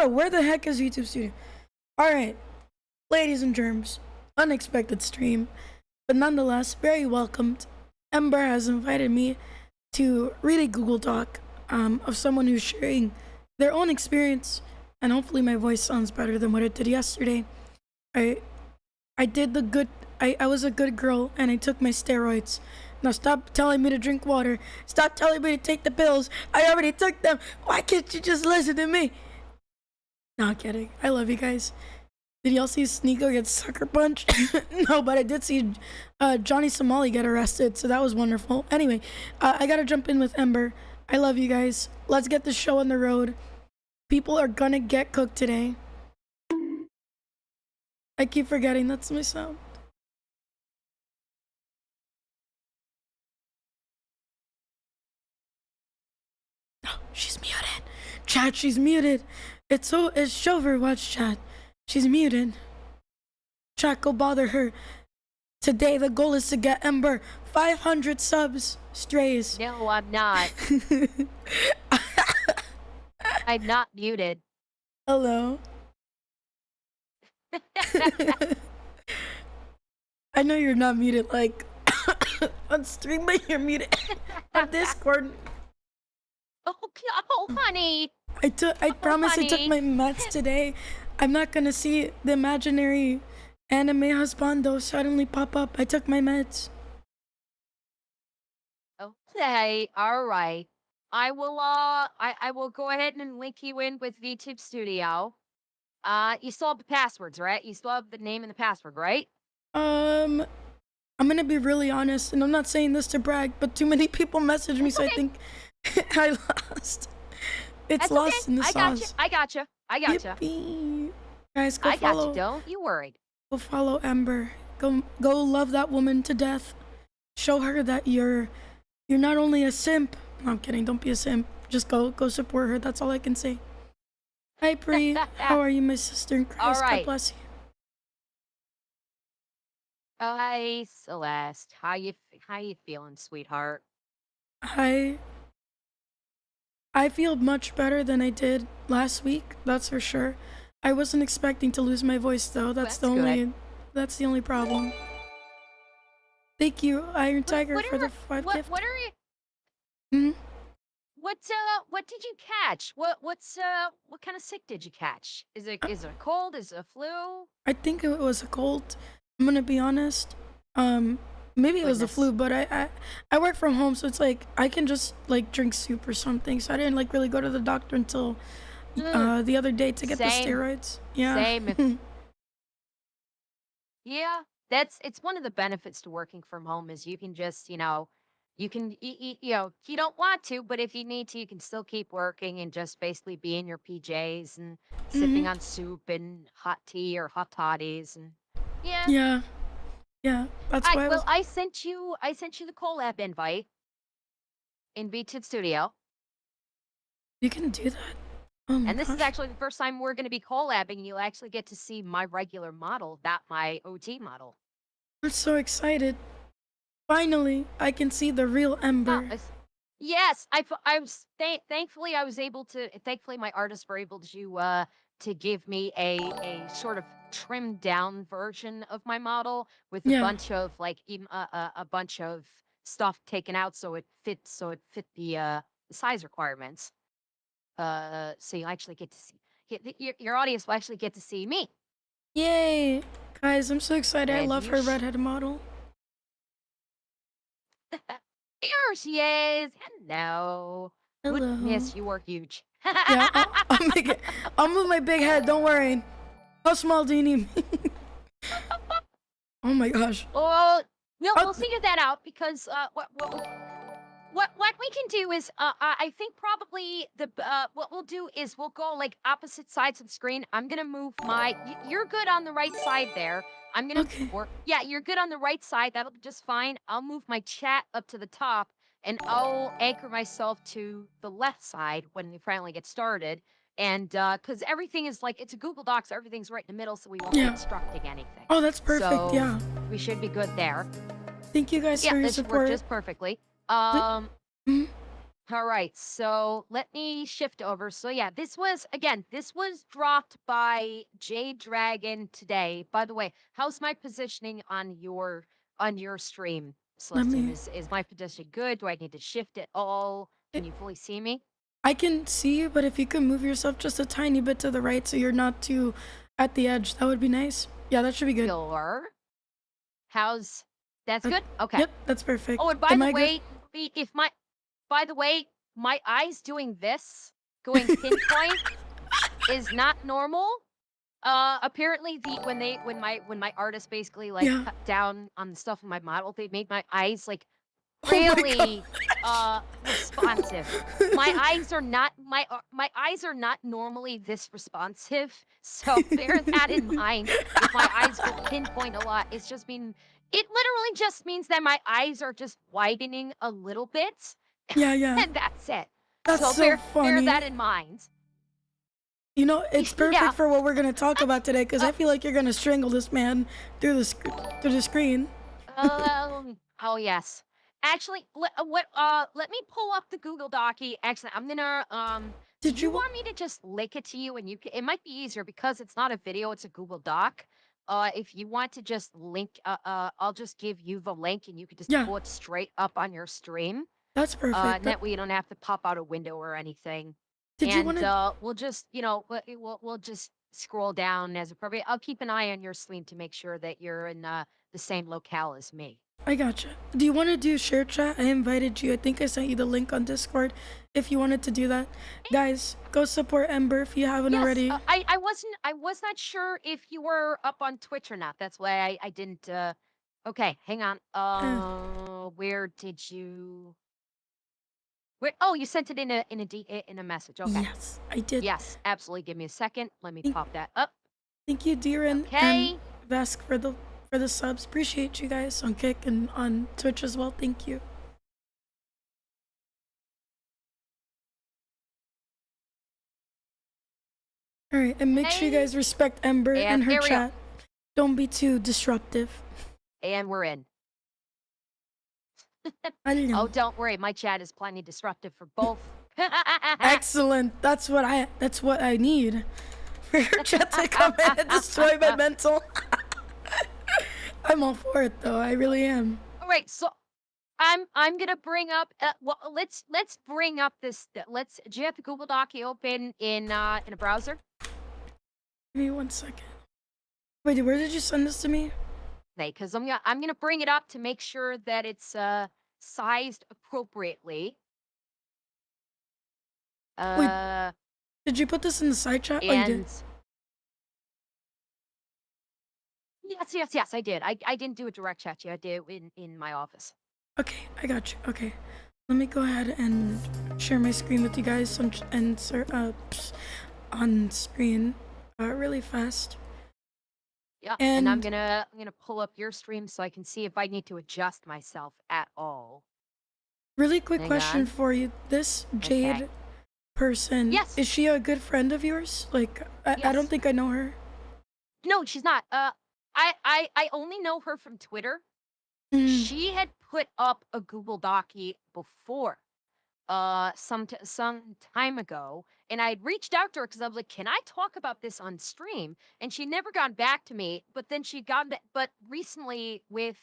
Bro, where the heck is YouTube Studio? Alright, ladies and germs, unexpected stream, but nonetheless, very welcomed. Ember has invited me to read a Google Doc of someone who's sharing their own experience, and hopefully my voice sounds better than what it did yesterday. I did the good, I was a good girl, and I took my steroids. Now stop telling me to drink water. Stop telling me to take the pills. I already took them. Why can't you just listen to me? No, I'm kidding. I love you guys. Did y'all see Sneeko get sucker punched? No, but I did see Johnny Somali get arrested, so that was wonderful. Anyway, I gotta jump in with Ember. I love you guys. Let's get the show on the road. People are gonna get cooked today. I keep forgetting that's my sound. Oh, she's muted. Chat, she's muted. It's Overwatch chat. She's muted. Chat, go bother her. Today the goal is to get Ember 500 subs. Strays. No, I'm not. I'm not muted. Hello. I know you're not muted like on stream, but you're muted on Discord. Oh, honey. I promise I took my meds today. I'm not gonna see the imaginary anime husbando suddenly pop up. I took my meds. Okay, all right. I will go ahead and link you in with VTube Studio. You still have the passwords, right? You still have the name and the password, right? I'm gonna be really honest, and I'm not saying this to brag, but too many people message me, so I think I lost. It's That's lost okay. in the sauce. I gotcha. Yippee. Guys, go follow. Gotcha. Don't you worry. Go follow Ember. Go love that woman to death. Show her that you're not only a simp. No, I'm kidding. Don't be a simp. Just go support her. That's all I can say. Hi, Pri. How are you, my sister in Christ? All right. God bless you. Oh, hi, Celeste. How you feeling, sweetheart? I feel much better than I did last week. That's for sure. I wasn't expecting to lose my voice though. That's the only problem. Thank you, Iron Tiger, for the 5 gift. What are you? Hmm? What did you catch? What kind of sick did you catch? Is it a cold? Is it a flu? I think it was a cold. I'm gonna be honest. Maybe it was the flu, but I work from home, so it's like I can just like drink soup or something. So I didn't like really go to the doctor until the other day to get the steroids. Yeah. Same. Yeah, it's one of the benefits to working from home is you can just, you can eat, you don't want to, but if you need to, you can still keep working and just basically be in your PJs and sipping on soup and hot tea or hot toddies and Yeah. That's why. I sent you the collab invite in VTube Studio. You can do that. Oh my And this gosh. is actually the first time we're going to be collabing. You'll actually get to see my regular model, not my OT model. I'm so excited. Finally, I can see the real Ember. Yes, thankfully my artists were able to give me a sort of trimmed down version of my model with a bunch of like a bunch of stuff taken out so it fit the size requirements. So you actually get to see your audience will actually get to see me. Yay! Guys, I'm so excited. And I love her redhead model. Here she is. Hello. Hello. Goodness, you are huge. Yeah, I'll move my big head. Don't worry. How small do you need me? Oh my gosh. Well, we'll figure that out because what we can do is I think probably what we'll do is we'll go like opposite sides of the screen. I'm gonna move you're good on the right side there. I'm gonna yeah, you're good on the right side. That'll be just fine. I'll move my chat up to the top and I'll anchor myself to the left side when we finally get started. And because everything is like it's a Google Docs, so everything's right in the middle, so we won't be obstructing anything. Oh, that's perfect. So yeah, we should be good there. Thank you guys for your this support. worked just perfectly. All right, so let me shift over. So yeah, this was dropped by Jade Dragon today. By the way, how's my positioning on your stream, Let Celestium? me. Is my position good? Do I need to shift it all? Can It, you fully see me? I can see you, but if you could move yourself just a tiny bit to the right so you're not too at the edge, that would be nice. Yeah, that should be good. Sure. How's that's That, good? Okay. yep, that's Oh, perfect. and by Am the I good? way, if my by the way, my eyes doing this, going pinpoint is not normal. Apparently when my artist basically like Yeah. cut down on the stuff in my model, they made my eyes like Oh my god. really responsive. My eyes are not normally this responsive. So bear that in mind. If my eyes go pinpoint a lot, it literally just means that my eyes are just widening a little bit Yeah, yeah. and that's it. That's So so bear funny. that in mind. You know, it's Yeah. perfect for what we're gonna talk about today because Uh, I feel like you're gonna strangle this man through the screen. Oh yes. Actually, let me pull up the Google Docky. Actually, I'm gonna do Did you you? want me to just link it to you and it might be easier because it's not a video, it's a Google Doc. If you want to just link I'll just give you the link and you could just Yeah, pull it straight up on your stream. that's perfect. And that way you don't have to pop out a window or anything. Did you want And to? we'll just, we'll just scroll down as appropriate. I'll keep an eye on your stream to make sure that you're in the same locale as me. I gotcha. Do you want to do share chat? I invited you. I think I sent you the link on Discord. If you wanted to do that, guys, go support Ember if you haven't Yes, already. I was not sure if you were up on Twitch or not. That's why I didn't. Okay, hang on. Uh, Where did you? Where? Oh, you sent it in a message. Okay. yes, I did. Yes, absolutely. Give me a second. Let me Thank, pop that up. thank you, Deeran and Okay. Vesk for the subs. Appreciate you guys on Kick and on Twitch as well. Thank you. All right, and make sure you Hey, guys respect Ember and and her there we go. chat. Don't be too disruptive. And we're in. Oh, Alam. don't worry. My chat is plenty disruptive for both. Excellent. That's what I need. For your chat to come in and destroy my mental. I'm all for it though. I really am. All right, so I'm gonna bring up. Well, let's bring up this. Let's. Do you have the Google Doc open in a browser? Give me 1 second. Wait, where did you send this to me? Because I'm gonna bring it up to make sure that it's sized appropriately. Wait, Uh, did you put this in the side chat? Oh, you did. and yes, I did. I didn't do a direct chat to you. I did it in my office. Okay, I got you. Okay, let me go ahead and share my screen with you guys on screen, really fast. Yeah, and And I'm gonna pull up your stream so I can see if I need to adjust myself at all. really quick Hang question on. for you: this Okay. Jade person, Yes. is she a good friend of yours? Like, I don't Yes. think I know her. No, she's not. I only know her from Twitter. Mm, She had put up a Google Docie before, some time ago, and I had reached out to her because I was like, "Can I talk about this on stream?" And she never got back to me. But then she got back. But recently, with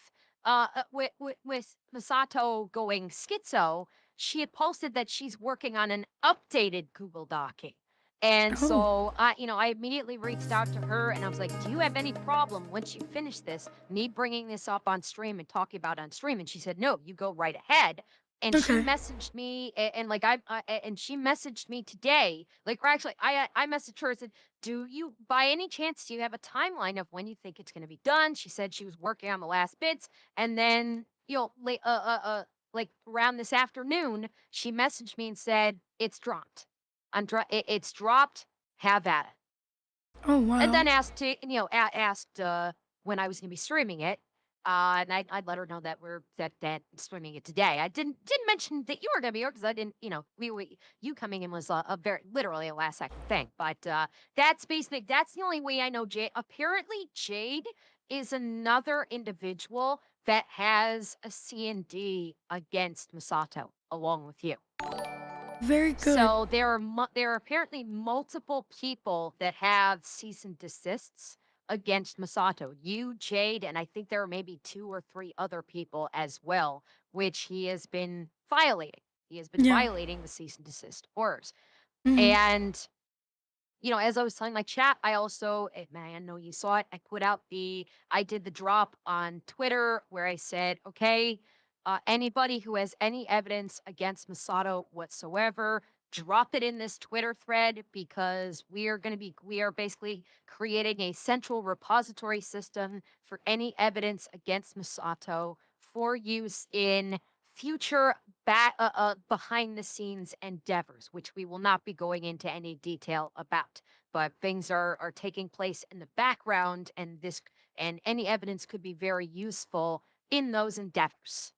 Masato going schizo, she had posted that she's working on an updated Google Docie. And oh, so I immediately reached out to her and I was like, "Do you have any problem once you finish this, me bringing this up on stream and talking about it on stream?" And she said, "No, you go right ahead." And she okay. messaged me and like and she messaged me today, like, or actually I messaged her and said, "Do you by any chance do you have a timeline of when you think it's going to be done?" She said she was working on the last bits, and then like around this afternoon she messaged me and said it's dropped. It's dropped. Have at it. Oh And wow. then asked when I was going to be streaming it. And I'd let her know that that streaming it today. I didn't mention that you were going to be here because I didn't, you coming in was a very literally a last second thing. But that's the only way I know Jade. Apparently, Jade is another individual that has a C&D against Masato along with you. Very good. So there are apparently multiple people that have cease and desists against Masato. You, Jade, and I think there are maybe 2 or 3 other people as well, which he has been violating. He has been Yeah. violating the cease and desist orders. Hmm. And as I was telling my chat, I also, man, I know you saw it. I did the drop on Twitter where I said, okay, anybody who has any evidence against Masato whatsoever, drop it in this Twitter thread because we are basically creating a central repository system for any evidence against Masato for use in future behind the scenes endeavors, which we will not be going into any detail about. But things are taking place in the background, and any evidence could be very useful in those endeavors.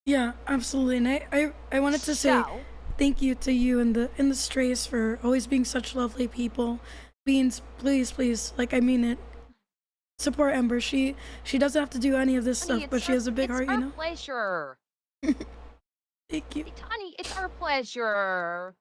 Yeah, absolutely. And I wanted to say So, thank you to you and the strays for always being such lovely people. Beans, please, please, like I mean it. Support Ember. She doesn't have to do any of this honey, stuff, but she has a big it's heart, you our know? pleasure. Thank you. Honey, it's our pleasure.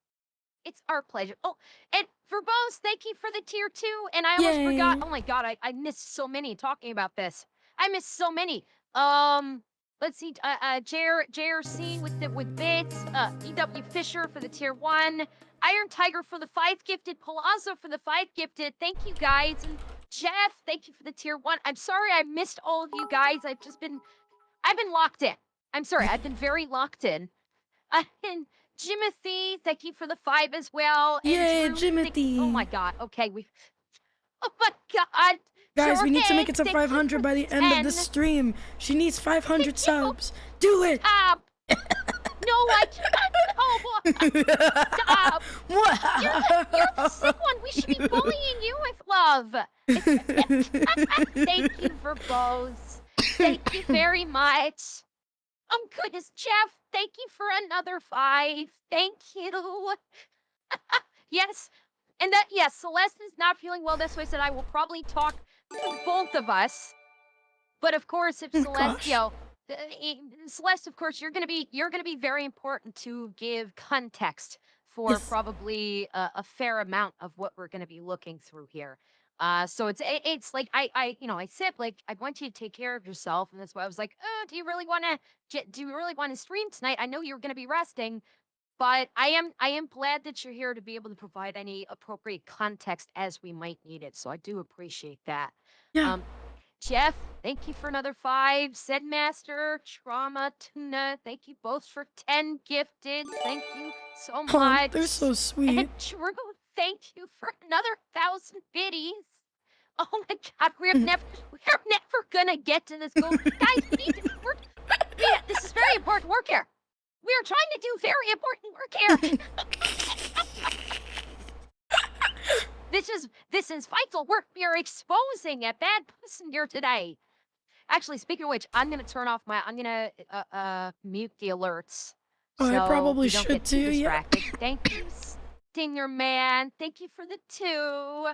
It's our pleasure. Oh, and Verbose, thank you for the tier 2. And I almost forgot. Yay. Oh my god, I missed so many talking about this. I missed so many. Um, let's see. JRC with bits. EW Fisher for the tier 1. Iron Tiger for the 5 gifted. Palazzo for the 5 gifted. Thank you guys. And Jeff, thank you for the tier 1. I'm sorry I missed all of you guys. I've been locked in. I'm sorry. I've been very locked in. And Jimothy, thank you for the 5 as well. And Yay, Drew, oh my Jimothy. god. Okay, oh my god. Guys, we need to make Jorge, it to thank you 500 for by the the end of the 10. stream. She needs Thank 500 you. subs. Do it. Stop. No, I can't. No, stop. You're the sick one. We should be bullying you with love. Thank you for both. Thank you very much. Oh goodness, Jeff, thank you for another 5. Thank you. Yes. And yes, Celeste is not feeling well this way, said I will probably talk for both of us. But of course, if Oh my Celeste, gosh. Celeste, of course, you're gonna be very important to give context for Yes. probably a fair amount of what we're gonna be looking through here. So it's like I said like I want you to take care of yourself, and that's why I was like, do you really want to stream tonight? I know you're gonna be resting, but I am glad that you're here to be able to provide any appropriate context as we might need it. So I do appreciate that. Yeah. Um, Jeff, thank you for another 5. Master, Trauma, Tuna, thank you both for 10 gifted. Thank you so Oh, they're much. so sweet. And Drew, thank you for another 1,000 biddies. Oh my God, we're never gonna get to this goal, guys. This is very important work here. We are trying to do very important work here. This is vital work we are exposing a bad person here today. Actually, speaking of which, I'm gonna mute the alerts Oh, I so probably we don't should get too, too yeah. distracted. Thank you, Stinger Man. Thank you for the 2.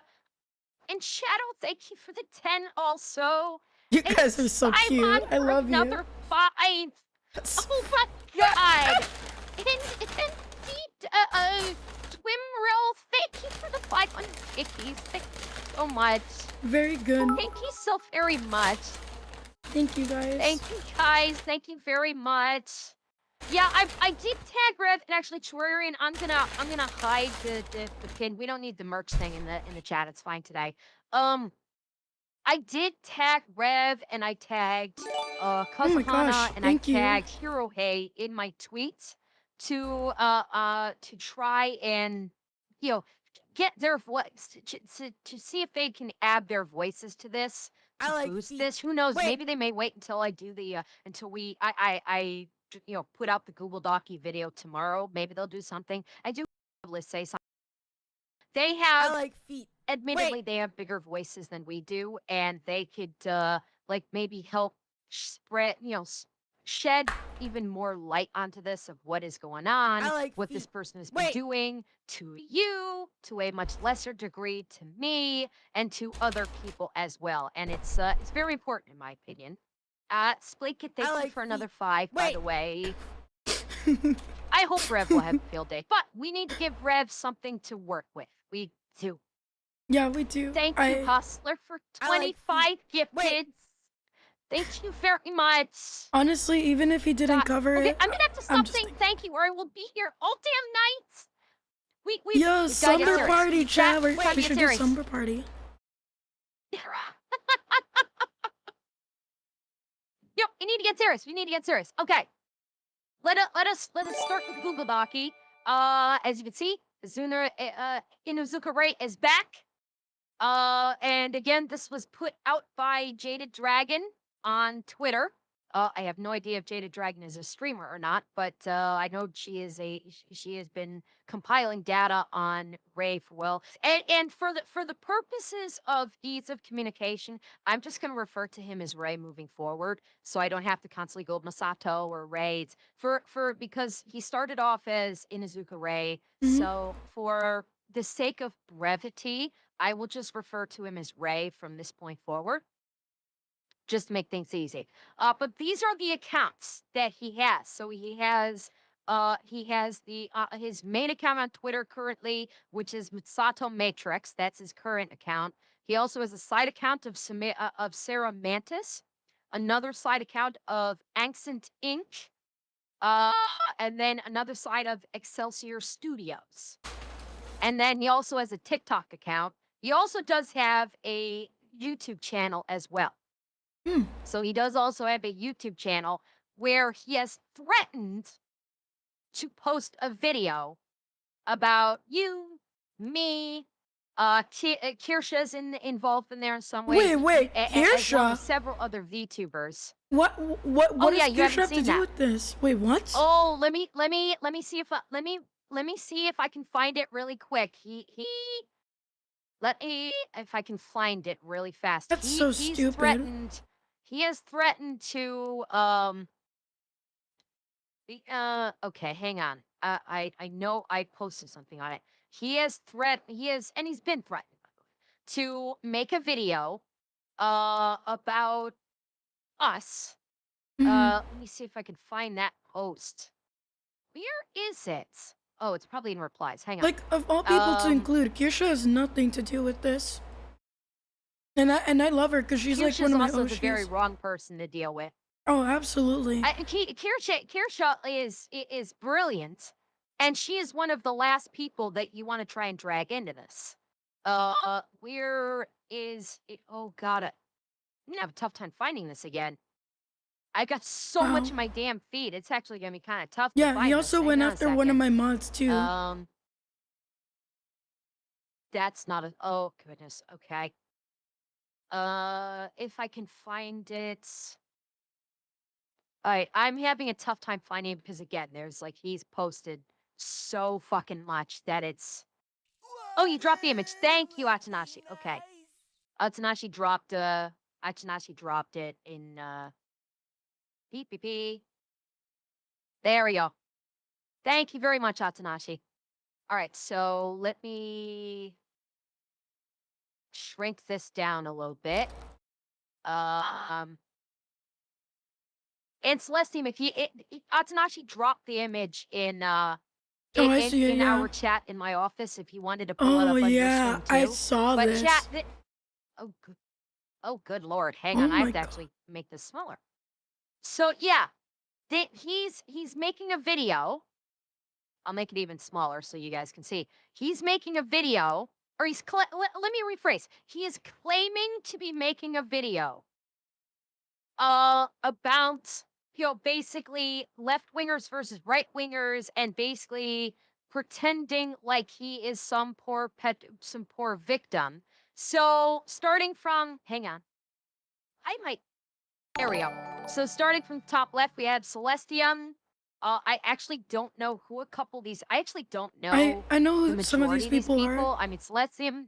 And Shadow, thank you for the 10 also. You And guys are so cute. Simon I for love you. another 5. That's Oh my God. And Swimrill, thank you for the 500 pickies. Thank you so much. very good. Thank you so very much. Thank you guys. Thank you guys. Thank you very much. Yeah, I did tag Rev, and actually Terrarian, I'm gonna hide the pin. We don't need the merch thing in the chat. It's fine today. I did tag Rev, and I tagged Oh my gosh, Kazuhana, and I thank you. tagged Hirohei in my tweets to try and you know get their voice to see if they can add their voices to this I to like boost feet. this. Who knows? Wait. Maybe they may wait until I do the until we put out the Google Docky video tomorrow. Maybe they'll do something. I do probably say something. They I have like feet. admittedly they have bigger voices than we do, and they could like maybe help spread shed even more light onto this of what is going I on, like what this feet. person has been Wait, doing to you, to a much lesser degree to me, and to other people as well. And it's very important in my opinion. Splake, I thank you like for another feet. 5, by Wait. the way. I hope Rev will have a field day, but we need to give Rev something to work with. We do. Yeah, we do. Thank you, Hustler, for I like feet. 25 Wait. gifted. Thank you very much. Honestly, even if he didn't God. cover Okay, it, I'm gonna have to I'm stop just saying thinking. thank you, or I will be here all damn night. Yo, We've got to get slumber serious. party, Chat, chat. time We to get should do serious. slumber party. Yep, you need to get serious. We need to get serious. Okay, let us start with Google Docky. As you can see, Inuzuka Ray is back. And again, this was put out by Jaded Dragon on Twitter. I have no idea if Jaded Dragon is a streamer or not, but I know she has been compiling data on Ray for well, and for the purposes of ease of communication, I'm just going to refer to him as Ray moving forward, so I don't have to constantly go Masato or Ray. It's for because he started off as Inuzuka Ray, Hmm. so for the sake of brevity, I will just refer to him as Ray from this point forward, just to make things easy. But these are the accounts that he has. So he has the his main account on Twitter currently, which is Mitsato Matrix. That's his current account. He also has a side account of Sarah Mantis, another side account of Ancient Inc., uh, and then another side of Excelsior Studios. And then he also has a TikTok account. He also does have a YouTube channel as well. Hmm. So he does also have a YouTube channel where he has threatened to post a video about you, me, Kirsha's involved in there in some way, Wait. as well Kirsha. as several other VTubers. Oh What yeah, does you Kirsha haven't have to seen do that. with this? Wait, what? Oh, let me see if let me see if I can find it really quick. He Let me if I can find it really fast. That's so stupid. He has threatened to okay, hang on. I know I posted something on it. He has and he's been threatened to make a video about us. Hmm. Let me see if I can find that post. Where is it? Oh, it's probably in replies. Hang on. Like, of all people to Um include, Kirsha has nothing to do with this. And I love her because she's like one Kirsha's of my also the very OGs. wrong person to deal with. Oh, absolutely. Kirsha is brilliant, and she is one of the last people that you want to try and drag into this. Where is it? Oh God, I'm gonna have a tough time finding this again. I got so much Wow. in my damn feed. It's actually gonna be kind of tough to Yeah, he find this. also Hang went on a after one of second. my mods too. Um, that's not a. Oh goodness. Okay. If I can find it. I'm having a tough time finding it because again, there's like he's posted so fucking much that it's. Oh, you dropped the image. Thank you, Atanashi. Okay, Atanashi dropped it in PPP. There we go. Thank you very much, Atanashi. All right, so let me shrink this down a little bit. Um, and Celestium, if Atanashi dropped the image in Oh, I see it, in yeah. our chat in my office if you wanted to pull it Oh, up on your yeah, screen I too. saw But chat, this. oh good, oh good lord, hang Oh on, I my have to god. actually make this smaller. So yeah, he's making a video. I'll make it even smaller so you guys can see. He's making a video, or let me rephrase. He is claiming to be making a video about basically left wingers versus right wingers and basically pretending like he is some poor victim. So starting from hang on, I might there we go. So starting from top left, we have Celestium. I actually don't know who a couple of these. I actually don't know I know the who some of these majority of these people are. people. I mean, Celestium.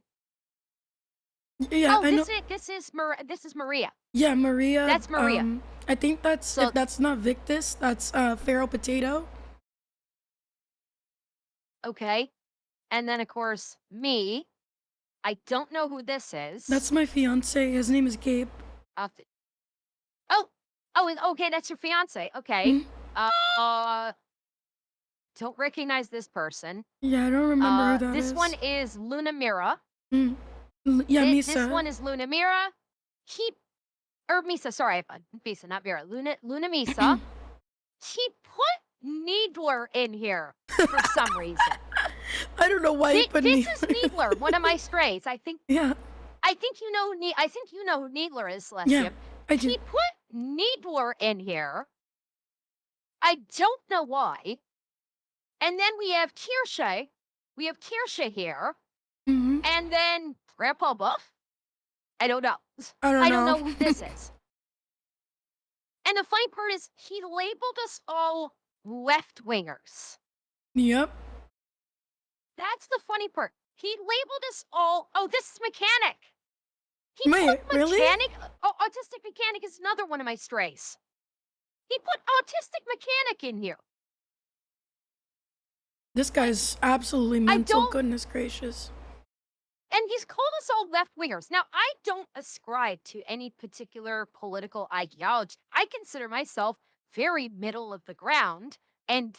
Yeah, Oh, I know. this is Maria. Yeah, Maria. That's Maria. I think that's if So that's not Victus, that's Pharaoh Potato. okay, and then of course me. I don't know who this is. That's my fiance. His name is Gabe. Uh, oh, okay, that's your fiance. Okay. Mhm. Uh, don't recognize this person. Yeah, I don't remember who that This one is. is Luna Mira. Mm. Yeah, This Misa. one is Luna Mira. He or Misa, sorry, Misa, not Mira. Luna Misa. He put Needler in here for some reason. I don't know why he put This me. is Needler, one of my strays. Yeah, I think you know I think you know who Needler is, yeah, Celestia. I do. He put Needler in here. I don't know why. And then we have Kirsche. We have Kirsche here. Hmm. And then Grandpa Buff. I don't know. I don't I don't know. know who this is. And the funny part is he labeled us all left wingers. Yep. That's the funny part. He labeled us all. Oh, this is mechanic. He put Wait, really? mechanic. Oh, autistic mechanic is another one of my strays. He put autistic mechanic in here. This Like, guy's absolutely I mental. don't. Goodness gracious. And he's called us all left wingers. Now, I don't ascribe to any particular political ideology. I consider myself very middle of the ground and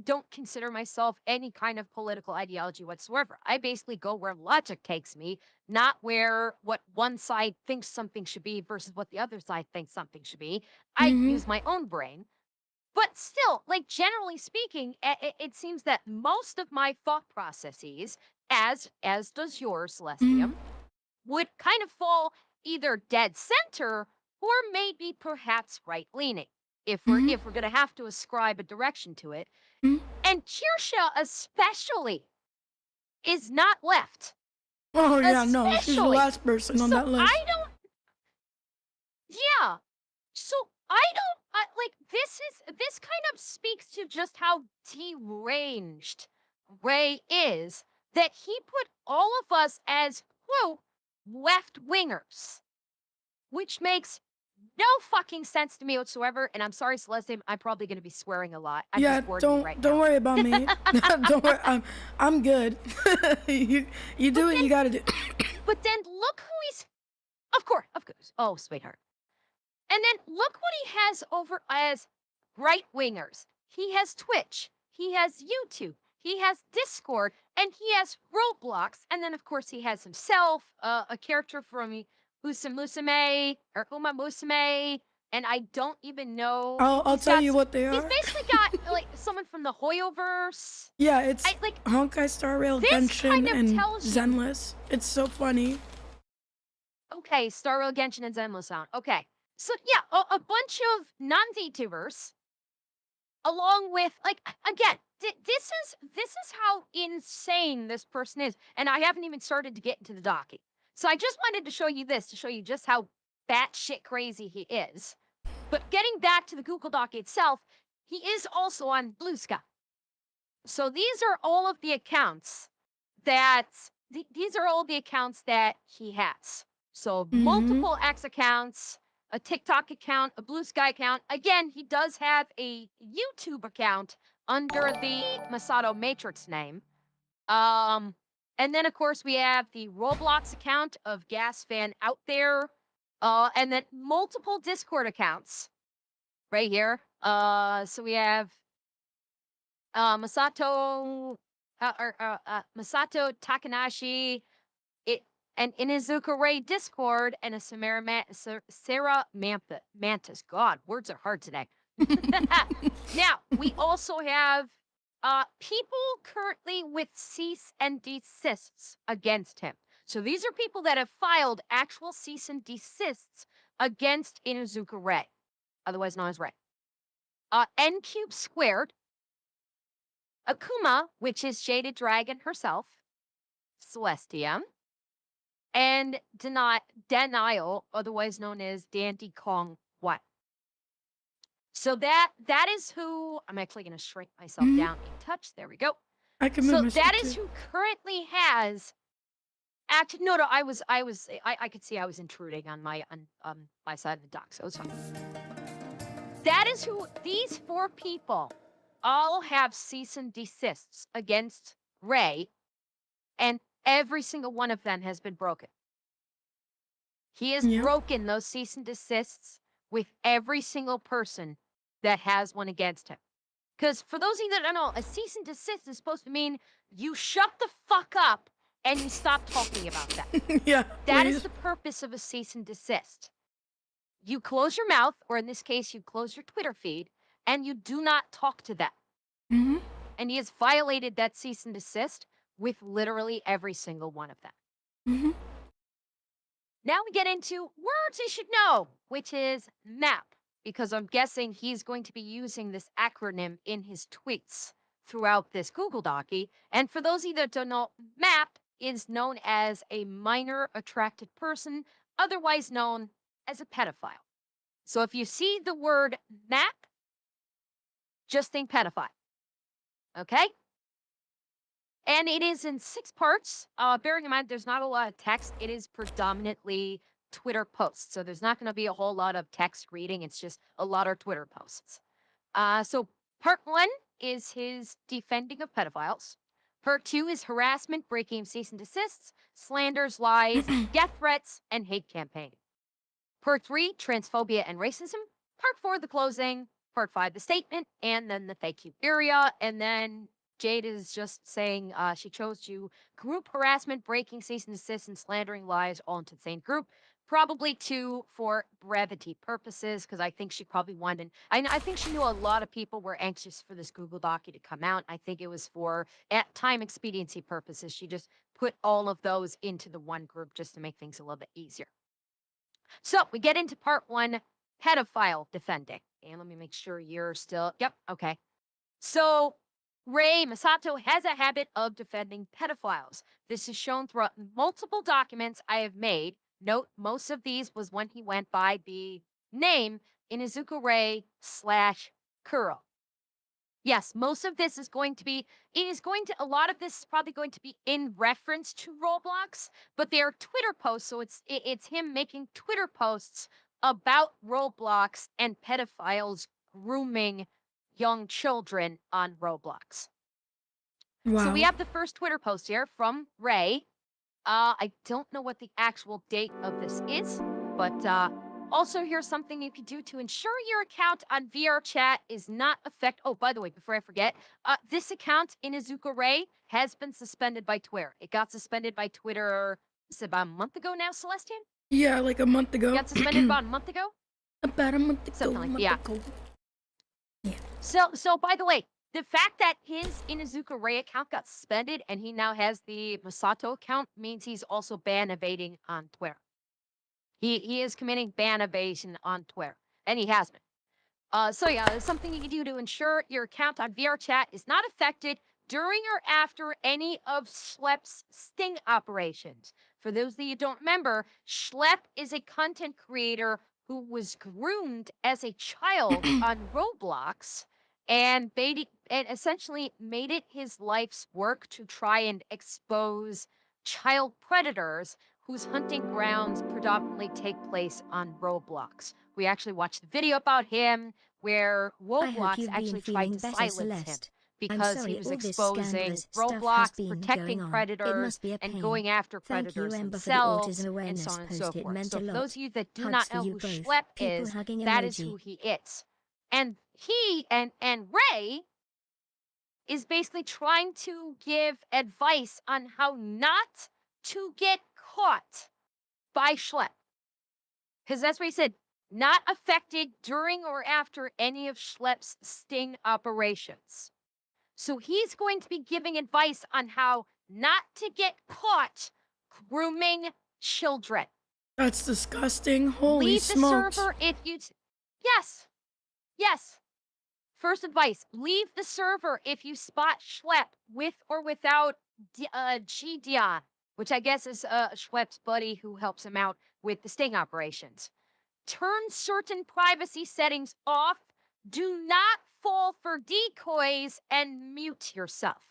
don't consider myself any kind of political ideology whatsoever. I basically go where logic takes me, not where what one side thinks something should be versus what the other side thinks something should be. I Hmm. use my own brain. But still, like generally speaking, it seems that most of my thought processes, as does yours, Hmm. Celestium, would kind of fall either dead center or maybe perhaps right leaning. Hmm. If we're gonna have to ascribe a direction to it. Hmm. And Kirsha especially is not left. Oh yeah, no, she's the Especially. last person on So that I list. don't yeah. So I don't like this kind of speaks to just how deranged Ray is that he put all of us as quote left wingers, which makes no fucking sense to me whatsoever. And I'm sorry, Celeste, I'm probably going to be swearing a lot. I'm Yeah, just wording it right don't now. worry about me. Don't worry. I'm good. You But do what then, you gotta do. look who he's. Of course. Oh, sweetheart. And then look what he has over as right wingers. He has Twitch, he has YouTube, he has Discord, and he has Roblox. And then, of course, he has himself, a character from Uma Musume. And I don't even know. I'll tell you what they He's are. basically got like someone from the Hoyoverse. Yeah, it's I like Honkai Star Rail, this Genshin, kind of and tells you Zenless. It's so funny. okay, Star Rail Genshin and Zenless Sound. Okay. So yeah, a bunch of non-VTubers along with like again this is how insane this person is, and I haven't even started to get into the docky. So I just wanted to show you this to show you just how batshit crazy he is. But getting back to the Google Doc itself, he is also on Blue Sky. So these are all of the accounts that these are all the accounts that he has. So Mm-hmm. multiple X accounts, a TikTok account, a Blue Sky account. Again, he does have a YouTube account under the Masato Matrix name. Um, and then of course we have the Roblox account of Gas Fan out there. And then multiple Discord accounts right here. So we have Masato Masato Takanashi, it and Inizuka Ray Discord, and a Sarah Mantis. God, words are hard today. Now we also have people currently with cease and desists against him. So these are people that have filed actual cease and desists against Inizuka Ray, otherwise known as Ray. N Cube Squared, Akuma, which is Shaded Dragon herself, Celestia, and Denial, otherwise known as Dandy Kong 1. So that is who I'm actually going to shrink myself Mm-hmm. down a touch. There we go. I can move So myself that is too. who currently has No, no, I could see I was intruding on my side of the dock, so it's fine. That is who these 4 people all have cease and desists against Ray, and every single one of them has been broken. He has Yep. broken those cease and desists with every single person that has one against him. Because for those of you that don't know, a cease and desist is supposed to mean you shut the fuck up and you stop talking about that. Yeah, That is please. the purpose of a cease and desist. You close your mouth, or in this case, you close your Twitter feed, and you do not talk to them. Mm-hmm. And he has violated that cease and desist with literally every single one of them. Mm-hmm. Now we get into words you should know, which is MAP, because I'm guessing he's going to be using this acronym in his tweets throughout this Google Docie. And for those of you that don't know, MAP is known as a minor attracted person, otherwise known as a pedophile. So if you see the word MAP, just think pedophile. Okay? And it is in 6 parts. Bearing in mind, there's not a lot of text. It is predominantly Twitter posts. So there's not going to be a whole lot of text reading. It's just a lot of Twitter posts. So part 1 is his defending of pedophiles. Part 2 is harassment, breaking cease and desists, slanders, lies, death threats, and hate campaign. Part 3, transphobia and racism. Part 4, the closing. Part 5, the statement. And then the thank you area. And then Jade is just saying she chose to group harassment, breaking cease and desist, and slandering lies all into the same group. Probably too for brevity purposes, because I think she probably wanted. I think she knew a lot of people were anxious for this Google Docie to come out. I think it was for at time expediency purposes. She just put all of those into the one group just to make things a little bit easier. So we get into part 1, pedophile defending. And let me make sure you're still, yep, okay. So Ray Masato has a habit of defending pedophiles. This is shown throughout multiple documents I have made. Note, most of these was when he went by the name Inizuka Ray slash Kuro. Yes, most of this is going to be, a lot of this is probably going to be in reference to Roblox, but they are Twitter posts. So it's him making Twitter posts about Roblox and pedophiles grooming young children on Roblox. So we Wow. have the first Twitter post here from Ray. I don't know what the actual date of this is, but also here's something you can do to ensure your account on VRChat is not affected. Oh, by the way, before I forget, this account in Izuka Ray has been suspended by Twitter. It got suspended by Twitter, it's about a month ago now, Celestian? Yeah, like a month ago. Got suspended about a month ago? About a month ago. Something A like month yeah. ago. Yeah. So by the way, the fact that his Inazuka Ray account got suspended and he now has the Masato account means he's also ban evading on Twitter. He is committing ban evasion on Twitter, and he has been. So yeah, there's something you can do to ensure your account on VRChat is not affected during or after any of Schlepp's sting operations. For those that you don't remember, Schlepp is a content creator who was groomed as a child on Roblox and essentially made it his life's work to try and expose child predators whose hunting grounds predominantly take place on Roblox. We actually watched the video about him where I hope Roblox you've been actually tried feeling to better, silence him Celeste. I'm because he sorry was all this exposing scandalous stuff has Roblox, been protecting going on. It predators, must be a and pain. going after Thank you, predators Amber, for the themselves, autism and so awareness on and so post. It forth. meant So a for those lot. of you that do Hugs not for know you who both. Schlepp People is, hugging that is who emoji. he is. And he and Ray is basically trying to give advice on how not to get caught by Schlepp. Because that's what he said, not affected during or after any of Schlepp's sting operations. So he's going to be giving advice on how not to get caught grooming children. That's disgusting. Holy Leave the smokes. server if you. Yes, yes. First advice, leave the server if you spot Schlepp with or without Gideon, which I guess is Schlepp's buddy who helps him out with the sting operations. Turn certain privacy settings off. Do not fall for decoys and mute yourself.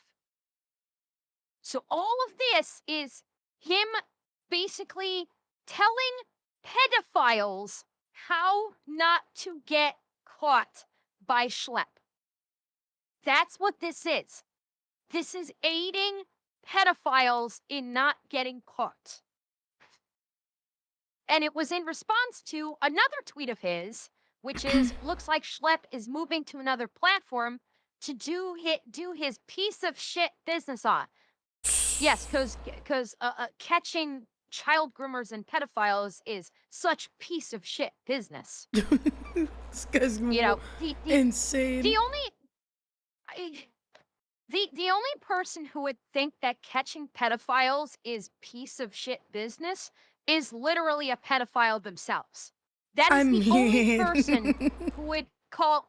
So all of this is him basically telling pedophiles how not to get caught by Schlepp. That's what this is. This is aiding pedophiles in not getting caught. And it was in response to another tweet of his, which is looks like Schlepp is moving to another platform to do his piece of shit business on. Yes, because catching child groomers and pedophiles is such piece of shit business. This guy's You know, the insane. only I, the only person who would think that catching pedophiles is piece of shit business is literally a pedophile themselves. That I is the only person mean, who would call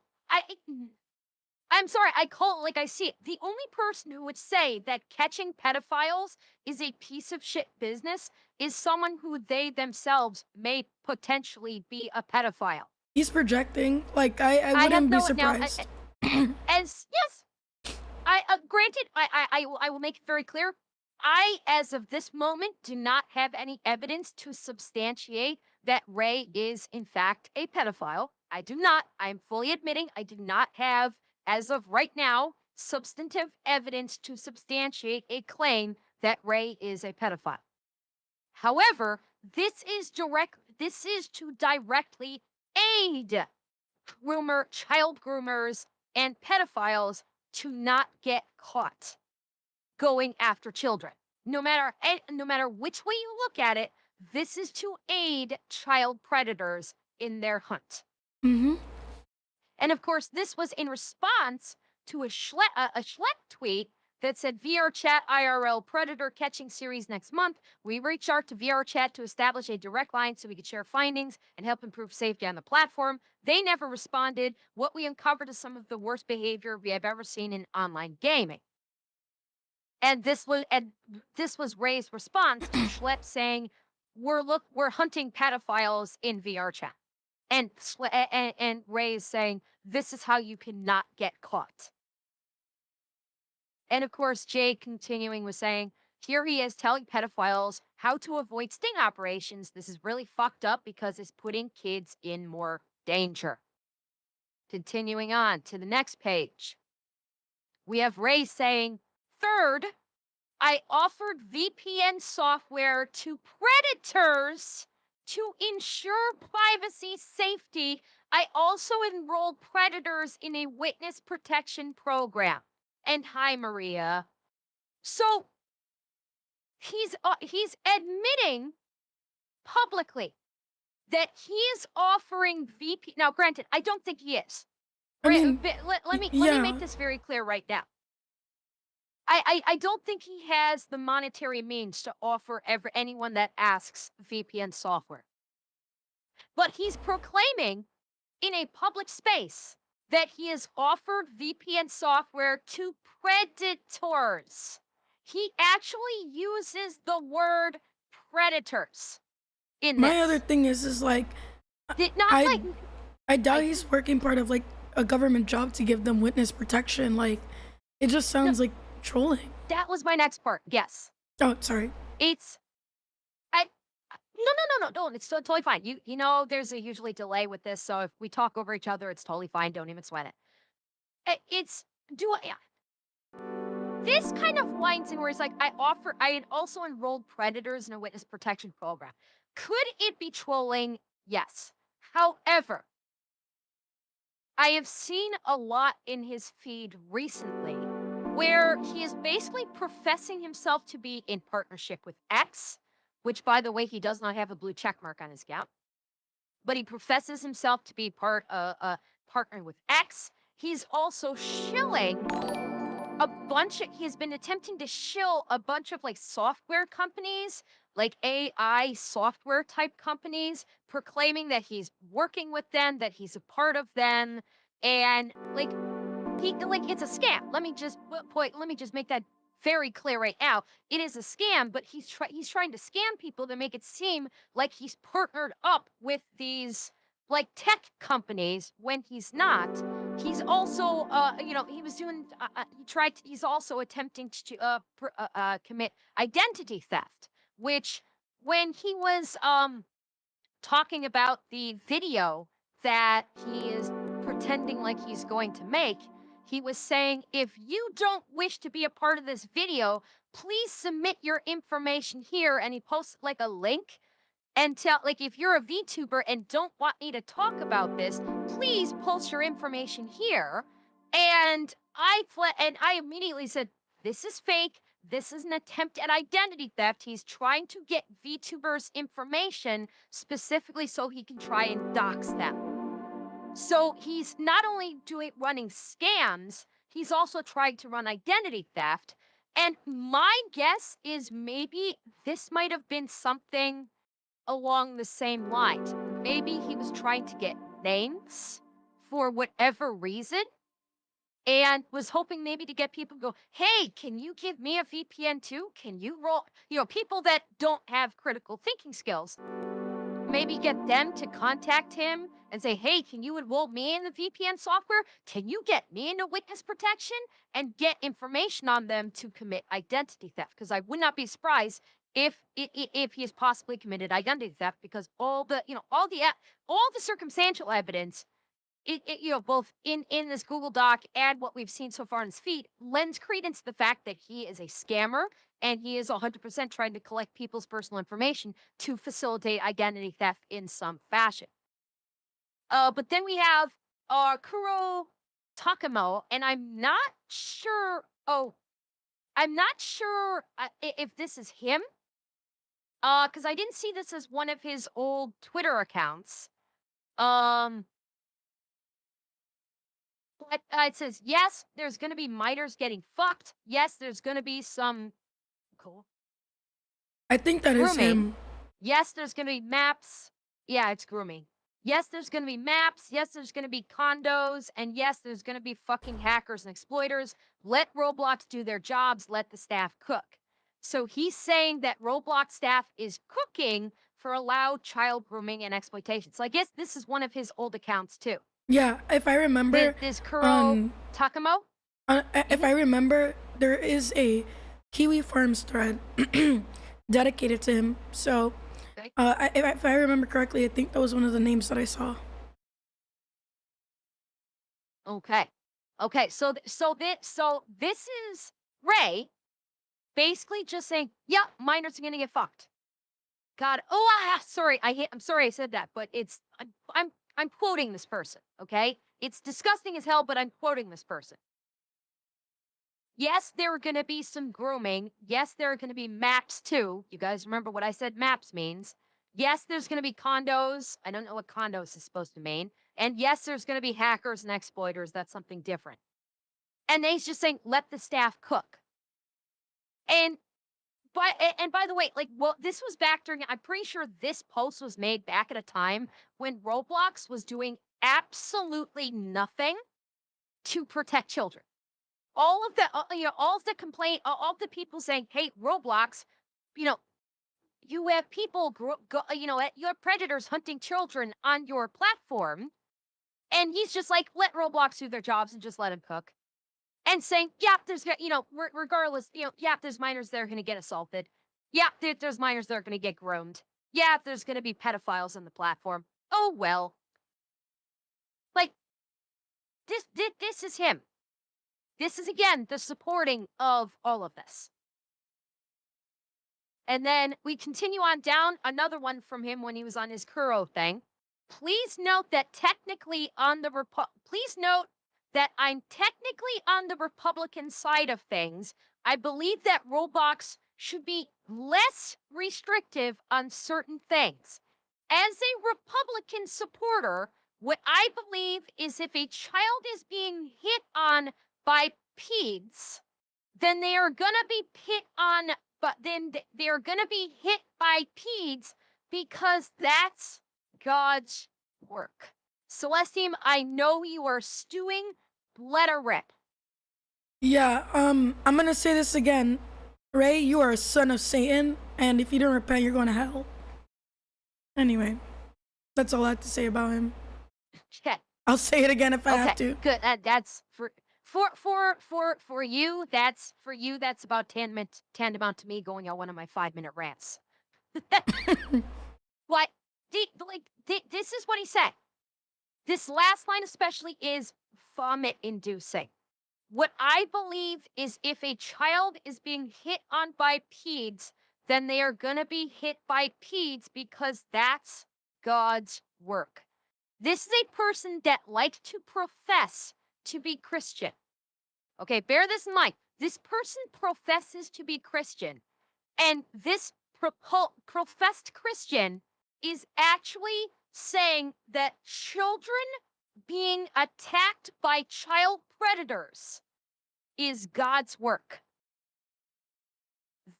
I'm sorry, I call it like I see it. The only person who would say that catching pedophiles is a piece of shit business is someone who they themselves may potentially be a pedophile. he's projecting. Like, I I have wouldn't be no now surprised. as yes, granted, I will make it very clear. I, as of this moment, do not have any evidence to substantiate that Ray is, in fact, a pedophile. I do not. I'm fully admitting I do not have, as of right now, substantive evidence to substantiate a claim that Ray is a pedophile. However, this is to directly aid child groomers, and pedophiles to not get caught going after children. No matter which way you look at it, this is to aid child predators in their hunt. Mm-hmm. And of course, this was in response to a Schlepp tweet that said VR Chat IRL Predator Catching Series next month. We reached out to VR Chat to establish a direct line so we could share findings and help improve safety on the platform. They never responded. What we uncovered is some of the worst behavior we have ever seen in online gaming. And this was Ray's response to Schlepp saying, we're hunting pedophiles in VR Chat." And Ray is saying, "This is how you cannot get caught." And of course, Jay continuing was saying, "Here he is telling pedophiles how to avoid sting operations. This is really fucked up because it's putting kids in more danger." Continuing on to the next page, we have Ray saying, "Third, I offered VPN software to predators to ensure privacy safety. I also enrolled predators in a witness protection program." And hi, Maria. So he's admitting publicly that he is offering VP. Now, granted, I don't think he is. I mean, Let me yeah. make this very clear right now. I don't think he has the monetary means to offer anyone that asks VPN software. But he's proclaiming in a public space that he has offered VPN software to predators. He actually uses the word predators in My other this. thing is like, Did not I like I doubt I he's working part of like a government job to give them witness protection. Like, it just no, sounds like trolling. that was my next part. Yes. Oh, sorry. It's I no, don't. It's totally fine. You know there's a usually delay with this, so if we talk over each other, it's totally fine. Don't even sweat it. It's do I this kind of lines in where it's like I had also enrolled predators in a witness protection program. Could it be trolling? Yes. However, I have seen a lot in his feed recently where he is basically professing himself to be in partnership with X, which by the way, he does not have a blue check mark on his account, but he professes himself to be partnering with X. He's also shilling he's been attempting to shill a bunch of like software companies, like AI software type companies, proclaiming that he's working with them, that he's a part of them, and like it's a scam. Let me just make that very clear right now. It is a scam, but he's trying to scam people to make it seem like he's partnered up with these like tech companies when he's not. He's also he was doing he's also attempting to commit identity theft, which when he was talking about the video that he is pretending like he's going to make, he was saying, if you don't wish to be a part of this video, please submit your information here. And he posted like a link and tell, like, if you're a VTuber and don't want me to talk about this, please post your information here. And I immediately said, this is fake. This is an attempt at identity theft. He's trying to get VTubers' information specifically so he can try and dox them. So he's not only running scams, he's also trying to run identity theft. And my guess is maybe this might have been something along the same lines. Maybe he was trying to get names for whatever reason and was hoping maybe to get people to go, hey, can you give me a VPN too? Can you roll, people that don't have critical thinking skills? Maybe get them to contact him and say, hey, can you enroll me in the VPN software? Can you get me into witness protection? And get information on them to commit identity theft. Because I would not be surprised if he has possibly committed identity theft because all the circumstantial evidence both in this Google Doc and what we've seen so far in his feed lends credence to the fact that he is a scammer and he is 100% trying to collect people's personal information to facilitate identity theft in some fashion. But then we have Kuro Takamo, and I'm not sure. Oh, I'm not sure if this is him, because I didn't see this as one of his old Twitter accounts. But it says, yes, there's going to be minors getting fucked. Yes, there's going to be some cool I think that is grooming. him. Yes, there's going to be maps. Yeah, it's grooming. Yes, there's going to be maps. Yes, there's going to be condos. And yes, there's going to be fucking hackers and exploiters. Let Roblox do their jobs. Let the staff cook. So he's saying that Roblox staff is cooking for allowed child grooming and exploitation. So I guess this is one of his old accounts too. Yeah, if I remember, This Kuro on Takamo? if I remember, there is a Kiwi Farms thread dedicated to him. So, Okay. if I remember correctly, I think that was one of the names that I saw. Okay. Okay. So this is Ray basically just saying, yeah, minors are gonna get fucked. God. Oh, sorry. I'm sorry I said that, but I'm quoting this person. Okay. It's disgusting as hell, but I'm quoting this person. Yes, there are gonna be some grooming. Yes, there are gonna be maps too. You guys remember what I said maps means. Yes, there's gonna be condos. I don't know what condos is supposed to mean. And yes, there's gonna be hackers and exploiters. That's something different. And he's just saying, let the staff cook. And by the way, like, well, this was back during, I'm pretty sure this post was made back at a time when Roblox was doing absolutely nothing to protect children. All of the, all of the complaint, all of the people saying, hey, Roblox, you know, you have people, you have predators hunting children on your platform. And he's just like, let Roblox do their jobs and just let them cook. And saying, yeah, regardless, yeah, there's minors that are going to get assaulted. Yeah, there's minors that are going to get groomed. Yeah, there's going to be pedophiles on the platform. Oh, well. Like, this is him. This is, again, the supporting of all of this. And then we continue on down, another one from him when he was on his Kuro thing. Please note that please note that I'm technically on the Republican side of things. I believe that Roblox should be less restrictive on certain things. As a Republican supporter, what I believe is if a child is being hit on by peds, then they are gonna be hit on, but then they're gonna be hit by peds because that's God's work. Celestium, I know you are stewing. Let her rip. Yeah, I'm gonna say this again. Ray, you are a son of Satan, and if you don't repent, you're going to hell. Anyway, that's all I have to say about him. Okay. I'll say it again if I have Okay. to. Good. That's for you. That's about tantamount to me going on one of my 5-minute rants. But this is what he said. This last line especially is vomit inducing. What I believe is if a child is being hit on by peds, then they are going to be hit by peds because that's God's work. This is a person that likes to profess to be Christian. Okay, bear this in mind. This person professes to be Christian, and this professed Christian is actually saying that children being attacked by child predators is God's work.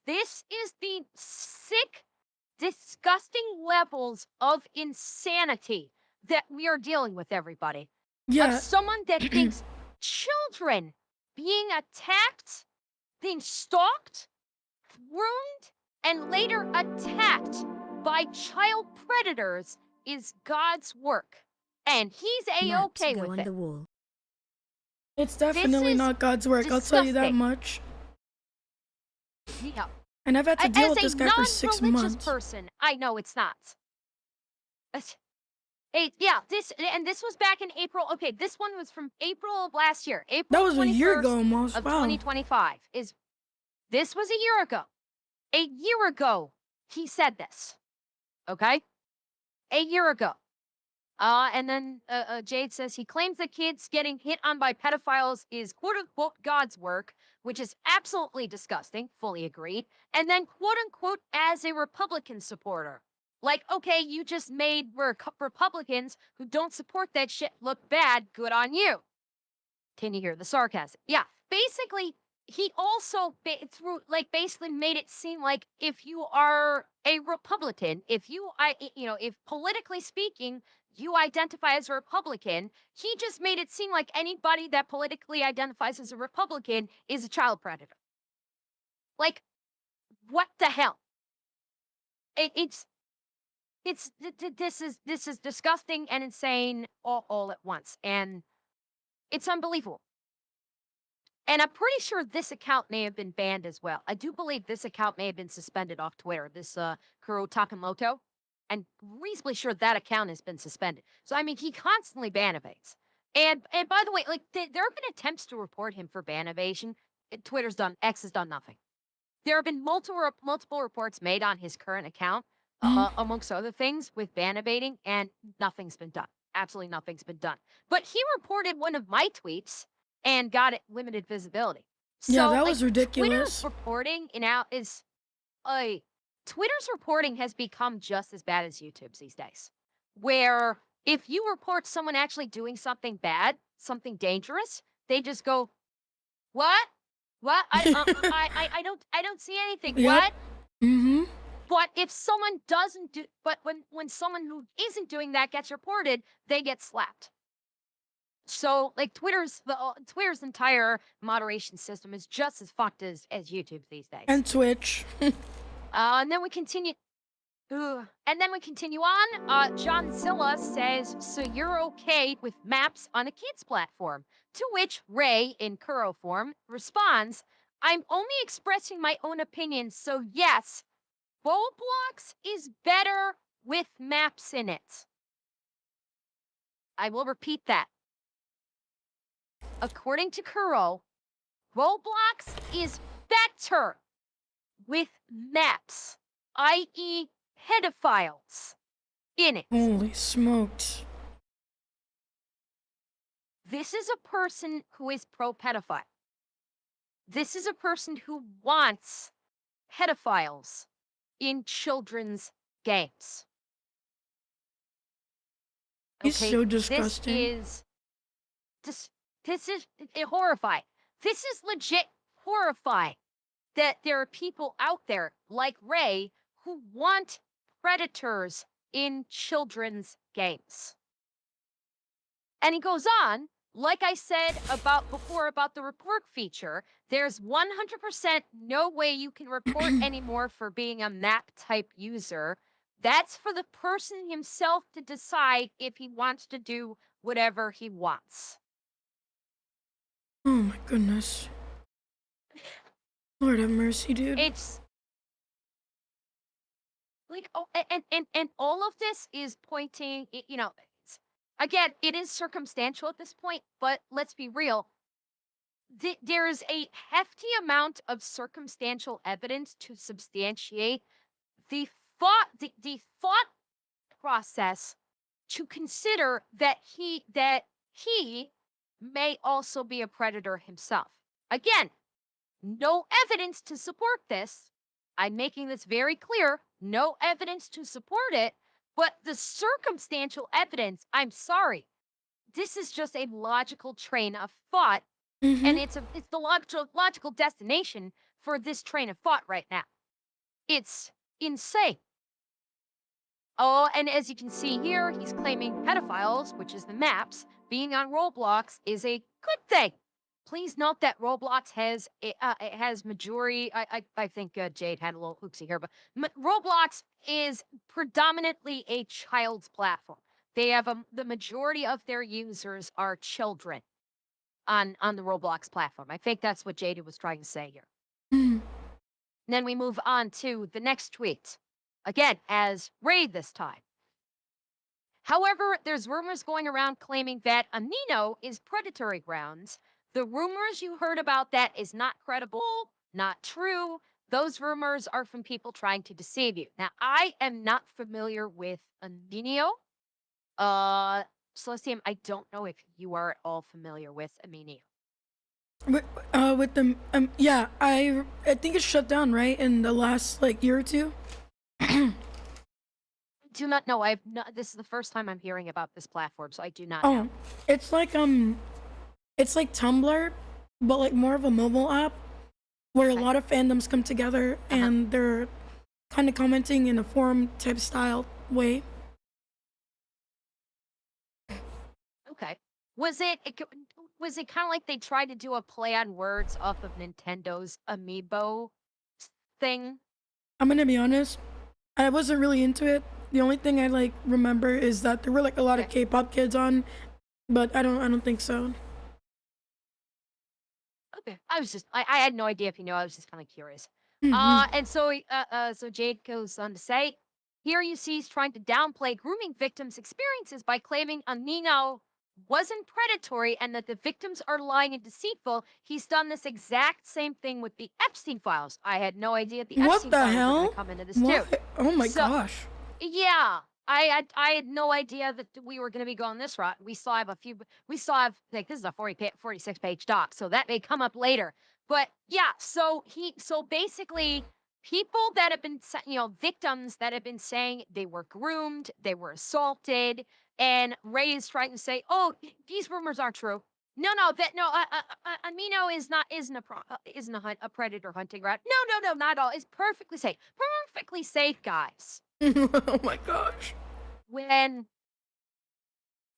This is the sick, disgusting levels of insanity that we are dealing with, everybody. Of Yeah. someone that thinks children being attacked, being stalked, groomed, and later attacked by child predators is God's work. And he's Maps A-okay go with on it. the wall. It's This definitely is not God's work. I'll tell you that disgusting. much. Yeah. And I've had to deal As with a this guy for 6 non-religious months. person, I know it's not. Yeah, this was back in April. Okay, this one was from April of last year. That April was a year 21st ago almost. of Wow. 2025 is this was a year ago. A year ago, he said this. Okay? A year ago. And then Jade says he claims that kids getting hit on by pedophiles is quote unquote God's work, which is absolutely disgusting. Fully agreed. And then quote unquote as a Republican supporter. Like, okay, you just made Republicans who don't support that shit look bad. Good on you. Can you hear the sarcasm? Yeah. Basically, he also basically made it seem like if you are a Republican, if politically speaking, you identify as a Republican, he just made it seem like anybody that politically identifies as a Republican is a child predator. Like, what the hell? It, this is disgusting and insane all at once, and it's unbelievable. And I'm pretty sure this account may have been banned as well. I do believe this account may have been suspended off Twitter, this Kuro Takamoto. I'm reasonably sure that account has been suspended. So, I mean, he constantly ban evades. And by the way, like, there have been attempts to report him for ban evasion. X has done nothing. There have been multiple reports made on his current account, amongst other things, with ban evading, and nothing's been done. Absolutely nothing's been done. But he reported one of my tweets and got it limited visibility. Yeah, So, that like, was ridiculous. Twitter's reporting has become just as bad as YouTube's these days. Where if you report someone actually doing something bad, something dangerous, they just go, "What? What? I don't see anything. Yep. What?" Mm-hmm. But if someone doesn't do, but when someone who isn't doing that gets reported, they get slapped. So, like, Twitter's entire moderation system is just as fucked as YouTube's these days. And Twitch. And then we continue. And then we continue on. John Zilla says, "So you're okay with maps on a kid's platform?" To which Ray, in Kuro form, responds, "I'm only expressing my own opinion, so yes, Roblox is better with maps in it." I will repeat that. According to Kuro, Roblox is better with maps, i.e., pedophiles, in it. Holy smokes. This is a person who is pro pedophile. This is a person who wants pedophiles in children's games. He's Okay, so disgusting. This is horrifying. This is legit horrifying that there are people out there like Ray who want predators in children's games. And he goes on, like I said before about the report feature, there's 100% no way you can report anymore for being a map type user. That's for the person himself to decide if he wants to do whatever he wants. Oh my goodness. Lord have mercy, dude. It's like, oh, and all of this is pointing, again, it is circumstantial at this point, but let's be real. There's a hefty amount of circumstantial evidence to substantiate the thought process to consider that he may also be a predator himself. Again, no evidence to support this. I'm making this very clear. No evidence to support it, but the circumstantial evidence, I'm sorry, this is just a logical train of thought, Mm-hmm. and it's the logical destination for this train of thought right now. It's insane. Oh, and as you can see here, he's claiming pedophiles, which is the maps. Being on Roblox is a good thing. Please note that Roblox it has majority. I think Jade had a little hoopsie here, but Roblox is predominantly a child's platform. They have the majority of their users are children on the Roblox platform. I think that's what Jade was trying to say here. Mm-hmm. And then we move on to the next tweet. Again, as Raid this time. However, there's rumors going around claiming that Amino is predatory grounds. The rumors you heard about that is not credible, not true. Those rumors are from people trying to deceive you. Now, I am not familiar with Amino. Uh, Celestium, I don't know if you are at all familiar with Amino. With the yeah, I think it's shut down right in the last like year or two. Do not know. I've not. This is the first time I'm hearing about this platform, so I do not know. Oh, it's like it's like Tumblr, but like more of a mobile app where a Okay. lot of fandoms come together Uh huh. and they're kind of commenting in a forum type style way. Okay. Was was it kind of like they tried to do a play on words off of Nintendo's Amiibo thing? I'm gonna be honest, I wasn't really into it. The only thing I like remember is that there were like a lot of Okay. K-pop kids on, but I don't think so. Okay. I had no idea if you know. I was just kind of curious. Hmm. And so so Jade goes on to say, here you see he's trying to downplay grooming victims' experiences by claiming Anino wasn't predatory and that the victims are lying and deceitful. He's done this exact same thing with the Epstein files. I had no idea the What Epstein the files were going to hell? come into this too. What? Oh my So gosh. yeah, I had no idea that we were gonna be going this route. We still have like this is a 46-page doc, so that may come up later. But yeah, so basically people that have been victims that have been saying they were groomed, they were assaulted, and Ray is trying to say, "Oh, these rumors aren't true." No, that no, Amino isn't a predator hunting route. No, not at all. It's perfectly safe, guys. Oh my gosh. When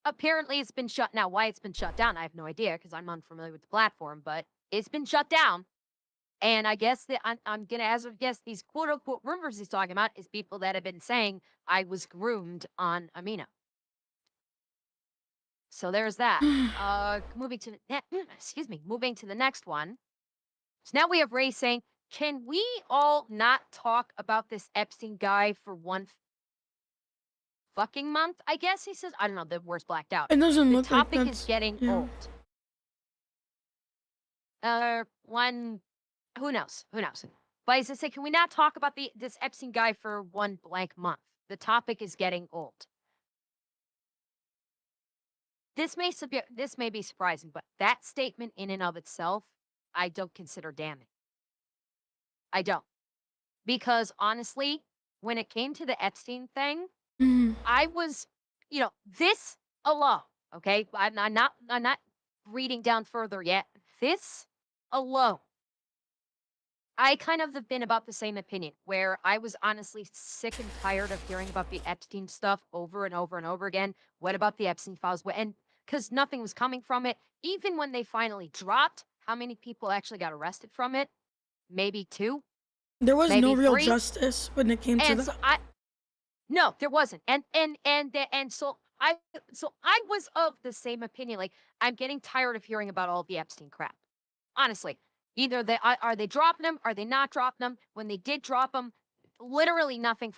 apparently it's been shut now. Why it's been shut down, I have no idea because I'm unfamiliar with the platform, but it's been shut down. And I guess that I'm gonna as of guess these quote unquote rumors he's talking about is people that have been saying I was groomed on Amino. So there's that. Moving to the excuse me, moving to the next one. So now we have Ray saying, "Can we all not talk about this Epstein guy for one fucking month?" I guess he says. I don't know. The word's blacked out. It doesn't The look like topic is that's getting yeah. old. One, who knows? Who knows? But as I say, can we not talk about this Epstein guy for one blank month? The topic is getting old. This may be surprising, but that statement in and of itself, I don't consider damning. I don't because honestly, when it came to the Epstein thing, Mhm. I was, this alone. Okay, I'm not reading down further yet. This alone I kind of have been about the same opinion where I was honestly sick and tired of hearing about the Epstein stuff over and over and over again. What about the Epstein files? And because nothing was coming from it, even when they finally dropped, how many people actually got arrested from it? Maybe two, There was no maybe real three. justice when it came to And so that. no, there wasn't. And so I was of the same opinion. Like I'm getting tired of hearing about all the Epstein crap. Honestly, either are they dropping them? Are they not dropping them? When they did drop them, literally nothing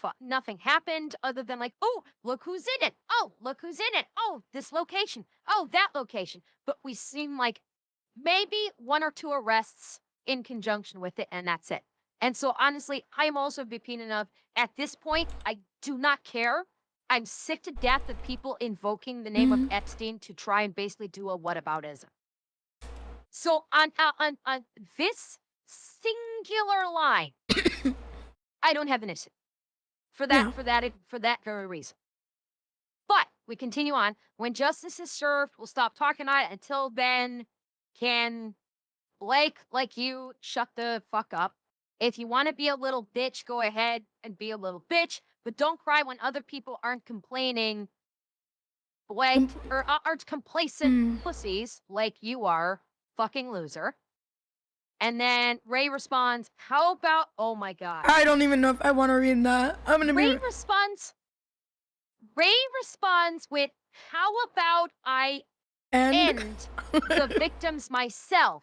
happened other than like, oh, look who's in it. Oh, look who's in it. Oh, this location. Oh, that location. But we seem like maybe one or two arrests in conjunction with it, and that's it. And so honestly, I am also VP enough. At this point, I do not care. I'm sick to death of people invoking the name of Mm, Epstein to try and basically do a whataboutism. So on this singular line, I don't have an issue yeah. for that very reason. But we continue on. When justice is served, we'll stop talking on it. Until then, can Blake, like you, shut the fuck up. If you want to be a little bitch, go ahead and be a little bitch, but don't cry when other people aren't complaining, Blake, Com- or aren't complacent mm. pussies like you are, fucking loser. And then Ray responds, how about, oh my God. I don't even know if I want to read that. I'm gonna Ray be responds, Ray responds with, how about I and end the victims myself?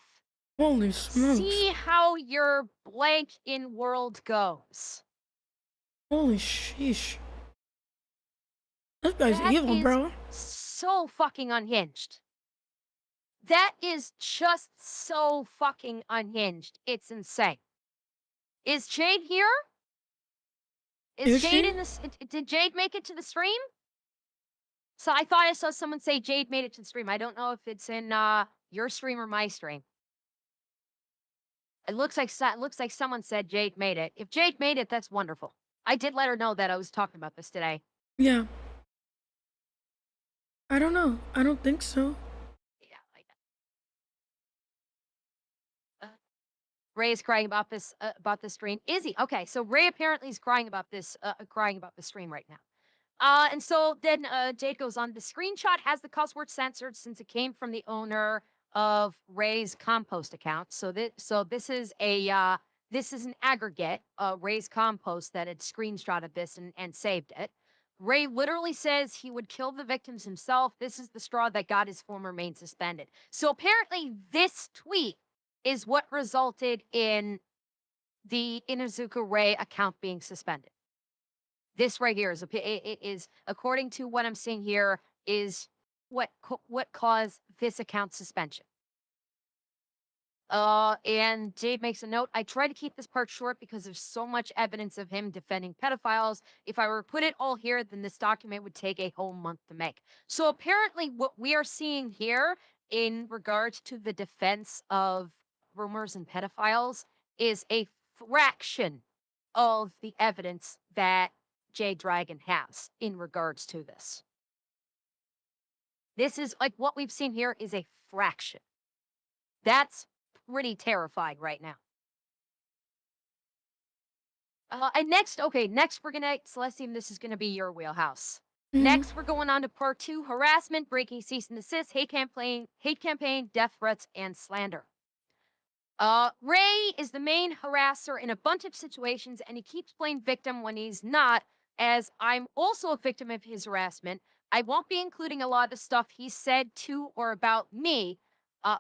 holy smokes, See how your blank in world goes. holy sheesh, this guy's That evil, is bro. so fucking unhinged. That is just so fucking unhinged. It's insane. Is Jade here? Is Is Jade she? in this? Did Jade make it to the stream? So I thought I saw someone say Jade made it to the stream. I don't know if it's in your stream or my stream. It looks like someone said Jade made it. If Jade made it, that's wonderful. I did let her know that I was talking about this today. Yeah. I don't know. I don't think so. Yeah, Ray is crying about this stream. Izzy, okay, so Ray apparently is crying about the stream right now. And so then Jade goes on. The screenshot has the cuss word censored since it came from the owner of Ray's compost account. So this is an aggregate Ray's compost that had screenshotted this and saved it. Ray literally says he would kill the victims himself. This is the straw that got his former main suspended. So apparently, this tweet is what resulted in the Inazuka Ray account being suspended. This right here is it is according to what I'm seeing here is what caused this account suspension. And Jade makes a note. I try to keep this part short because there's so much evidence of him defending pedophiles. If I were to put it all here, then this document would take a whole month to make. So apparently, what we are seeing here in regards to the defense of rumors and pedophiles is a fraction of the evidence that Jade Dragon has in regards to this. This is like what we've seen here is a fraction. That's pretty terrifying right now. And next, okay, next we're gonna, Celestium, this is gonna be your wheelhouse. Mm, Next, we're going on to part 2, harassment, breaking cease and desist, hate campaign, death threats, and slander. Ray is the main harasser in a bunch of situations, and he keeps playing victim when he's not, as I'm also a victim of his harassment. I won't be including a lot of the stuff he said to or about me,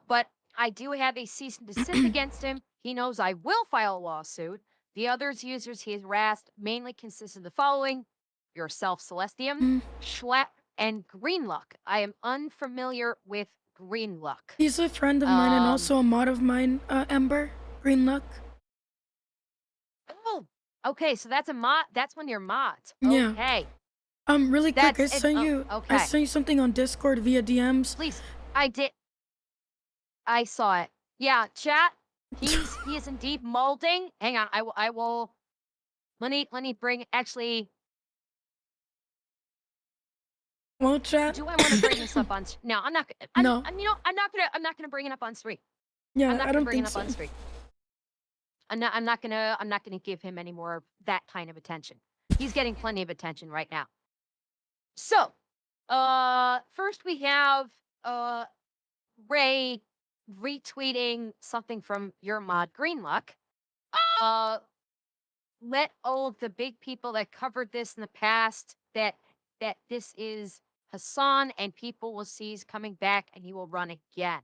but I do have a cease and desist against him. He knows I will file a lawsuit. The others users he has harassed mainly consist of the following: yourself, Celestium, mm. Schlapp, and Greenluck. I am unfamiliar with Greenluck. He's a friend of mine and Um, also a mod of mine, Ember Green Luck. Oh, okay, so that's a mod. That's one of your mods. Yeah. Okay, Really quick, that's it. Oh, I okay. sent you something on Discord via DMs. Please, I did. I saw it. Yeah, chat. He is indeed molding. Hang on, I will. Let me bring. Actually, Well, chat. do I want to bring this up on? No, I'm not. No. I'm. I'm not gonna bring it up on stream. I'm Yeah, not I gonna don't bring it think up so. on stream. I'm not gonna give him any more of that kind of attention. He's getting plenty of attention right now. So, first we have Ray retweeting something from your mod Greenluck. Uh, let all of the big people that covered this in the past that this is Hassan, and people will see he's coming back and he will run again.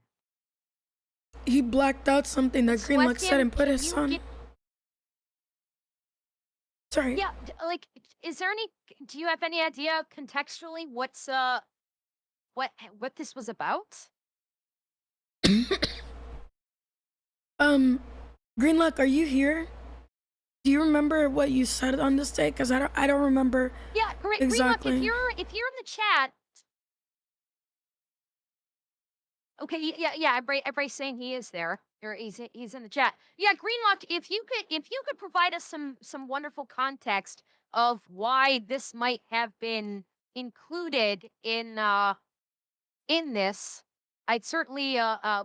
He blacked out something that Green Luck said Celestium, and put can his you son. get Sorry. Yeah, like, is there any? Do you have any idea contextually what this was about? um, Greenluck, are you here? Do you remember what you said on this day? Because I don't remember Yeah, Greenlock, exactly. if you're in the chat, okay, yeah, everybody's saying he is there, or he's in the chat. Yeah, Greenlock, if you could provide us some wonderful context of why this might have been included in this, I'd certainly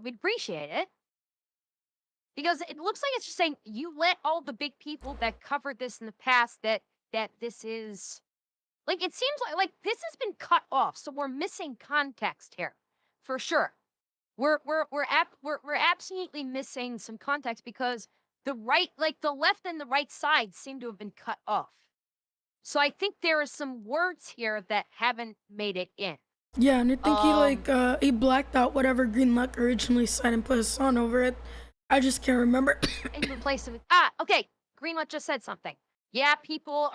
we'd appreciate it. Because it looks like it's just saying you let all the big people that covered this in the past that this is like it seems like this has been cut off, so we're missing context here for sure. We're absolutely missing some context because the left and the right side seem to have been cut off. So I think there are some words here that haven't made it in. Yeah, and I think Um, he blacked out whatever Greenluck originally said and put his son over it. I just can't remember. and replace it with okay. Greenlit just said something. Yeah, people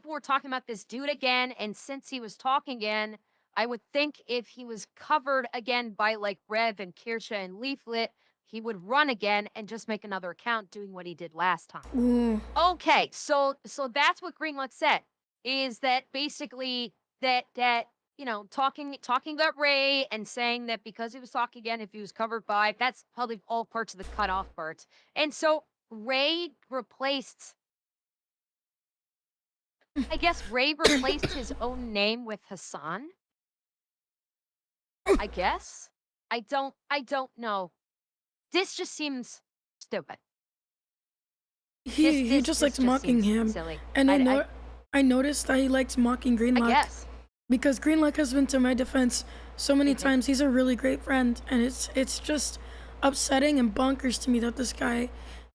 were talking about this dude again, and since he was talking again, I would think if he was covered again by like Rev and Kirsha and Leaflet, he would run again and just make another account doing what he did last time. Ooh. Okay, so that's what Greenlit said, is that basically that talking about Ray and saying that because he was talking again, if he was covered by that's probably all parts of the cutoff parts. And so Ray replaced I guess Ray replaced his own name with Hassan, I guess. I don't know. This just seems stupid. This He this just this likes just mocking seems him, silly. and I I noticed that he likes mocking I Greenluck guess. because Greenluck has been to my defense so many Mhm. times. He's a really great friend, and it's just upsetting and bonkers to me that this guy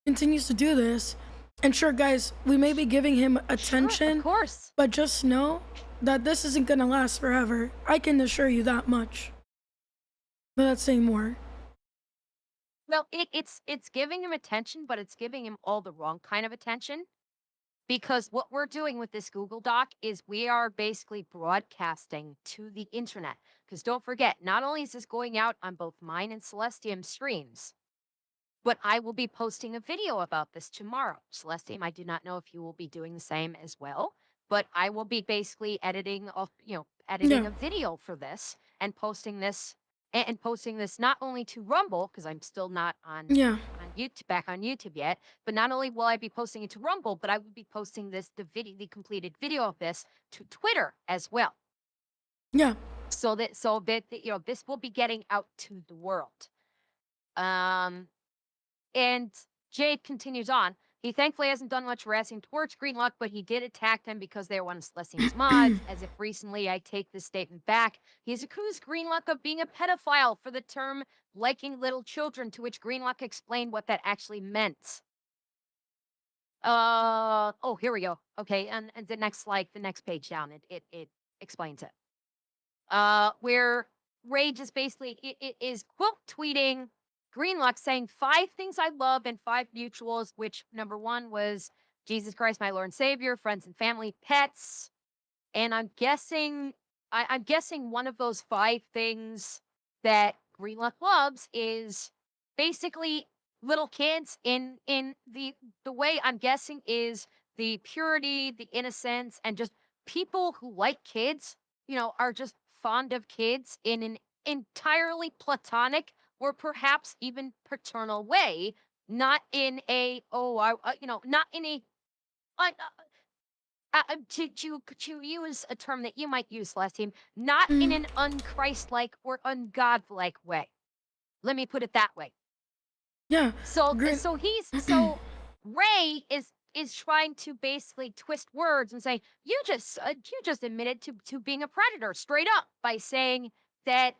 continues to do this. And sure, guys, we may be giving him Sure, of attention, course. but just know that this isn't gonna last forever. I can assure you that much. Without saying more. Well, it's giving him attention, but it's giving him all the wrong kind of attention because what we're doing with this Google Doc is we are basically broadcasting to the internet. Because don't forget, not only is this going out on both mine and Celestium streams, but I will be posting a video about this tomorrow. Celestium, I do not know if you will be doing the same as well, but I will be basically editing Yeah, a video for this and posting this and posting this not only to Rumble because I'm still not yeah, on YouTube back on YouTube yet, but not only will I be posting it to Rumble, but I will be posting the completed video of this to Twitter as well. yeah. So that this will be getting out to the world. Um and Jade continues on. He thankfully hasn't done much harassing towards Greenluck, but he did attack them because they were one of Celestine's mods. As if recently, I take this statement back. He has accused Greenluck of being a pedophile for the term liking little children, to which Greenluck explained what that actually meant. Oh, here we go. Okay, and the next page down, it explains it. Where Rage is basically it is quote tweeting Greenluck saying 5 things I love and 5 mutuals, which number one was Jesus Christ, my Lord and Savior, friends and family, pets, and I'm guessing one of those 5 things that Greenluck loves is basically little kids in the way I'm guessing is the purity, the innocence, and just people who like kids, are just fond of kids in an entirely platonic or perhaps even paternal way, not in a not in a uh, to use a term that you might use last team, not in Mm, an unchristlike or ungodlike way. Let me put it that way. yeah. So Green. so he's so Ray is trying to basically twist words and say you just admitted to being a predator straight up by saying that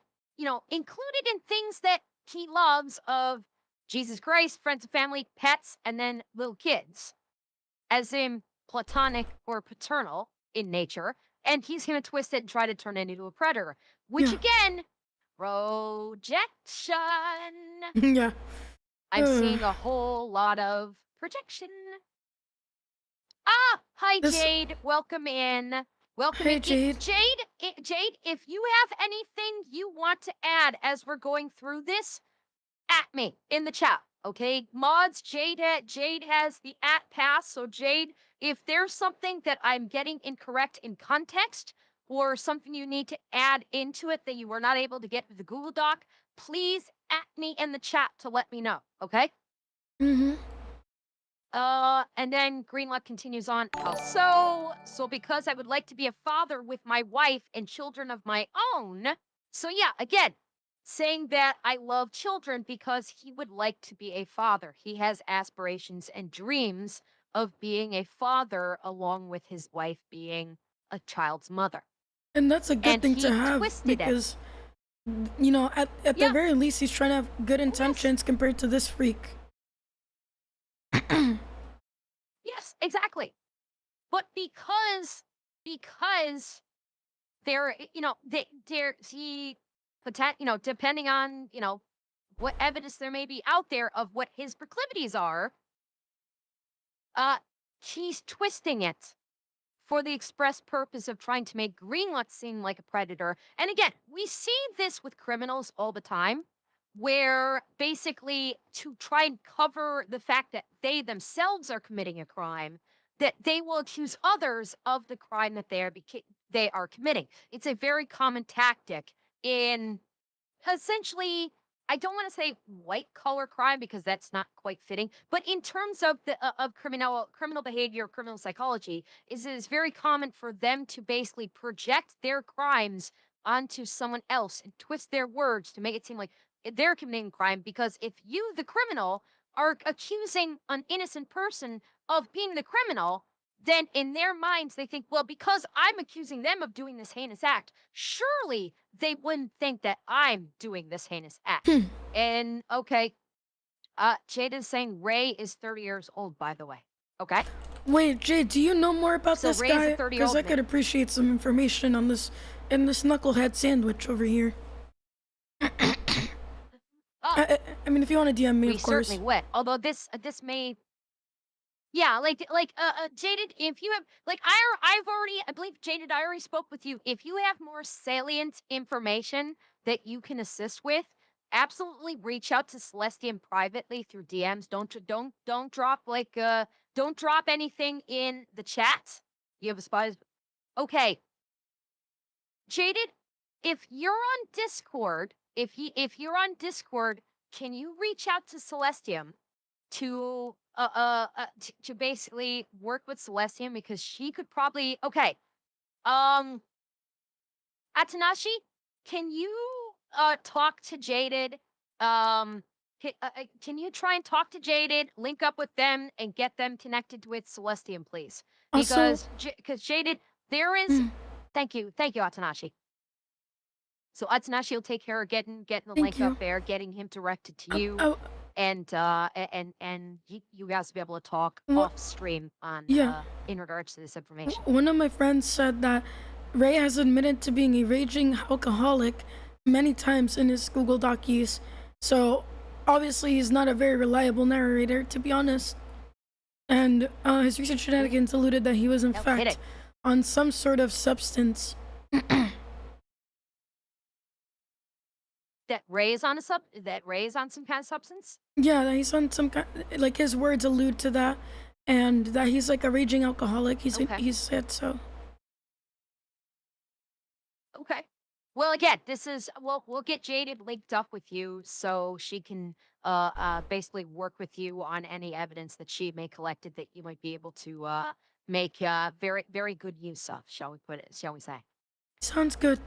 included in things that he loves of Jesus Christ, friends and family, pets, and then little kids as in platonic or paternal in nature, and he's going to twist it and try to turn it into a predator, which Yeah, again, projection. yeah. I'm Uh, seeing a whole lot of projection. Ah! Hi, This. Jade. Welcome in. Welcome Hey, in. Jade. Jade, if you have anything you want to add as we're going through this, at me in the chat. Okay, mods. Jade has the at pass. So Jade, if there's something that I'm getting incorrect in context or something you need to add into it that you were not able to get with the Google Doc, please at me in the chat to let me know. Okay. Mm-hmm. And then Greenluck continues on. How so? So because I would like to be a father with my wife and children of my own. So yeah, again, saying that I love children because he would like to be a father. He has aspirations and dreams of being a father along with his wife being a child's mother. And that's a good And thing to he have twisted it. because, at the Yeah. very least, he's trying to have good Oh yes. intentions compared to this freak. Yes, exactly. But because there, there he depending on, what evidence there may be out there of what his proclivities are, uh, he's twisting it for the express purpose of trying to make Greenlut seem like a predator. And again, we see this with criminals all the time, where basically to try and cover the fact that they themselves are committing a crime, that they will accuse others of the crime that they are committing. It's a very common tactic in essentially, I don't want to say white collar crime because that's not quite fitting, but in terms of the of criminal behavior, criminal psychology, is it is very common for them to basically project their crimes onto someone else and twist their words to make it seem like they're committing crime. Because if you, the criminal, are accusing an innocent person of being the criminal, then in their minds they think, well, because I'm accusing them of doing this heinous act, surely they wouldn't think that I'm doing this heinous act. Hmm. And okay, Jade is saying Ray is 30 years old, by the way. Okay. Wait, Jade, do you know more about So this Ray is a guy? 30 Because old I could man. appreciate some information on this in this knucklehead sandwich over here. Uh, I mean, if you want to DM me, we of certainly course. would. Although this may, yeah, Jaded, if you have I've already, I believe Jaded, I already spoke with you. If you have more salient information that you can assist with, absolutely reach out to Celestian privately through DMs. Don't drop don't drop anything in the chat. You have a spy. Okay, Jaded, if you're on Discord, if you're on Discord, can you reach out to Celestium to basically work with Celestium because she could probably okay. Um Atanashi, can you talk to Jaded? Um can you try and talk to Jaded, link up with them and get them connected with Celestium, please? Also, Because Jaded, there is mm, thank you, Atanashi. So Atsunashi will take care of getting the thank link up you. there, getting him directed to I, you, I, and you guys will be able to talk what? off stream on Yeah. in regards to this information. One of my friends said that Ray has admitted to being a raging alcoholic many times in his Google Doc use. So obviously he's not a very reliable narrator, to be honest. And his recent Mm, shenanigans alluded that he was in no fact kidding. on some sort of substance. That Ray is on some kind of substance. Yeah, that he's on some kind, like his words allude to that, and that he's like a raging alcoholic. Okay. He said so. Okay. Well, again, this is we'll get Jaded linked up with you so she can basically work with you on any evidence that she may collected that you might be able to make very good use of, shall we say. Sounds good.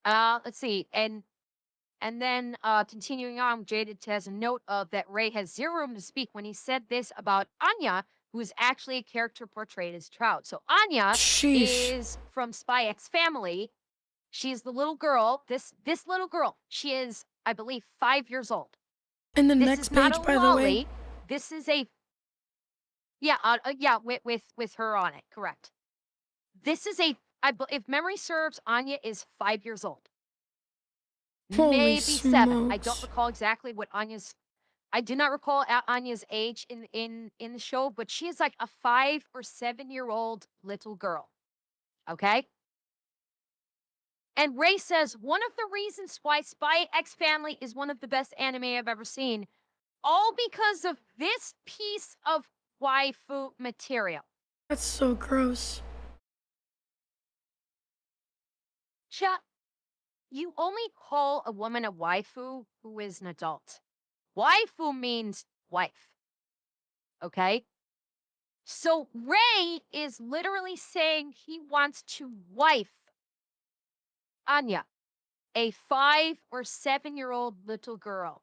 Let's see. And then continuing on, Jaded has a note of that Ray has zero room to speak when he said this about Anya, who is actually a character portrayed as Trout. So Anya Sheesh. is from Spy X Family. She's the little girl. This little girl. She is, I believe, 5 years old. In the This next is not a page, by the way. lolly. This is a yeah with her on it. Correct. This is if memory serves, Anya is 5 years old. Holy Maybe 7. I don't smokes. recall exactly what Anya's. I do not recall Anya's age in the show, but she is like a 5 or 7-year-old little girl. Okay. And Ray says one of the reasons why Spy X Family is one of the best anime I've ever seen, all because of this piece of waifu material. That's so gross. Cha, you only call a woman a waifu who is an adult. Waifu means wife. Okay. So Ray is literally saying he wants to wife Anya, a 5 or 7-year-old little girl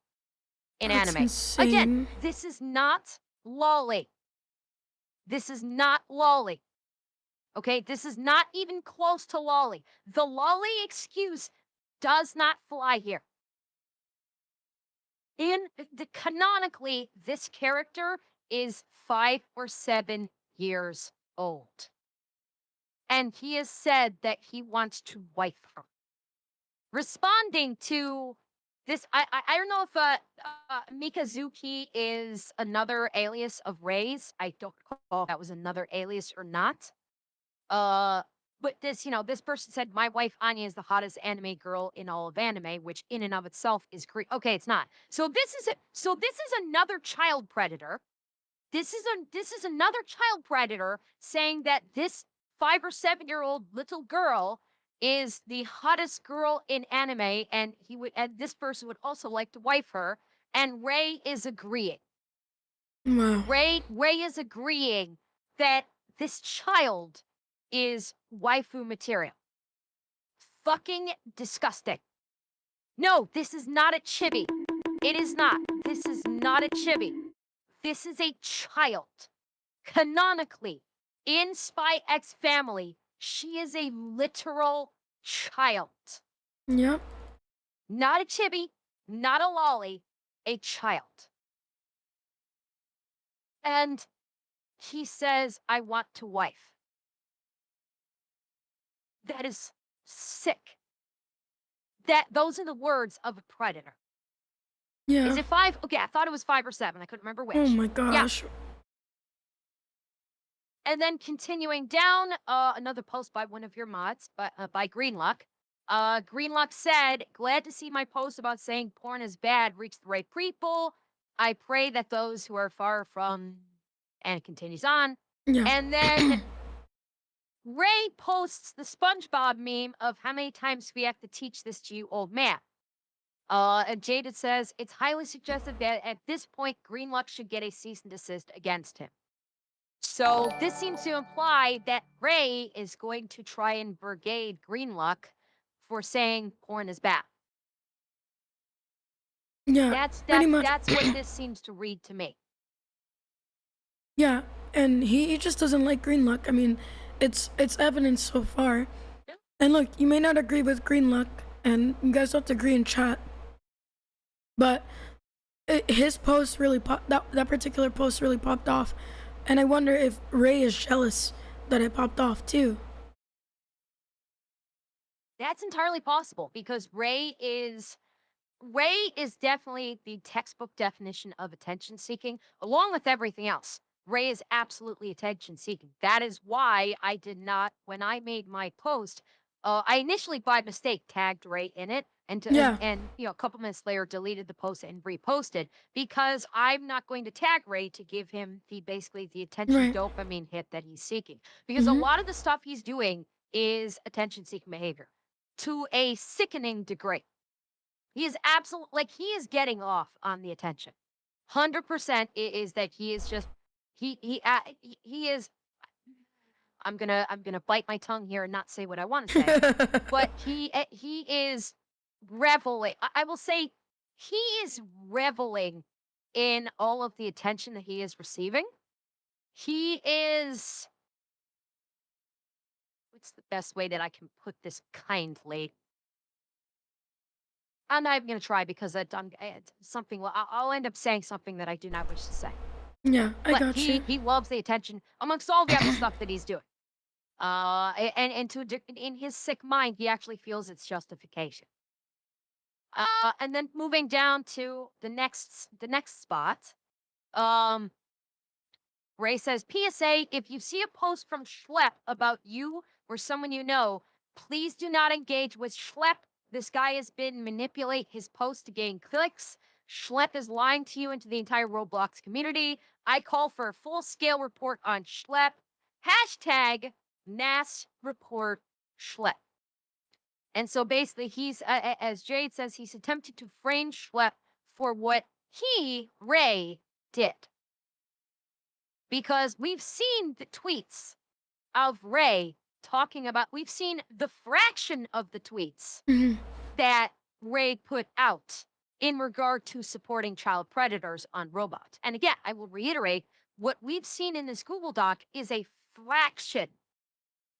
in That's anime. Again, insane. this is not lolly. This is not lolly. Okay, this is not even close to lolly. The lolly excuse does not fly here. In the canonically, this character is 5 or 7 years old. And he has said that he wants to wife her. Responding to this, I don't know if Mikazuki is another alias of Ray's. I don't recall if that was another alias or not. Uh, but this person said my wife Anya is the hottest anime girl in all of anime, which in and of itself is great. Okay, it's not. So this is another child predator. This is another child predator saying that this 5 or 7-year-old little girl is the hottest girl in anime, and this person would also like to wife her, and Ray is agreeing. Wow. Ray is agreeing that this child is waifu material. Fucking disgusting. No, this is not a chibi. It is not. This is not a chibi. This is a child. Canonically, in Spy X Family, she is a literal child. Yep. Not a chibi, not a lolly, a child. And he says, I want to wife. That is sick. Those are the words of a predator. Is Yeah. it 5? Okay, I thought it was 5 or 7. I couldn't remember Oh which. my Yeah. gosh. And then continuing down, another post by one of your mods, by Greenluck. Greenluck said, "Glad to see my post about saying porn is bad reach the right people. I pray that those who are far from," and it continues on. Yeah. And then Ray posts the SpongeBob meme of how many times we have to teach this to you, old man. And Jaded says, it's highly suggested that at this point, Greenluck should get a cease and desist against him. So this seems to imply that Ray is going to try and brigade Greenluck for saying porn is bad. Yeah. That's Pretty that's much. that's what this seems to read to me. Yeah. And he just doesn't like green luck. I mean, it's evidence so far. Yeah. And look, you may not agree with green luck, and you guys don't have to agree in chat. But his post really that particular post really popped off, and I wonder if Ray is jealous that it popped off too. That's entirely possible because Ray is definitely the textbook definition of attention seeking, along with everything else. Ray is absolutely attention seeking. That is why I did not, when I made my post, I initially by mistake tagged Ray in it, Yeah. and a couple minutes later deleted the post and reposted because I'm not going to tag Ray to give him basically the attention Right. dopamine hit that he's seeking because a Mhm. lot of the stuff he's doing is attention seeking behavior to a sickening degree. He is absolutely like he is getting off on the attention. 100% is that he is just he is I'm gonna bite my tongue here and not say what I want to say, but he is reveling. I will say he is reveling in all of the attention that he is receiving. He is what's the best way that I can put this kindly? I'm not even gonna try because it's something. Well, I'll end up saying something that I do not wish to say. Yeah, I But got you. he loves the attention amongst all the other stuff that he's doing. And in his sick mind, he actually feels its justification. And then moving down to the next spot. Um, Ray says, PSA, if you see a post from Schlepp about you or someone you know, please do not engage with Schlepp. This guy has been manipulate his post to gain clicks. Schlepp is lying to you and to the entire Roblox community. I call for a full-scale report on Schlepp. Hashtag NAS report Schlepp. And so basically, as Jade says, he's attempted to frame Schlepp for what Ray, did. Because we've seen the tweets of Ray talking about, we've seen the fraction of the tweets Mhm. that Ray put out in regard to supporting child predators on Robot. And again, I will reiterate what we've seen in this Google Doc is a fraction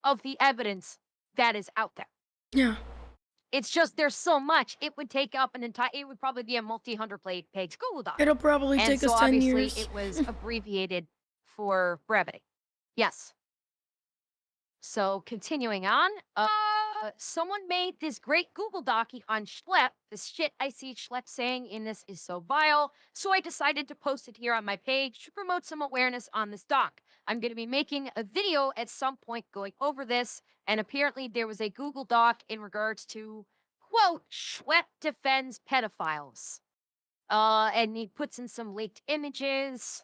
of the evidence that is out there. Yeah. It's just there's so much, it would take up it would probably be a multi-hundred page Google Doc. It'll probably And take so us 10 obviously years. it was abbreviated for brevity. Yes. So continuing on, someone made this great Google Docie on Schlepp. The shit I see Schlepp saying in this is so vile. So I decided to post it here on my page to promote some awareness on this doc. I'm going to be making a video at some point going over this. And apparently there was a Google Doc in regards to, quote, Schlepp defends pedophiles. And he puts in some leaked images.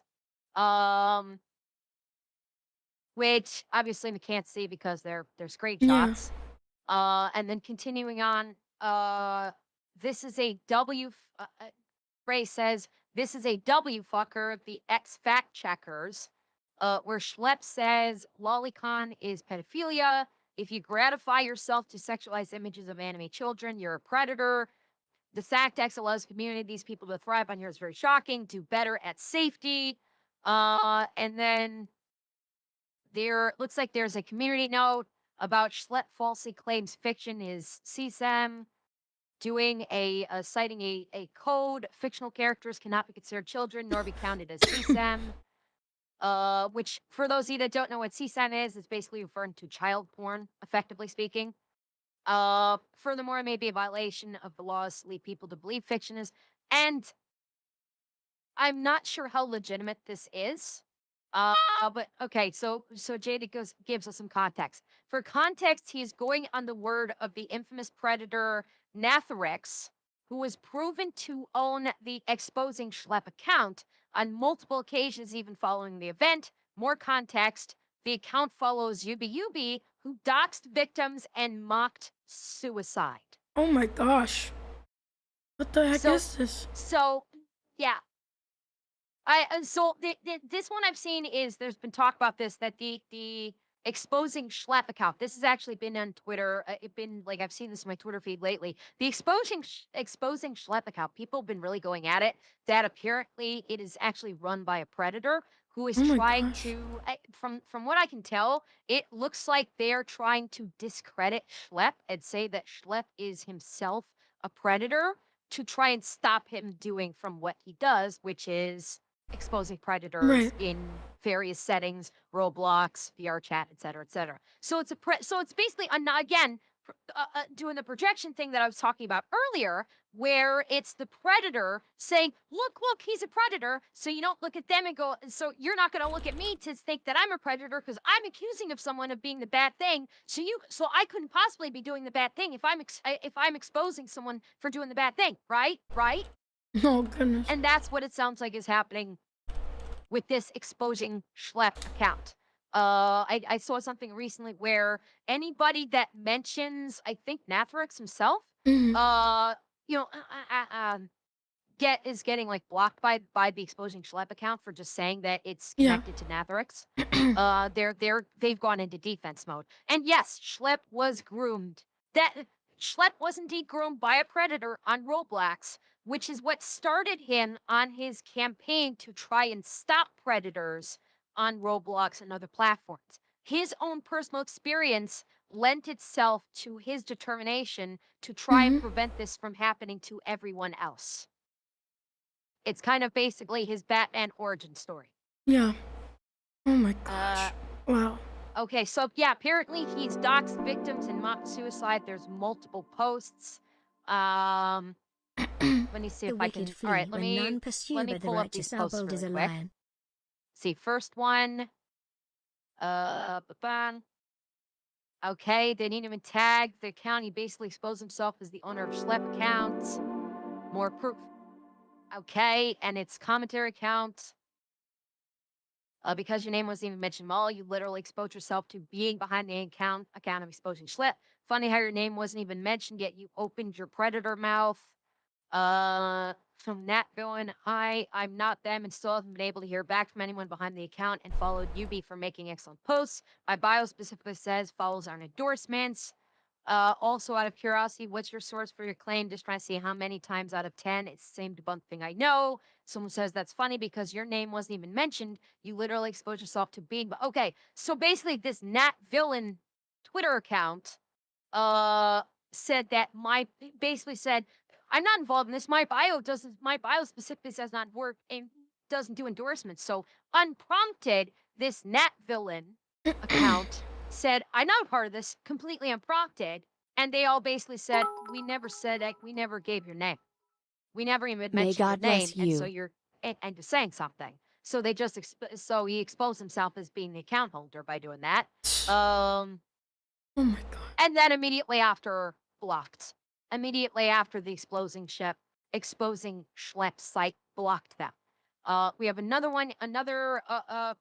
Um, which obviously we can't see because they're Yeah. screenshots. And then continuing on, this is a Ray says, this is a W fucker, the ex fact checkers, where Schlepp says lolicon is pedophilia. If you gratify yourself to sexualize images of anime children, you're a predator. The SACTX allows community, these people to thrive on here is very shocking. Do better at safety. And then there looks like there's a community note about Schlepp falsely claims fiction is CSAM doing citing a code. Fictional characters cannot be considered children nor be counted as CSAM. Which for those of you that don't know what CSAM is, it's basically referring to child porn, effectively speaking. Furthermore, it may be a violation of the laws to lead people to believe fiction is, and I'm not sure how legitimate this is. But okay, so Jada gives us some context. For context, he's going on the word of the infamous predator Natharex, who was proven to own the exposing Schlepp account on multiple occasions, even following the event. More context: the account follows Yubi Yubi, who doxed victims and mocked suicide. Oh my gosh. What the heck So, is this? so yeah, this one I've seen is there's been talk about this that the exposing Schlepp account. This has actually been on Twitter. It been like I've seen this in my Twitter feed lately. The exposing Schlepp account. People have been really going at it. That apparently it is actually run by a predator who is Oh my trying gosh. to. From what I can tell, it looks like they're trying to discredit Schlepp and say that Schlepp is himself a predator to try and stop him doing from what he does, which is exposing predators Right. in various settings, Roblox, VR chat, etc., etc. So it's basically again doing the projection thing that I was talking about earlier, where it's the predator saying, "Look, he's a predator." So you don't look at them and go, "So you're not going to look at me to think that I'm a predator because I'm accusing of someone of being the bad thing. So I couldn't possibly be doing the bad thing if I'm exposing someone for doing the bad thing, right? Right?" Oh goodness. And that's what it sounds like is happening with this exposing Schlepp account. I saw something recently where anybody that mentions, I think Nathrix himself, Mhm. uh, you know, is getting like blocked by the exposing Schlepp account for just saying that it's Yeah. connected to Nathrix. They've gone into defense mode. And yes, Schlepp was groomed. That Schlepp was indeed groomed by a predator on Roblox, which is what started him on his campaign to try and stop predators on Roblox and other platforms. His own personal experience lent itself to his determination to try and Mhm. prevent this from happening to everyone else. It's kind of basically his Batman origin story. Yeah. Oh my Uh, gosh. Wow. okay, so yeah, apparently he's doxed victims and mocked suicide. There's multiple posts. Um, Let me see if The I wicked can. All flee right, when none pursue, let me but the pull up these righteous are posts bold as really a quick. lion. See, first one. Okay, they didn't even tag the account. He basically exposed himself as the owner of Schlep account. More proof. Okay, and it's commentary account. Because your name wasn't even mentioned at all, you literally exposed yourself to being behind the account of exposing Schlep. Funny how your name wasn't even mentioned, yet you opened your predator mouth. From Nat going, hi, I'm not them, and still haven't been able to hear back from anyone behind the account, and followed UB for making excellent posts. My bio specifically says follows aren't endorsements. Also, out of curiosity, what's your source for your claim? Just trying to see how many times out of 10 it's the same debunked thing I know. Someone says that's funny because your name wasn't even mentioned. You literally exposed yourself to being. But okay, so basically, this Nat Villain Twitter account uh said that basically said I'm not involved in this. My bio specifically says not work and doesn't do endorsements. So unprompted, this Nat Villain account said, I'm not a part of this, completely unprompted. And they all basically said, we never said that, we never gave your name. We never even May mentioned your God name. bless And so you. you're and just saying something. So they just so he exposed himself as being the account holder by doing that. Um Oh my god. and then immediately after, blocked. Immediately after the exposing Schlepp site blocked them. We have another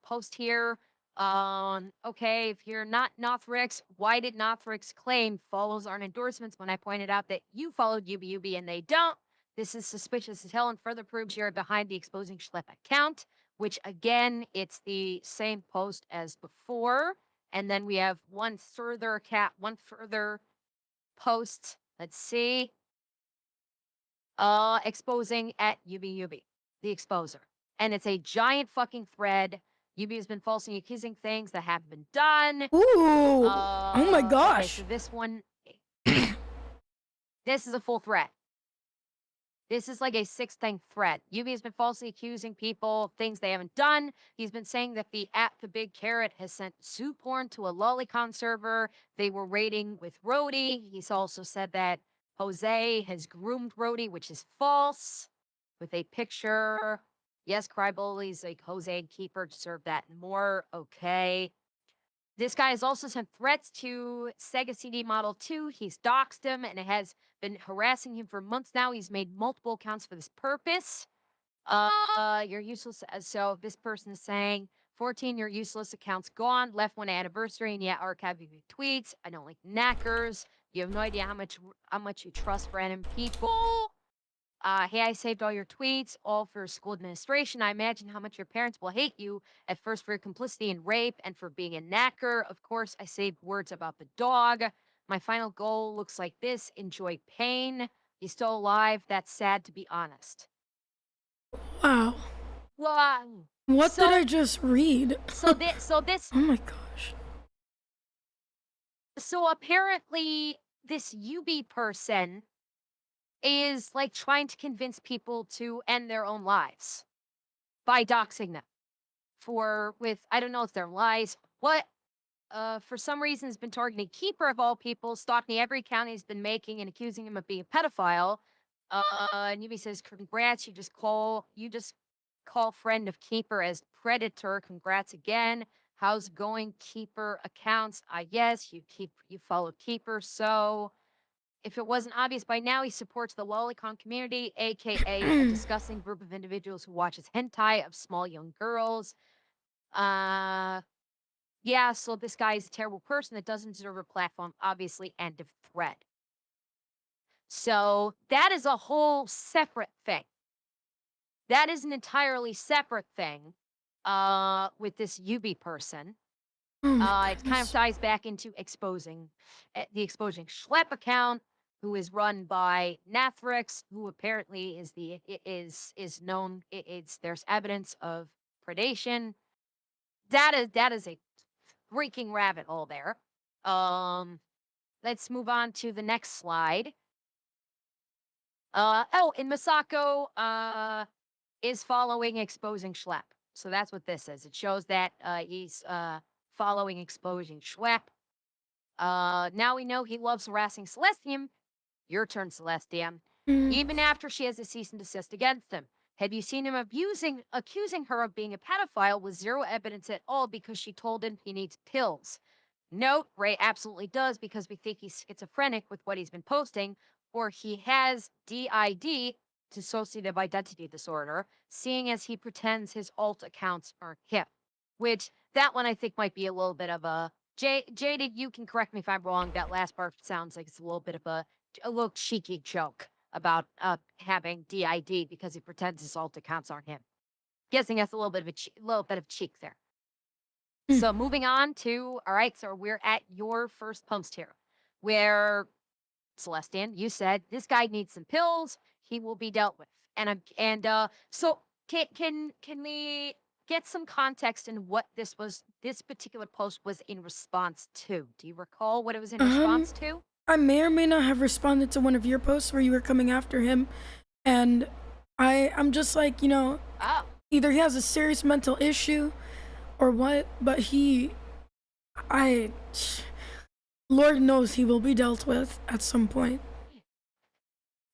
post here. Okay, if you're not Nothrix, why did Nothrix claim follows aren't endorsements when I pointed out that you followed UBUB and they don't? This is suspicious as hell and further proves you're behind the exposing Schlepp account, which again, it's the same post as before. And then we have one further post. Let's see. Exposing at UBUB, the exposer. And it's a giant fucking thread. UB has been falsely accusing things that haven't been done. Ooh. Oh my Okay, so gosh. this one, this is a full thread. This is like a 6 thing thread. Yubi has been falsely accusing people of things they haven't done. He's been saying that the app The Big Carrot has sent zoo porn to a lolicon server. They were raiding with Rhodey. He's also said that Jose has groomed Rhodey, which is false, with a picture. Yes, Crybully's like Jose and Keeper deserve that and more. Okay. This guy has also sent threats to Sega CD Model 2. He's doxed him and has been harassing him for months now. He's made multiple accounts for this purpose. You're useless. So this person is saying 14, your useless account's gone. Left one anniversary and yet archiving your tweets. I don't like knackers. You have no idea how much you trust random people. Hey, I saved all your tweets, all for school administration. I imagine how much your parents will hate you at first for your complicity in rape and for being a knacker. Of course, I saved words about the dog. My final goal looks like this: enjoy pain. He's still alive. That's sad, to be honest. Wow. Well, What did I so just read? so this so this Oh my gosh. so apparently this UB person is like trying to convince people to end their own lives by doxing them. I don't know if they're lies. What for some reason has been targeting Keeper of all people, stalking every account he's been making and accusing him of being a pedophile. And Yubi says, "Congrats! You just call friend of Keeper as predator. Congrats again. How's it going, Keeper accounts? Yes, you follow Keeper. So if it wasn't obvious by now, he supports the lolicon community, aka a disgusting group of individuals who watches hentai of small young girls. Uh, yeah, so this guy is a terrible person that doesn't deserve a platform, obviously, end of thread. So that is a whole separate thing. That is an entirely separate thing with this UB person. Oh my It kind of goodness. ties back into the exposing Schlepp account, who is run by Nathrix, who apparently is known. There's evidence of predation. That is a freaking rabbit hole there. Let's move on to the next slide. And Masako is following exposing Schlepp. So that's what this is. It shows that he's following exposing Schlepp. Now we know he loves harassing Celestium. Your turn, Celestium. Mm. even after she has a cease and desist against him. Have you seen him accusing her of being a pedophile with zero evidence at all because she told him he needs pills? No, Ray absolutely does because we think he's schizophrenic with what he's been posting, or he has DID, dissociative identity disorder, seeing as he pretends his alt accounts are him. Which that one I think might be a little bit of a jaded. You can correct me if I'm wrong. That last part sounds like it's a little bit of a little cheeky joke about having DID because he pretends his alt accounts aren't him. Guessing that's a little bit of little bit of cheek there. Mm. So moving on to all right, so we're at your first post here, where Celestian, you said this guy needs some pills. He will be dealt with, so can we get some context in what this was? This particular post was in response to. Do you recall what it was in Um, response to? I may or may not have responded to one of your posts where you were coming after him, and I'm just like, Oh, either he has a serious mental issue or what, but I, Lord knows he will be dealt with at some point.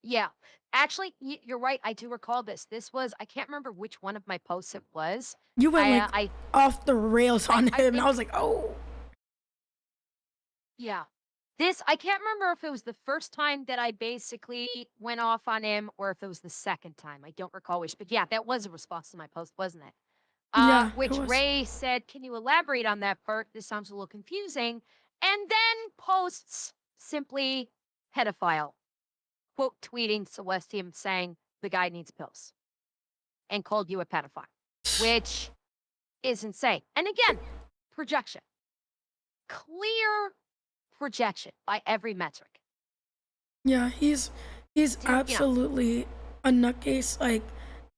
yeah. Actually, you're right. I do recall this. This was I can't remember which one of my posts it was. You went I like uh, I off the rails on I him. I think was like, oh, yeah. This I can't remember if it was the first time that I basically went off on him or if it was the second time. I don't recall which, but yeah, that was a response to my post, wasn't it? yeah, it Which was. Ray said, "Can you elaborate on that part? This sounds a little confusing." And then posts simply pedophile, quote tweeting Celestium saying the guy needs pills and called you a pedophile, which is insane. And again, projection, clear projection by every metric. Yeah, he's Do you know? absolutely a nutcase. Like,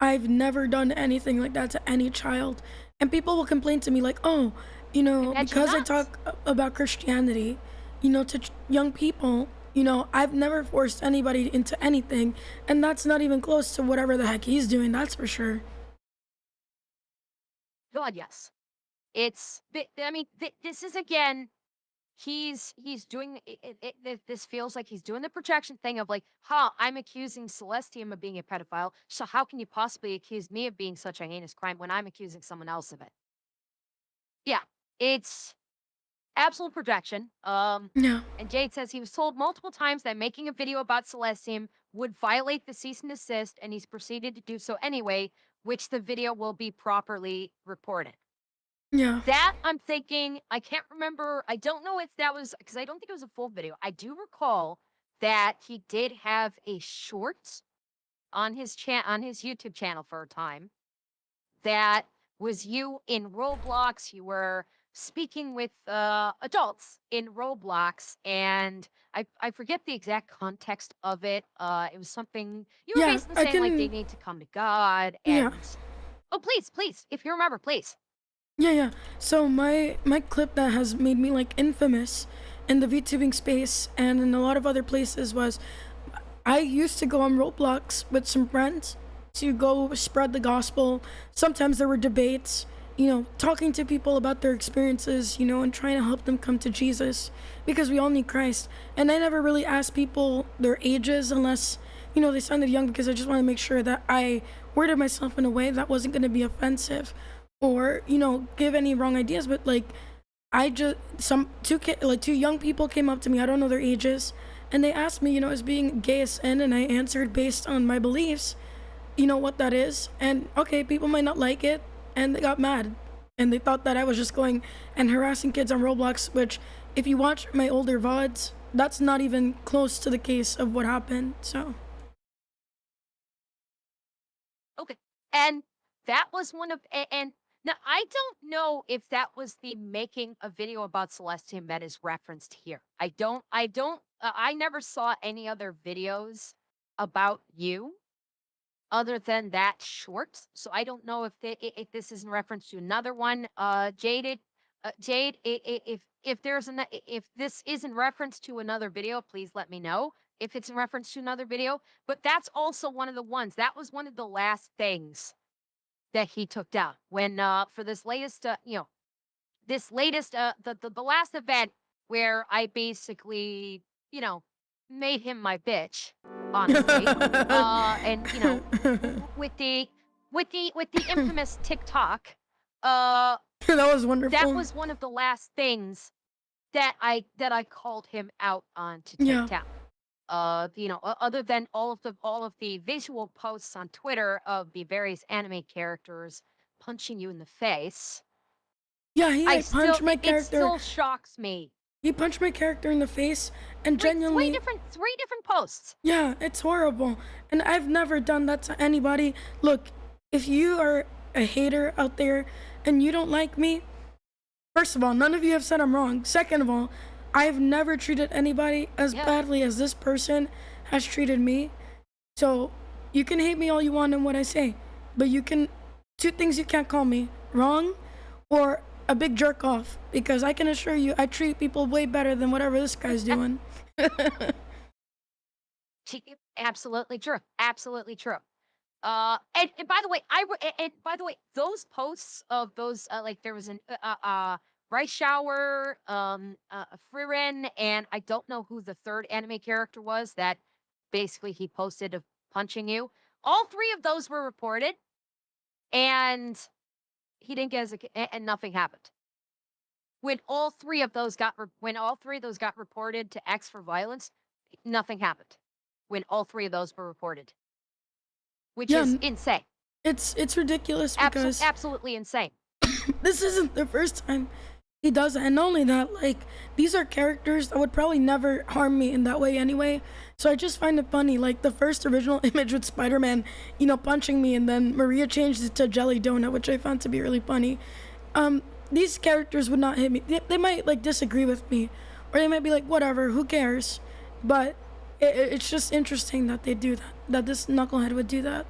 I've never done anything like that to any child. And people will complain to me like, "Oh, Imagine because I not. talk about Christianity, to young people, I've never forced anybody into anything, and that's not even close to whatever the heck he's doing, that's for sure." God, yes. I mean, this is again. He's doing this feels like he's doing the projection thing of like, huh, I'm accusing Celestium of being a pedophile. So how can you possibly accuse me of being such a heinous crime when I'm accusing someone else of it? Yeah, it's absolute projection. Yeah. And Jade says he was told multiple times that making a video about Celestium would violate the cease and desist, and he's proceeded to do so anyway, which the video will be properly reported. Yeah. That I'm thinking, I can't remember. I don't know if that was because I don't think it was a full video. I do recall that he did have a short on his YouTube channel for a time that was you in Roblox. You were speaking with adults in Roblox, and I forget the exact context of it. It was something you were Yeah, basically I saying like they can. need to come to God, Yeah. and oh please, if you remember, please. Yeah, yeah. So my clip that has made me like infamous in the VTubing space and in a lot of other places was I used to go on Roblox with some friends to go spread the gospel. Sometimes there were debates, talking to people about their experiences, and trying to help them come to Jesus because we all need Christ. And I never really asked people their ages unless, they sounded young because I just want to make sure that I worded myself in a way that wasn't going to be offensive or, give any wrong ideas. But like, I just two young people came up to me. I don't know their ages, and they asked me, is being gay a sin? And I answered based on my beliefs, what that is. And okay, people might not like it, and they got mad, and they thought that I was just going and harassing kids on Roblox. Which, if you watch my older vods, that's not even close to the case of what happened. So Okay. And that was one of and now I don't know if that was the making a video about Celestium that is referenced here. I never saw any other videos about you other than that short. So I don't know if this is in reference to another one. Jade, if there's if this is in reference to another video, please let me know if it's in reference to another video. But that's also one of the ones that was one of the last things that he took down when for this latest the last event where I basically, you know, made him my bitch. honestly. And you know, with the infamous TikTok, uh, That was that wonderful. was one of the last things that I called him out on to take Yeah. down. You know, other than all of the visual posts on Twitter of the various anime characters punching you in the face, Yeah, he like punched my it character. still shocks me. He punched my character in the face and genuinely, Three different posts. yeah, it's horrible. And I've never done that to anybody. Look, if you are a hater out there and you don't like me, first of all, none of you have said I'm wrong. Second of all, I've never treated anybody as Yeah. badly as this person has treated me. So you can hate me all you want in what I say, but you can, two things you can't call me: wrong or a big jerk off, because I can assure you I treat people way better than whatever this guy's doing. Absolutely true. Absolutely true. And by the way, and by the way, those posts of those like there was an Rice Shower, Frieren, and I don't know who the third anime character was that basically he posted of punching you. All three of those were reported, and he didn't get and nothing happened. When all three of those got reported to X for violence, nothing happened. When all three of those were reported, which Yeah, is insane. it's ridiculous because Absolutely insane. this isn't the first time he does it. And not only that, like, these are characters that would probably never harm me in that way anyway. So I just find it funny. Like, the first original image with Spider Man, you know, punching me, and then Maria changed it to Jelly Donut, which I found to be really funny. These characters would not hit me. They might, like, disagree with me, or they might be like, whatever, who cares? But it's just interesting that they do that, that this knucklehead would do that.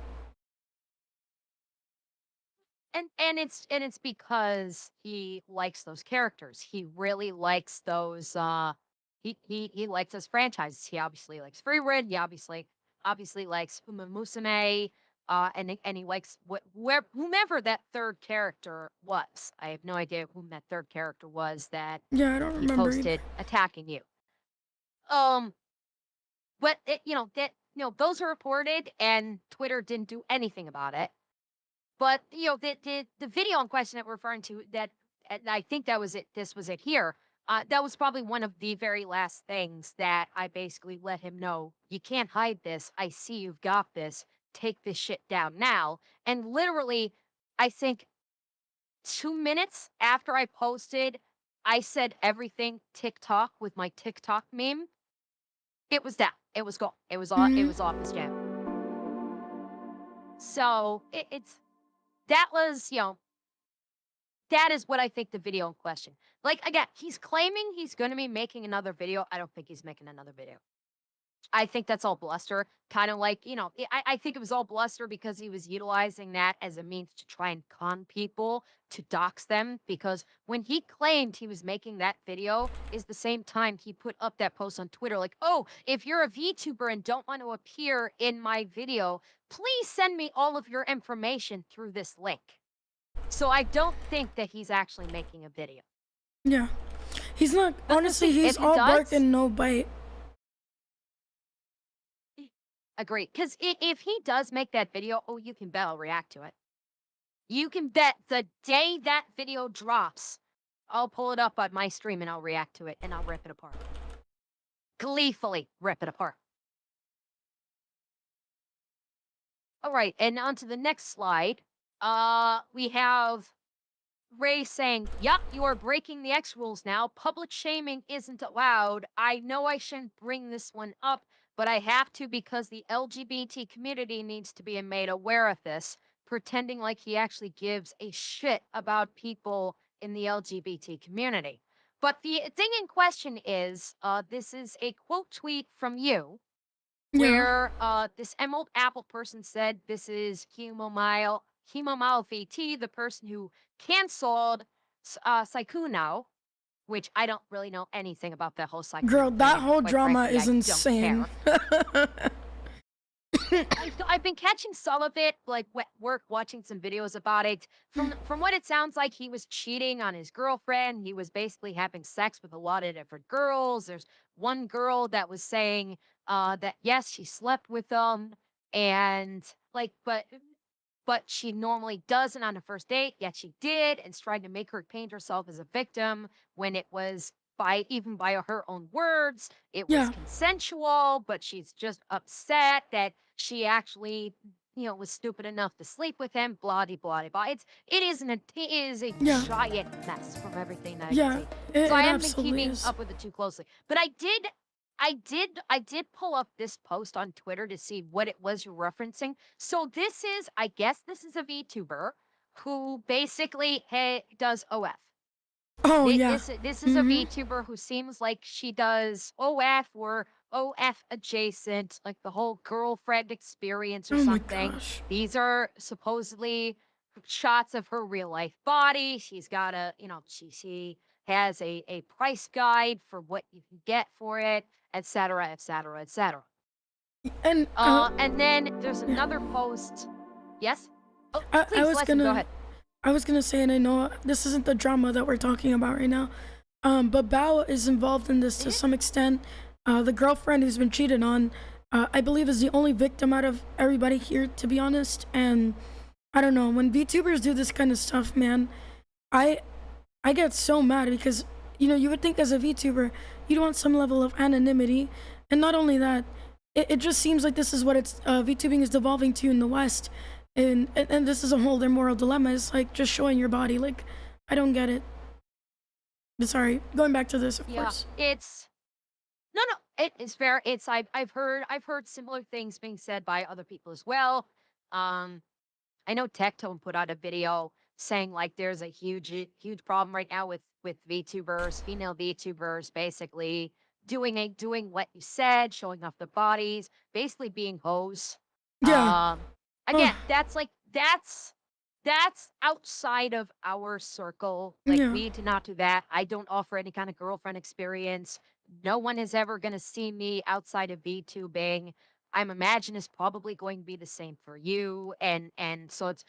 And it's because he likes those characters. He really likes those he likes those franchises. He obviously likes Free Red, he obviously likes Uma Musume, and he likes whomever that third character was. I have no idea whom that third character was that Yeah, I don't he remember either. posted attacking you. Um but you know, those are reported and Twitter didn't do anything about it. But, you know, the video in question that we're referring to that and I think that was it this was it here. That was probably one of the very last things that I basically let him know, "You can't hide this. I see you've got this. Take this shit down now." And literally, I think 2 minutes after I posted, I said everything TikTok with my TikTok meme. It was down. It was gone. It Hmm. was off his channel. So, it's that was, you know, that is what I think the video in question. Like, again, he's claiming he's gonna be making another video. I don't think he's making another video. I think that's all bluster. Kind of like, you know, I think it was all bluster because he was utilizing that as a means to try and con people, to dox them. Because when he claimed he was making that video, is the same time he put up that post on Twitter, like, "Oh, if you're a VTuber and don't want to appear in my video, please send me all of your information through this link." So I don't think that he's actually making a video. Yeah. He's not, But we'll honestly, see. he's If he all bark does, and no bite. agree. Because if he does make that video, oh, you can bet I'll react to it. You can bet the day that video drops, I'll pull it up on my stream and I'll react to it and I'll rip it apart. Gleefully rip it apart. All right, and on to the next slide. We have Ray saying, "Yup, you are breaking the X rules now. Public shaming isn't allowed. I know I shouldn't bring this one up, but I have to because the LGBT community needs to be made aware of this." Pretending like he actually gives a shit about people in the LGBT community. But the thing in question is, this is a quote tweet from you Yeah. where this Emerald Apple person said this is Hemomile VT, the person who canceled Saikuno, which I don't really know anything about that whole Girl, Saikuno thing, that and whole quite drama frankly, is I don't insane. care. I've been catching some of it, like work watching some videos about it. From what it sounds like, he was cheating on his girlfriend. He was basically having sex with a lot of different girls. There's one girl that was saying that yes, she slept with them, and like, but she normally doesn't on the first date, yet she did, and trying to make her paint herself as a victim when it was by her own words, it was Yeah. consensual, but she's just upset that she actually, was stupid enough to sleep with him, blah de blah de blah. It is a Yeah. giant mess from everything that I can Yeah. see. It, So I it haven't been absolutely keeping is. up with it too closely. But I did pull up this post on Twitter to see what it was you're referencing. So I guess this is a VTuber who basically does OF. Oh yeah. This is a Mm-hmm. VTuber who seems like she does OF or OF adjacent, like the whole girlfriend experience or Oh my something. gosh. These are supposedly shots of her real life body. She's got she has a price guide for what you can get for it, etc., etc., etc. And And then there's yeah. another post. Yes? Oh, I please, was Leslie, go gonna ahead. I was gonna say, and I know this isn't the drama that we're talking about right now, but Bao is involved in this to Mhm. some extent. The girlfriend who's been cheated on, I believe, is the only victim out of everybody here, to be honest. And I don't know, when VTubers do this kind of stuff, man, I I get so mad because you would think as a VTuber you'd want some level of anonymity, and not only that, it just seems like this is what it's VTubing is devolving to in the West, and this is a whole their moral dilemma. It's like just showing your body. Like I don't get it. But sorry, going back to this, of Yeah, course. it's no, it is fair. I've heard similar things being said by other people as well. Um, I know Tectone put out a video saying like there's a huge problem right now with VTubers, female VTubers, basically doing what you said, showing off the bodies, basically being hoes. Yeah. Um, Oh, again, that's outside of our circle. Like yeah. we do not do that. I don't offer any kind of girlfriend experience. No one is ever going to see me outside of VTubing. I'm imagine is probably going to be the same for you. And so it's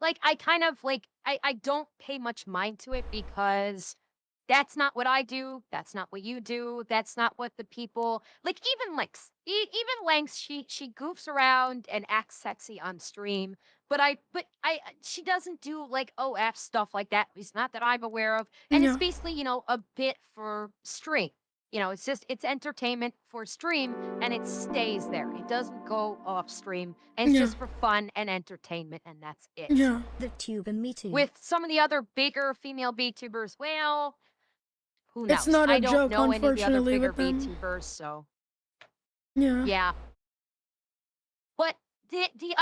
like I kind of like I don't pay much mind to it because that's not what I do. That's not what you do. That's not what the people like. Even Lynx, even Lynx, she goofs around and acts sexy on stream. But she doesn't do like OF stuff like that. At least not that I'm aware of. And it's Yeah. basically a bit for stream. It's entertainment for stream, and it stays there. It doesn't go off stream, and it's Yeah. just for fun and entertainment, and that's it. Yeah. The tube and me too. With some of the other bigger female VTubers, well, who It's knows? not a I don't joke, know any of the other unfortunately, bigger with them. VTubers, so Yeah. yeah. But the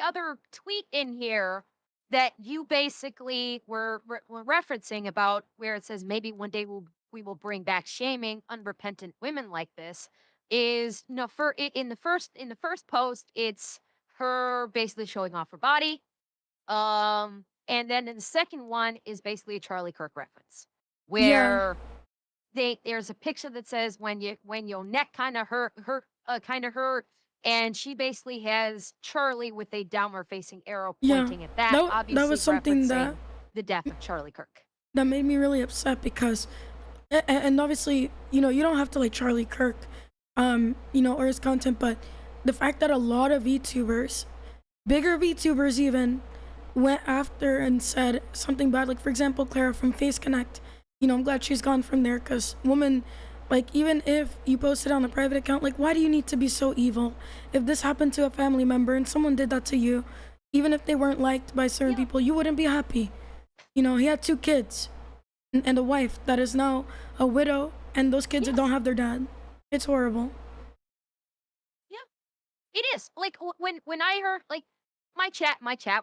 other tweet in here that you basically were referencing about where it says maybe one day we will bring back shaming unrepentant women like this is no for in the first post it's her basically showing off her body. And then in the second one is basically a Charlie Kirk reference Yeah. where there's a picture that says when your neck kind of hurt, and she basically has Charlie with a downward facing arrow Yeah. pointing at that, That obviously was something that referencing the death of Charlie Kirk. that made me really upset because and obviously, you don't have to like Charlie Kirk, or his content, but the fact that a lot of VTubers, bigger VTubers even, went after and said something bad. Like for example, Clara from Face Connect. I'm glad she's gone from there because woman, like even if you posted on a private account, like why do you need to be so evil? If this happened to a family member and someone did that to you, even if they weren't liked by certain Yeah, people, you wouldn't be happy. He had two kids and a wife that is now a widow, and those kids don't yes, have their dad. It's horrible. yeah, it is. Like when I heard like my chat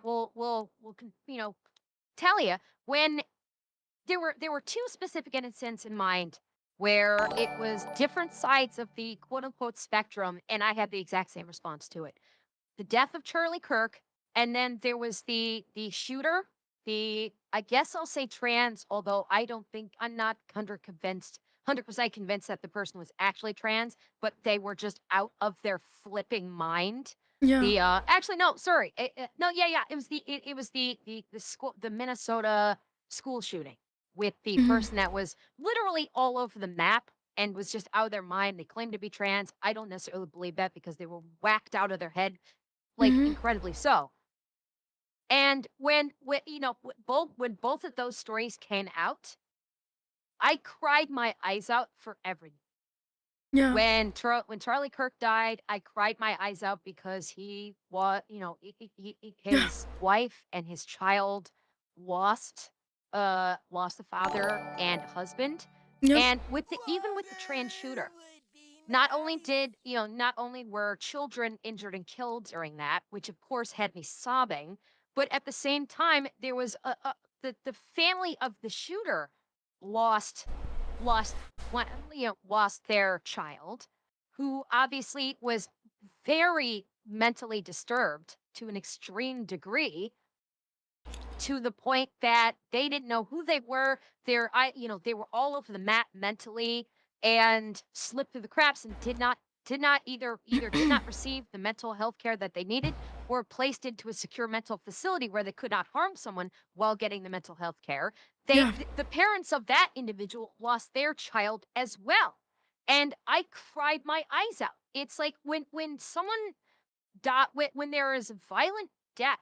will tell you when there were two specific incidents in mind where it was different sides of the quote unquote spectrum, and I had the exact same response to it. The death of Charlie Kirk, and then there was the shooter, the I guess I'll say trans, although I'm not 100% convinced that the person was actually trans, but they were just out of their flipping mind. Yeah. Actually no, sorry. No, yeah, it was the Minnesota school shooting with the Mhm. person that was literally all over the map and was just out of their mind. They claimed to be trans. I don't necessarily believe that because they were whacked out of their head, like Mm-hmm. incredibly so. And when both of those stories came out, I cried my eyes out for everything. Yeah. When Charlie Kirk died, I cried my eyes out because he was, Yeah. his wife and his child lost lost the father and husband. Yep. And even with the trans shooter, not only were children injured and killed during that, which of course had me sobbing, but at the same time there was the family of the shooter lost lost lost their child, who obviously was very mentally disturbed to an extreme degree, to the point that they didn't know who they were. They were all over the map mentally and slipped through the cracks and did not either did not receive the mental health care that they needed, or placed into a secure mental facility where they could not harm someone while getting the mental health care. Yeah. The parents of that individual lost their child as well. And I cried my eyes out. It's like when someone when there is a violent death,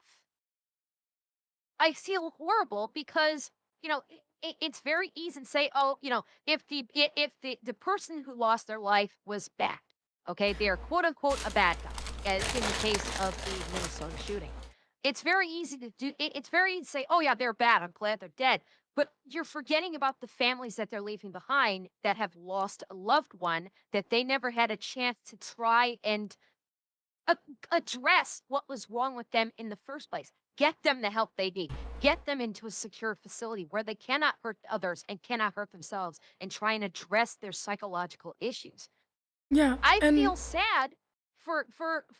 I feel horrible because, it's very easy to say, "Oh, if the person who lost their life was bad, okay, they are quote unquote a bad guy," as in the case of the Minnesota shooting. It's very easy to say, "Oh yeah, they're bad. I'm glad they're dead." But you're forgetting about the families that they're leaving behind that have lost a loved one that they never had a chance to try and a address what was wrong with them in the first place. Get them the help they need. Get them into a secure facility where they cannot hurt others and cannot hurt themselves, and try and address their psychological issues. Yeah. I And feel sad for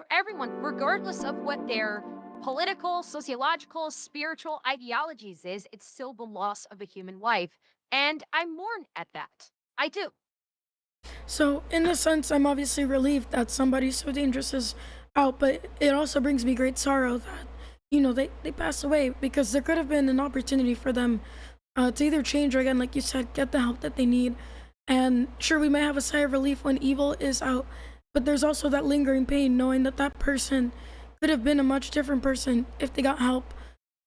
everyone, regardless of what their political, sociological, spiritual ideologies is. It's still the loss of a human life, and I mourn at that. I do. so, in a sense, I'm obviously relieved that somebody so dangerous is out, but it also brings me great sorrow that, they passed away because there could have been an opportunity for them to either change or, again, like you said, get the help that they need. And sure, we may have a sigh of relief when evil is out, but there's also that lingering pain knowing that that person could have been a much different person if they got help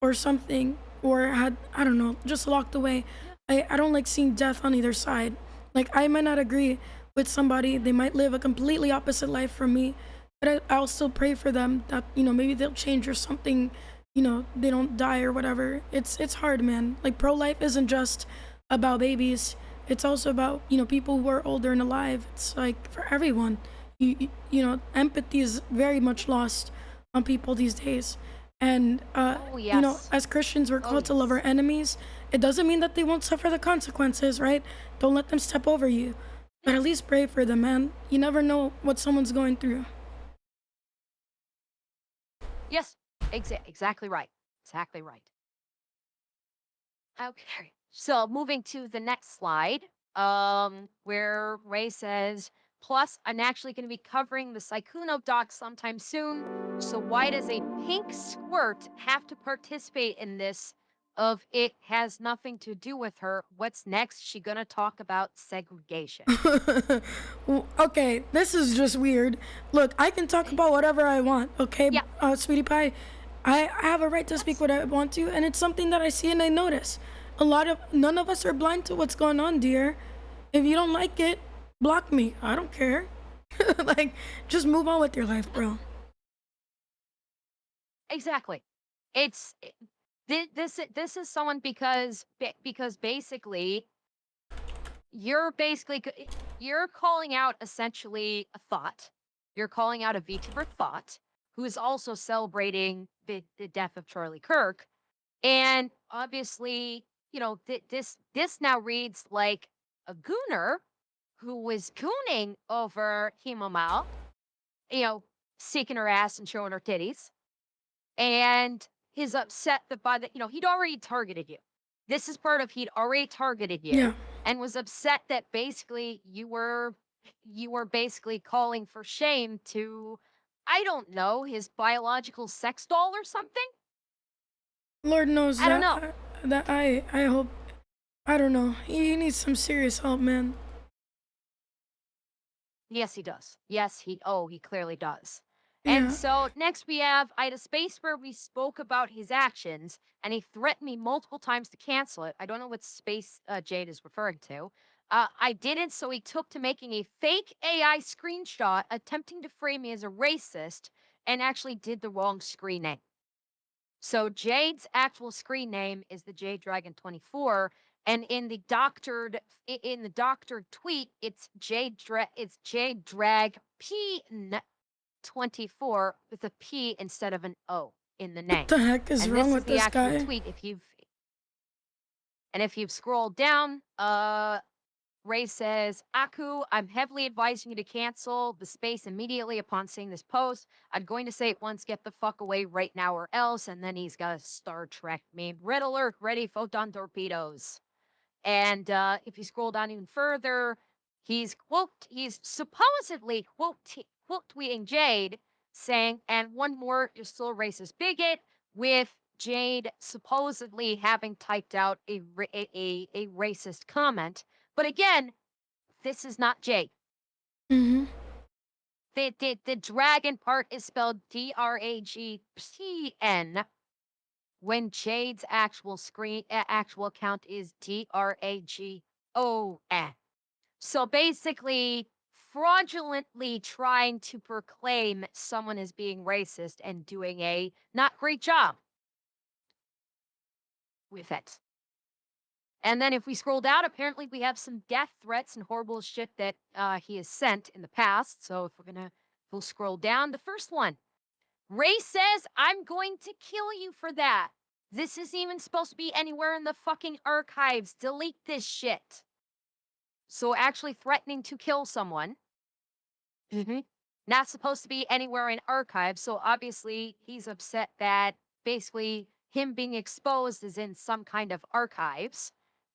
or something, or had, I don't know, just locked away. Yeah. I don't like seeing death on either side. Like, I might not agree with somebody, they might live a completely opposite life from me, but I'll still pray for them that, maybe they'll change or something, they don't die or whatever. It's hard, man. Like, pro life isn't just about babies, it's also about, people who are older and alive. It's like for everyone. Empathy is very much lost on people these days. And, Oh yes. as Christians, we're Oh called to love our yes. enemies. It doesn't mean that they won't suffer the consequences, right? Don't let them step over you. But at Yes. least pray for them, man. You never know what someone's going through. Yes. Exactly right. Exactly right. Okay. So moving to the next slide, where Ray says, plus, I'm actually going to be covering the Sykuno doc sometime soon. So why does a pink squirt have to participate in this? Of it has nothing to do with her. What's next? She gonna talk about segregation. Okay, this is just weird. Look, I can talk about whatever I want, okay, Yeah. sweetie pie? I have a right to speak Yes. what I want to, and it's something that I see and I notice. None of us are blind to what's going on, dear. If you don't like it, block me. I don't care. Like, just move on with your life, bro. Exactly. It's this is someone because basically you're calling out essentially a thought. You're calling out a VTuber thought who is also celebrating the death of Charlie Kirk. And obviously, this now reads like a gooner who was gooning over Himama, you know, seeking her ass and showing her titties, and he's upset that he'd already targeted you. This is part of he'd already targeted Yeah. you, and was upset that basically you were basically calling for shame to, I don't know, his biological sex doll or something. Lord knows I don't that know. I hope, I don't know. He needs some serious help, man. Yes, he does. Yes, he clearly does. And Yeah. so next I had a space where we spoke about his actions, and he threatened me multiple times to cancel it. I don't know what space Jade is referring to. I didn't, so he took to making a fake AI screenshot attempting to frame me as a racist and actually did the wrong screen name. So Jade's actual screen name is the Jade Dragon 24, and in the doctored tweet, it's Jade Drag P 24 with a P instead of an O in the What name. the heck is And wrong this is with the this actual guy? tweet. If you've scrolled down, Ray says, Aku, I'm heavily advising you to cancel the space immediately upon seeing this post. I'm going to say it once, get the fuck away right now or else. And then he's got a Star Trek meme. Red alert, ready, photon torpedoes. And if you scroll down even further, he's supposedly quote tweeting Jade saying, and one more, you're still a racist bigot, with Jade supposedly having typed out a racist comment. But again, this is not Jade. Mm-hmm. The dragon part is spelled Dragpn when Jade's actual account is Dragon. So basically, fraudulently trying to proclaim someone as being racist and doing a not great job with it. And then if we scroll down, apparently we have some death threats and horrible shit that he has sent in the past. So we'll scroll down. The first one, Ray says, I'm going to kill you for that. This isn't even supposed to be anywhere in the fucking archives. Delete this shit. So actually threatening to kill someone. Not supposed to be anywhere in archives. So obviously he's upset that basically him being exposed is in some kind of archives.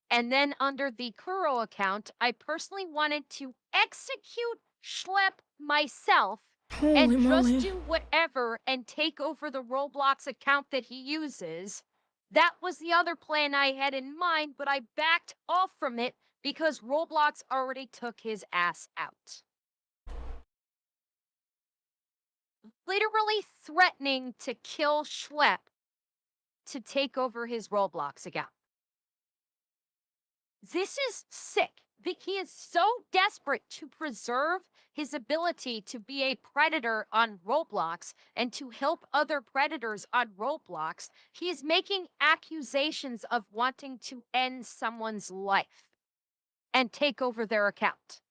And then under the Kuro account, I personally wanted to execute Schlepp myself Holy and just moly. do whatever and take over the Roblox account that he uses. That was the other plan I had in mind, but I backed off from it because Roblox already took his ass out. Literally threatening to kill Schlepp to take over his Roblox account. This is sick. He is so desperate to preserve his ability to be a predator on Roblox and to help other predators on Roblox. He is making accusations of wanting to end someone's life and take over their account.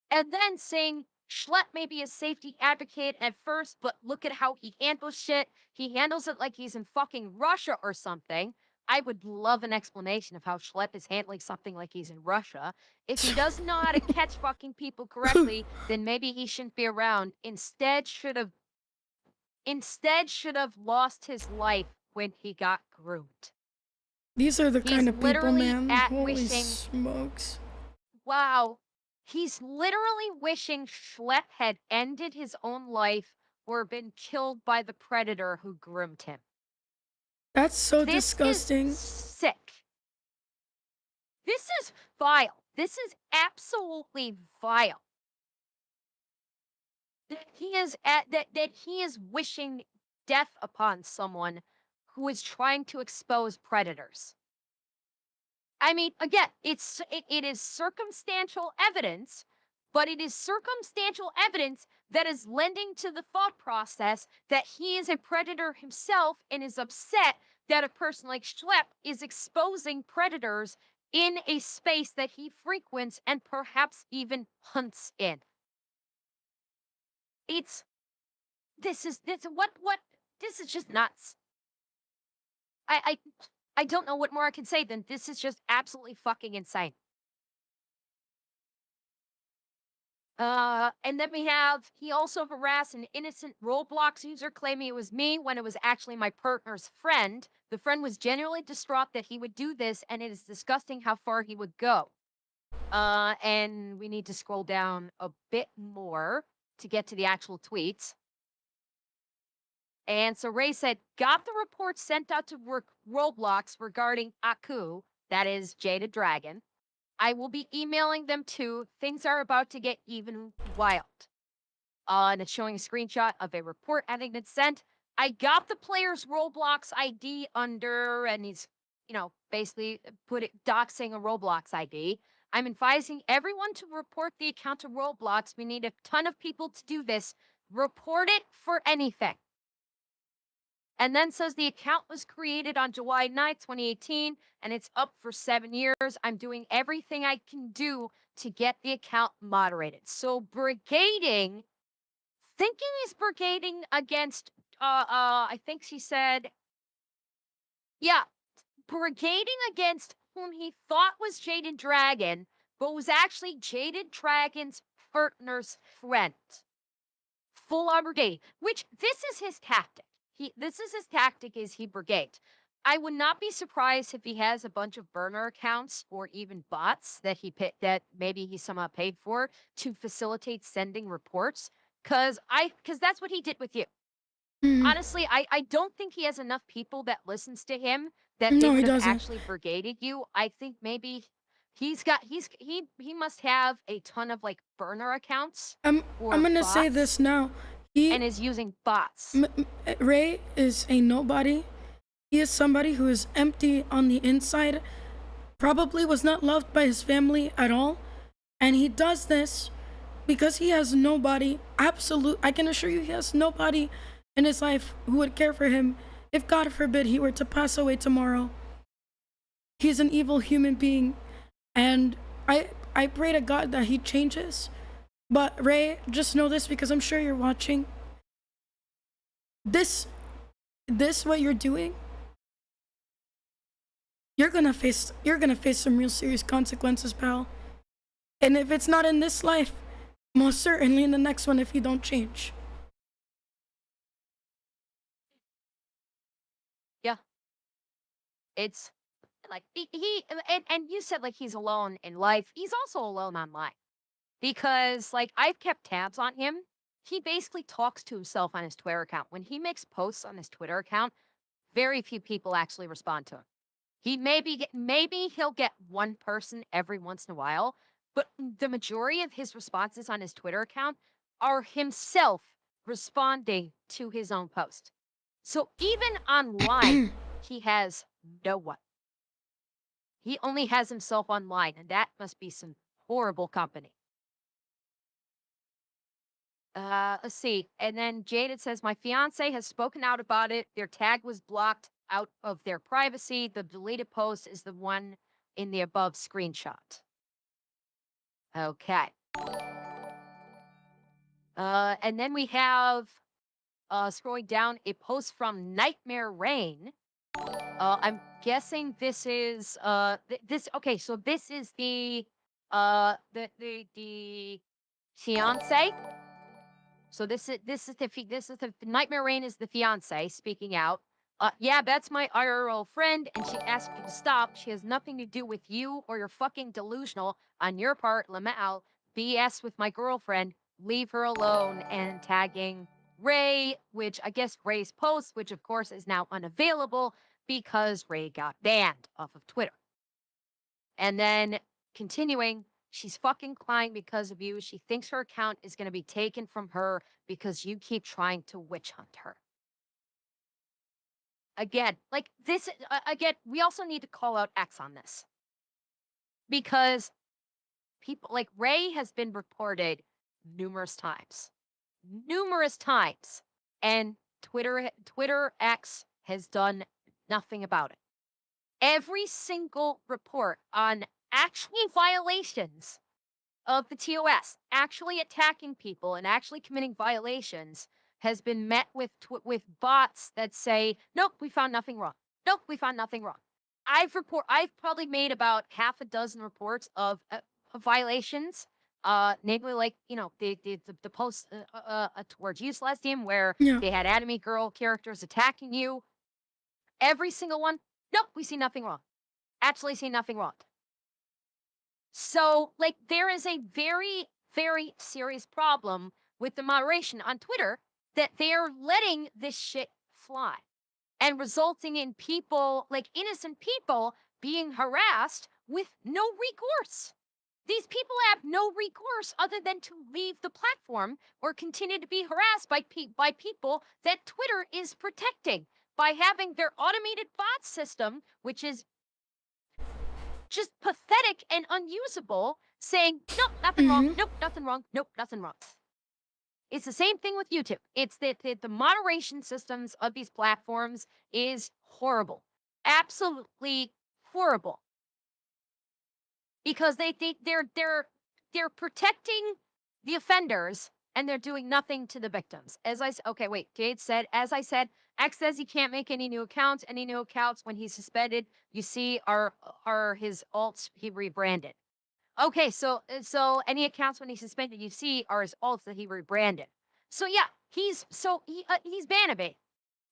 And then saying Schlepp may be a safety advocate at first, but look at how he handles shit. He handles it like he's in fucking Russia or something. I would love an explanation of how Schlepp is handling something like he's in Russia. If he doesn't know how to catch fucking people correctly, then maybe he shouldn't be around. Instead should have lost his life when he got groomed. These are the He's kind of people, literally man. at Holy wishing smokes. Wow. He's literally wishing Schlepp had ended his own life or been killed by the predator who groomed him. That's so This is disgusting. sick. This is vile. This is absolutely vile. That he is wishing death upon someone who is trying to expose predators. I mean, again, it is circumstantial evidence, but it is circumstantial evidence that is lending to the thought process that he is a predator himself and is upset that a person like Schlepp is exposing predators in a space that he frequents and perhaps even hunts in. It's this what this is just nuts. I I don't know what more I can say than this is just absolutely fucking insane. And then he also harassed an innocent Roblox user claiming it was me when it was actually my partner's friend. The friend was genuinely distraught that he would do this, and it is disgusting how far he would go. And we need to scroll down a bit more to get to the actual tweets. And so Ray said, got the report sent out to Roblox regarding Aku, that is Jada Dragon. I will be emailing them too. Things are about to get even wild. And it's showing a screenshot of a report having been sent. I got the player's Roblox ID under, and he's, basically put it doxing a Roblox ID. I'm advising everyone to report the account to Roblox. We need a ton of people to do this. Report it for anything. And then says the account was created on July 9th, 2018, and it's up for 7 years. I'm doing everything I can do to get the account moderated. So brigading, thinking he's brigading against, I think she said, yeah, brigading against whom he thought was Jaded Dragon, but was actually Jaded Dragon's partner's friend. Full on brigade, which this is his tactic. This is his tactic is he brigade. I would not be surprised if he has a bunch of burner accounts or even bots that that maybe he somehow paid for to facilitate sending reports. Cause that's what he did with you. Mhm. Honestly, I don't think he has enough people that listens to him that they No, he would have doesn't. actually brigaded you. I think maybe he must have a ton of like burner accounts I'm or gonna say bots this now. He and is using bots. Ray is a nobody. He is somebody who is empty on the inside. Probably was not loved by his family at all, and he does this because he has nobody. I can assure you, he has nobody in his life who would care for him if God forbid he were to pass away tomorrow. He's an evil human being, and I pray to God that he changes. But Ray, just know this because I'm sure you're watching. This this what you're doing, you're gonna face some real serious consequences, pal. And if it's not in this life, most certainly in the next one if you don't change. Yeah, it's like and you said like he's alone in life. He's also alone online because like I've kept tabs on him. He basically talks to himself on his Twitter account. When he makes posts on his Twitter account, very few people actually respond to him. Maybe he'll get one person every once in a while, but the majority of his responses on his Twitter account are himself responding to his own post. So even online, he has no one. He only has himself online, and that must be some horrible company. Let's see. And then Jaded says, my fiance has spoken out about it. Their tag was blocked out of their privacy. The deleted post is the one in the above screenshot. Okay. And then we have, scrolling down, a post from Nightmare Rain. I'm guessing this is, okay, so this is the fiance. So this is the Nightmare Rain is the fiance speaking out. Yeah, that's my IRL friend, and she asked you to stop. She has nothing to do with you or your fucking delusional on your part, Lamau. BS with my girlfriend. Leave her alone and tagging Ray, which I guess Ray's post, which of course is now unavailable because Ray got banned off of Twitter. And then continuing, she's fucking crying because of you. She thinks her account is going to be taken from her because you keep trying to witch hunt her. Again, like this, again, we also need to call out X on this because people like Ray has been reported numerous times, numerous times, and Twitter X has done nothing about it. Every single report on actual violations of the TOS actually attacking people and actually committing violations has been met with bots that say, "Nope, we found nothing wrong. Nope, we found nothing wrong." I've probably made about half a dozen reports of violations, namely like the post towards you, Celestium, where Yeah. they had anime girl characters attacking you. Every single one. Nope, we see nothing wrong. Actually, see nothing wrong. So, like, there is a very, very serious problem with the moderation on Twitter that they're letting this shit fly and resulting in people, like innocent people, being harassed with no recourse. These people have no recourse other than to leave the platform or continue to be harassed by people that Twitter is protecting by having their automated bot system, which is just pathetic and unusable, saying, nope, nothing wrong, Mm-hmm. nope, nothing wrong, nope, nothing wrong. It's the same thing with YouTube. It's that the moderation systems of these platforms is horrible. Absolutely horrible. Because they're protecting the offenders and they're doing nothing to the victims. Okay, wait, Jade said, as I said, X says he can't make any new accounts. Any new accounts when he's suspended, you see are his alts he rebranded. Okay, so any accounts when he's suspended, you see are his alts that he rebranded. So yeah, he's ban evading.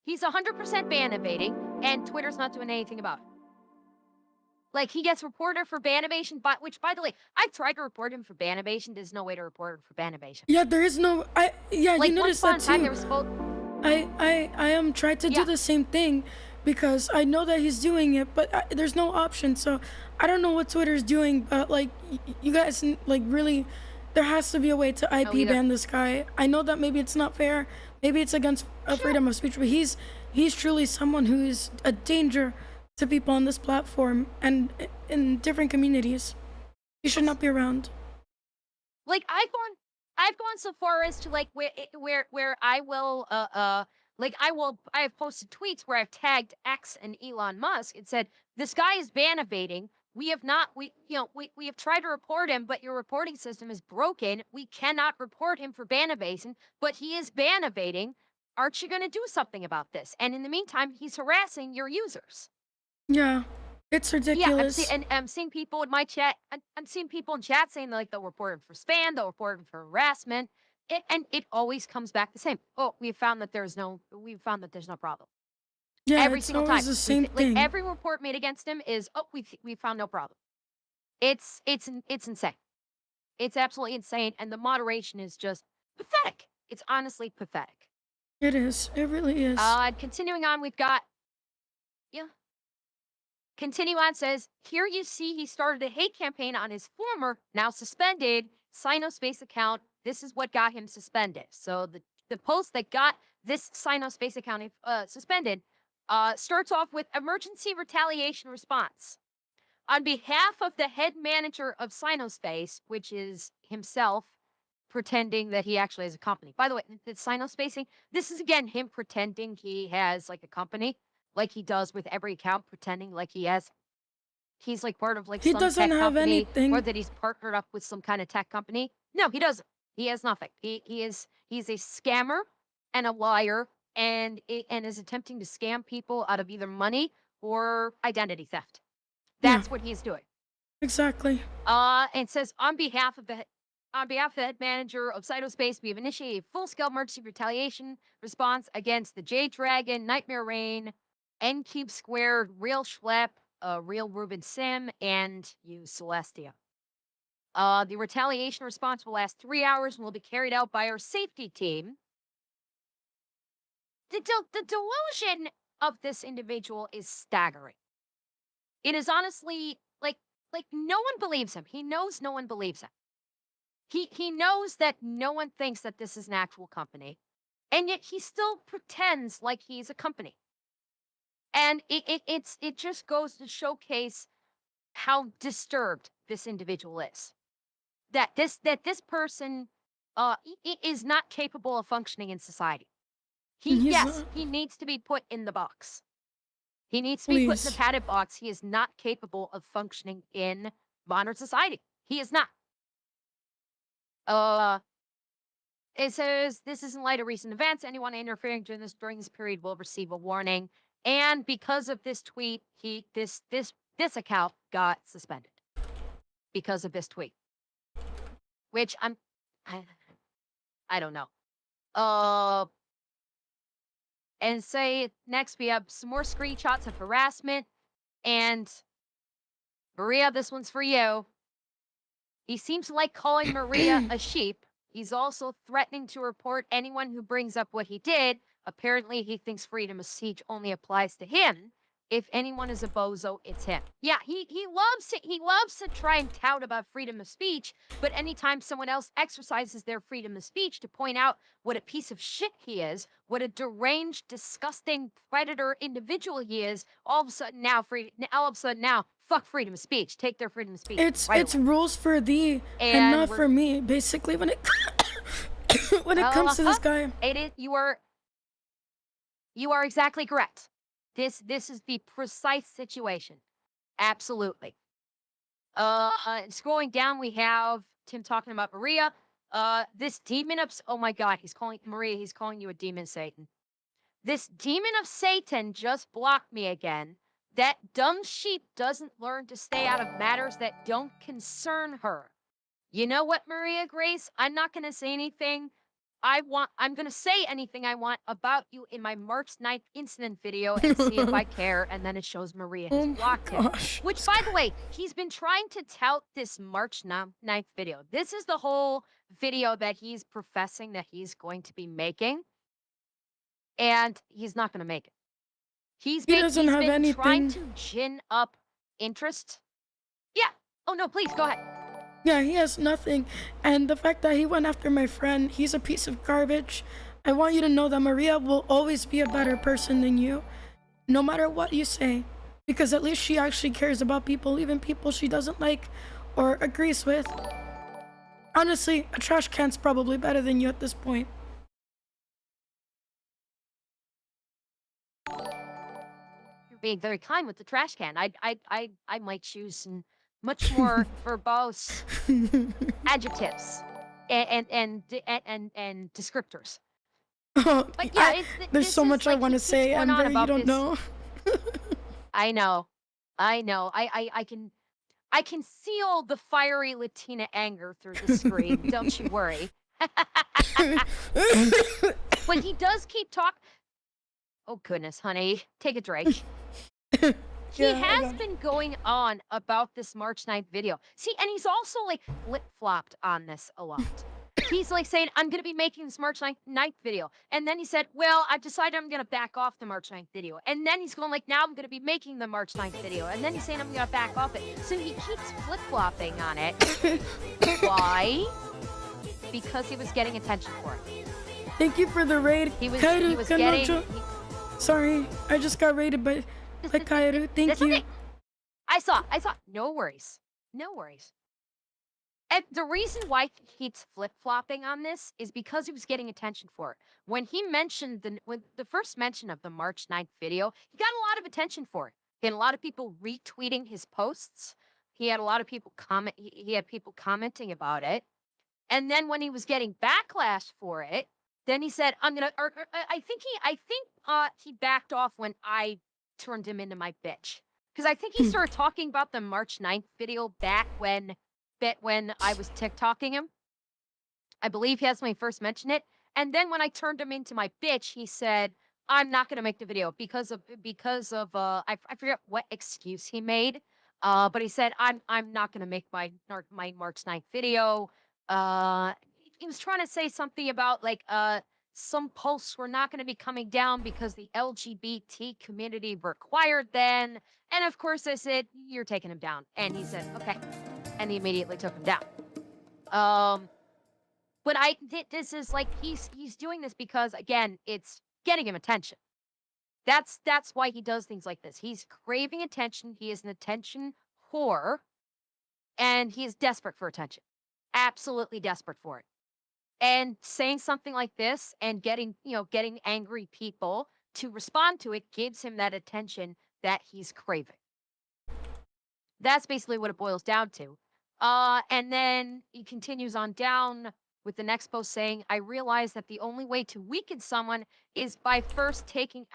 He's 100% ban evading, and Twitter's not doing anything about it. Like he gets reported for ban evasion, but which by the way, I've tried to report him for ban evasion. There's no way to report him for ban evasion. Yeah, there is no. Yeah, you Like once noticed upon that a time, too. there was supposed. I am tried to do Yeah, the same thing because I know that he's doing it, but there's no option. So I don't know what Twitter's doing, but like you guys like really, there has to be a way to no IP either. ban this guy. I know that maybe it's not fair, maybe it's against Sure. freedom of speech, but he's truly someone who is a danger to people on this platform and in different communities. He should Yes. not be around. Like I've gone so far as to like where I will like I have posted tweets where I've tagged X and Elon Musk and said this guy is ban evading. We have not we have tried to report him, but your reporting system is broken. We cannot report him for ban evasion, but he is ban evading. Aren't you going to do something about this? And in the meantime, he's harassing your users. Yeah, it's Yeah, ridiculous. I'm seeing people in my chat. I'm seeing people in chat saying like they'll report him for spam, they'll report him for harassment, and it always comes back the same. Oh, we've found that there's no problem Yeah, every it's single time. always the same Like thing. every report made against him is we found no problem. It's insane. It's absolutely insane, and the moderation is just pathetic. It's honestly pathetic. It is. It really is. Continuing on, we've got yeah. Continue on says, here you see he started a hate campaign on his former, now suspended, Sinospace account. This is what got him suspended. So the post that got this Sinospace account suspended starts off with emergency retaliation response. On behalf of the head manager of Sinospace, which is himself pretending that he actually has a company. By the way, the Sinospacing, this is again him pretending he has like a company, like he does with every account, pretending like he's like part of like He some doesn't tech have company or anything. that he's partnered up with some kind of tech company. No, he doesn't. He has nothing. He's a scammer and a liar and is attempting to scam people out of either money or identity theft. Yeah, That's what he's doing. exactly. And says on behalf of the head manager of Cytospace, we have initiated a full-scale emergency retaliation response against the Jade Dragon, Nightmare Rain, N Cube Squared, Real Schlepp, Real Ruben Sim, and you Celestia. The retaliation response will last 3 hours and will be carried out by our safety team. The delusion of this individual is staggering. It is honestly like no one believes him. He knows no one believes him. He knows that no one thinks that this is an actual company, and yet he still pretends like he's a company. And it just goes to showcase how disturbed this individual is. That this person is not capable of functioning in society. And He he's yes, not. he needs to be put in the box. He needs to be put in the Please. padded box. He is not capable of functioning in modern society. He is not. Uh It says this is in light of recent events. Anyone interfering during this period will receive a warning. And because of this tweet, this account got suspended because of this tweet, which I, I don't know. Uh, and say next we have some more screenshots of harassment. And Maria, this one's for you. He seems to like calling Maria a sheep. He's also threatening to report anyone who brings up what he did. Apparently, he thinks freedom of speech only applies to him. If anyone is a bozo, it's him. Yeah, he loves to try and tout about freedom of speech, but anytime someone else exercises their freedom of speech to point out what a piece of shit he is, what a deranged, disgusting predator individual he is, all of a sudden now, fuck freedom of speech. Take their freedom of speech right It's away. rules for thee and And not we're for me. Basically, when it when it comes to uh-huh. this guy. It is you are exactly correct. This is the precise situation. Absolutely. Scrolling down, we have Tim talking about Maria. This demon of oh my god, he's calling Maria. He's calling you a demon, Satan. This demon of Satan just blocked me again. That dumb sheep doesn't learn to stay out of matters that don't concern her. You know what, Maria Grace? I'm not going to say anything I'm going to say anything I want about you in my March 9th incident video and see if I care. And then it shows Maria Oh has my blocked him. gosh, Which, this by guy. the way, he's been trying to tout this March 9th video. This is the whole video that he's professing that he's going to be making, and he's not going to make it. He doesn't He's have been trying anything. to gin up interest. Yeah. Oh no, please go ahead. Yeah, he has nothing. And the fact that he went after my friend, he's a piece of garbage. I want you to know that Maria will always be a better person than you, no matter what you say. Because at least she actually cares about people, even people she doesn't like or agrees with. Honestly, a trash can's probably better than you at this point. You're being very kind with the trash can. I might choose some much more verbose adjectives and descriptors. Oh, But yeah, there's this so is much I like want he to keeps say, going on Ember. You about don't this. know. I know, I know. I can feel the fiery Latina anger through the screen. Don't you worry. But he does keep talking. Oh goodness, honey, take a drink. He Yeah, I has got been going on about this March 9th video. See, and he's also like flip-flopped on this a lot. He's like saying, I'm going to be making this March 9th video. And then he said, well, I've decided I'm going to back off the March 9th video. And then he's going like, now I'm going to be making the March 9th video. And then he's saying, I'm going to back off it. So he keeps flip-flopping on it. Why? Because he was getting attention for it. Thank you for the raid. He was Kairu getting... Kanojo. Sorry, I just got raided by Kairu. Thank That's you. okay. I saw. No worries. No worries. And the reason why he keeps flip-flopping on this is because he was getting attention for it. When he mentioned when the first mention of the March 9th video, he got a lot of attention for it. He had a lot of people retweeting his posts. He had a lot of people he had people commenting about it. And then when he was getting backlash for it, then he said, "I'm gonna." Or I think he backed off when I turned him into my bitch because I think he Hmm. started talking about the March 9th video back when I was TikToking him. I believe that's when he first mentioned it. And then when I turned him into my bitch, he said, "I'm not gonna make the video because of I forget what excuse he made. But he said, I'm not gonna make my March 9th video. Uh he was trying to say something about like some posts were not going to be coming down because the LGBT community required them. And of course I said, you're taking him down. And he said, okay. And he immediately took him down. Um but this is like he's doing this because again, it's getting him attention. That's why he does things like this. He's craving attention. He is an attention whore, and he is desperate for attention. Absolutely desperate for it. And saying something like this and getting angry people to respond to it gives him that attention that he's craving. That's basically what it boils down to. And then he continues on down with the next post saying, I realize that the only way to weaken someone is by taking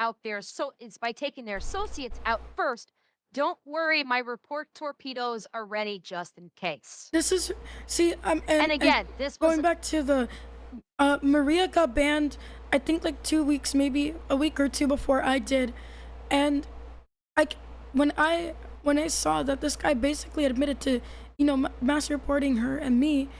their associates out first. Don't worry, my report torpedoes are ready just in case. This is see. And And again, this was going back to the Maria got banned. I think like 2 weeks, maybe a week or two before I did, and I c- when I saw that this guy basically admitted to mass reporting her and me,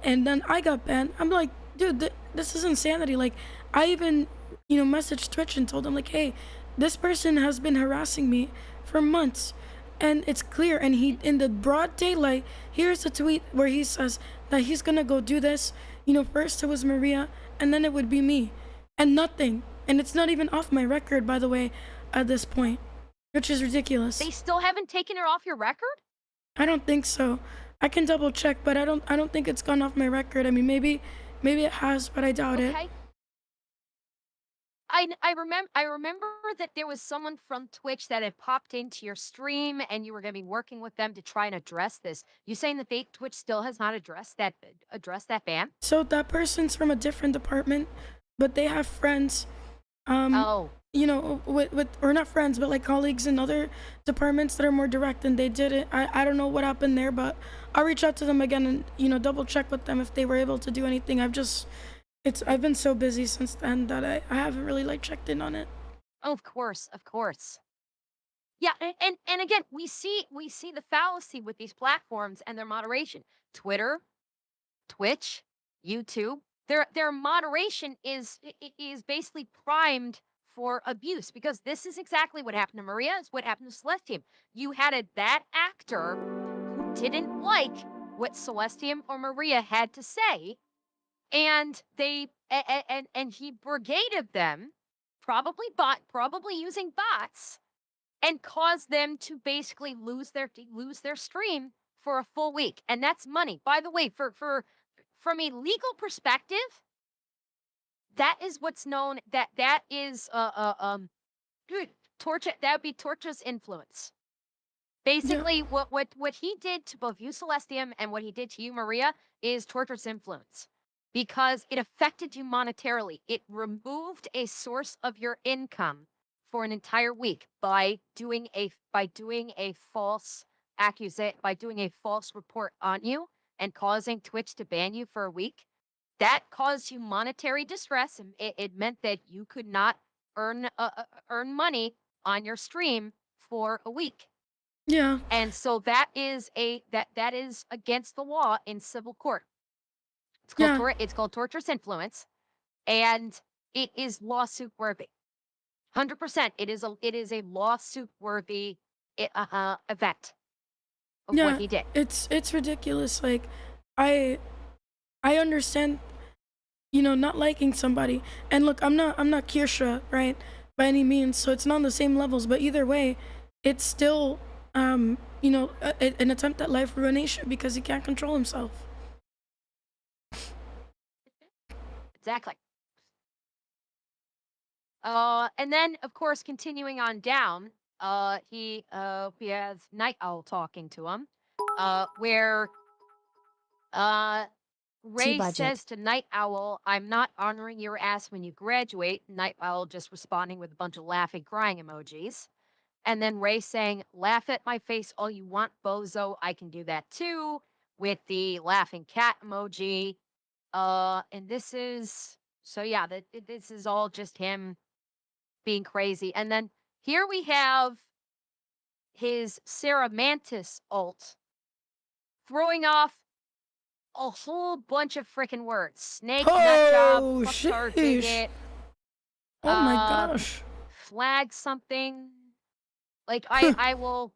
and then I got banned. I'm like, dude, this is insanity. Like, I even messaged Twitch and told them like, hey, this person has been harassing me for months, and it's clear. And he, in the broad daylight, here's a tweet where he says that he's gonna go do this. You know, first it was Maria, and then it would be me, and nothing. And it's not even off my record, by the way, at this point, which is ridiculous. They still haven't taken her off your record? I don't think so. I can double check, but I don't think it's gone off my record. I mean, maybe it has, but I doubt it. Okay. I remember that there was someone from Twitch that had popped into your stream and you were going to be working with them to try and address this. You saying that Twitch still has not addressed that ban? So that person's from a different department, but they have friends, um, Oh, you know, with or not friends, but like colleagues in other departments that are more direct, and they did it. I don't know what happened there, but I'll reach out to them again and double check with them if they were able to do anything. I've been so busy since then that I haven't really like checked in on it. of course, of course. Yeah, and again, we see the fallacy with these platforms and their moderation. Twitter, Twitch, YouTube, their moderation is basically primed for abuse because this is exactly what happened to Maria. Is what happened to Celestium. You had a bad actor who didn't like what Celestium or Maria had to say, and and he brigaded them, probably using bots, and caused them to basically lose their stream for a full week, and that's money. By the way, for from a legal perspective, that is what's known that is good torture. That would be torturous influence. Yeah, Basically, what he did to both you, Celestium, and what he did to you, Maria, is torturous influence because it affected you monetarily. It removed a source of your income for an entire week by doing a false by doing a false report on you and causing Twitch to ban you for a week. That caused you monetary distress, and it meant that you could not earn money on your stream for a week. yeah, And so that is against the law in civil court. yeah, It's called torturous influence, and it is lawsuit worthy. 100%. It is a lawsuit worthy event of what yeah. he did. It's ridiculous. Like, I I understand, not liking somebody. And look, I'm not Kirsha, right, by any means. So it's not on the same levels. But either way, it's still, an attempt at life ruination because he can't control himself. Exactly. And then of course continuing on down, he has Night Owl talking to him, where uh T Ray budget. says to Night Owl, "I'm not honoring your ass when you graduate." Night Owl just responding with a bunch of laughing, crying emojis. And then Ray saying, "Laugh at my face all you want, bozo. I can do that too," with the laughing cat emoji. And this is so yeah, this is all just him being crazy. And then here we have his Sarah Mantis alt throwing off a whole bunch of freaking words. Snake, nut job, Oh, fuck star sheesh. ticket, Oh my uh, gosh. flag something. Like I will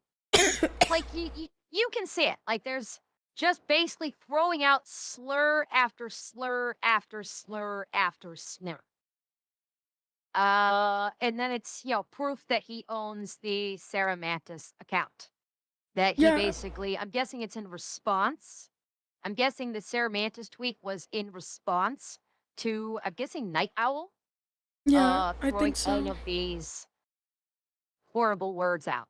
like you can see it. Like there's just basically throwing out slur after slur after slur after slur. And then it's proof that he owns the Sarah Mantis account. That he Yeah, basically, I'm guessing it's in response. I'm guessing the Sarah Mantis tweet was in response to, I'm guessing Night Owl, yeah, I throwing think all so. of these horrible words out.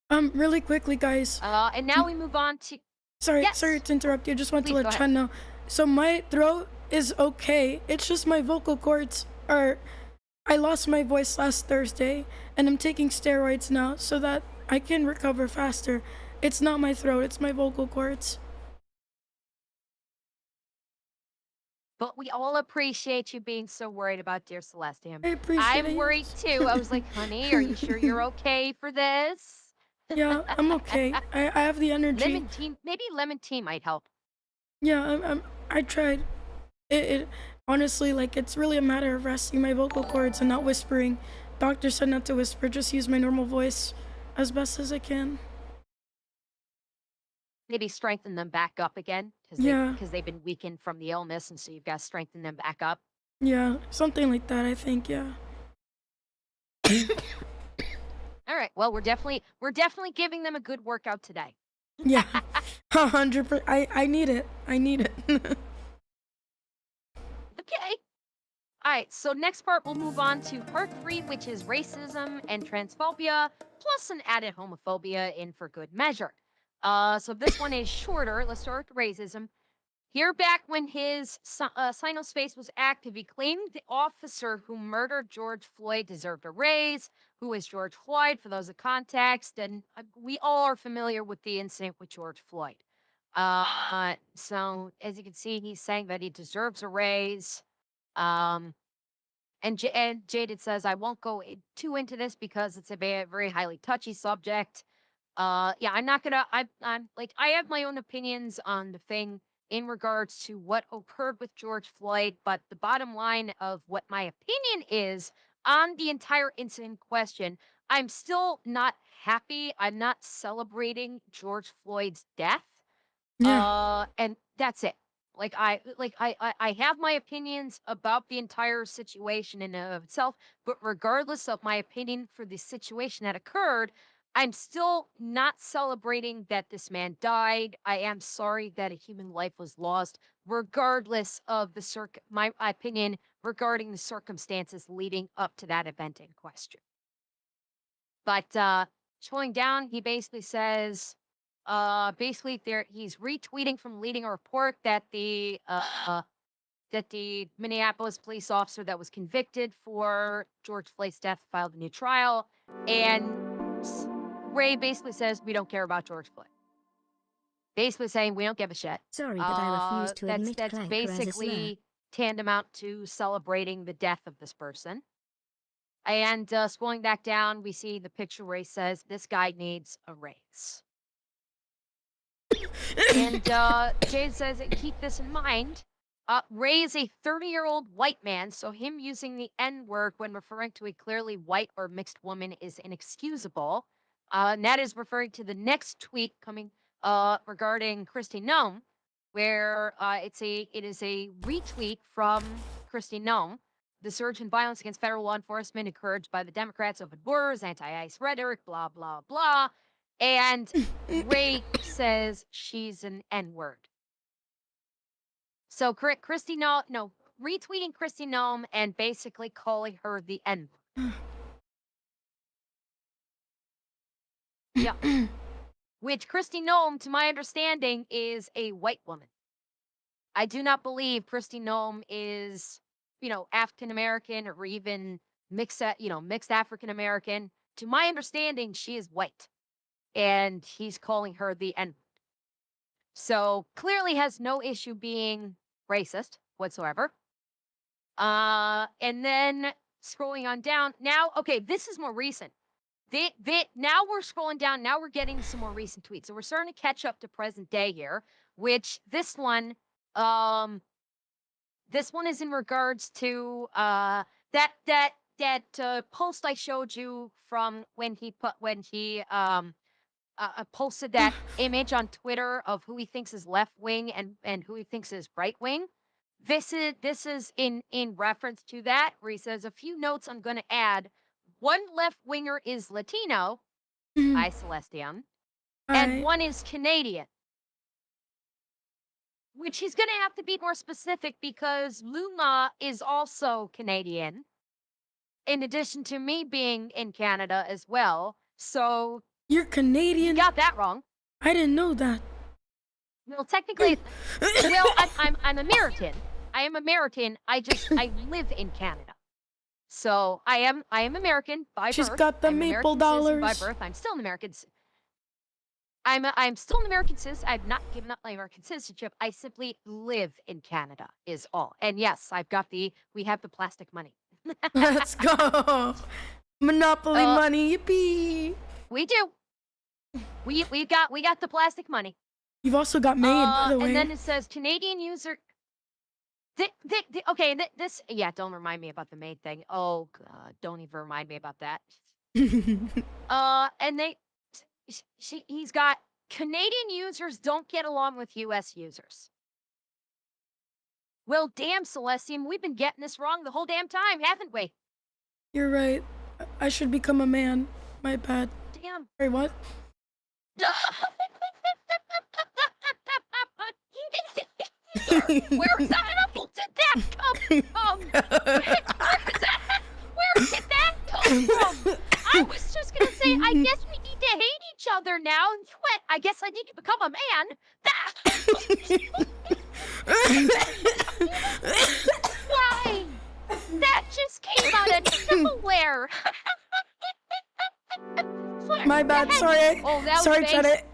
Really quickly, guys. And now we move on to, Sorry yes, to interrupt you. Just want to please go let ahead. Chen know. So my throat is okay. It's just my vocal cords are. I lost my voice last Thursday, and I'm taking steroids now so that I can recover faster. It's not my throat. It's my vocal cords. But we all appreciate you being so worried about dear Celestium. I appreciate I'm it. worried too. I was like, honey, are you sure you're okay for this? Yeah, I'm okay. I have the energy. Lemon tea might help. Yeah, I tried. It honestly, like, it's really a matter of resting my vocal cords and not whispering doctor said not to whisper, just use my normal voice as best as I can. Maybe strengthen them back up again Yeah, because they've been weakened from the illness, and so you've got to strengthen them back up. yeah, something like that, I think, yeah. All right. Well, we're definitely giving them a good workout today. Yeah, 100%. I need it. I need it. Okay. All right. So next part, we'll move on to part 3, which is racism and transphobia, plus an added homophobia in for good measure. So this one is shorter. Let's start with racism. Here, back when his Sinospace was active, he claimed the officer who murdered George Floyd deserved a raise. Who is George Floyd? For those of context, and we all are familiar with the incident with George Floyd. So as you can see, he's saying that he deserves a raise. Um, and Jaded says, I won't go too into this because it's a very highly touchy subject. Yeah, I'm not gonna. I'm like I have my own opinions on the thing in regards to what occurred with George Floyd, but the bottom line of what my opinion is on the entire incident question, I'm still not happy. I'm not celebrating George Floyd's death. Yeah, And that's it. I have my opinions about the entire situation in and of itself, but regardless of my opinion for the situation that occurred, I'm still not celebrating that this man died. I am sorry that a human life was lost, regardless of my opinion regarding the circumstances leading up to that event in question. But scrolling down, he basically says, basically there he's retweeting from leading a report that the Minneapolis police officer that was convicted for George Floyd's death filed a new trial, and Ray basically says we don't care about George Floyd. Basically saying we don't give a shit. Sorry, but I refuse to admit That's clanker as a slur. basically tantamount to celebrating the death of this person. And scrolling back down, we see the picture where he says, this guy needs a raise. And Jade says, keep this in mind. Ray is a 30-year-old white man, so him using the N word when referring to a clearly white or mixed woman is inexcusable. And that is referring to the next tweet coming regarding Christy Nome, where it is a retweet from Christy Nome. The surge in violence against federal law enforcement encouraged by the Democrats, open borders, anti-ICE rhetoric, blah blah blah. And Ray says she's an N-word. So Christy no retweeting Christy Nome and basically calling her the N-word. Yeah. Which Christy Nome, to my understanding, is a white woman. I do not believe Christy Nome is, African American or even mixed African American. To my understanding, she is white. And he's calling her the N. So clearly has no issue being racist whatsoever. And then scrolling on down now. Okay, this is more recent. Now we're scrolling down. Now we're getting some more recent tweets. So we're starting to catch up to present day here. Which this one is in regards to that post I showed you from when he posted that image on Twitter of who he thinks is left wing and who he thinks is right wing. This is in reference to that where he says a few notes I'm going to add. One left winger is Latino, I Celestian, and one is Canadian. Which he's going to have to be more specific because Luma is also Canadian, in addition to me being in Canada as well. So you're Canadian? You got that wrong. I didn't know that. Well, technically, I'm American. I am American. I live in Canada. So I am American by birth. She's got the maple dollars. By birth, I'm still an American. I'm still an American citizen. I've not given up my American citizenship. I simply live in Canada is all. And yes, we have the plastic money. Let's go. Monopoly money, yippee. We do. We got the plastic money. You've also got Maine, by the way. And then it says Canadian user. Okay, this, yeah, don't remind me about the maid thing. Oh God, don't even remind me about that. And he's got Canadian users don't get along with US users. Well, damn, Celestium, we've been getting this wrong the whole damn time, haven't we? You're right. I should become a man. My bad. Damn. Wait, what? Where did that come from? Where did that come from? I was just gonna say, I guess we need to hate each other now. And what? I guess I need to become a man. Why? That just came out of nowhere. My bad. Sorry. Oh, that was sorry, based. Janet.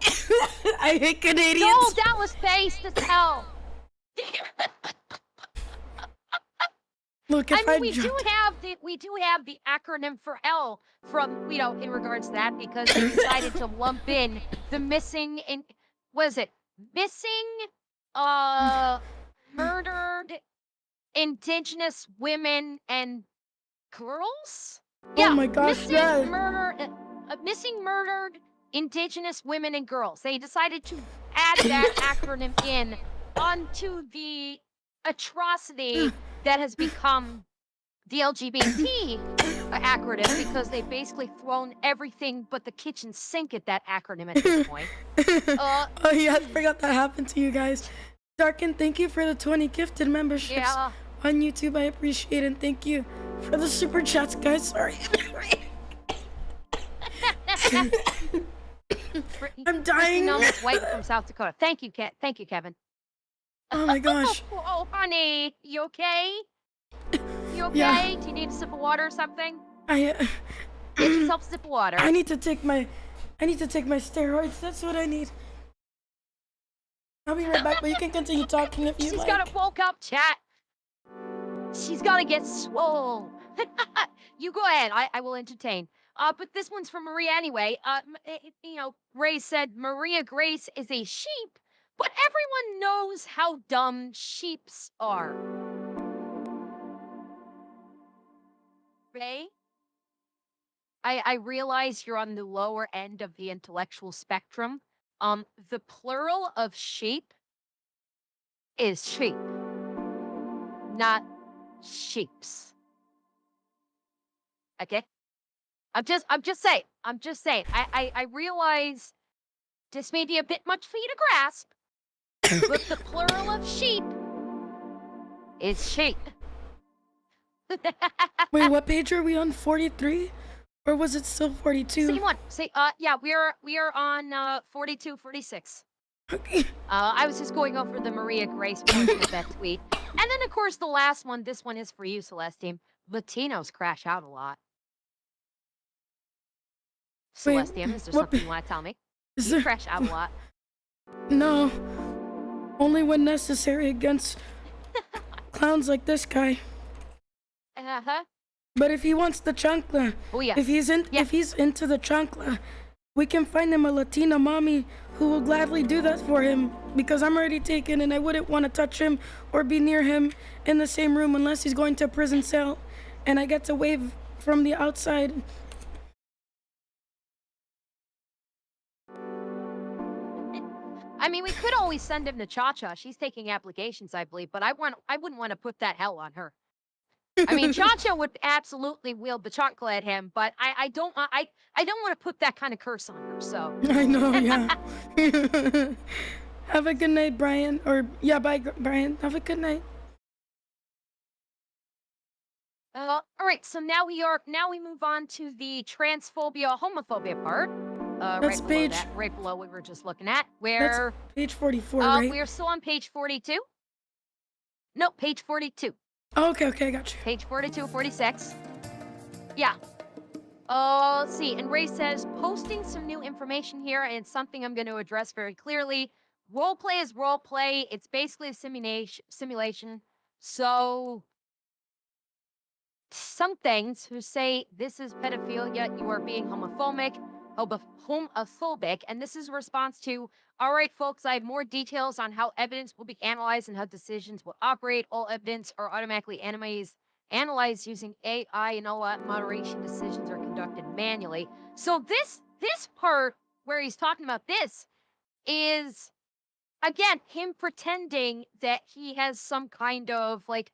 I hate Canadians. No, that was based as hell. Look, if I mean, we do have the acronym for hell from, in regards to that, because they decided to lump in the missing murdered indigenous women and girls? Oh my gosh, Missing murdered indigenous women and girls. They decided to add that acronym in onto the atrocity that has become the LGBT acronym, because they've basically thrown everything but the kitchen sink at that acronym at this point. Oh yeah, I forgot that happened to you guys. Darkin, thank you for the 20 gifted memberships on YouTube. I appreciate it. And thank you for the super chats, guys. Sorry. I'm dying. White from South Dakota. Thank you, Kevin. Oh my gosh. Oh, honey, you okay? You okay? Yeah. Do you need a sip of water or something? Get yourself a sip of water. I need to take my steroids. That's what I need. I'll be right back, but you can continue talking if you like. She's got a bulk up, chat. She's got to get swole. You go ahead. I will entertain. But this one's from Maria anyway. Ray said Maria Grace is a sheep, but everyone knows how dumb sheeps are. Ray? I realize you're on the lower end of the intellectual spectrum. The plural of sheep is sheep, not sheeps. Okay? I'm just saying. I realize this may be a bit much for you to grasp, but the plural of sheep is sheep. Wait, what page are we on? 43? Or was it still 42? Same one. Yeah, we are on 42, 46. Okay. I was just going over the Maria Grace portion of that tweet. And then, of course, the last one. This one is for you, Celestine. Latinos crash out a lot. Celestine, is there something you want to tell me? You crash out a lot. No. Only when necessary against clowns like this guy. Uh-huh. But if he wants the chancla, if he's into the chancla, we can find him a Latina mommy who will gladly do that for him, because I'm already taken and I wouldn't want to touch him or be near him in the same room unless he's going to a prison cell and I get to wave from the outside. I mean, we could always send him to Cha-Cha. She's taking applications, I believe, but I wouldn't want to put that hell on her. I mean, Cha-Cha would absolutely wield the chancla at him, but I don't want to put that kind of curse on her. So I know, yeah. Have a good night, Brian. Or yeah, bye, Brian. Have a good night. All right, so now we move on to the transphobia, homophobia part. That's right below what we were just looking at. Where that's page 44, right? We're still on page 42. No, page 42. Oh, okay, I got you. Page 42, 46. Yeah. Let's see. And Ray says, posting some new information here, and it's something I'm going to address very clearly. Roleplay is roleplay. It's basically a simulation. So some things who say this is pedophilia, you are being homophobic. homophobic, and this is a response to, all right, folks, I have more details on how evidence will be analyzed and how decisions will operate. All evidence are automatically analyzed using AI, and all moderation decisions are conducted manually. So this part where he's talking about this is again him pretending that he has some kind of like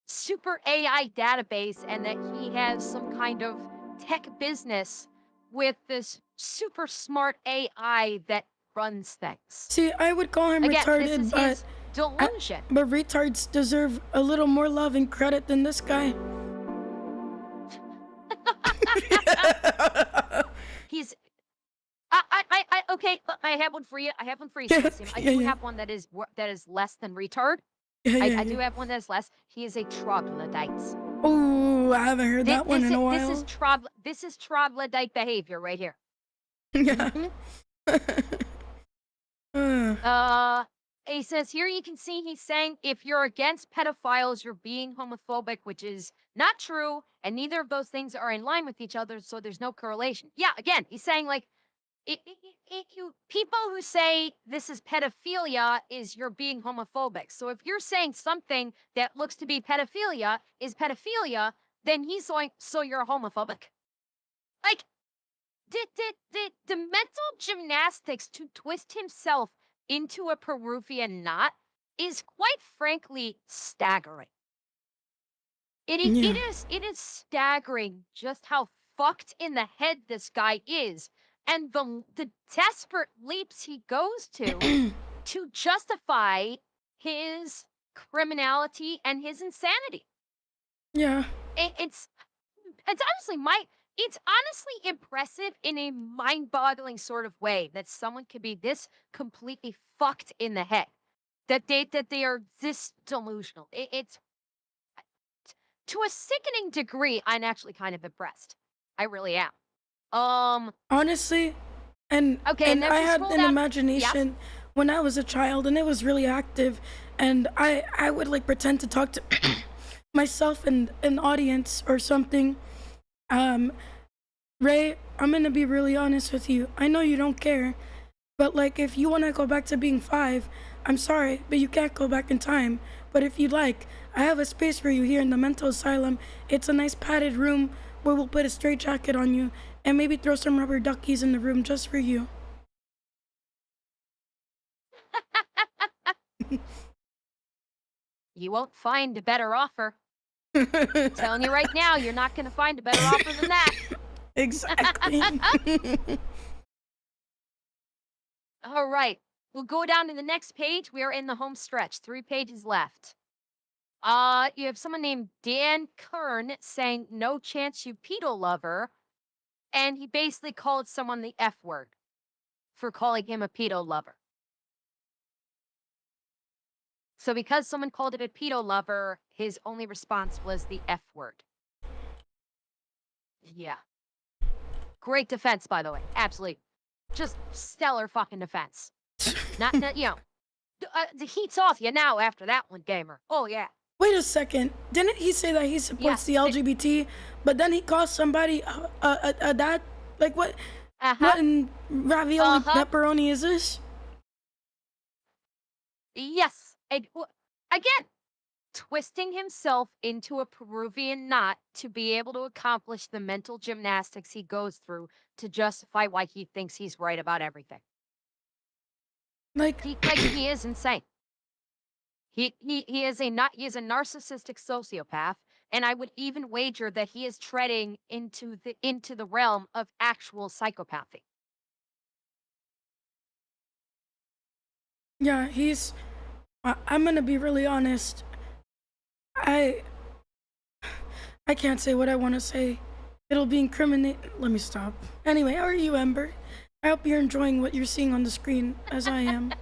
super AI database and that he has some kind of tech business with this super smart AI that runs things. See, I would call him Again, this retarded, is his I, delusion. but retards deserve a little more love and credit than this guy. He's okay. I have one for you. I have one for you, Yeah, Sebastian. I yeah, do yeah. have one that is less than retard. Yeah, yeah, I do yeah. have one that's less. He is a troglodyte. Oh, I haven't heard that one in a while. This is troglodyte behavior right here. Yeah. Mhm. Uh, He says here you can see he's saying if you're against pedophiles, you're being homophobic, which is not true, and neither of those things are in line with each other, so there's no correlation. Yeah, again, he's saying like you people who say this is pedophilia is you're being homophobic. So if you're saying something that looks to be pedophilia is pedophilia, then he's going so you're homophobic. Like the mental gymnastics to twist himself into a Peruvian knot is quite frankly staggering. yeah. It is staggering just how fucked in the head this guy is and the desperate leaps he goes to justify his criminality and his insanity. Yeah. It, it's honestly it's honestly impressive in a mind-boggling sort of way that someone could be this completely fucked in the head, that they are this delusional. It's to a sickening degree. I'm actually kind of impressed. I really am. Honestly, Okay, and and if I we had scroll an down, yes. imagination when I was a child, and it was really active, and I would like pretend to talk to myself and an audience or something. Um, Ray, I'm gonna be really honest with you. I know you don't care, but like if you wanna go back to being 5, I'm sorry, but you can't go back in time. But if you'd like, I have a space for you here in the mental asylum. It's a nice padded room where we'll put a straight jacket on you and maybe throw some rubber duckies in the room just for you. You won't find a better offer. I'm telling you right now, you're not going to find a better offer than that. Exactly. All right. We'll go down to the next page. We are in the home stretch. 3 pages left. You have someone named Dan Kern saying, "No chance, you pedo lover," and he basically called someone the F word for calling him a pedo lover. So because someone called it a pedo lover, his only response was the F word. Yeah. Great defense, by the way. Absolutely. Just stellar fucking defense. Not the heat's off you now after that one, gamer. Oh, yeah. Wait a second. Didn't he say that he supports Yes. the LGBT, but then he calls somebody a that? Like what? Uh-huh. What in ravioli pepperoni is this? Yes. Again, twisting himself into a Peruvian knot to be able to accomplish the mental gymnastics he goes through to justify why he thinks he's right about everything. Like, He is insane. He is he is a narcissistic sociopath, and I would even wager that he is treading into the realm of actual psychopathy. yeah, I'm gonna be really honest. I I can't say what I want to say. It'll be incriminate. Let me stop. Anyway, how are you, Ember? I hope you're enjoying what you're seeing on the screen, as I am.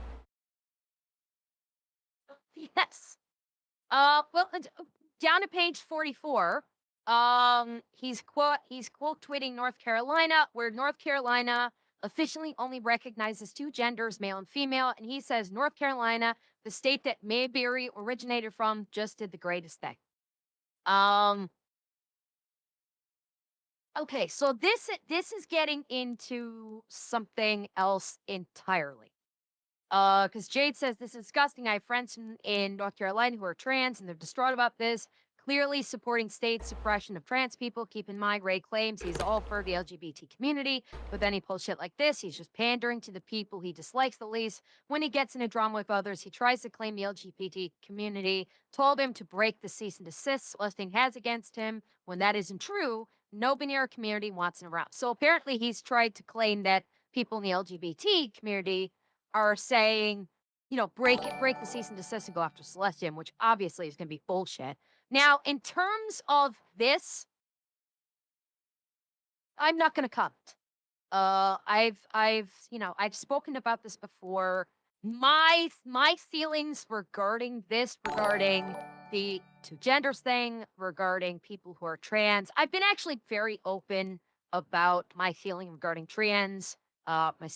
Yes. Well, down to page 44. He's quote tweeting North Carolina, where North Carolina officially only recognizes 2 genders, male and female, and he says North Carolina, the state that Mayberry originated from, just did the greatest thing. Um, Okay, so this is getting into something else entirely. Because Jade says this is disgusting. I have friends in North Carolina who are trans and they're distraught about this. Clearly supporting state suppression of trans people. Keep in mind, Ray claims he's all for the LGBT community, but then he pulls shit like this. He's just pandering to the people he dislikes the least. When he gets in a drama with others, he tries to claim the LGBT community told him to break the cease and desist Celestine has against him. When that isn't true, nobody in our community wants him around. So apparently, he's tried to claim that people in the LGBT community are saying, break the cease and desist and go after Celestium, which obviously is going to be bullshit. Now, in terms of this, I'm not going to comment. I've spoken about this before. My feelings regarding this, regarding the two genders thing, regarding people who are trans. I've been actually very open about my feeling regarding trans. My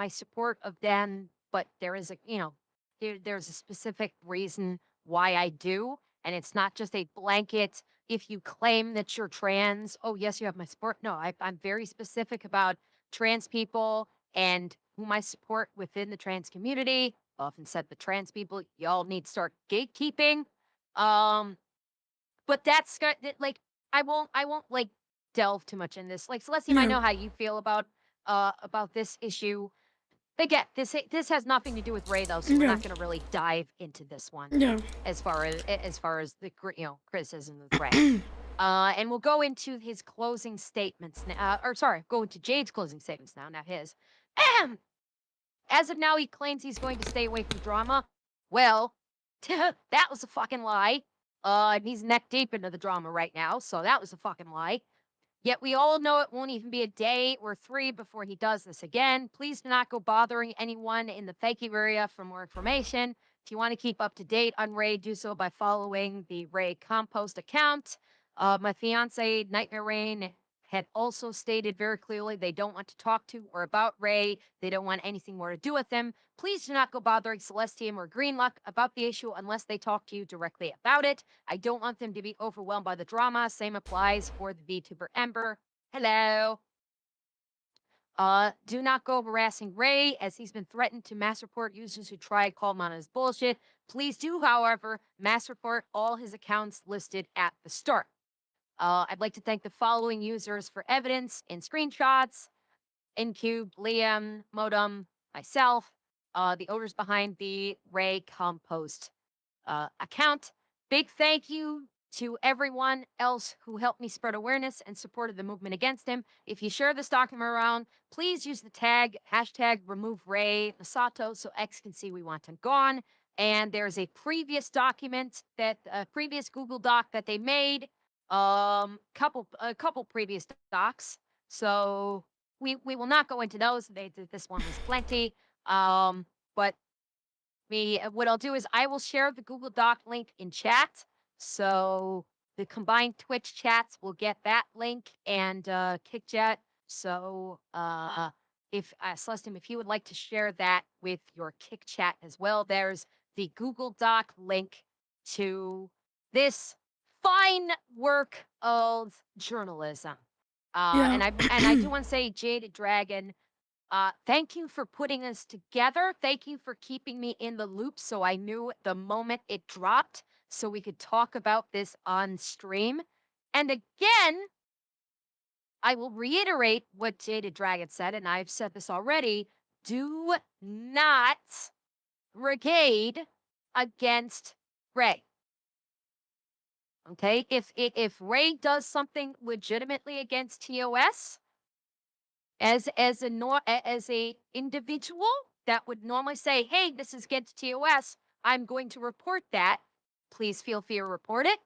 support of them, but there's a specific reason why I do, and it's not just a blanket if you claim that you're trans, oh, yes, you have my support. No, I'm very specific about trans people and whom I support within the trans community. I often said the trans people, y'all need to start gatekeeping. Um, but like I won't like delve too much in this. Like Celestia, I Yeah, know how you feel about this issue. Again, this has nothing to do with Ray though, so we're yeah, not going to really dive into this one yeah, as far as the criticism of Ray. And we'll go into his closing statements now, or sorry, go into Jade's closing statements now, not his. As of now, he claims he's going to stay away from drama. Well, that was a fucking lie. And he's neck deep into the drama right now, so that was a fucking lie. Yet we all know it won't even be a day or three before he does this again. Please do not go bothering anyone in the fakey area for more information. If you want to keep up to date on Ray, do so by following the Ray Compost account. My fiance, Nightmare Rain, had also stated very clearly they don't want to talk to or about Ray. They don't want anything more to do with him. Please do not go bothering Celestium or Greenluck about the issue unless they talk to you directly about it. I don't want them to be overwhelmed by the drama. Same applies for the VTuber Ember. Hello. Do not go harassing Ray as he's been threatened to mass report users who try to call him on his bullshit. Please do, however, mass report all his accounts listed at the start. I'd like to thank the following users for evidence and screenshots: Incube, Liam, Modem, myself, the owners behind the Ray Compost account. Big thank you to everyone else who helped me spread awareness and supported the movement against him. If you share this document around, please use the hashtag remove Ray Masato so X can see we want him gone. And there's a previous document that previous Google Doc that they made, a couple previous docs. So we will not go into those. This one was plenty. But what I'll do is I will share the Google Doc link in chat. So the combined Twitch chats will get that link and Kick Chat. So if Celestine, if you would like to share that with your Kick Chat as well, there's the Google Doc link to this fine work of journalism. yeah, And I do want to say, Jaded Dragon, thank you for putting this together. Thank you for keeping me in the loop so I knew the moment it dropped so we could talk about this on stream. And again, I will reiterate what Jaded Dragon said, and I've said this already. Do not brigade against Ray. Okay? If Ray does something legitimately against TOS, as a individual that would normally say, "Hey, this is against TOS. I'm going to report that." Please feel free to report it.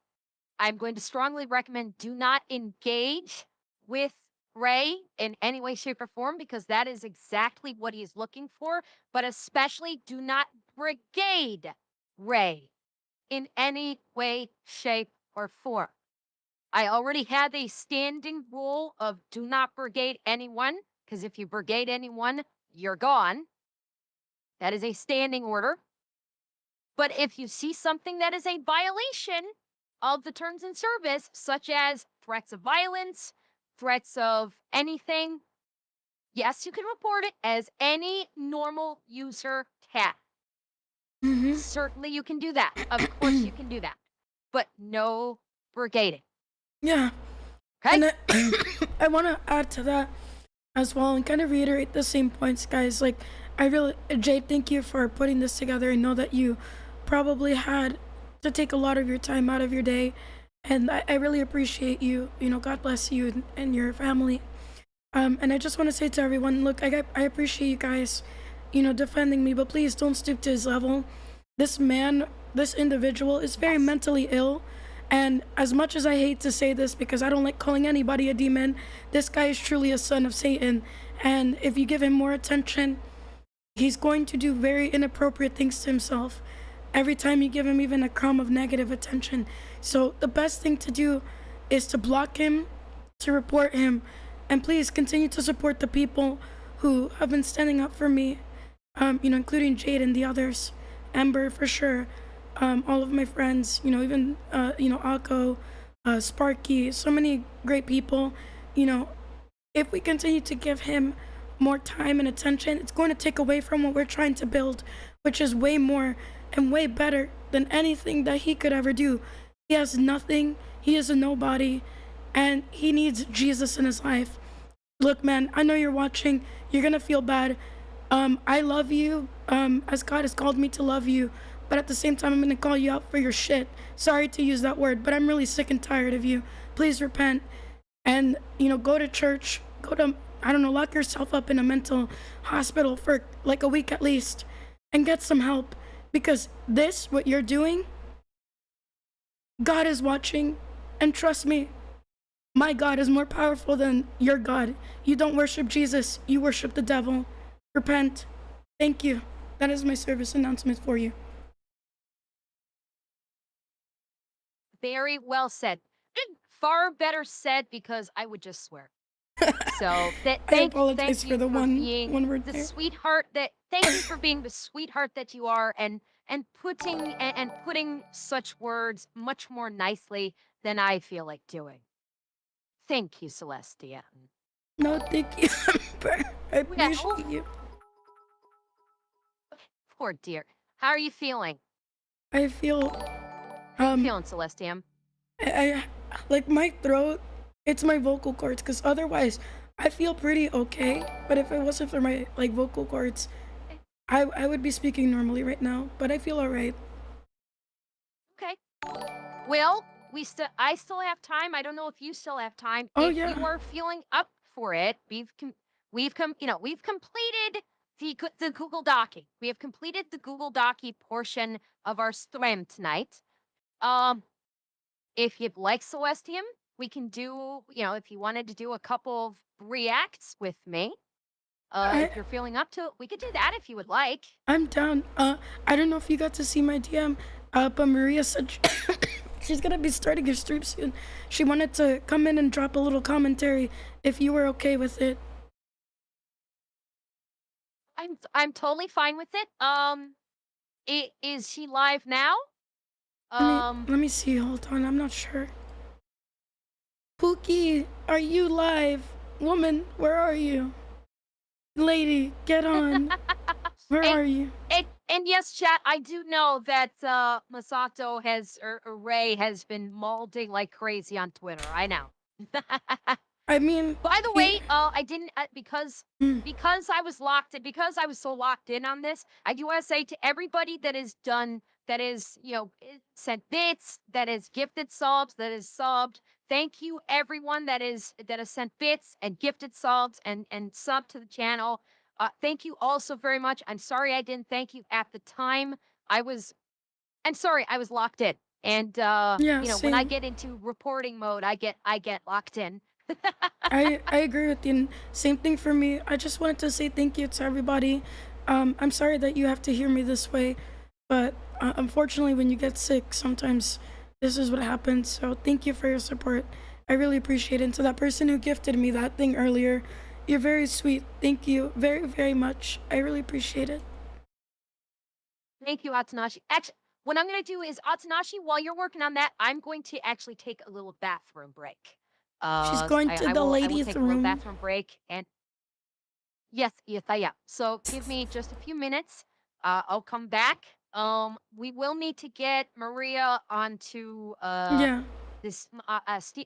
I'm going to strongly recommend do not engage with Ray in any way, shape, or form because that is exactly what he is looking for. But especially do not brigade Ray in any way, shape, or form. I already had a standing rule of do not brigade anyone, because if you brigade anyone, you're gone. That is a standing order. But if you see something that is a violation of the terms and service, such as threats of violence, threats of anything, yes, you can report it as any normal user can. Mm-hmm. Certainly you can do that. Of course you can do that. But no brigading. Yeah. Okay? And I want to add to that as well and kind of reiterate the same points, guys. Like, Jade, thank you for putting this together. I know that you probably had to take a lot of your time out of your day, and I really appreciate you. You know, God bless you and your family. And I just want to say to everyone, look, I appreciate you guys, you know, defending me, but please don't stoop to his level. This man, this individual is very Yes. mentally ill. And as much as I hate to say this because I don't like calling anybody a demon, this guy is truly a son of Satan. And if you give him more attention, he's going to do very inappropriate things to himself every time you give him even a crumb of negative attention. So the best thing to do is to block him, to report him, and please continue to support the people who have been standing up for me, you know, including Jade and the others, Ember for sure, all of my friends, you know, even, you know, Akko, Sparky, so many great people, you know, if we continue to give him more time and attention, it's going to take away from what we're trying to build, which is way more and way better than anything that he could ever do. He has nothing, he is a nobody, and he needs Jesus in his life. Look, man, I know you're watching, you're gonna feel bad. I love you, as God has called me to love you, but at the same time, I'm gonna call you out for your shit. Sorry to use that word, but I'm really sick and tired of you. Please repent and, you know, go to church, go to, I don't know, lock yourself up in a mental hospital for like a week at least and get some help, because this, what you're doing, God is watching, and trust me, my God is more powerful than your God. You don't worship Jesus, you worship the devil. Repent. Thank you. That is my service announcement for you. Very well said. Far better said because I would just swear. So that I thank apologize for you the for one being one word the there. sweetheart that thank you for being the sweetheart that you are and putting such words much more nicely than I feel like doing. Thank you, Celestia. No, thank you. I Well, appreciate you. poor dear. How are you feeling? I feel How you um feeling, Celestium? I like my throat, it's my vocal cords, because otherwise I feel pretty okay, but if it wasn't for my like vocal cords, I would be speaking normally right now, but I feel all right. Okay. Well, I still have time. I don't know if you still have time. Oh If you yeah. are feeling up for it, we've completed the Google Docky. We have completed the Google Docky portion of our stream tonight. Um, if you'd like Celestium, we can do, if you wanted to do a couple of reacts with me, I if you're feeling up to it, we could do that if you would like. I'm down. I don't know if you got to see my DM, but Maria said she's gonna be starting her stream soon. She wanted to come in and drop a little commentary if you were okay with it. I'm totally fine with it. Is she live now? Let me Um, let me see. Hold on, I'm not sure. Pookie, are you live? Woman, where are you? Lady, get on. Where and are you? and yes, chat. I do know that Masato or Ray has been molding like crazy on Twitter. I know. I mean, By the he. way, I didn't Mm, because I was because I was so locked in on this. I do want to say to everybody that is done that is sent bits, that is gifted subs, that is subbed. Thank you everyone that has sent bits and gifted subs and sub to the channel. Thank you all so very much. I'm sorry I didn't thank you at the time. I was I'm sorry I was locked in. And yeah, when I same. get into reporting mode, I get locked in. I agree with you. And same thing for me. I just wanted to say thank you to everybody. I'm sorry that you have to hear me this way, but unfortunately, when you get sick, sometimes this is what happens. So thank you for your support. I really appreciate it. And to that person who gifted me that thing earlier, you're very sweet. Thank you very, very much. I really appreciate it. Thank you, Atanashi. Actually, what I'm going to do is, Atanashi, while you're working on that, I'm going to actually take a little bathroom break. She's going to the I will ladies' take a little room. bathroom break and yes, I am. So give me just a few minutes. I'll come back. We will need to get Maria onto Yeah,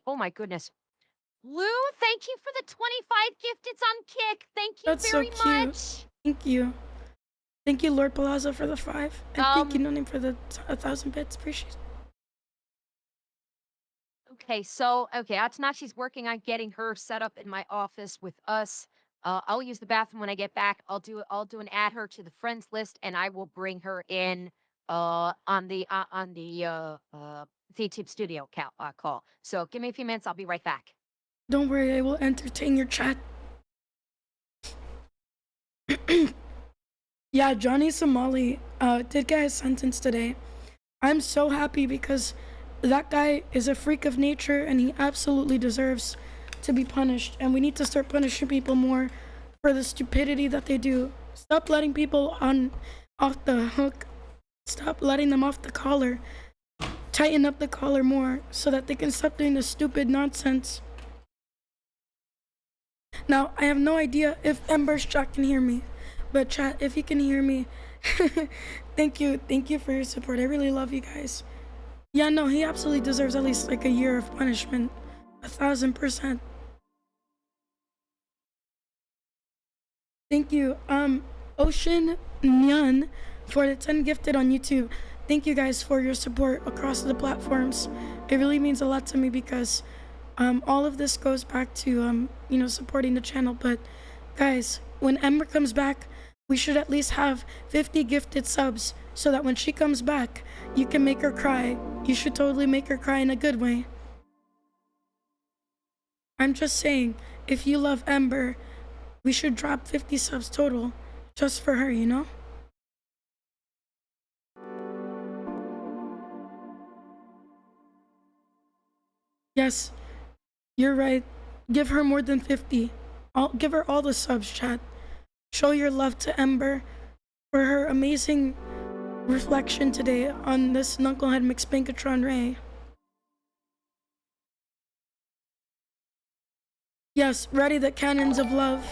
oh my goodness. Lou, thank you for the 25 gifted on Kick. Thank you that's so very cute. much. Thank you. Thank you, Lord Palazzo, for the 5. And thank you, Um, Nonim, for the 1,000 bits. Appreciate it. okay, so okay, Atsunachi's working on getting her set up in my office with us. I'll use the bathroom when I get back. I'll do an add her to the friends list and I will bring her in on the YouTube studio call. So give me a few minutes, I'll be right back. Don't worry, I will entertain your chat. Yeah, Johnny Somali did get his sentence today. I'm so happy because that guy is a freak of nature and he absolutely deserves to be punished. And we need to start punishing people more for the stupidity that they do. Stop letting people off the hook. Stop letting them off the collar. Tighten up the collar more so that they can stop doing the stupid nonsense. Now, I have no idea if Ember's chat can hear me, but chat, if you can hear me, thank you for your support. I really love you guys. Yeah, no, he absolutely deserves at least like a year of punishment, 1,000%. Thank you, Ocean Nyan, for the 10 gifted on YouTube. Thank you guys for your support across the platforms. It really means a lot to me because all of this goes back to supporting the channel. But guys, when Ember comes back, we should at least have 50 gifted subs so that when she comes back, you can make her cry. You should totally make her cry in a good way. I'm just saying, if you love Ember, we should drop 50 subs total just for her, you know? Yes, you're right. Give her more than 50. Give her all the subs, chat. Show your love to Ember for her amazing reflection today on this Knucklehead McSpankatron Ray. Yes, ready the cannons of love.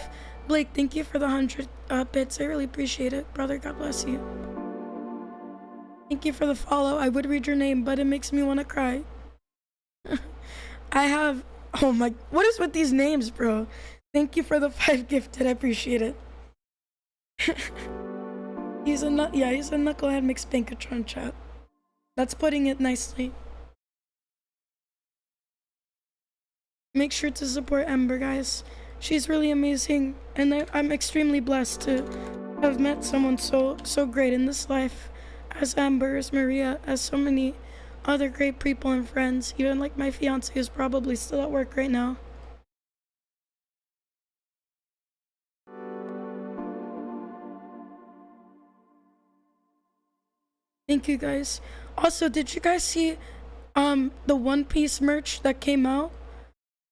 Blake, thank you for the 100 bits. I really appreciate it. Brother, God bless you. Thank you for the follow. I would read your name, but it makes me want to cry. I have... Oh my... What is with these names, bro? Thank you for the 5 gifted. I appreciate it. He's a Knucklehead McSpankatron, chat. That's putting it nicely. Make sure to support Ember, guys. She's really amazing, and I'm extremely blessed to have met someone so great in this life, as Amber, as Maria, as so many other great people and friends, even like my fiance who's probably still at work right now. Thank you guys. Also, did you guys see the One Piece merch that came out?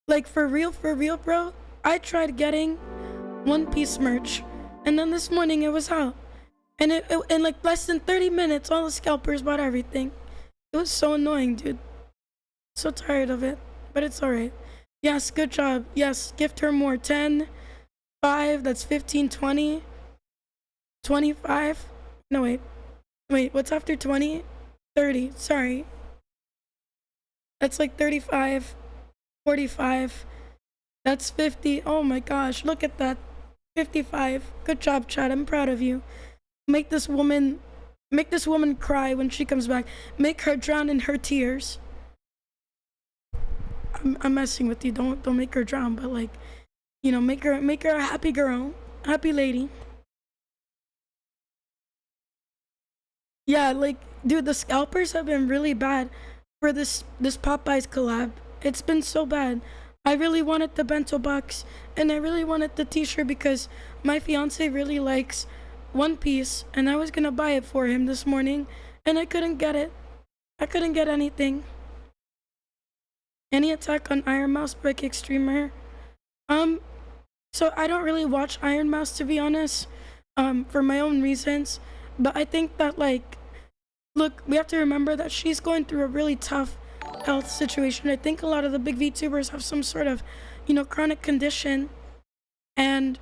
Like for real, bro? I tried getting One Piece merch, and then this morning it was out. And it in like less than 30 minutes, all the scalpers bought everything. It was so annoying, dude. So tired of it, but it's alright. Yes, good job. Yes, gift her more. 10, 5, that's 15, 20, 25. No, wait, what's after 20? 30, sorry. That's like 35, 45. That's 50. Oh my gosh, look at that. 55. Good job, Chad. I'm proud of you. Make this woman cry when she comes back. Make her drown in her tears. I'm messing with you. Don't make her drown, but like, you know, make her a happy girl, happy lady. Yeah, like, dude, the scalpers have been really bad for this Popeyes collab. It's been so bad. I really wanted the bento box and I really wanted the t-shirt because my fiance really likes One Piece and I was gonna buy it for him this morning and I couldn't get it. I couldn't get anything. Any Attack on Iron Mouse by Kickstreamer? So I don't really watch Iron Mouse, to be honest, for my own reasons. But I think that, like, look, we have to remember that she's going through a really tough health situation. I think a lot of the big VTubers have some sort of, chronic condition. And,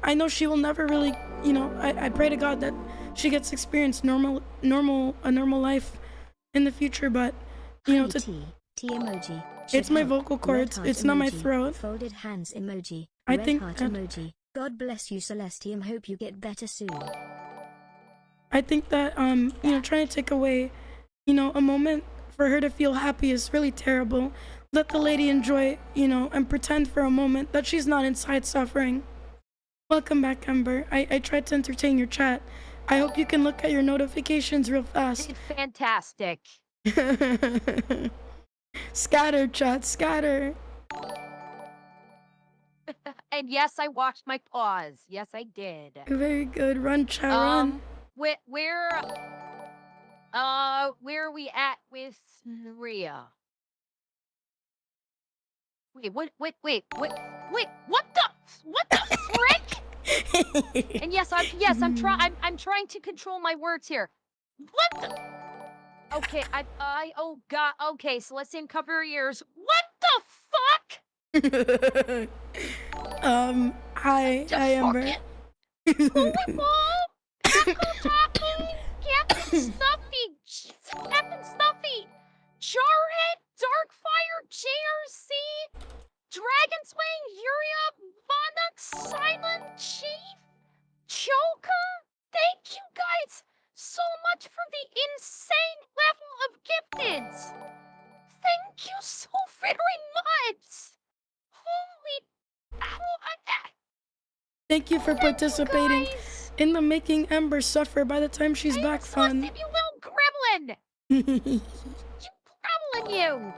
I know she will never really, I pray to God that she gets to experience a normal life in the future. But, T emoji. It's my vocal cords. It's not my throat. Folded hands emoji. I Red think heart that, emoji. God bless you, Celestium. Hope you get better soon. I think that, trying to take away, a moment for her to feel happy is really terrible. Let the lady enjoy, and pretend for a moment that she's not inside suffering. Welcome back, Ember. I tried to entertain your chat. I hope you can look at your notifications real fast. Fantastic. Scatter, chat, scatter. And yes, I washed my paws. Yes, I did. Very good. Run, chat, run. Where are we at with Maria? Wait, what the frick? And yes, I'm trying to control my words here. What the? Okay, oh god, okay, Celestian, cover your ears. What the fuck? Hi, Ember. Captain Stuffy, Jarhead, Darkfire, JRC, Dragonswing, Yuria, Vonux, Silent Chief, Choka. Thank you guys so much for the insane level of gifteds. Thank you so very much. Thank you for participating in the Making Ember Suffer by the time she's back fun. You little gremlin! You gremlin, you!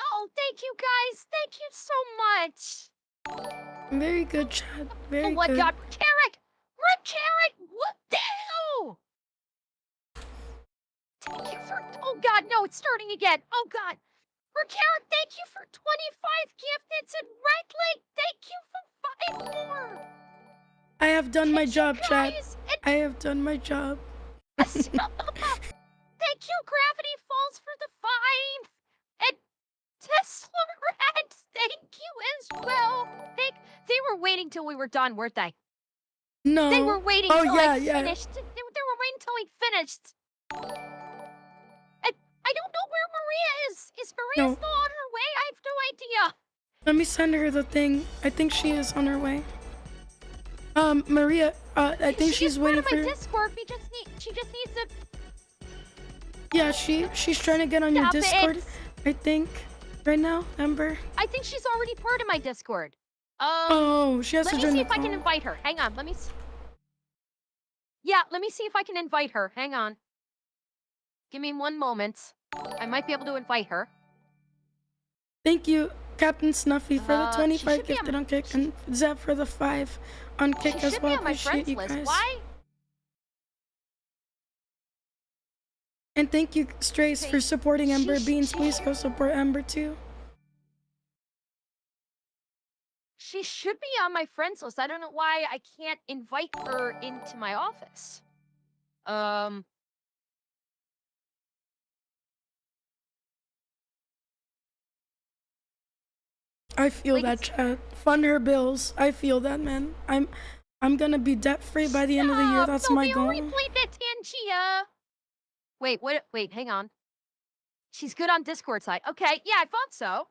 Oh, thank you guys. Thank you so much. Very good, Chad. Very good. Oh my god, Rick Carrick! What the hell? Thank you for... Oh god, no, it's starting again. Oh god. Rick Carrick, thank you for 25 gifteds, and Red Lake, thank you for 5 more. I have done my job, Chad. I have done my job. Thank you, Gravity Falls, for the 5. And Tesla Rats, thank you as well. They were waiting till we were done, weren't they? No. They were waiting till I yeah. finished. They were waiting till we finished. I don't know where Maria is. Is Maria still on her way? I have no idea. Let me send her the thing. I think she is on her way. Maria, I think she's waiting for... She's part of my Discord. She just needs to... Yeah, she's trying to get on your Discord, I think, right now, Ember. I think she's already part of my Discord. Oh, she has to join the call. Let me see if I can invite her. Hang on, let me see. Yeah, let me see if I can invite her. Hang on. Give me 1 moment. I might be able to invite her. Thank you, Captain Snuffy, for the 25 gifted on Kick, and Zeb for the 5 on Kick as well. Appreciate you guys. Why? And thank you, Strays, for supporting Ember. Beans, please go support Ember too. She should be on my friends list. I don't know why I can't invite her into my office. I feel that, chat. Fund her bills. I feel that, man. I'm gonna be debt free by the end of the year. That's my goal. Wait, hang on. She's good on Discord side. Okay, yeah, I thought so.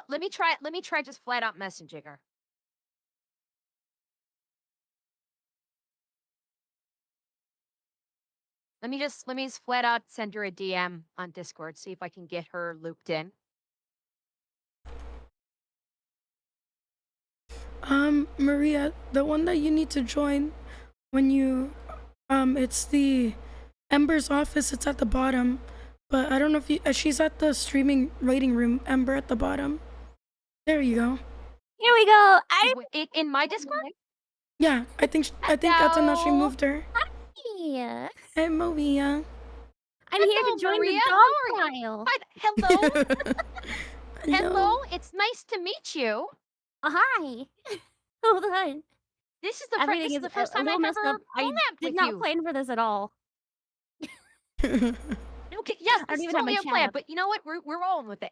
Let me try just flat out messaging her. Let me just flat out send her a DM on Discord, see if I can get her looped in. Maria, the one that you need to join when you, it's the Ember's office. It's at the bottom, but I don't know if you, she's at the streaming waiting room. Ember at the bottom. There you go. Here we go. In my Discord? Yeah, I think that's enough. She moved her. Hi. Hey, Maria. I'm here to join Maria. the dog pile. Hello. Hello. It's nice to meet you. Hi. Hold on. This is the first time I've ever collabed with you. I did not plan for this at all. Okay, yes, I this don't is even have my totally a chat plan, up. but you know what? We're rolling with it.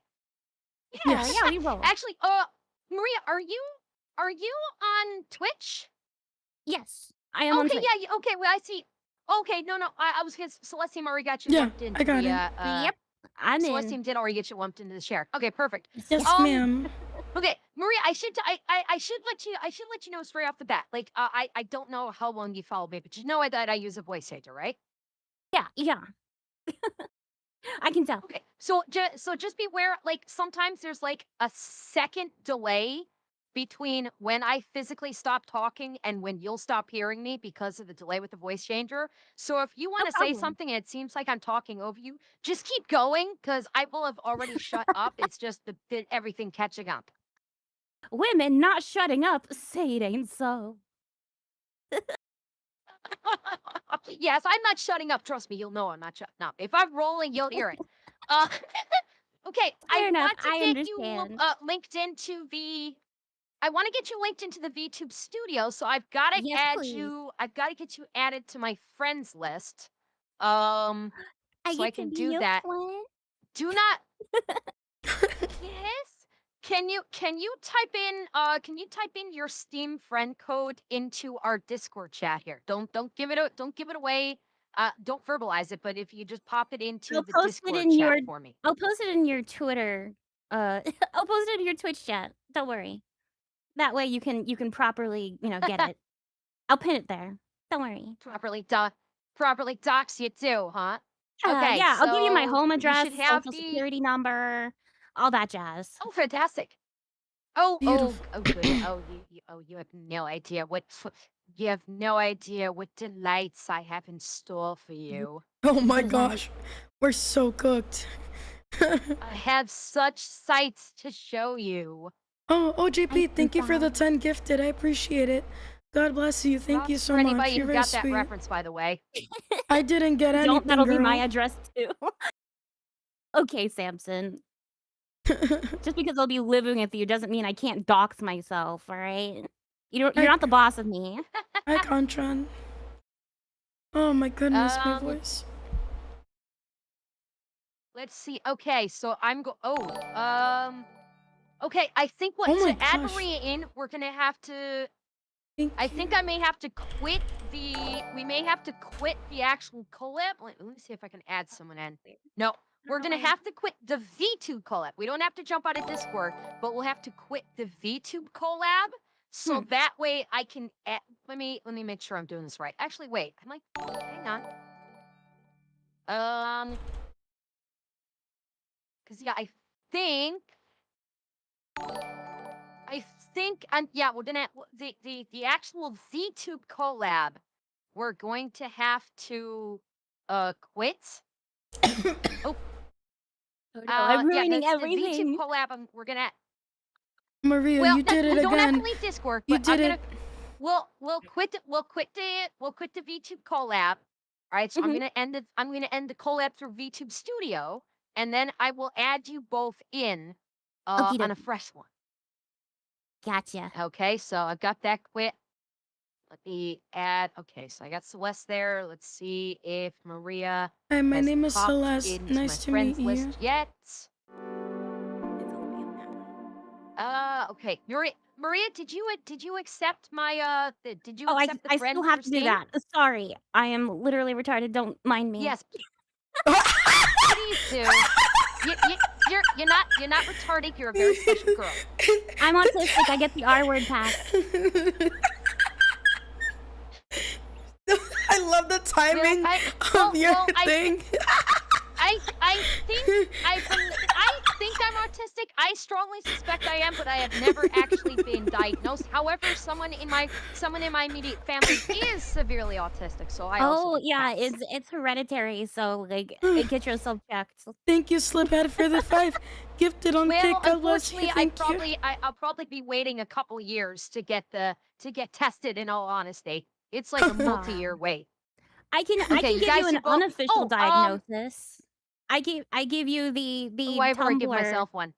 Yeah, Yes. yeah, we roll. Actually, Maria, are you on Twitch? Yes, I am on Okay, Twitch. yeah, okay, well, I see. Okay, no, I was because Celestium already got you Yeah, lumped I into got the it. Yep, I'm in. Celestium did already get you lumped into the share. Okay, perfect. Yes, Yes, ma'am. Okay, Maria, I should let you know straight off the bat. Like, I don't know how long you follow me, but you know that I use a voice changer, right? yeah, yeah. I can tell. Okay, so just beware. Like sometimes there's like a second delay between when I physically stop talking and when you'll stop hearing me because of the delay with the voice changer. So if you No want to say problem. something and it seems like I'm talking over you, just keep going because I will have already shut up. It's just the everything catching up. Women not shutting up, say it ain't so. Yes, I'm not shutting up. Trust me, you'll know I'm not shutting up. If I'm rolling, you'll hear it. Uh, okay, I Fair enough, want to I get you understand. linked into the. I want to get you linked into the VTube studio, so I've got to Yes, add please. you. I've got to get you added to my friends list. I So I get to can be do your that. friend. Do not. Yes. Can you type in your Steam friend code into our Discord chat here? Don't give it away. Don't verbalize it, but if you just pop it into I'll the post it Discord in chat your for me. I'll post it in your Twitter. I'll post it in your Twitch chat. Don't worry. That way you can properly, get it. I'll pin it there. Don't worry. Properly dox you too, huh? Yeah, Okay, yeah, I'll give you my so home you address, should have social the security number, all that jazz. oh fantastic. Beautiful. Oh, good. You have no idea you have no idea what delights I have in store for W- you. Oh my Delight. gosh. We're so cooked. I have such sights to show you. Oh, I OJP, can thank you for the tell. 10 gifted. I appreciate it. God bless you. Thank you Props so for much. anybody You're who very got that sweet. reference, by the way. I didn't get Don't anything, that'll be my girl. address too. Okay, Samson. Just because I'll be living with you doesn't mean I can't dox myself, all right? You're Hi, not the boss of me. hi, Contran. Oh my goodness, my Um, voice. let's see. Okay, so okay, I think Oh my to add gosh. Maria in, we're gonna have to Thank I you. think I may have to we may have to quit the actual collab. Let me see if I can add someone in. No, I don't we're know gonna why. have to quit the VTube collab. We don't have to jump out of Discord, but we'll have to quit the VTube collab. So Hmm. that way I can let me make sure I'm doing this right. Actually, wait, I'm like, hang on. Cause yeah, think I think and yeah, we're gonna the actual VTube collab we're going to have to quit. Oh, Oh no, I'm yeah, ruining the VTube everything. collab. We're gonna. Maria, Well, you did it we don't have to again. leave Discord, You but did I'm it. gonna. We'll quit the VTube collab. All right, so Mhm. I'm gonna end the collab through VTube Studio, and then I will add you both in, Okie on a dokie. fresh one. Gotcha. Okay, so I've got that quit. Let me add. Okay, so I got Celeste there. Let's see if Maria Hi, my has name is popped Celeste. into my Nice to meet friends you. list yet. It's all me Okay. Maria, did you accept my did you Oh, accept the I still friend have through to do Steam? that. Sorry. I am literally retarded. Don't mind me. Yes, please do. You you're not retarded. You're a very special girl. I'm autistic. I get the R word pass. I love the Well, timing of your thing. I think I'm autistic. I strongly suspect I am, but I have never actually been diagnosed. However, someone in my immediate family is severely autistic, so I also Oh, get the yeah, pass. it's hereditary, so, like, get yourself checked. Thank you, Sliphead, for the 5 gifted on Well, kick. God bless you. unfortunately, Thank you. I'll probably be waiting a couple years to get tested. In all honesty, it's like a multi-year Aw. wait. I can Okay, you give you guys an should both. unofficial diagnosis. I give you the I've already given Tumblr, myself one.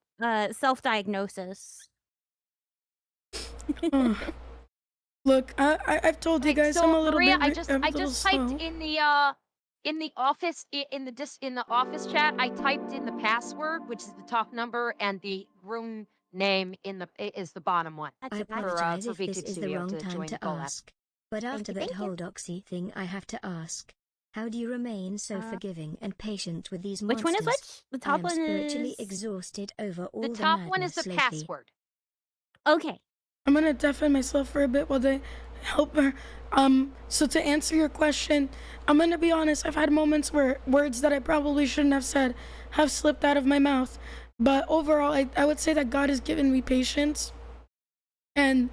self-diagnosis. Oh, look, I've told you Okay, guys I'm so a little Maria, bit, I'm a I little just typed slow. in in the office in the office chat, I typed in the password, which is the top number, and the room name is the bottom one. I Gotcha, gotcha. apologize For if this VTube is the Studio wrong to time join to Golab. ask, but after that Thank you. whole doxy thing I have to ask. How do you remain so forgiving and patient with these Which monsters? one is which? The top I am one spiritually is... exhausted over all The the top one is madness the lately. password. Okay. I'm gonna defend myself for a bit while they help her. So to answer your question, I'm gonna be honest. I've had moments where words that I probably shouldn't have said have slipped out of my mouth. But overall, I would say that God has given me patience. And,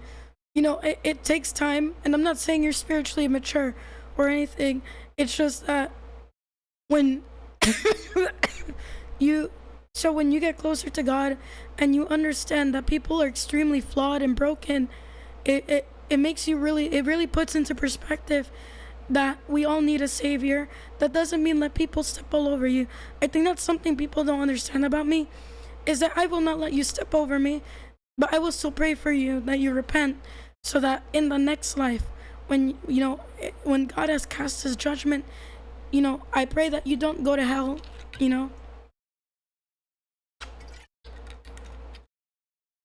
you know, it takes time. And I'm not saying you're spiritually immature or anything. It's just that when when you get closer to God and you understand that people are extremely flawed and broken, it makes you it really puts into perspective that we all need a savior. That doesn't mean let people step all over you. I think that's something people don't understand about me, is that I will not let you step over me, but I will still pray for you that you repent, so that in the next life, when when God has cast his judgment, I pray that you don't go to hell,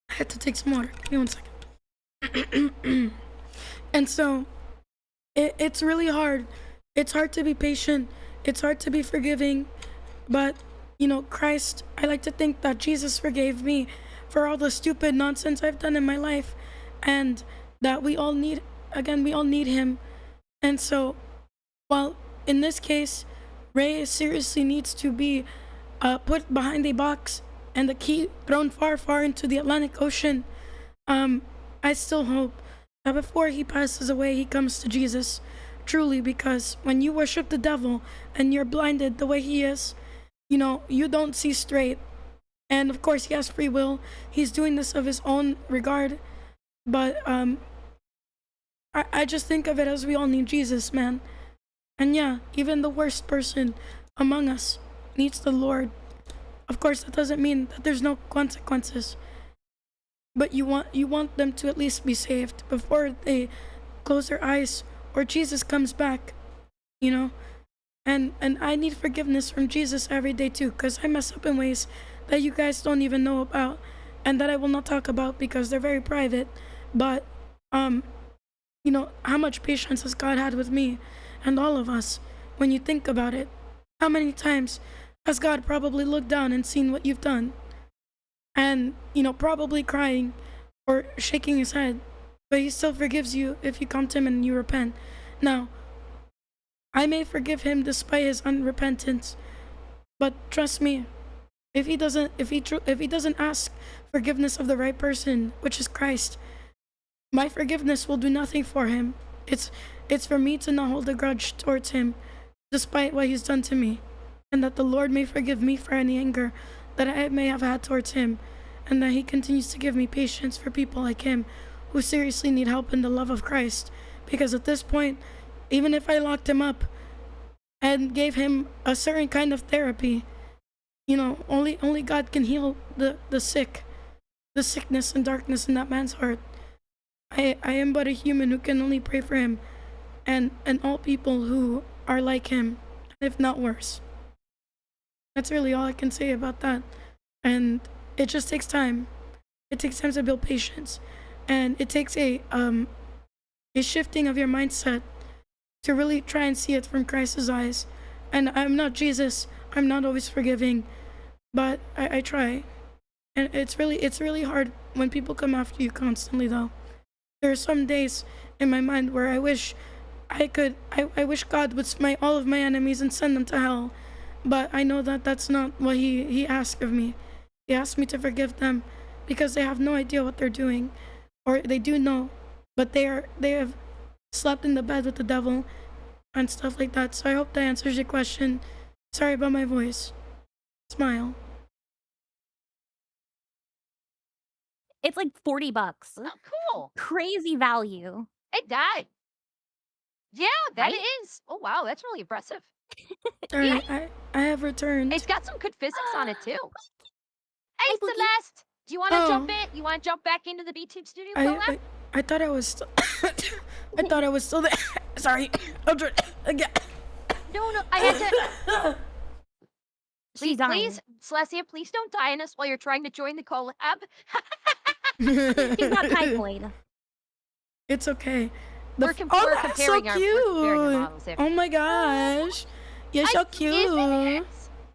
I had to take some water. Give me 1 second. And so it's really hard. It's hard to be patient. It's hard to be forgiving. But, Christ, I like to think that Jesus forgave me for all the stupid nonsense I've done in my life. And that we all need him. And so, while in this case, Ray seriously needs to be put behind a box and the key thrown far, far into the Atlantic Ocean, I still hope that before he passes away, he comes to Jesus. Truly, because when you worship the devil and you're blinded the way he is, you don't see straight. And of course, he has free will. He's doing this of his own regard. But I just think of it as we all need Jesus, man. And yeah, even the worst person among us needs the Lord. Of course, that doesn't mean that there's no consequences. But you want them to at least be saved before they close their eyes or Jesus comes back, And I need forgiveness from Jesus every day too, because I mess up in ways that you guys don't even know about and that I will not talk about because they're very private. But how much patience has God had with me and all of us when you think about it? How many times has God probably looked down and seen what you've done? And, probably crying or shaking his head, but he still forgives you if you come to him and you repent. Now, I may forgive him despite his unrepentance, but trust me, if he doesn't ask forgiveness of the right person, which is Christ, my forgiveness will do nothing for him. It's for me to not hold a grudge towards him, despite what he's done to me, and that the Lord may forgive me for any anger that I may have had towards him, and that he continues to give me patience for people like him who seriously need help in the love of Christ. Because at this point, even if I locked him up and gave him a certain kind of therapy, only God can heal the sick, the sickness and darkness in that man's heart. I am but a human who can only pray for him and all people who are like him, if not worse. That's really all I can say about that. And it just takes time. It takes time to build patience. And it takes a shifting of your mindset to really try and see it from Christ's eyes. And I'm not Jesus. I'm not always forgiving. But I try. And it's really hard when people come after you constantly, though. There are some days in my mind where I wish I wish God would smite all of my enemies and send them to hell. But I know that that's not what he asked of me. He asked me to forgive them because they have no idea what they're doing. Or they do know, but they have slept in the bed with the devil and stuff like that. So I hope that answers your question. Sorry about my voice. Smile. It's like $40. Oh, cool. Crazy value. It died. Yeah, that Right? is. Oh, wow, that's really impressive. Sorry, Yeah. I have returned. It's got some good physics on it, too. Hey, Hi, Boogie. Celeste, do you want to jump Oh. in? You want to jump back into the BTube studio? I thought I was still I thought I was still there. Sorry. I'll try again. No, I had to. She's dying. Please, Celestia, please don't die on us while you're trying to join the collab. She's got typhoid. It's okay. We're that's so comparing our cute. models here. Oh my gosh. You're so cute. Isn't it?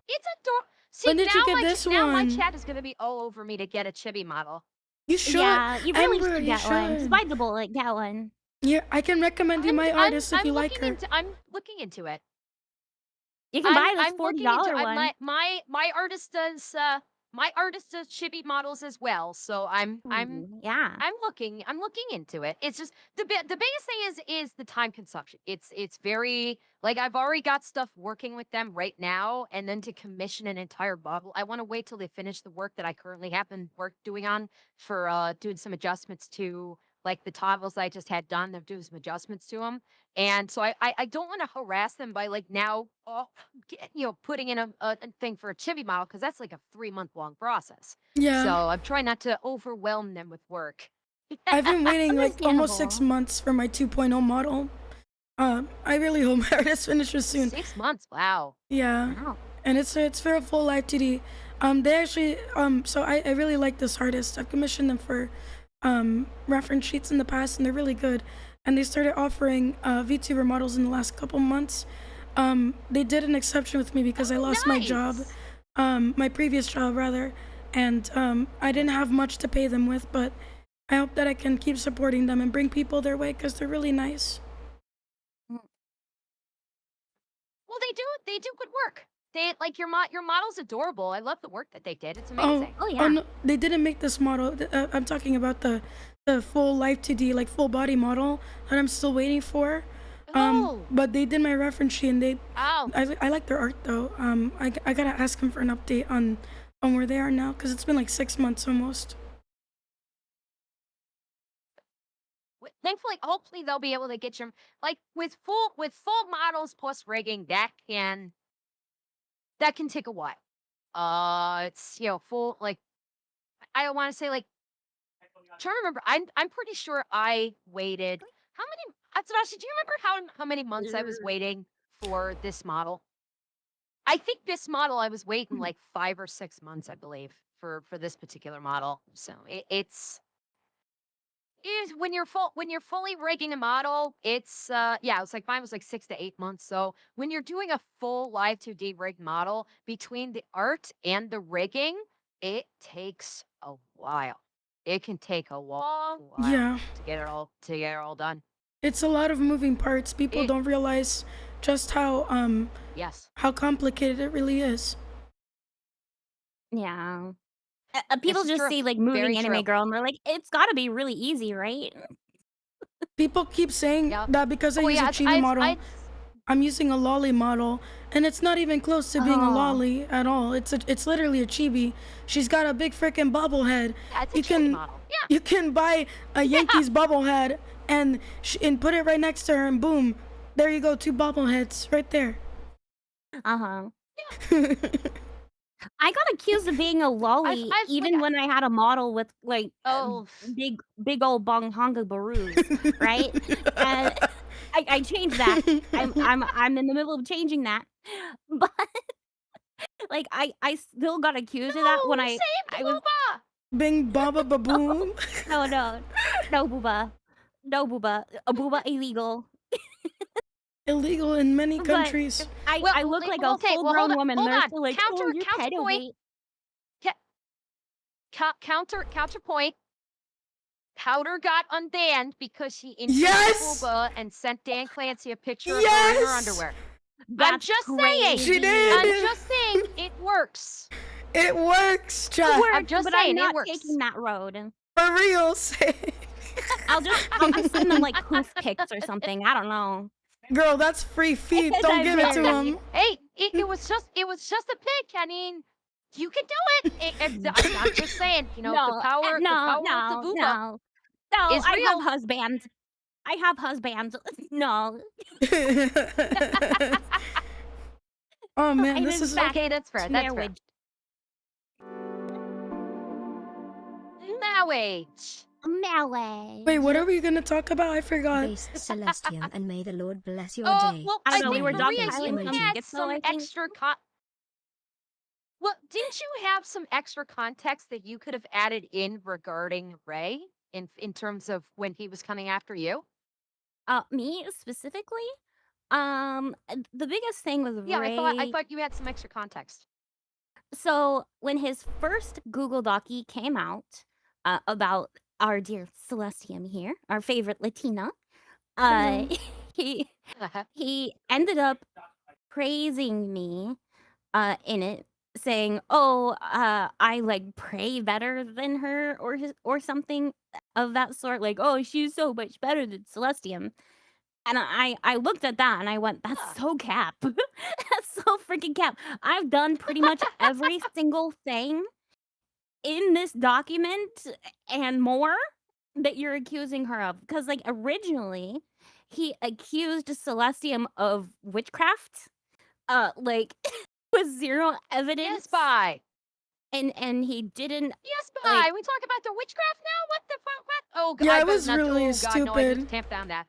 It's adorable. See, When did you get now this my one? chat is gonna be all over me to get a chibi model. You should. Yeah, you really Amber, should you get one. Just should. bite the bullet, get one. Yeah, I can recommend you my artist if you like her. I'm looking into it. You can buy this I'm looking into $40 one. my artist does chibi models as well. So I'm Yeah. looking into it. It's just the biggest thing is the time consumption. It's very like I've already got stuff working with them right now, and then to commission an entire model, I want to wait till they finish the work that I currently have been doing on for doing some adjustments to like the toggles I just had done. They're doing some adjustments to them, and so I don't want to harass them by like now putting in a thing for a chibi model because that's like a 3-month long process. Yeah. So I'm trying not to overwhelm them with work. I've been waiting like almost 6 Understandable. months for my 2.0 model. I really hope my artist finishes soon. 6 months, wow. Yeah. Wow. And it's for a full live 2D. They actually so I really like this artist. I've commissioned them for reference sheets in the past, and they're really good. And they started offering VTuber models in the last couple months. They did an exception with me because I lost my job, my previous job rather, and I didn't have much to pay them with, but I hope that I can keep supporting them and bring people their way because they're really nice. Well, they do good work. They like your model's adorable. I love the work that they did. It's Oh, amazing. Oh, yeah. no, they didn't make this model. I'm talking about the full live 2D, like full body model that I'm still waiting for. Oh. But they did my reference sheet, and Oh. I like their art though. I gotta ask them for an update on where they are now because it's been like 6 months almost. Thankfully, hopefully they'll be able to get your like with full models plus rigging that can take a while. It's full like I don't want to say like trying to remember. I'm pretty sure I waited how many? Atsudashi, do you remember how many months I was waiting for this model? I think this model I was waiting like 5 or 6 months, I believe, for this particular model. So it's is when you're fully rigging a model, it's yeah, it's like mine was like 6 to 8 months. So when you're doing a full live 2D rigged model, between the art and the rigging, it takes a while. It can take a long while Yeah, to get it all done. it's a lot of moving parts. People It- don't realize just Yes. how complicated it really is. Yeah. People is just true. see like Very moving anime true. girl and they're like, it's gotta be really easy, right? People keep saying Yep. that because I Oh, use yeah, a chibi model. I'm using a lolly model, and it's not even close to being a Oh. lolly at all. It's literally a chibi. She's got a big freaking bobblehead. Yeah, it's a You chibi can model. Yeah. you can buy a Yankees bobblehead and put it right next to her, and boom, there you go, 2 bobbleheads right there. Uh-huh. I got accused of being a lolly I've even when I had a model with like Oh. big old bonghanga baroos, right? And I changed that. I'm in the middle of changing that. But like I still got accused of that when No, I say was booba! Bing baba baboom. no booba. No booba. A booba illegal. Illegal in many But countries. I look like a okay, well, full grown woman. hold They're on. still like, oh, you're Counterpoint. pedobait. Counterpoint. Powder got unbanned because she introduced Yes! booba and sent Dan Clancy a picture of her in her Yes! underwear. I'm That's just crazy. saying. She did. I'm just saying it works. It works, It chat. works, just but saying, I'm it not works. taking that road. For real sake. I'll just send them like hoof pics or something. I don't know. Girl, that's free feet. Because Don't I give it to really- him. Hey, it was just a pic. I mean, you can do it. I'm just saying, No, the power of the booba no. is I real. have husbands. I have husbands. No. Oh man, I'm this in is fact Okay, that's fair. That's fair. married. Now wait. Melee. Wait, what are we gonna talk about? I forgot. Based Celestium, and may the Lord bless your Oh, day. well, I don't I know. We think were Smiley Maria, face you dogpiling some emoji. had schizo, some I think. extra well, didn't you have some extra context that you could have added in regarding Ray in terms of when he was coming after you? Me specifically, the biggest thing with Yeah, I Ray. thought you had some extra context. So when his first Google Docie came out about our dear Celestium here, our favorite Latina, uh, Hello. he he ended up praising me in it, saying, "Oh, I like pray better than her, or something of that sort. Like, oh, she's so much better than Celestium." And I looked at that and I went, "That's Huh. so cap. That's so freaking cap." I've done pretty much every single thing in this document and more that you're accusing her of. Because, like, originally, he accused Celestium of witchcraft, like, with 0 Yes, evidence, bye. and he didn't, Yes, like bye. We talk about the witchcraft now? What the fuck? What? Oh, Yeah, I it better was not. really Oh, God, no, I need to stupid. tamp down that.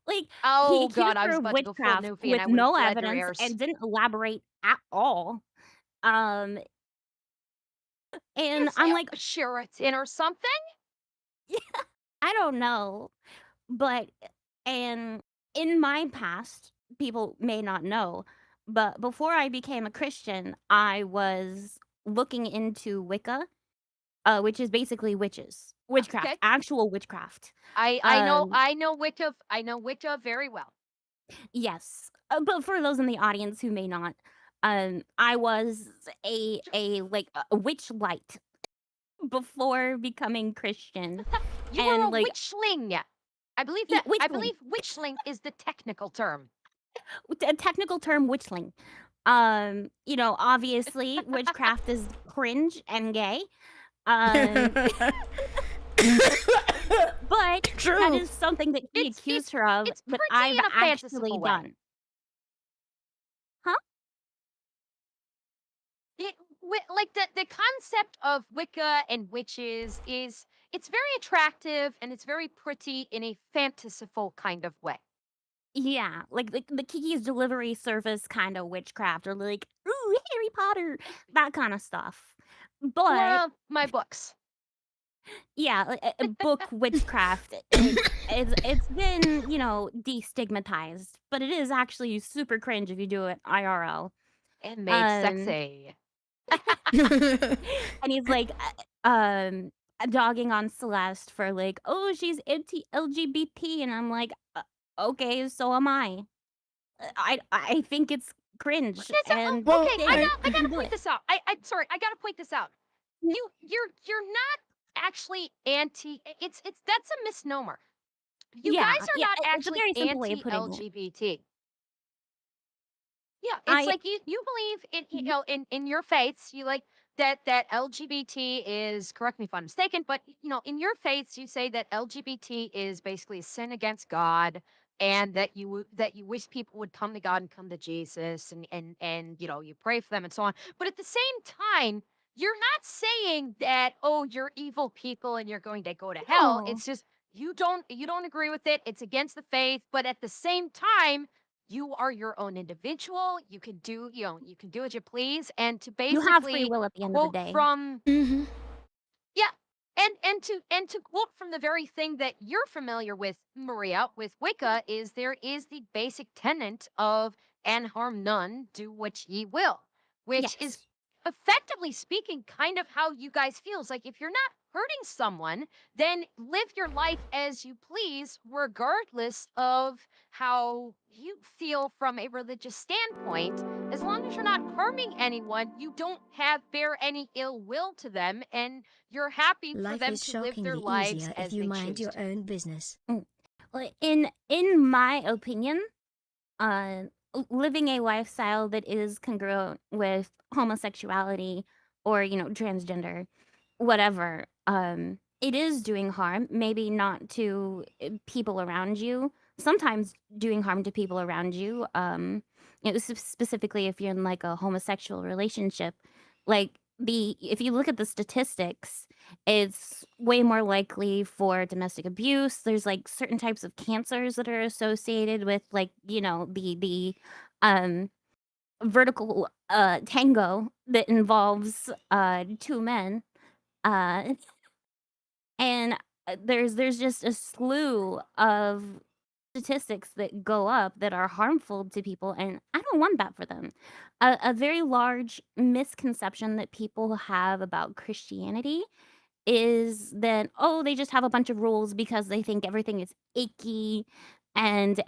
like, he Oh, God, accused I her was of about to go full witchcraft Newfie and with I would have no fled your evidence ears. and didn't elaborate at all. Um, and Is I'm it like, Sheraton or something? I don't know, but and in my past, people may not know, but before I became a Christian, I was looking into Wicca, which is basically witchcraft, Okay. actual witchcraft. I know Um, I know Wicca very well. yes, but for those in the audience who may not, I was a like a witch light before becoming Christian, You were and a like witchling. yeah, I witchling. believe witchling is the technical term. A technical term, witchling. Obviously, witchcraft is cringe and gay. Um, but that True. is something that he accused her of It's that pretty I've in a actually fanciful way. done. Huh? Like the concept of Wicca and witches is it's very attractive and it's very pretty in a fanciful kind of way. Yeah, like the Kiki's Delivery Service kind of witchcraft, or like, ooh, Harry Potter, that kind of stuff. But Well, my books. yeah, like, a book witchcraft, it's been destigmatized, but it is actually super cringe if you do it IRL. And made Um, sexy. and he's like, dogging on Celeste for like, oh, she's anti-LGBT, and I'm like, okay, so am I. I think it's cringe, and Well, Okay, hey, I you can gotta do point it. this out. I sorry, I gotta point this out. You're not actually anti. It's that's a misnomer. You guys Yeah, are yeah, not it's a actually very simple way of putting it. anti-LGBT. Yeah, it's I like you believe in Mhm. in your faiths, you like that LGBT is, correct me if I'm mistaken, but in your faiths you say that LGBT is basically a sin against God and that that you wish people would come to God and come to Jesus and you pray for them and so on. But at the same time, you're not saying that, oh, you're evil people and you're going to go to hell. no, It's just you don't agree with it. It's against the faith, but at the same time you are your own individual. You can do as you please. And to you have free basically will at the end of the quote day. from hmm yeah, and to quote from the very thing that you're familiar with, Maria, with Wicca, is there is the basic tenet of "and harm none, do what ye will," which is Yes, effectively speaking kind of how you guys feel. It's like if you're not hurting someone, then live your life as you please, regardless of how you feel from a religious standpoint. As long as you're not harming anyone, you don't have bear any ill will to them, and you're happy for Life them is to live their shockingly lives easier if as you they mind choose your to. own business. mm. Well, in my opinion, uh, living a lifestyle that is congruent with homosexuality or transgender, whatever, it is doing harm. Maybe not to people around you. Sometimes doing harm to people around you. Specifically if you're in like a homosexual relationship, like the if you look at the statistics, it's way more likely for domestic abuse. There's like certain types of cancers that are associated with like, the um vertical tango that involves two men. Uh and there's just a slew of statistics that go up that are harmful to people, and I don't want that for them. A very large misconception that people have about Christianity is that, oh, they just have a bunch of rules because they think everything is icky, and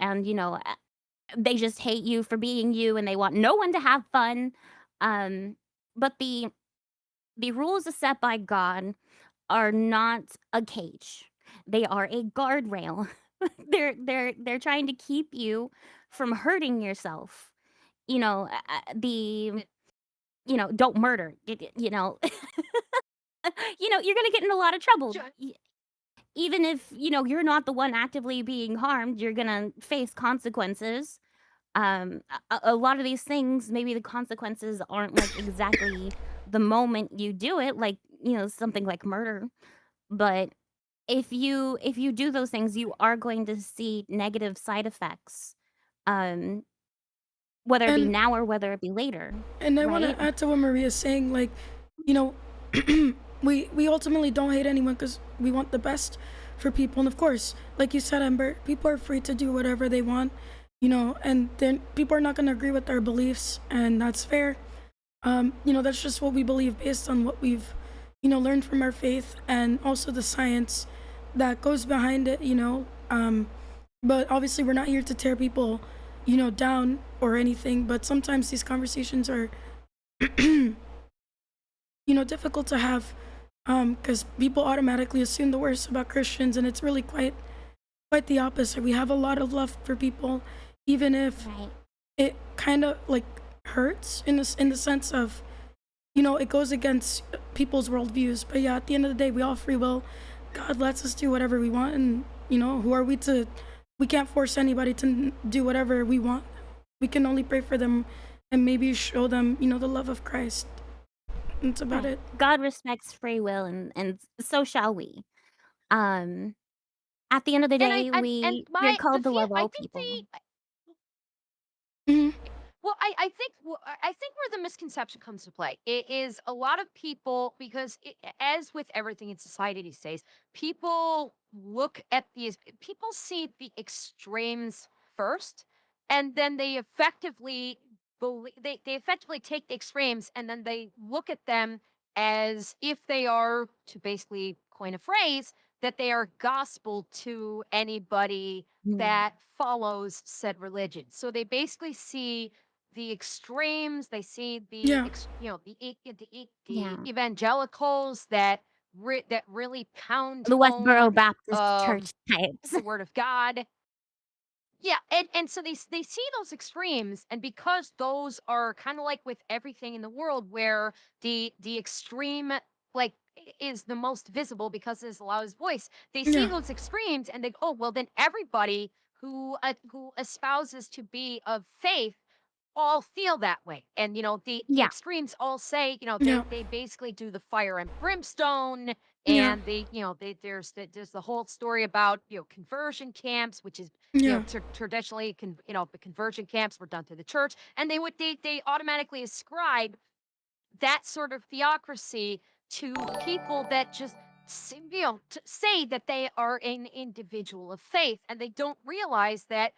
they just hate you for being you and they want no one to have fun. But the rules set by God are not a cage. They are a guardrail. They're trying to keep you from hurting yourself. The don't murder. You're gonna get in a lot of trouble. Even if you're not the one actively being harmed, you're gonna face consequences. A lot of these things, maybe the consequences aren't like exactly the moment you do it, like something like murder, but if you do those things, you are going to see negative side effects, um, whether it be And now or whether it be later, I want right? to add to what Maria's saying. Like, you know, we ultimately don't hate anyone because we want the best for people. And of course, like you said, Amber, people are free to do whatever they want. And then people are not going to agree with our beliefs, and that's fair. That's just what we believe based on what we've, learned from our faith and also the science that goes behind it. But obviously, we're not here to tear people, down or anything. But sometimes these conversations are, difficult to have, because people automatically assume the worst about Christians, and it's really quite the opposite. We have a lot of love for people, even if Right. it kind of like hurts in the sense of, it goes against people's worldviews. But yeah, at the end of the day, we all free will. God lets us do whatever we want, and who are we to? We can't force anybody to do whatever we want. We can only pray for them and maybe show them, the love of Christ. That's about Right. it. God respects free will, and so shall we. Um, at the end of the And I day, and we're my the called to feel love I all think people. Hmm. well, I think where the misconception comes to play is a lot of people because as with everything in society these days, people see the extremes first, and then they effectively take the extremes and then they look at them as if they are, to basically coin a phrase, that they are gospel to anybody Mm. that follows said religion. So they basically see the extremes. They see Yeah, the Yeah. evangelicals that really pound The Westboro home Baptist Church types. the word of God. Yeah, and so they see those extremes, and because those are kind of like with everything in the world, where the extreme like is the most visible because it's the loudest voice. They see yeah, those extremes and they go, oh well, then everybody who espouses to be of faith all feel that way. And the Yeah. extremes all say, yeah, they basically do the fire and brimstone, yeah, and there's the whole story about conversion camps, which is yeah, traditionally the conversion camps were done through the church, and they automatically ascribe that sort of theocracy to people that just say that they are an individual of faith, and they don't realize that,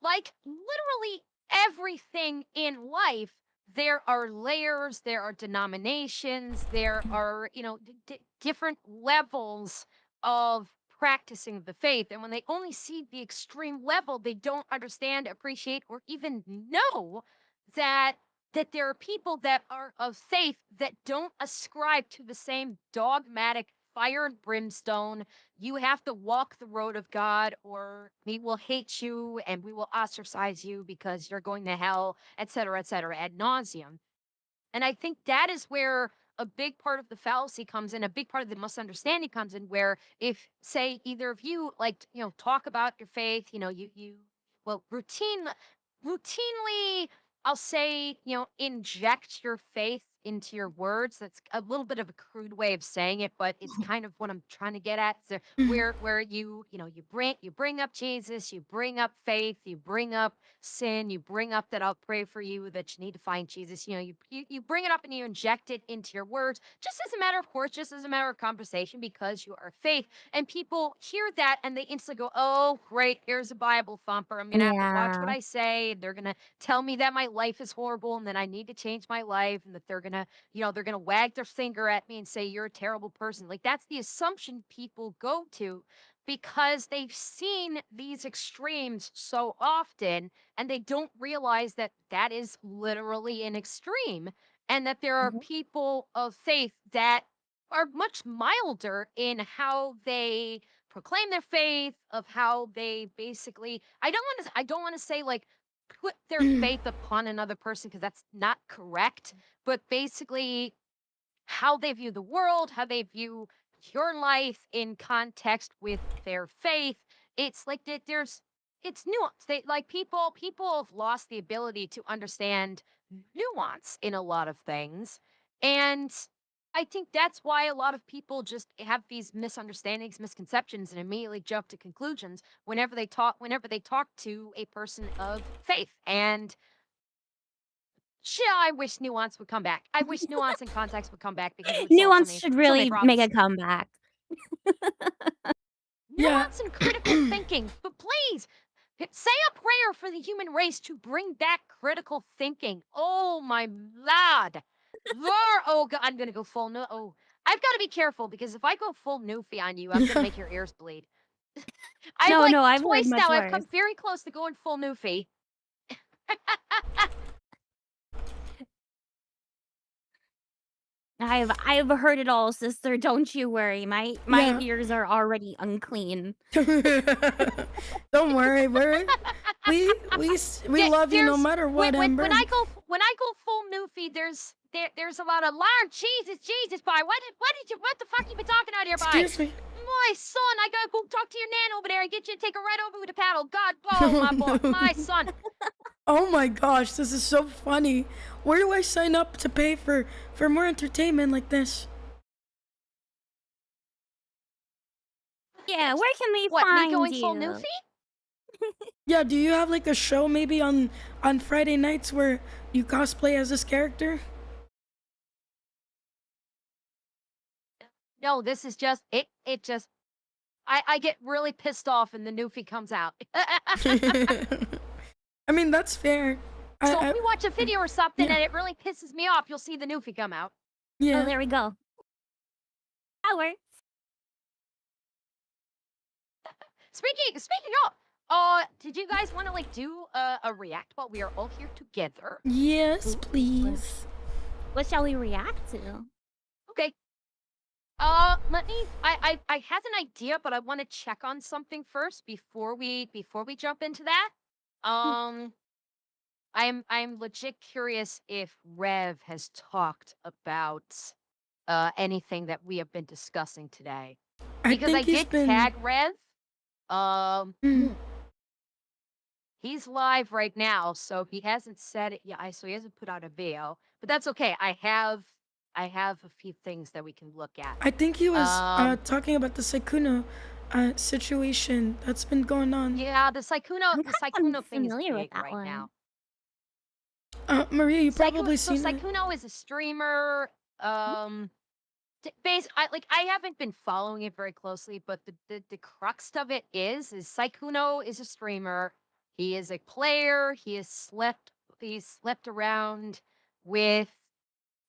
like literally everything in life, there are layers, there are denominations, there are different levels of practicing the faith. And when they only see the extreme level, they don't understand, appreciate, or even know that there are people that are of faith that don't ascribe to the same dogmatic fire and brimstone, you have to walk the road of God, or we will hate you and we will ostracize you because you're going to hell, et cetera, ad nauseum. And I think that is where a big part of the fallacy comes in, a big part of the misunderstanding comes in, where if, say, either of you like, talk about your faith, well, routinely, I'll say, inject your faith into your words. That's a little bit of a crude way of saying it, but it's kind of what I'm trying to get at. So Mhm. where you bring up Jesus, you bring up faith, you bring up sin, you bring up that I'll pray for you, that you need to find Jesus. You bring it up and you inject it into your words, just as a matter of course, just as a matter of conversation, because you are faith. And people hear that and they instantly go, "Oh, great, here's a Bible thumper. I'm gonna have to watch what Yeah. I say. They're gonna tell me that my life is horrible and that I need to change my life, and that they're gonna wag their finger at me and say you're a terrible person." Like, that's the assumption people go to because they've seen these extremes so often, and they don't realize that that is literally an extreme, and that there are Mhm. people of faith that are much milder in how they proclaim their faith, of how they basically, I don't want to say like put their faith upon another person, because that's not correct, but basically how they view the world, how they view your life in context with their faith. It's like that it's nuance. They like people have lost the ability to understand nuance in a lot of things. And I think that's why a lot of people just have these misunderstandings, misconceptions, and immediately jump to conclusions whenever they talk to a person of faith. And I wish nuance would come back. I wish nuance and context would come back, because it would solve Nuance should so many really make a problems. comeback. Yeah. Nuance and critical thinking, but please say a prayer for the human race to bring back critical thinking. Oh my lord. Oh god, I'm gonna go full no. Oh, I've got to be careful, because if I go full Newfie on you, I'm gonna make your ears bleed. I've No, like no, I've heard twice much now. I've worse. come very close to going full Newfie. I've heard it all, sister, don't you worry. My Yeah. ears are already unclean. Don't worry, we Yeah, love you no there's matter when what, when when Ember. I go when I go full Newfie, there's a lot of Lord Jesus, boy. What the fuck you been talking out here, boy? Excuse me. My son, I gotta go talk to your nan over there and get you to take her right over with a paddle. God, oh Oh my boy, no. my son. Oh my gosh, this is so funny. Where do I sign up to pay for more entertainment like this? Yeah, where can we What, me find going full you? Newfie? Yeah, do you have like a show maybe on Friday nights where you cosplay as this character? No, this is just it. It just I get really pissed off and the Newfie comes out. I mean, that's fair. So if I we watch a video or something yeah. and it really pisses me off, you'll see the Newfie come out. Oh, Yeah. there we go. That works. Speaking of, did you guys want to like do a react while we are all here together? Yes, Ooh. please. What shall we react to? Okay. Let me. I have an idea, but I want to check on something first before we jump into that. Hmm. Um, I'm legit curious if Rev has talked about anything that we have been discussing today, I because I think he's did been tag Rev. Um, mm, He's live right now, so he hasn't said it yet. So he hasn't put out a video, but that's okay. I have a few things that we can look at. I think he was Um, talking about the Sykkuno situation that's been going on. yeah, the Sykkuno I'm the kind of Sykkuno thing is unfamiliar with big that right one. now. Maria, you Sykkuno, probably so seen it. Sykkuno is a streamer. Um, I haven't been following it very closely, but the crux of it is Sykkuno is a streamer. He is a player. He's slept around with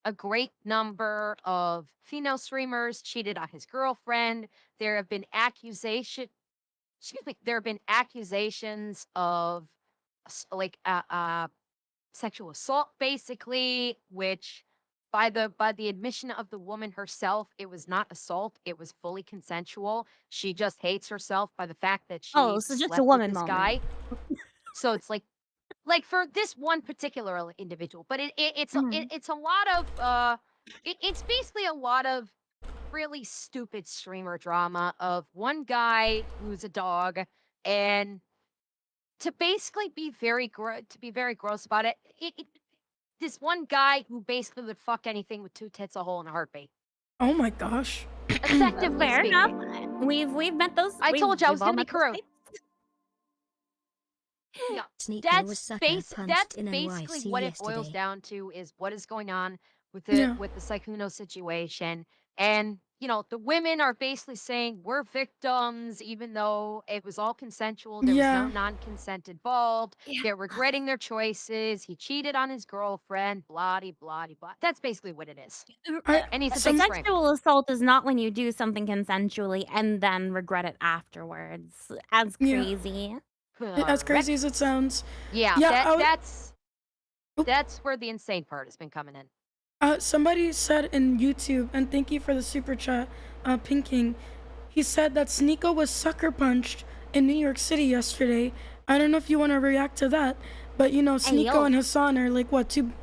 a great number of female streamers, cheated on his girlfriend. There have been there have been accusations of like sexual assault, basically, which by the admission of the woman herself, it was not assault, it was fully consensual. She just hates herself by the fact that Oh, she so just a slept with woman this moment. guy. So it's like for this one particular individual, but Mhm. it's a lot of it's basically a lot of really stupid streamer drama of one guy who's a dog. And to basically be very gross about it, this one guy who basically would fuck anything with two tits, a hole, and a heartbeat. Oh my gosh. Effectively Fair enough. speaking. We've met those. I told you I was We've all gonna be met those crude. types. Yeah, Sneaker was sucker that's punched in basically NYC what it boils yesterday. down to is what is going on Yeah. with the Saikuno situation. And the women are basically saying we're victims, even though it was all consensual. There was no Yeah. non-consent involved. Yeah. They're regretting their choices. He cheated on his girlfriend. Blah de blah de blah. That's basically what it is. I And he's a big some scream. Sexual assault is not when you do something consensually and then regret it afterwards. That's yeah. crazy. As crazy Correct. as it sounds. Yeah, Yeah, Oop. that's where the insane part has been coming in. Somebody said in YouTube, and thank you for the super chat, Pinking. He said that Sneeko was sucker punched in New York City yesterday. I don't know if you want to react to that, but Hey, Sneeko yo. and Hassan are like what, two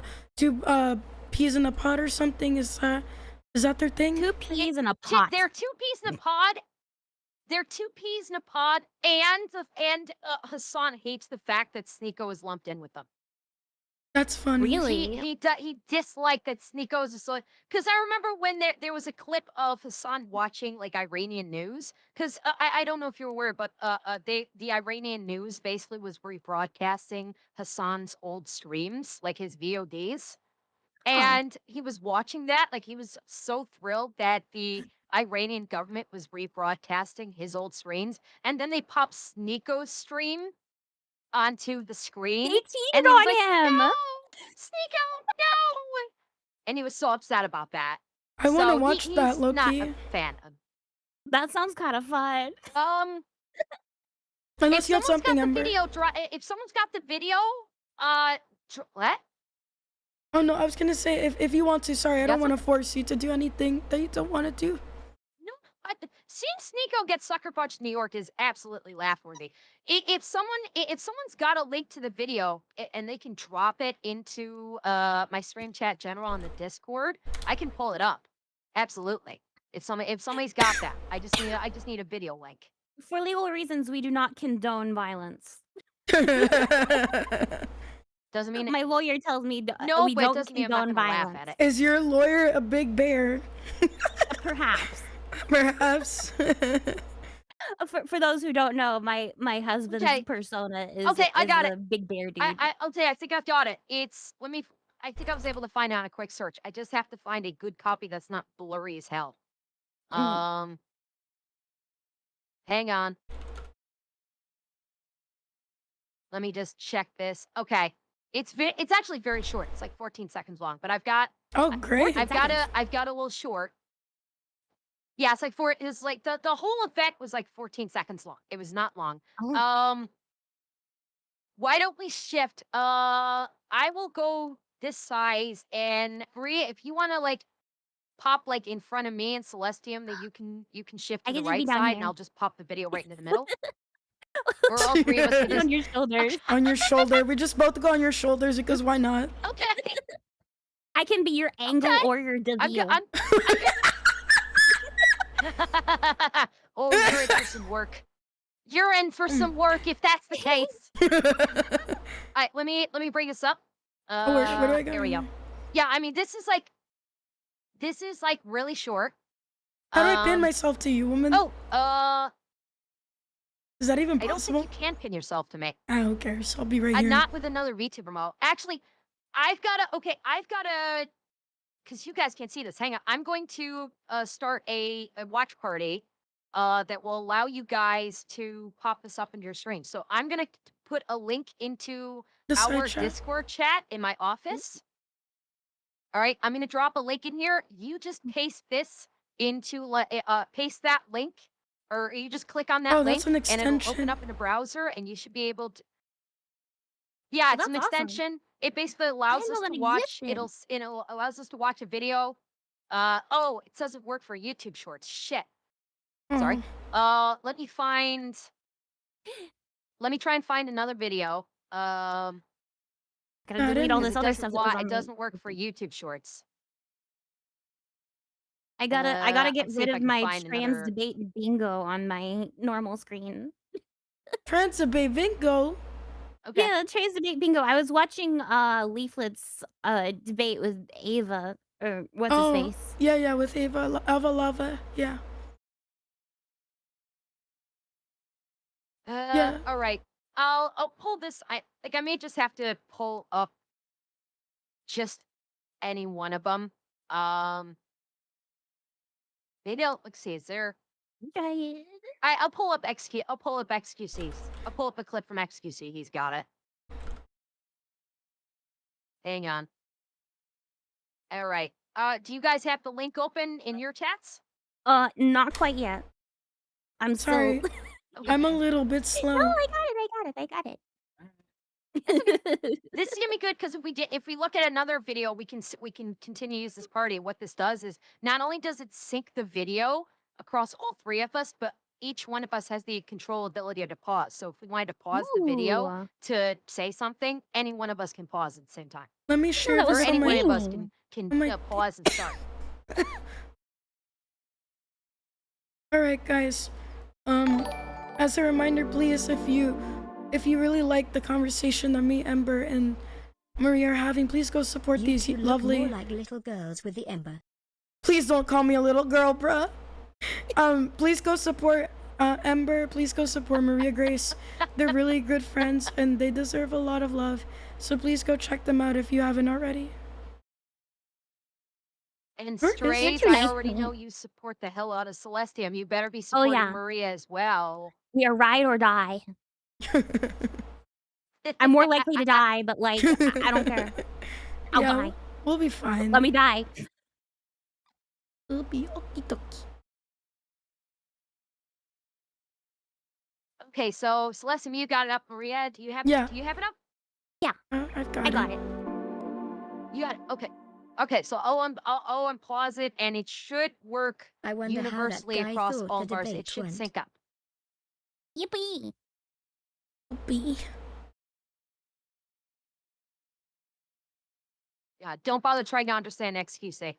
peas in a pod or something? Is that their thing? 2 peas in a pot. They're two peas in a pod. They're two peas in a pod, and Hassan hates the fact that Sneeko is lumped in with them. That's funny. Really? He disliked that Sneeko is a so because I remember when there was a clip of Hassan watching like Iranian news because I don't know if you're aware, but the Iranian news basically was rebroadcasting Hassan's old streams, like his VODs. Huh. And he was watching that, like, he was so thrilled that the Iranian government was rebroadcasting his old streams, and then they popped Sneeko's stream onto the They screen, cheated and he was like, on him. "No! Sneeko, no!" And he was so upset about that. I want to So watch that, he's not a Loki. fan of That sounds kind of fun. if Unless you have someone's something, got the Ember. video if someone's got the video, what? Oh no, I was gonna say if you want to. Sorry, I don't Got want to force you to do anything that you don't want to do. No, seeing Sneeko get sucker punched in New York is absolutely laugh worthy. If someone's got a link to the video and they can drop it into my stream chat general on the Discord, I can pull it up. Absolutely. If somebody's got that, I just need a video link. For legal reasons, we do not condone violence. Doesn't mean My lawyer tells me no, we but it don't doesn't mean I'm not condone gonna laugh violence. at it. Is your lawyer a big bear? Perhaps. Perhaps. For those who don't know, my husband's Okay. persona is Okay, I got a it. big bear dude. I think I've got it. I think I was able to find it on a quick search. I just have to find a good copy that's not blurry as hell. Hang on. Let me just check this. Okay. It's actually very short. It's like 14 seconds long, but I've got Oh, great. I've got a little short. Yeah, it's like the whole event was like 14 seconds long. It was not long. Oh. Why don't we shift? I will go this size, and Bria, if you want to like pop like in front of me and Celestium, that you can shift I to the can just be right down side, here. and I'll just pop the video right into the middle. Or all three of us can Sit just on your shoulders. On your shoulder. We just both go on your shoulders because why not? okay. I can be your angle Okay. or your I'm W. good. Oh, you're in for some work. You're in for some work if that's the case. All right, let me bring this up. Oh, where do I go? There we go. Yeah, I mean this is like really short. How do I pin myself to you, woman? Oh, Is that even I don't possible? think you can pin yourself to me. I don't care. So I'll be right here. Not with another VTuber mode. Actually, I've got to, because you guys can't see this. Hang on. I'm going to start a watch party that will allow you guys to pop this up into your screen. So I'm going to put a link into The side our chat. Discord chat in my office. All right. I'm going to drop a link in here. You just paste this into, paste that link, or you just click on that Oh, link that's an and it'll open extension. up in a browser and you should be able to. Yeah, it's That's an awesome. extension. It basically allows didn't us know to that watch. existed. It'll allows us to watch a video. Oh, it doesn't work for YouTube Shorts. Shit. Sorry. Oh. Let me try and find another video. Gotta I delete all didn't- this other stuff that was on It the- doesn't work for YouTube Shorts. I gotta get let's see rid if I of can my find trans another- debate bingo on my normal screen. Transabate Vingo. Okay. Yeah, Trey's debate bingo. I was watching Leaflet's debate with Ava or what's his Oh, face. yeah, with Ava Lava. Yeah. Yeah. All right. I'll pull this. I may just have to pull up just any one of them. Um, maybe let's see. Is there? Okay. I'll pull up XQ. I'll pull up XQC's. I'll pull up a clip from XQC. He's got it. Hang on. All right. Do you guys have the link open in your chats? Not quite yet. I'm still. Sorry, I'm a little bit No, slow. I got it. This is gonna be good because if we look at another video, we can continue to use this party. What this does is not only does it sync the video across all three of us, but each one of us has the control ability to pause. So if we wanted to pause the video Ooh, to say something, any one of us can pause at the same time, Let me I share that or was this on any one my. of us swinging. can on my. pause and start. All right, guys. As a reminder, please, if you really like the conversation that me, Ember, and Maria are having, please go support You these two look lovely. more like little girls with the ember. Please don't call me a little girl, bruh. Please go support Ember. Please go support Maria Grace. They're really good friends and they deserve a lot of love. So please go check them out if you haven't already. And Where is Strays, it? I Nice already name. know you support the hell out of Celestium. You better be Oh supporting yeah, Maria as well. we are ride or die. I'm more likely to die, but like I don't care. I'll Yeah, die. we'll be fine. Let me die. We'll be okie dokie. Okay, so Celestium, you got it up. Maria, do you have Yeah. Do you have it up? Yeah, I've got I it. got it. You got it. Okay. Okay, so I'll unpause it, and it should work I wonder how that universally guy across thought all the bars. It debate should went. sync up. Yippee! Be. Yeah, don't bother trying to understand XQC.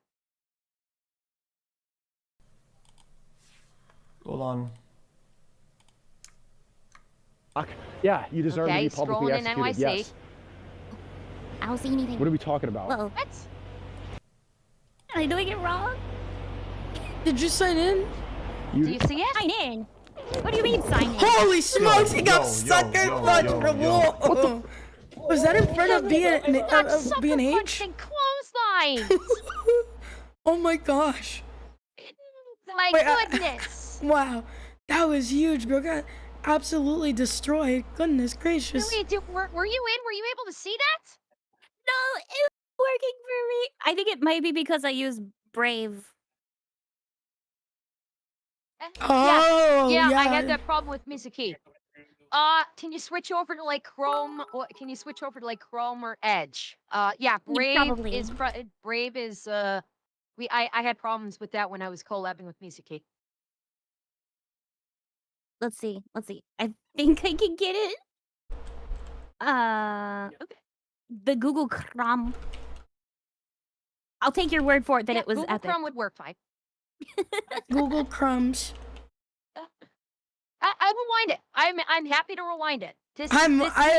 Hold on. Yeah, you deserve to Okay, be publicly scrolling in executed. NYC. Yes. I don't see anything. What are we talking about? Whoa, What? am I doing it wrong? Did you sign in? Do you see it? Sign in. What do you mean sign in? Holy smokes, he got yo, sucker yo, punched, yo, bro. yo. Whoa. Was that in front of Got sucker B&H? punched and clotheslined. Oh my gosh. My Wait, goodness. Wow. That was huge, bro. Got absolutely destroyed. Goodness gracious. Were you in? Were you able to see that? No, it's working for me. I think it might be because I use Brave. Oh, yeah, I had yeah. that problem with Mizuki. Can you switch over to like Chrome, or can you switch over to like Chrome or Edge? Yeah, Probably. Brave is I had problems with that when I was collabing with Mizuki. Let's see. I think I can get it. Okay. The Google Chrome. I'll take your word for it that Yeah, it was Google epic. Chrome would work fine. Google Crumbs. I rewind it. I'm happy to rewind it. This I-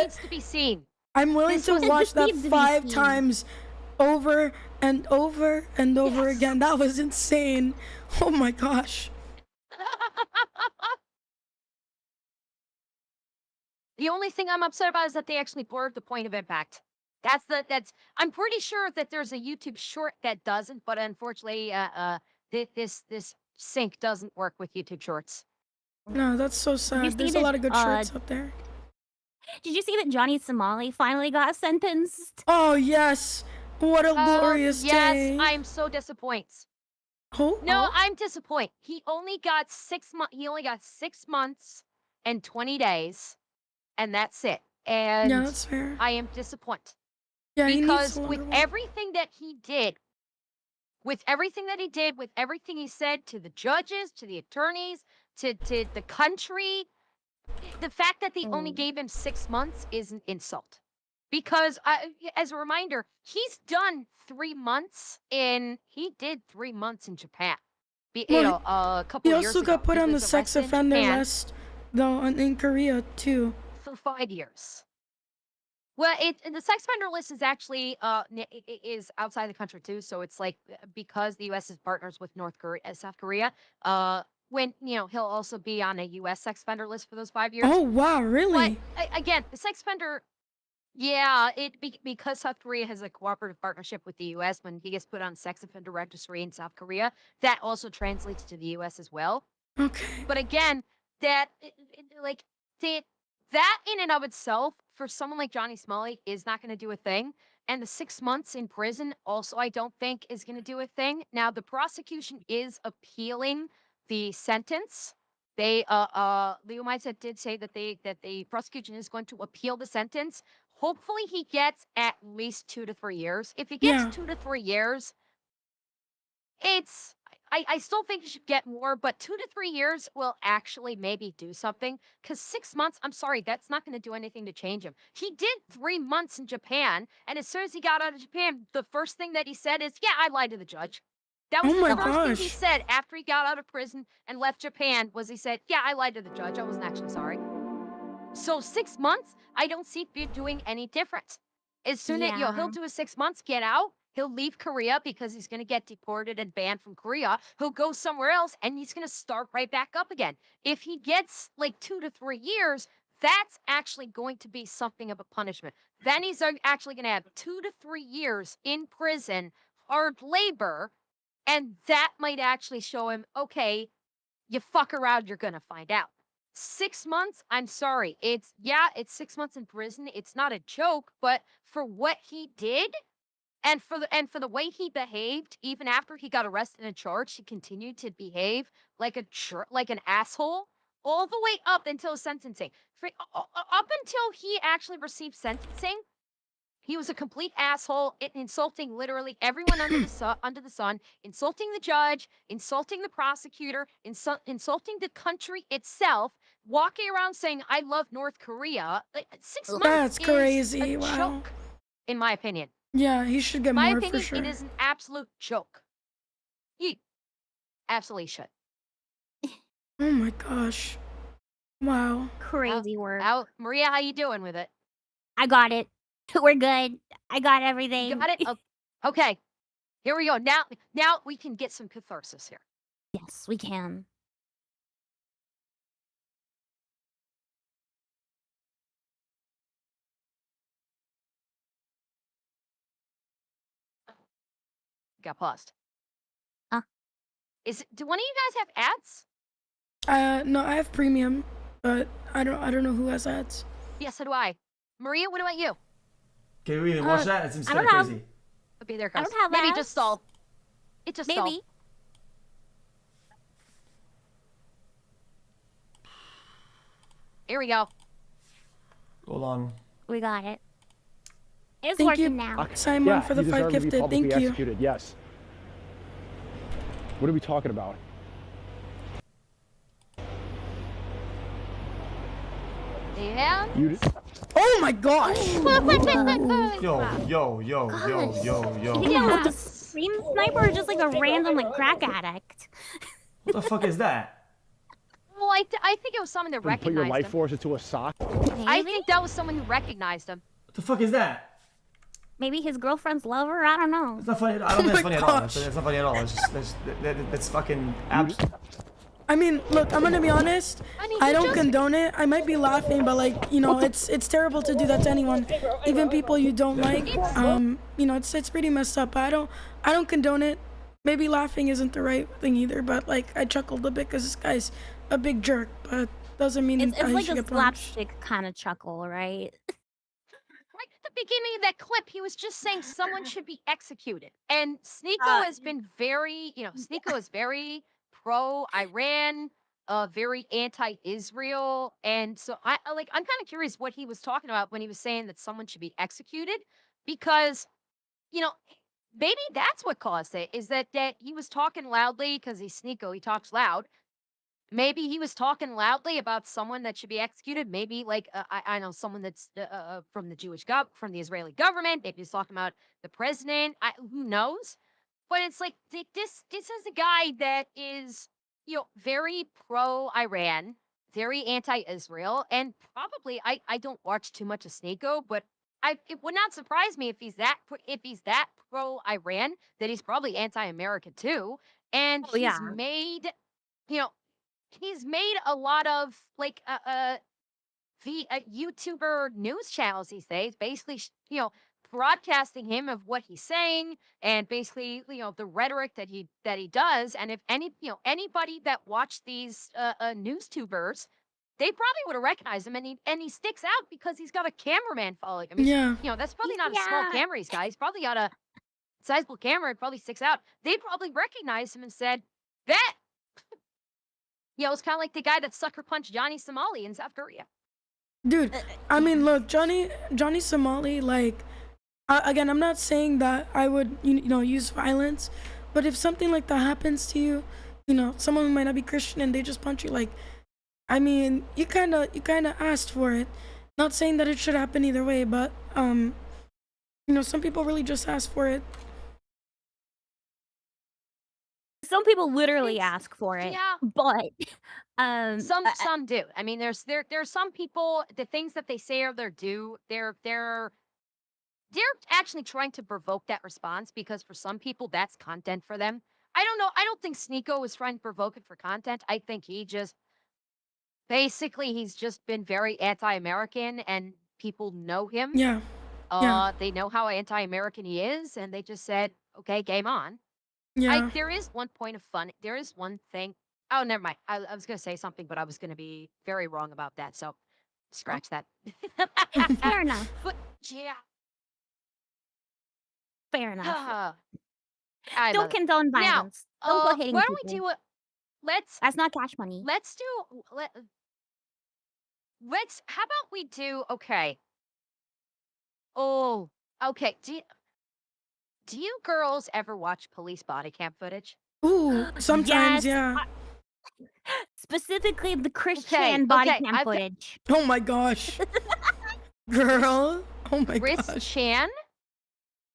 needs to be seen. I'm willing This to was- watch that needs to be 5 seen. times over and over and over Yes. again. That was insane. Oh my gosh. The only thing I'm upset about is that they actually blurred the point of impact. I'm pretty sure that there's a YouTube short that doesn't, but unfortunately, this sync doesn't work with YouTube shorts. No, that's so sad. see There's a that, lot of good shorts out there. Did you see that Johnny Somali finally got sentenced? Oh yes. What a glorious yes, day. I'm so disappointed. Oh, No, I'm disappointed. He only got 6 months. He only got 6 months and 20 days, and that's it. And yeah, that's fair. I am disappointed. Yeah, he needs Because a with longer one. everything that he did, with everything he said to the judges, to the attorneys, to the country, the fact that they only gave him 6 months is an insult. Because as a reminder, he's done 3 months he did 3 months in Japan. Well, A couple He of years also ago. got put He on the was sex arrested in offender Japan list, though, in Korea too. for 5 years. Well, the sex offender list is actually is outside the country too. So it's like because the U.S. is partners with South Korea. When he'll also be on a U.S. sex offender list for those 5 years. Oh wow, But really? again, the sex offender, yeah, because South Korea has a cooperative partnership with the U.S. When he gets put on sex offender registry in South Korea, that also translates to the U.S. as well. Okay. But again, that like that that in and of itself for someone like Johnny Smalley is not going to do a thing. And the 6 months in prison also I don't think is going to do a thing. Now the prosecution is appealing the sentence. Leo Mindset did say that the prosecution is going to appeal the sentence. Hopefully he gets at least 2 to 3 years. If he gets Yeah. 2 to 3 years, I still think you should get more, but 2 to 3 years will actually maybe do something. Because 6 months, I'm sorry, that's not going to do anything to change him. He did 3 months in Japan, and as soon as he got out of Japan, the first thing that he said is, "Yeah, I lied to the judge." That was Oh the my first thing he gosh. said after he got out of prison and left Japan. Was he said, "Yeah, I lied to the judge. I wasn't actually sorry." So 6 months, I don't see it doing any difference. As soon as he'll Yeah. do his 6 months, get out. He'll leave Korea because he's going to get deported and banned from Korea. He'll go somewhere else and he's going to start right back up again. If he gets like 2 to 3 years, that's actually going to be something of a punishment. Then he's actually going to have 2 to 3 years in prison, hard labor, and that might actually show him, okay, you fuck around, you're gonna find out. 6 months, I'm sorry. It's 6 months in prison. It's not a joke, but for what he did and for the way he behaved, even after he got arrested and charged, he continued to behave like like an asshole all the way up until sentencing. Up until he actually received sentencing, he was a complete asshole, insulting literally everyone under the sun, insulting the judge, insulting the prosecutor, insulting the country itself, walking around saying "I love North Korea." Like, 6 months That's is a crazy. Wow. joke, in my opinion. Yeah, he should get My more for opinion, it sure. is an absolute joke. He absolutely should. Oh my gosh. Wow. Crazy work. Maria, how you doing with it? I got it. We're good. I got You everything. got it? Okay. Here we go. Now we can get some catharsis here. Yes, we can. Got paused. Huh? Do one of you guys have ads? No, I have premium, but I don't know who has ads. Yes, so do I. Maria, what about you? Can we even watch that? It seems I kind don't of have- crazy. Okay, there it I goes. don't have Maybe it ads. just stalled. It just stalled. Maybe. Here we go. Hold on. We got it. It's Thank working you. now. Simon Yeah, for the you 5 deserve to be gifted. publicly Thank you. executed. Yes. What are we talking about? Yeah. You. Oh my gosh. Yo, yo, yo, yo, Gosh. yo, You yo. think it was a stream sniper or just like a random like crack addict? What the fuck is that? Well, I think it was someone that Put your recognized life him. force into a sock. I think that was someone who recognized him. What the fuck is that? Maybe his girlfriend's lover. I don't know. It's not funny. I don't think it's my funny at all. gosh. It's not funny at all. It's just that's fucking I mean, look, I'm gonna be honest. I don't condone it. I might be laughing, but like, it's terrible to do that to anyone, even people you don't like. It's pretty messed up. I don't condone it. Maybe laughing isn't the right thing either, but like, I chuckled a bit because this guy's a big jerk, but doesn't mean It's he like should a get punched. slapstick kind of chuckle, right? Right at the beginning of that clip, he was just saying someone should be executed. And Sneeko has been very, Sneeko is very pro-Iran, very anti-Israel. And so I'm kind of curious what he was talking about when he was saying that someone should be executed, because, you know, maybe that's what caused it, is that he was talking loudly because he's Sneeko, he talks loud. Maybe he was talking loudly about someone that should be executed. Maybe like I know someone that's from the from the Israeli government. Maybe he's talking about the president. Who knows? But it's like this is a guy that is very pro Iran, very anti Israel, and probably I don't watch too much of Sneeko, but it would not surprise me if he's that pro Iran that he's probably anti-American too, and Oh yeah. you know, he's made a lot of like YouTuber news channels these days, basically, broadcasting him of what he's saying and basically, the rhetoric that he does. And if anybody that watched these news tubers, they probably would have recognized him. And he sticks out because he's got a cameraman following him. Yeah. That's probably not a small Yeah. camera he's got. He's probably got a sizable camera. It probably sticks out. They probably recognized him and said, "That." It's kind of like the guy that sucker punched Johnny Somali in South Korea. Dude, I Yeah. mean, look, Johnny Somali, like, again, I'm not saying that I would, use violence, but if something like that happens to you, someone who might not be Christian and they just punch you, like, I mean, you kind of asked for it. Not saying that it should happen either way, but some people really just ask for it. Some people literally It's- ask for it, Yeah. but Some do. I mean, there's some people, the things that they say are their due. They're actually trying to provoke that response because for some people that's content for them. I don't know. I don't think Sneeko was trying to provoke it for content. I think he's just been very anti-American and people know him. Yeah, yeah, They know how anti-American he is, and they just said, "Okay, game on." yeah. There is one point of fun. There is one thing. Oh, never mind. I was gonna say something, but I was gonna be very wrong about that. So scratch that. fair enough. But yeah, Fair enough. I Don't love it. condone Now, violence. Don't go hitting why don't people. we do it? Let's That's not cash money. let's do let's. How about we do? Okay. Oh, okay. Do you girls ever watch police body cam footage? Ooh, sometimes, Yes, yeah. specifically the Chris Okay, Chan body okay, cam I've got- footage. Oh my gosh. Girl. Oh my Chris gosh. Chan?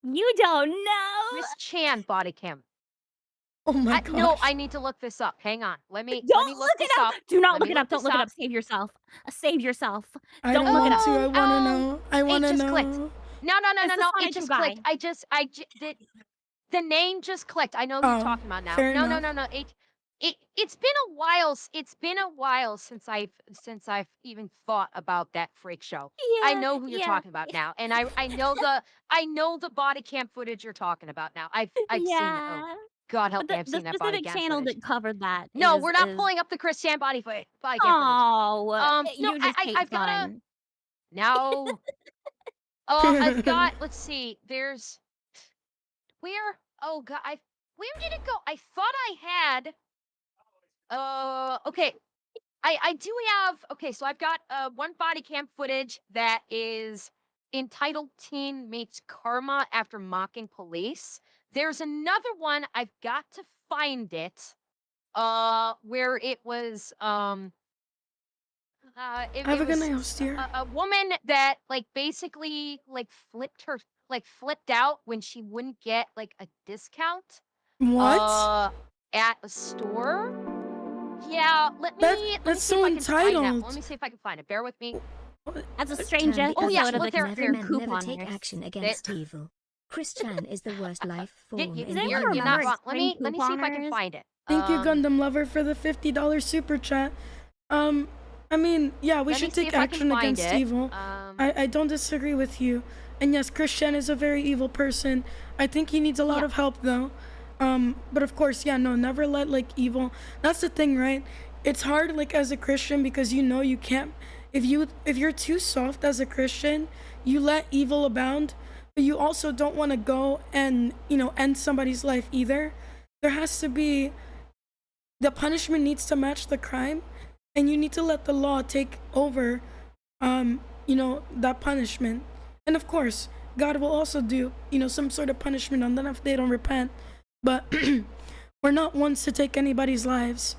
You don't know. Chris Chan body cam. Oh my gosh. No, I need to look this up. Hang on. Let me Don't look look this it up. up. Do not Let look me it up. look Don't this look it up. up. Save yourself. Save yourself. I Don't look it want up. to. I want to Oh, know. I want to just know. clicked. No. It's the It Sonic just guy. clicked. The name just clicked. I know who you're Oh, talking about now. fair No. enough. It's been a while. It's been a while since I've even thought about that freak show. I Yeah, know who you're yeah, talking about now, and I know the body cam footage you're talking about now. I've seen it. Oh, yeah. God help But me, I've the seen that body specific cam channel footage. that covered that No, is we're not pulling up the Chris Chan body cam footage. Oh, No, you just hate I've got a fun. no. I've got. Let's see. There's where. Oh God, where did it go? I thought I had. Okay. I do have. Okay, so I've got one body cam footage that is entitled "Teen Meets Karma After Mocking Police." There's another one. I've got to find it. Where it was Have a it good was night, Hostier. a woman that like basically like flipped out when she wouldn't get like a discount What? at a store. Yeah, let me That's see so if I can find that. entitled. Let me see if I can find it. Bear with me. That's a strange Chan Oh, yeah, because episode of look, the there- never there- men never take couponers. action against evil. Chris Chan is the worst life form You, in anyone the you're not remember wrong. universe. Let me spring see if I can couponers? find it. Thank you, Gundam Lover, for the $50 super chat. I mean, yeah, we Let me should see take if I can action find against it. evil. I don't disagree with you. And yes, Christian is a very evil person. I think he needs a lot Yeah. of help though. But of course, yeah, no, never let like evil. That's the thing, right? It's hard like as a Christian because you can't if you're too soft as a Christian, you let evil abound, but you also don't want to go and, end somebody's life either. There has to be the punishment needs to match the crime, and you need to let the law take over that punishment. And of course, God will also do, some sort of punishment on them if they don't repent. But we're not ones to take anybody's lives.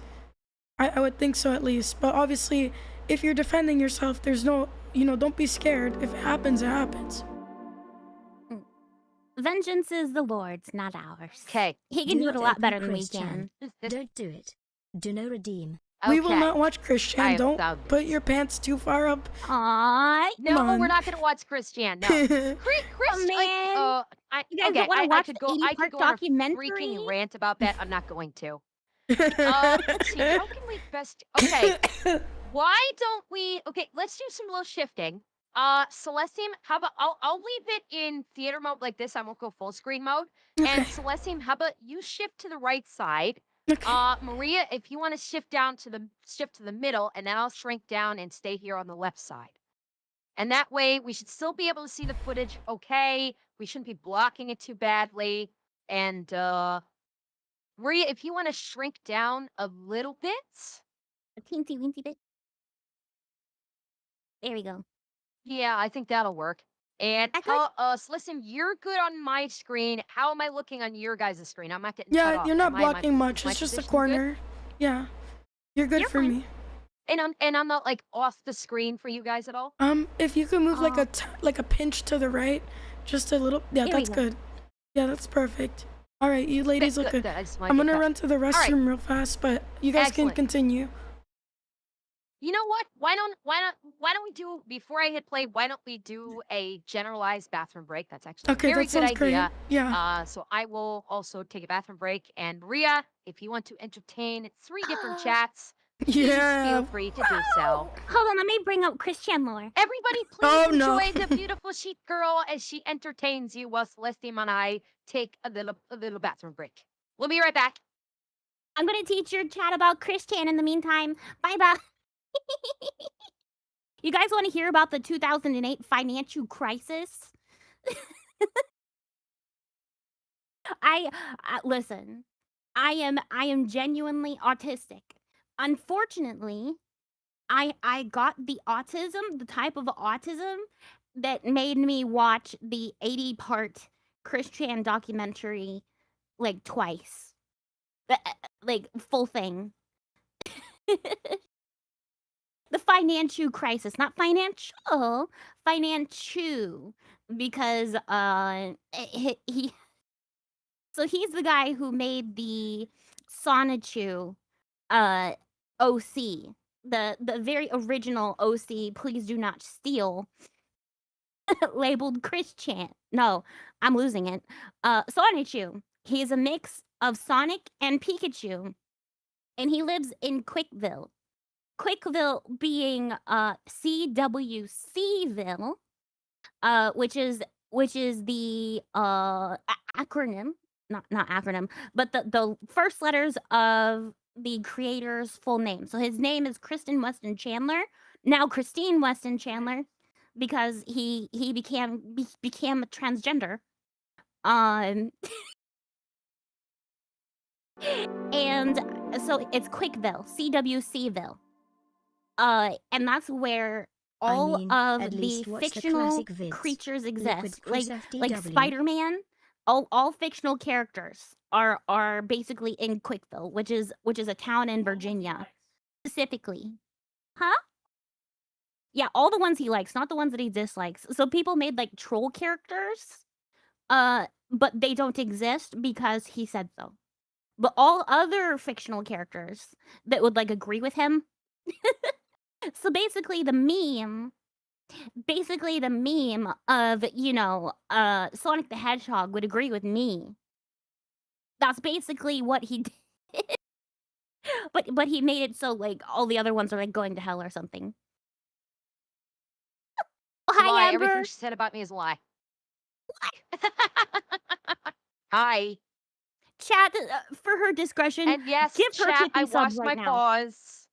I would think so at least. But obviously, if you're defending yourself, there's no, don't be scared. If it happens, it happens. Vengeance is the Lord's, not ours. Okay. He can do it a not lot open better than we Chris Chan. can. Don't do it. Do no redeem. We will Okay. not watch Christian. Alright, Don't sounds put good. your pants too far up. Aw, No, on. we're not gonna watch Christian. No, Chris. oh man. You guys Okay. don't want to I watch could the go. I could 80-part go on a documentary? freaking rant about that. I'm not going to. Let's see. How can we best? Okay. Why don't we? Okay, let's do some little shifting. Celestium, how about I'll leave it in theater mode like this. I won't go full screen mode. Okay. And Celestium, how about you shift to the right side? Okay. Maria, if you want to shift to the middle, and then I'll shrink down and stay here on the left side. And that way, we should still be able to see the footage. Okay, we shouldn't be blocking it too badly. And Maria, if you want to shrink down a little bit. A teensy weensy bit. There we go. Yeah, I think that'll work. And That good? so listen, you're good on my screen. How am I looking on your guys' screen? I'm not getting cut Yeah, off. you're not Am I- am I- blocking much. is my It's just a position good? corner. Yeah. You're good You're for fine. me. And I'm not like off the screen for you guys at all. If you could move like Oh. like a pinch to the right, just a little. Yeah, There we that's go. good. Yeah, that's perfect. All right, you ladies look good. I just wanted I'm to get gonna cut. run to the right. restroom real fast, but you guys Excellent. can continue. You know what? Why don't we do before I hit play? Why don't we do a generalized bathroom break? That's actually Okay, a very that good sounds idea. great. Yeah. So I will also take a bathroom break. And Maria, if you want to entertain 3 different chats, please Yeah. feel free to do so. Hold on, let me bring up Chris Chandler. Everybody, please Oh, no. enjoy the beautiful sheep girl as she entertains you while Celestine and I take a little bathroom break. We'll be right back. I'm gonna teach your chat about Chris Chan in the meantime. Bye bye. You guys want to hear about the 2008 financial crisis? I listen. I am genuinely autistic. Unfortunately, I got the type of autism that made me watch the 80-part Chris Chan documentary like twice. Like full thing. The financial crisis, not financial, financial, because he so he's the guy who made the Sonichu OC, the very original OC, Please Do Not Steal, labeled Chris Chan. No, I'm losing it. Sonichu. He's a mix of Sonic and Pikachu, and he lives in Quickville. Quickville being CWCville, which is the acronym, not acronym, but the first letters of the creator's full name. So his name is Kristen Weston Chandler. Now Christine Weston Chandler, because he became a transgender. And so it's Quickville, CWCville. And that's where all of at the least watch the fictional classic vids. creatures Liquid exist. Chris Like FDW. Spider-Man, all fictional characters are basically in Quickville, which is a town in Virginia. Specifically. Huh? Yeah, all the ones he likes, not the ones that he dislikes. So people made like troll characters, but they don't exist because he said so. But all other fictional characters that would like agree with him. So basically the meme of, Sonic the Hedgehog would agree with me. That's basically what he did. But he made it so like all the other ones are like going to hell or something. Oh, It's a lie. hi, Amber. Everything she said about me is a lie. Hi. Chat, for her discretion, And yes, give her chat, 50 I subs washed right my now. paws.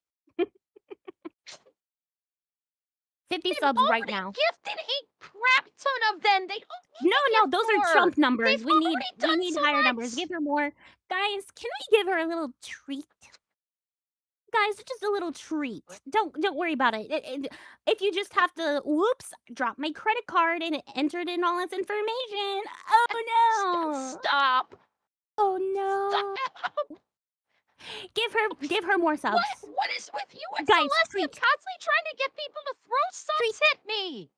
50 They've subs right already now. gifted a crap ton of them. They don't need No, to those give are more. Trump numbers. They've We need already done so higher numbers. much. Give her more. Guys, can we give her a little treat? Guys, just a little treat. Don't worry about it. If you just have to, whoops, drop my credit card and it entered in all its information. Oh no! Stop. Oh no! Stop. Give her more subs. What is with you and Guys, Celeste? I'm treat. constantly trying to get people to throw subs Treat. at me.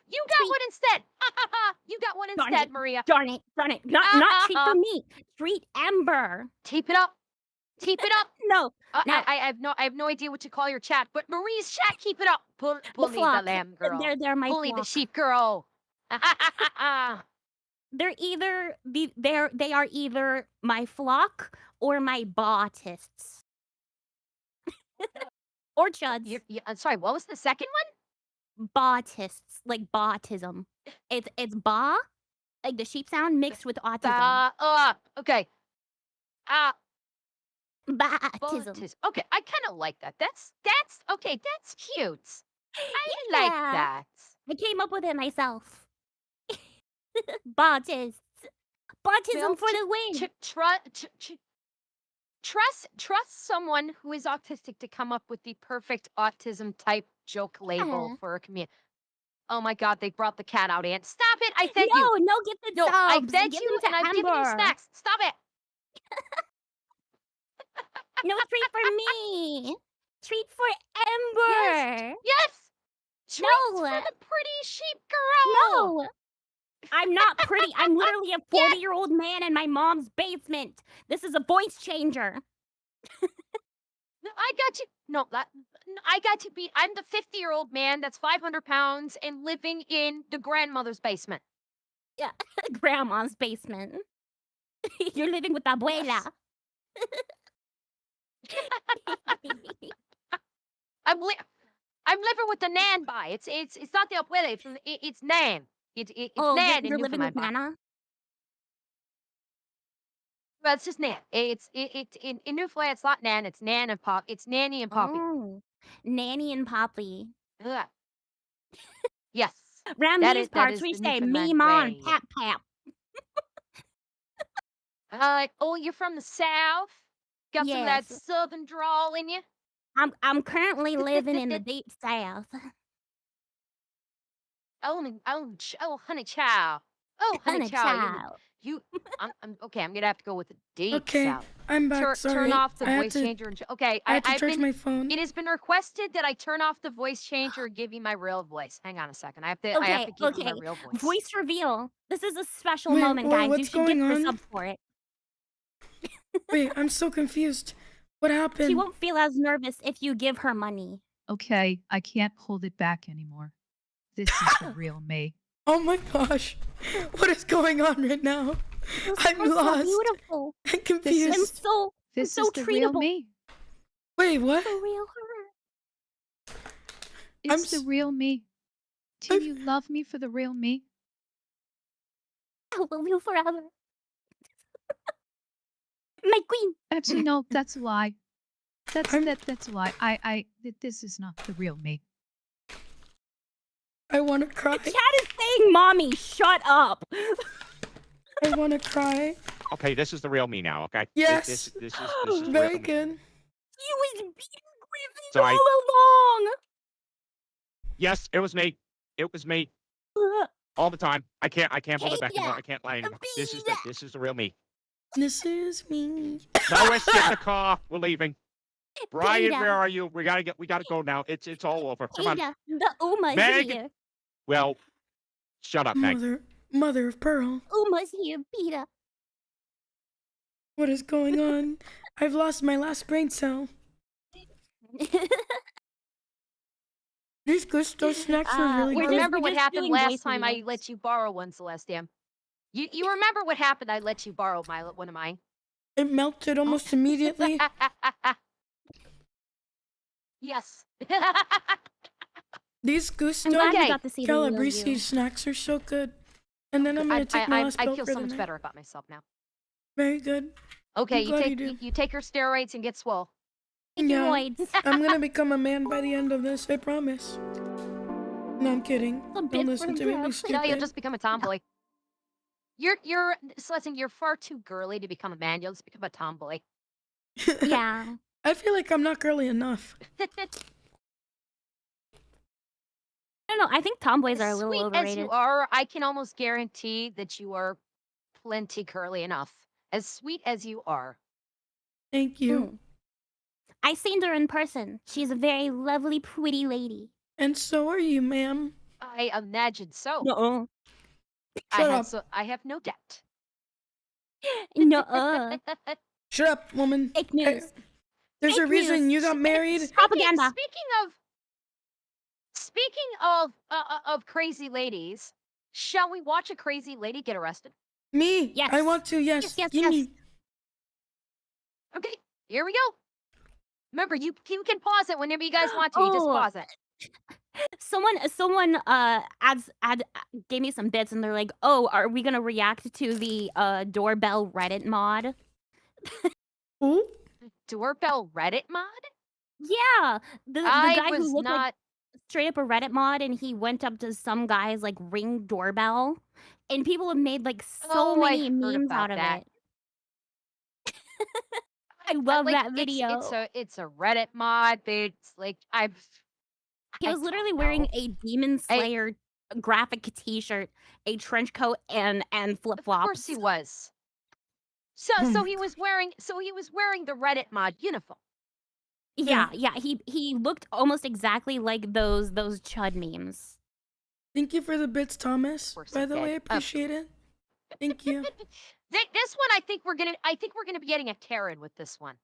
You got Treat. one instead. You got one Darn instead, it. Maria. Darn it! Not treat for me. Treat Amber. Tape it up. Keep it up. No, now I have no idea what to call your chat, but Marie's chat, keep it up. the Bully the flock. lamb girl. They're my Bully the flock. sheep girl. They're either they are either my flock or my botists. Or chuds. I'm sorry, what was the second Botists, like botism. It's ba, like the sheep sound mixed with one? autism. Okay. Botism. Bulletism. Okay, I kind of like that. That's okay. That's cute. I like Yeah. that. I came up with it myself. Botists. Botism for the win. Trust someone who is autistic to come up with the perfect autism type joke label Yeah. for a community. Oh my God, they brought the cat out, Aunt. Stop it! I fed you. No, get the No, I subs. fed Give you them and to I've given you Ember. snacks. Stop it. No treat for me. Treat for Ember. Yes. Treats No. for the pretty sheep girl. No. I'm not pretty. I'm literally a 40-year-old man in my mom's basement. This is a voice changer. No, I got you. No, I got to be. I'm the 50-year-old man that's 500 pounds and living in the grandmother's basement. Yeah, grandma's basement. You're living with abuela. I'm living with the nan by. It's not the abuela. It's nan. It's nan in You're living Newfoundland with by. Nana? Well, it's just nan. It's in Newfoundland. It's not nan. It's nan and pop. It's nanny and poppy. Oh, Nanny and Poppy. Ugh. Yes. Around That these is parts, the we say Newfoundland Meemaw and way. Pap Pap. Oh, you're from the south? Got some of that Yes. southern drawl in you? I'm currently living in the deep south. Oh, honey chow. Oh, honey Honey chow. child. I'm okay. I'm gonna have to go with the deep Okay, south. I'm back. Sorry. Turn off the I had voice to- changer. Okay, I had to I've charge been. my phone. It has been requested that I turn off the voice changer and give you my real voice. Hang on a second. I have to give you my real voice. Voice reveal. This is a special Wait, moment, wait, guys. You what's should give going her on? subs for it. Wait, I'm so confused. What happened? She won't feel as nervous if you give her money. Okay, I can't hold it back anymore. This is the real me. Oh my gosh. What is going on right now? I'm That's lost. so beautiful. I'm confused. I'm so This so is the real treatable. me. Wait, what? The real her. It's the real me. Do you love me for the real me? I love you forever. My queen. Actually, no, that's a lie. That's a lie. This is not the real me. I want to cry. Chat is saying, "Mommy, shut up." I want to cry. Okay, this is the real me now. Okay. Yes. This is Very real me. good. He was being Griffin So all along. Yes, it was me. It was me all the time. I can't hold it back anymore. I can't lie anymore. This is the real me. This is me. Lois, get in the car. We're leaving. Brian, Peter. where are you? We gotta go now. It's all over. Come on. Peter, the Uma's Meg. here. Well, shut up, Meg. Mother of pearl. Uma's here, Peter. What is going on? I've lost my last brain cell. These Gusto snacks are really You good. remember what just happened doing last voice time I reveals. let you borrow one, Celestium? You remember what happened? I let you borrow one of mine. It melted almost immediately. Yes. These Gusto I'm glad Okay. you got to see the real Calabrese you. snacks are so good. And then I'm gonna take my last I pill feel for so the much night. better about myself now. Very good. Okay, I'm glad you do. you take your steroids and get swole. Steroids. I'm gonna become a man by the end of this, I promise. No, I'm kidding. A Don't bit listen for to me, you breath. No, stupid. you'll just become a tomboy. You're Celestine, you're far too girly to become a man. You'll just become a tomboy. Yeah. I feel like I'm not girly enough. I don't know. I think tomboys are a As little sweet overrated. as you are, I can almost guarantee that you are plenty curly enough. As sweet as you are. Thank you. Mm. I seen her in person. She's a very lovely, pretty lady. And so are you, ma'am. I imagine so. No. Shut up. I have no doubt. No. Shut up, woman. Fake Hey, news. there's a Fake reason news. you got married. Propaganda. Speaking of crazy ladies, shall we watch a crazy lady get arrested? Me? Yes. I want to. Yes. Yes, yes, Give yes. me. Okay, here we go. Remember, you can pause it whenever you guys want to. You just Oh. pause it. Someone gave me some bits and they're like, "Oh, are we gonna react to the doorbell Reddit mod?" Ooh. Doorbell Reddit mod? Yeah, the I guy who was looked like not. straight up a Reddit mod, and he went up to some guy's like Ring doorbell, and people have made like so Oh, I many heard memes about out of that. it. I love Like, that video. It's a Reddit mod, but it's like He I was literally don't wearing know. a Demon Slayer graphic T-shirt, a trench coat, and flip Of flops. course he was. So he was wearing the Reddit mod uniform. Yeah. He looked almost exactly like those Chud memes. Thank you for the bits, Thomas. Course By he the did. way, I appreciate it. Thank you. This one, I think we're gonna be getting a Karen with this one.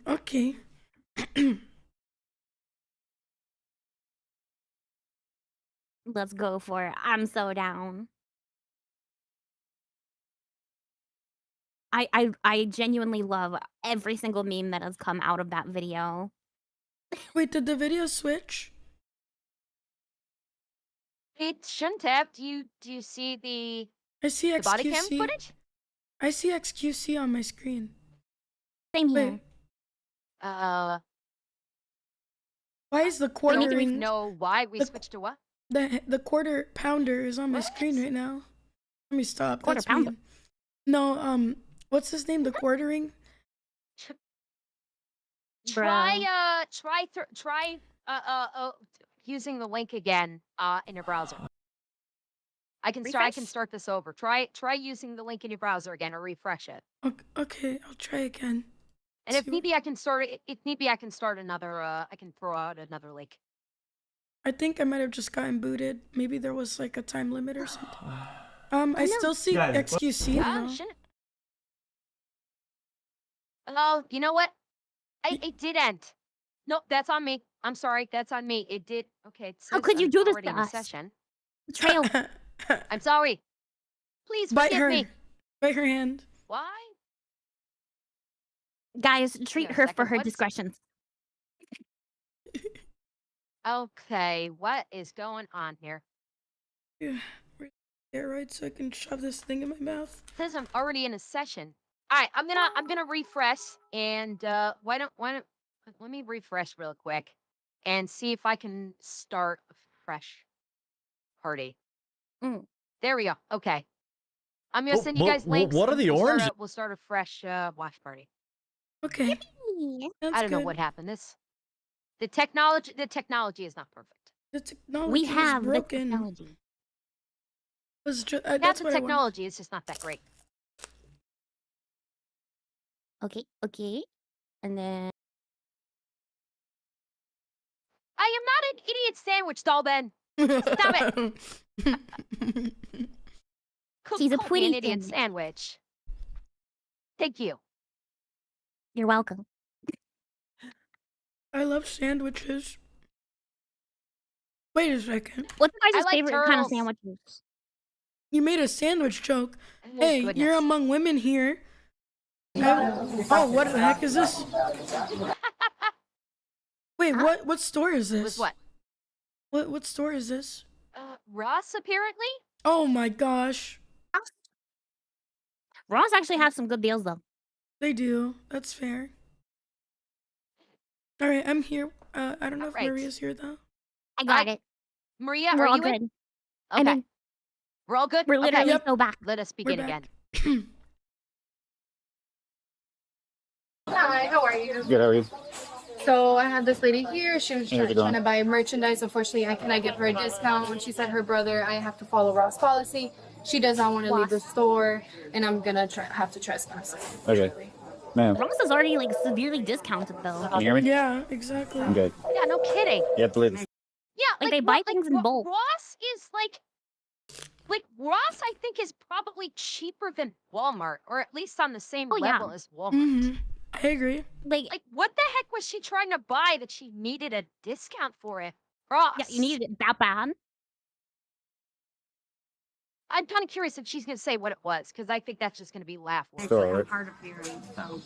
Okay. Let's go for it. I'm so down. I genuinely love every single meme that has come out of that video. Wait, did the video switch? It shouldn't have. Do you see the I see body cam XQC. footage? I see XQC on my screen. Same here. Wait, Uh, why is the I don't quartering? know why we the- switched to what? The quarter pounder is on my screen What? right now. Let me stop. Quarter That's pounder? mean. No, what's his name? The quartering? Try using the link again in your browser. I can Refresh? start this over. Try using the link in your browser again or refresh it. Okay, I'll try again. And if See need be, I can start it. If need be, I can start another. I can throw out another link. I think I might have just gotten booted. Maybe there was like a time limit or something. I no. still see Guys, what- XQC Oh though. shit. Oh, you know what? It did end. Nope, that's on me. I'm sorry, that's on me. It did. Okay. It How says could you I'm do this already to in a us? session. Betrayal. I'm sorry. Please Bite forgive her. me. Bite her hand. Why? Guys, treat a her for second, her what's- discretions. Okay, what is going on here? Yeah, right, so I can shove this thing in my mouth. It says I'm already in a session. All right, I'm gonna refresh and why don't let me refresh real quick and see if I can start a fresh party. Mm. There we go. Okay. I'm gonna send you guys links. What are and the orange? We'll start a fresh watch party. Okay, that's I don't know good. what happened. The technology is not perfect. The technology We is have the broken. technology. That's That's the what I want. technology. It's just not that great. Okay. And then I am not an idiot sandwich doll, Ben. Stop it. She's a Call me pretty an idiot sandwich. sandwich. Thank you. You're welcome. I love sandwiches. Wait a second. What's your guys' like favorite kind of turtles. sandwiches? You made a sandwich joke. Oh, Hey, you're goodness. among women here. Oh, what the heck is this? Wait, Huh? what store is this? Was what? What store is this? Ross, apparently? Oh my gosh. Ross actually has some good deals though. They do. That's fair. All right, I'm here. I don't know if Alright. Maria's here though. I got it. Maria, We're are all you good. in? I Okay. mean, We're all good? we're Okay. literally Yep. so back. Let us We're begin back. again. Hi, how are you? Good, how are you? So I had this lady here. She was How's it trying going? to buy merchandise. Unfortunately, I cannot give her a discount. When she said her brother, I have to follow Ross policy. She does not want to leave the store, and I'm gonna have to trespass her. Okay. Ma'am, Ross is already like severely discounted though. can you hear me? Yeah, exactly. I'm good. Yeah, no kidding. You have to leave. Yeah, Like, they buy things in bulk. Ross is like Ross, I think is probably cheaper than Walmart, or at least on the same Oh, yeah. level as Walmart. Mm-hmm. I agree. Like, Like, what the heck was she trying to buy that she needed a discount for it? Ross. yeah, you needed it that bad. I'm kind of curious if she's gonna say what it was, because I think that's just gonna be laugh. Store, right? hard of hearing, so.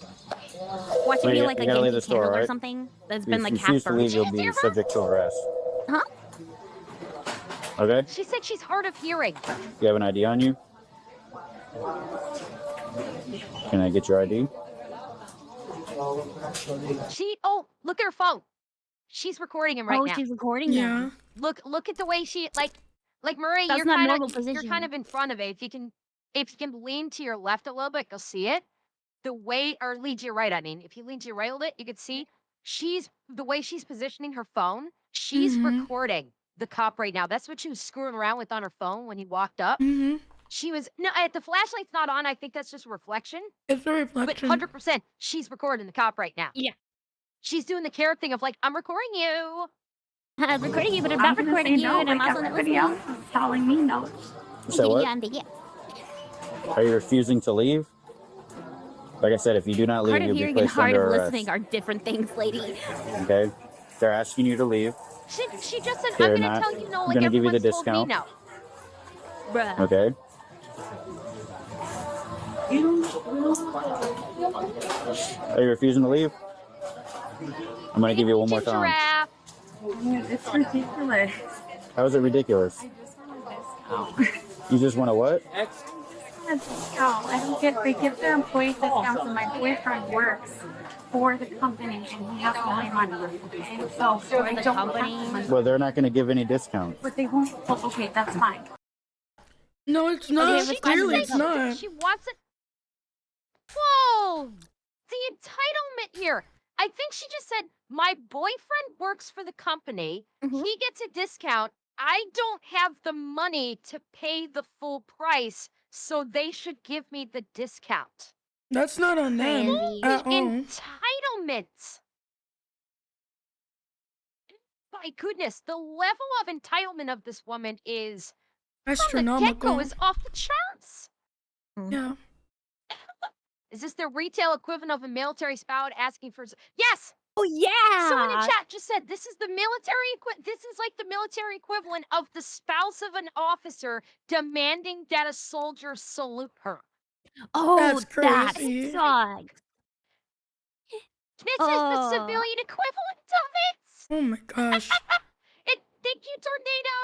Watch it Wait, be you- like you a gotta leave Yankee the store, Candle or right? something that's If been you like half refuse to leave, burned. you'll be subject to arrest. Huh? Okay? She said she's hard of hearing. You have an ID on you? Can I get your ID? Look at her phone. She's recording him right Oh, now. she's recording Yeah. him. Look at the way she like Murray. That's You're not kind normal of you're position. kind of in front of it. If you can lean to your left a little bit, you'll see it. The way or lean to your right. I mean, if you lean to your right a little bit, you can see the way she's positioning her phone. She's Mhm. recording the cop right now. That's what she was screwing around with on her phone when he walked up. Mm-hmm. She was the flashlight's not on. I think that's just a reflection. It's a But reflection. 100%, she's recording the cop right now. Yeah. She's doing the carrot thing of like, I'm recording you. I'm recording you, but I'm not recording you, and I'm also not listening. telling me no. You said what? Yeah. Are you refusing to leave? Like I said, if you do not leave, Hard of you'll be hearing and placed hard under of arrest. listening are different things, lady. Okay? They're asking you to leave. She just said, They're I'm gonna not tell you no, like gonna give you the everyone's told me discount. no. Bruh. Okay? Are you refusing to leave? I'm gonna give you one more time. Giraffe. It's ridiculous. How is it ridiculous? You just want to what? Discount. I don't get. They give the employee discounts, and my boyfriend works for the company, and he has my money. And so I the don't company? have money. Well, they're not gonna give any discounts. But they won't. Well, okay, that's fine. No, it's not. but Clearly, she it's not. She wants it. Whoa! The entitlement here. I think she just said, my boyfriend works for the company. Mhm. He gets a discount. I don't have the money to pay the full price, so they should give me the discount. That's not on them Crazy. at all. Entitlement. My goodness, the level of entitlement of this woman is from the Astronomical. get-go is off the charts. Yeah. Is this the retail equivalent of a military spout asking for? Yes. Oh yeah. Someone in chat just said this is the military This is like the military equivalent of the spouse of an officer demanding that a soldier salute her. Oh, That's that crazy. sucks. This is the civilian equivalent of it. Oh my gosh. Thank you, Tornado.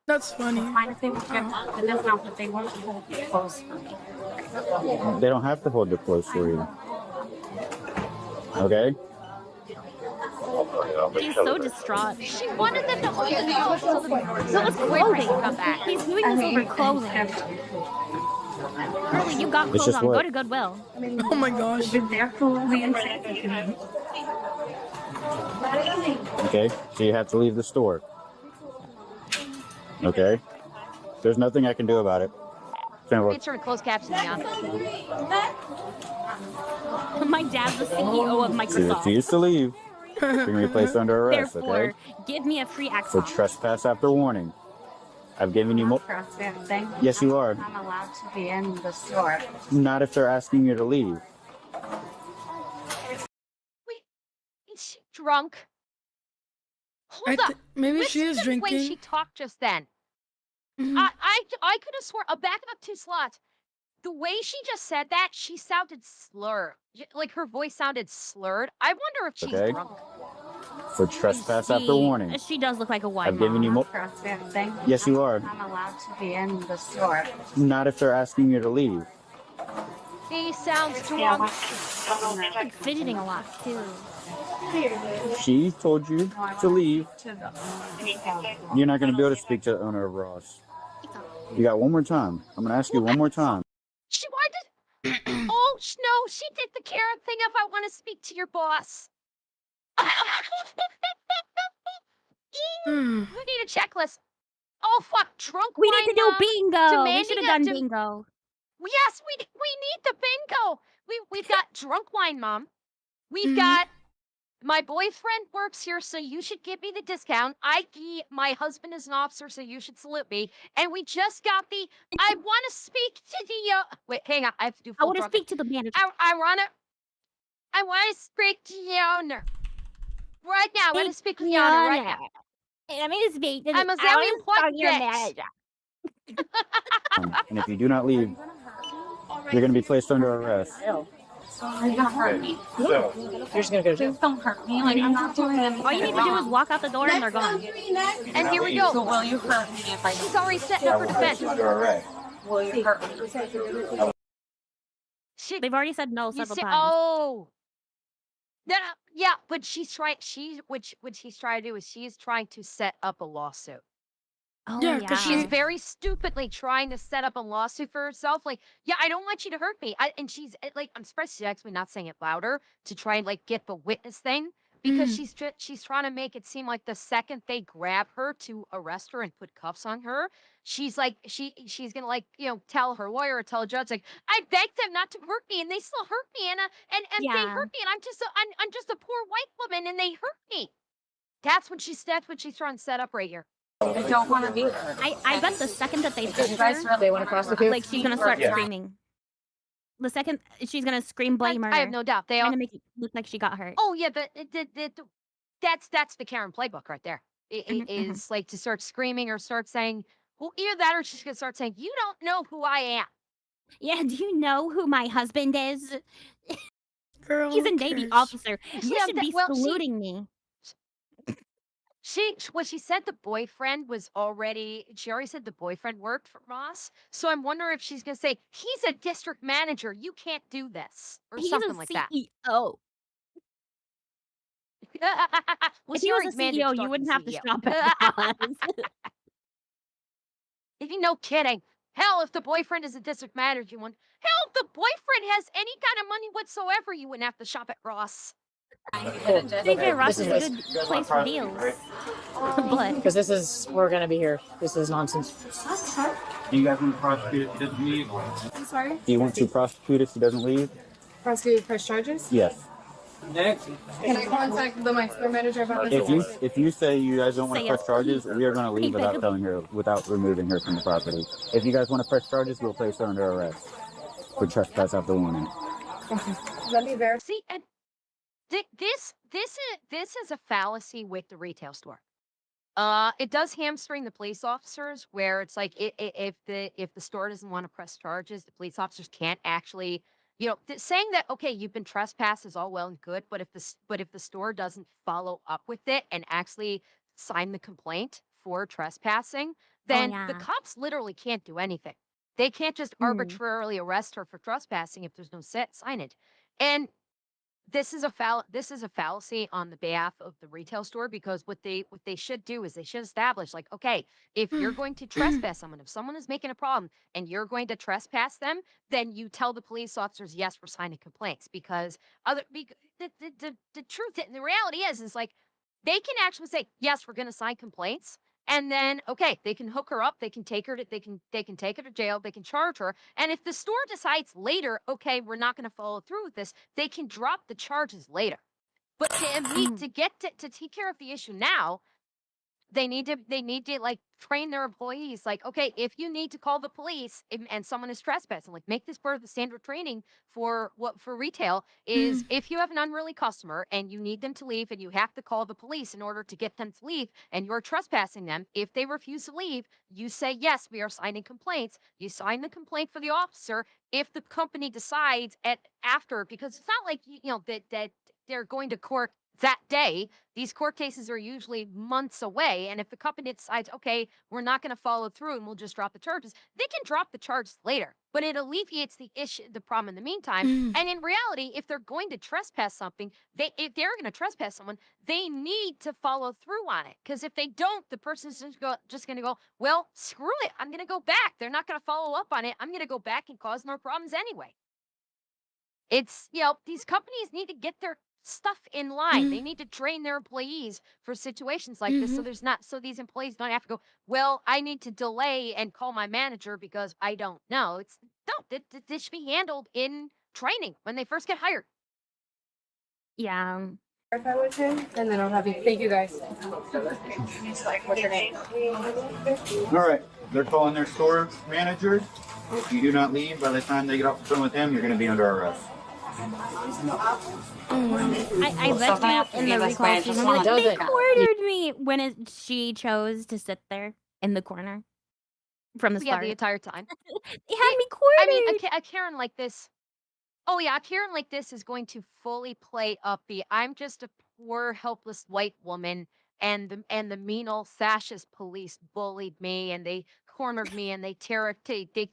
That's funny. Fine if they won't get the discount, but they won't hold it close for me. They don't have to hold it close for you. Okay? He's so distraught. She wanted them to hold it close so the So it's boyfriend clothing. could come back. He's doing this over clothing. Girlie, you got It's clothes just on. Go what? to Goodwill. Oh my gosh. They're fully insane. Okay? So you have to leave the store. Okay? There's nothing I can do about it. Simple. Make sure to close captioning on. My dad's the CEO of So you Microsoft. refuse to leave. You're going to be placed under arrest, Therefore, okay? give me a free For Xbox. trespass after warning. I've given you more. Yes, you are. I'm allowed to be in the store. Not if they're asking you to leave. Wait, is she drunk? Hold up. Maybe Listen she is to the way drinking. she talked just then. Mhm. I could have sworn. Back up 2 slots. The way she just said that, she sounded slurred. Like her voice sounded slurred. I wonder if she's Okay. drunk. For trespass after warning. She does look like a wine I've given you more. Yes, you are. I'm allowed to be in the store. Not if they're asking you to leave. He sounds drunk. like fidgeting a lot too. She told you to leave. You're not going to be able to speak to the owner of Ross. You got one more time. I'm going to ask you one more time. She wanted. Oh no, she did the carrot thing. If I want to speak to your boss. Hmm. We need a checklist. Oh fuck, drunk We wine need to do mom bingo. We demanding should have a done dem- bingo. Yes, we need the bingo. We've got drunk wine mom. We've Mhm. got My boyfriend works here, so you should give me the discount. My husband is an officer, so you should salute me. And we just got the. I want to speak to the. Wait, hang on. I have to do I full want to throttle. speak to the manager. I want to. I want to speak to the owner. Right now, I want to speak to the owner. Right now. Let me speak to the. I'm a I very want to talk to important your bitch. manager. And if you do not leave, you're going to be placed under arrest. Are you gonna hurt me? You're just gonna go to jail. Please don't hurt me. Like I'm not doing anything. All you need to do is walk out the door and they're gone. And here we go. So will you hurt me if I He's already setting up for defense. will you hurt me? They've already said no You several see, times. oh. No, yeah, but she's trying. What she's trying to do is she's trying to set up a lawsuit. Oh, Yeah, Because 'cause she's she- very stupidly trying to set up a lawsuit for herself. Like, yeah, I don't want you to hurt me. And she's like, I'm surprised she's actually not saying it louder to try and like get the witness thing because she's trying to make it seem like the second they grab her to arrest her and put cuffs on her, she's like she's gonna like tell her lawyer or tell a judge like I begged them not to hurt me and they still hurt me and they Yeah. hurt me and I'm just a poor white woman and they hurt me. That's what she's trying to set up right here. I don't want to be there. I bet the second that they You touch guys her, really want to prosecute? like she's gonna start Yeah. screaming. The second she's gonna scream bloody murder. I have no doubt. They Trying all. to make it look like she got hurt. Oh yeah, that's the Karen playbook right there. It Mhm, mhm. is like to start screaming or start saying, well, either that or she's gonna start saying, "You don't know who I am." Yeah, do you know who my husband is? Girl, He's a who Navy cares? officer. You Yeah, should be well, saluting me. she said the boyfriend was already. She already said the boyfriend worked for Ross. So I'm wondering if she's gonna say he's a district manager. You can't do this or He's something a like that. CEO. Well, If she he was already a managed CEO, to you talk wouldn't to have the to CEO. shop at Ross. If you no kidding. Hell, if the boyfriend is a district manager, you wouldn't. Hell, if the boyfriend has any kind of money whatsoever, you wouldn't have to shop at Ross. To be fair, Ross is a This good is- place for deals. But Because we're gonna be here. This is nonsense. Do you guys want to prosecute if she doesn't leave? I'm sorry. Do you want to prosecute if she doesn't leave? Prosecute press charges? Yes. Can I contact my store manager about this? If you say you guys don't want Say to press yes. charges, we are going to leave Hey, without babe. telling her, without removing her from the property. If you guys want to press charges, we'll place her under arrest for trespass after warning. Let me verify. See, and this is a fallacy with the retail store. It does hamstring the police officers, where it's like if the store doesn't want to press charges, the police officers can't actually, saying that okay, you've been trespassed is all well and good, but if the store doesn't follow up with it and actually sign the complaint for trespassing, then the yeah. cops literally can't do anything. They can't just arbitrarily arrest her for trespassing if there's no signage. And this is a fallacy on the behalf of the retail store because what they should do is they should establish like okay, if you're going to trespass someone, if someone is making a problem and you're going to trespass them, then you tell the police officers yes, we're signing complaints because the truth the reality is like they can actually say yes, we're going to sign complaints. And then, okay, they can hook her up. They can take her to they can take her to jail. They can charge her. And if the store decides later, okay, we're not going to follow through with this, they can drop the charges later. But to get to take care of the issue now, they need to like train their employees like okay, if you need to call the police and someone is trespassing, like make this part of the standard training for retail is if you have an unruly customer and you need them to leave and you have to call the police in order to get them to leave and you're trespassing them, if they refuse to leave, you say yes, we are signing complaints. You sign the complaint for the officer. If the company decides after, because it's not like that they're going to court that day. These court cases are usually months away. And if the company decides, okay, we're not going to follow through and we'll just drop the charges, they can drop the charges later. But it alleviates the problem in the meantime. And in reality, if they're going to trespass something, if they're going to trespass someone, they need to follow through on it. Because if they don't, the person's just going to go, well, screw it. I'm going to go back. They're not going to follow up on it. I'm going to go back and cause more problems anyway. It's, these companies need to get their stuff in line. They need to train their employees for situations like this so these employees don't have to go, well, I need to delay and call my manager because I don't know. This should be handled in training when they first get hired. Yeah. Verify with him, and then I'll have you. Thank you guys. What's your name? All right, they're calling their store manager. If you do not leave by the time they get off the phone with him, you're going to be under arrest. I bet you in the recall she's like, they cornered me when she chose to sit there in the corner from the Yeah, start. the entire time. They had me cornered. I mean, a Karen like this. Oh yeah, a Karen like this is going to fully play up the I'm just a poor, helpless white woman, and the mean old fascist police bullied me and they cornered me and they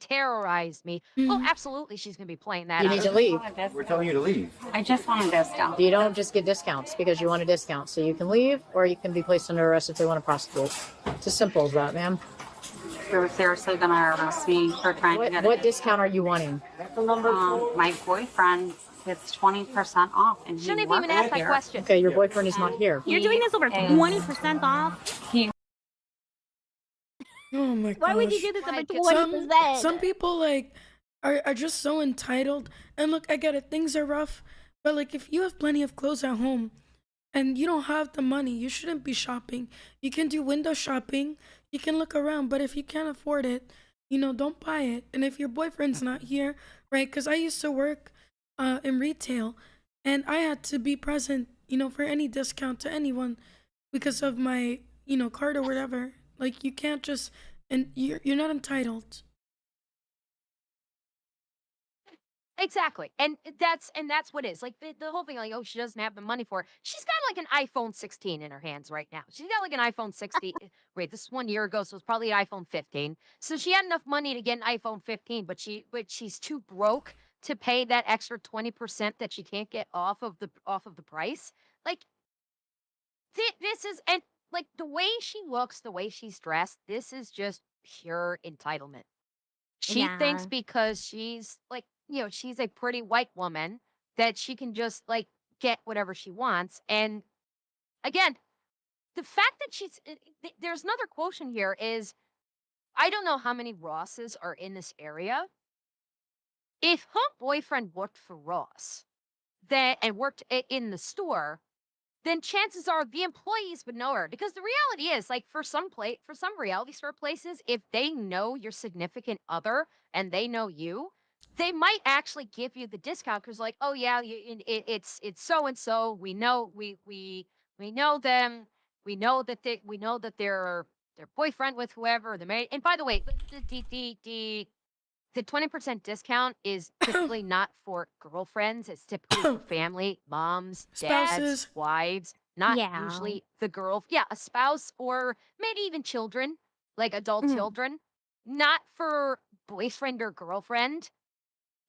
terrorized me. Oh, absolutely, she's gonna be playing that. You need to leave. We're telling you to leave. I just want a discount. You don't just get discounts because you want a discount. So you can leave or you can be placed under arrest if they want to prosecute. It's as simple as that, ma'am. They're seriously gonna arrest me for trying to get What discount are you wanting? my boyfriend gets 20% off, and he Shouldn't have even works asked that here. question. Okay, your boyfriend is not here. You're doing this over 20% off. Oh my gosh. Why would you do this over Like, 20%? Some people like are just so entitled. And look, I get it, things are rough, but like if you have plenty of clothes at home and you don't have the money, you shouldn't be shopping. You can do window shopping, you can look around, but if you can't afford it, don't buy it. And if your boyfriend's not here, right? Because I used to work in retail, and I had to be present, for any discount to anyone because of my, card or whatever. Like you can't just, and you're not entitled. Exactly. And that's what it is. Like the whole thing, like, oh, she doesn't have the money for it. She's got like an iPhone 16 in her hands right now. She's got like an iPhone 16. Wait, this is 1 year ago, so it's probably an iPhone 15. So she had enough money to get an iPhone 15, but she's too broke to pay that extra 20% that she can't get off of the price. Like this is, and like the way she looks, the way she's dressed, this is just pure entitlement. She thinks Yeah. because she's like, she's a pretty white woman that she can just like get whatever she wants. And again, the fact that there's another quotient here is I don't know how many Rosses are in this area. If her boyfriend worked for Ross and worked in the store, then chances are the employees would know her because the reality is like for some reality store places, if they know your significant other and they know you, they might actually give you the discount because like, oh yeah, it's so and so, we know we know them, we know that they're their boyfriend with whoever they're married. And by the way, the 20% discount is typically not for girlfriends. It's typically for family, moms, dads, Spouses. wives, not Yeah. usually the girl. Yeah, a spouse or maybe even children, like adult Mhm. children, not for boyfriend or girlfriend.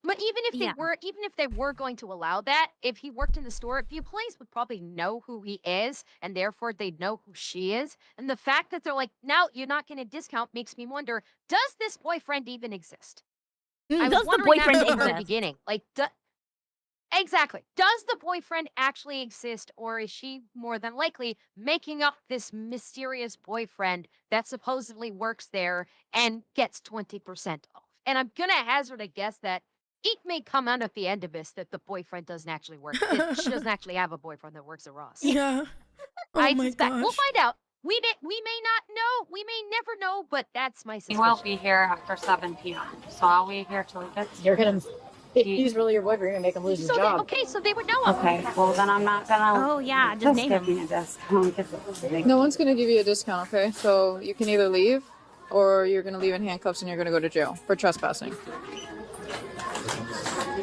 But Yeah. even if they were going to allow that, if he worked in the store, the employees would probably know who he is, and therefore they'd know who she is. And the fact that they're like, now you're not getting a discount makes me wonder, does this boyfriend even exist? I was Does the wondering that boyfriend from the very exist? beginning. Like, exactly. Does the boyfriend actually exist, or is she more than likely making up this mysterious boyfriend that supposedly works there and gets 20% off? And I'm gonna hazard a guess that it may come out at the end of this that the boyfriend doesn't actually work. She doesn't actually have a boyfriend that works at Ross. Yeah. Oh I my suspect we'll gosh. find out. We may not know. We may never know, but that's my He suspicion. won't be here after 7 p.m. So I'll be here till he gets You're gonna. If he's really your boyfriend, you're gonna make him lose his job. Okay, so they would know him. Okay, well then I'm not gonna. Oh yeah, just Just name give him. me a discount. 'Cause it's a big- No one's gonna give you a discount, okay? So you can either leave, or you're gonna leave in handcuffs and you're gonna go to jail for trespassing.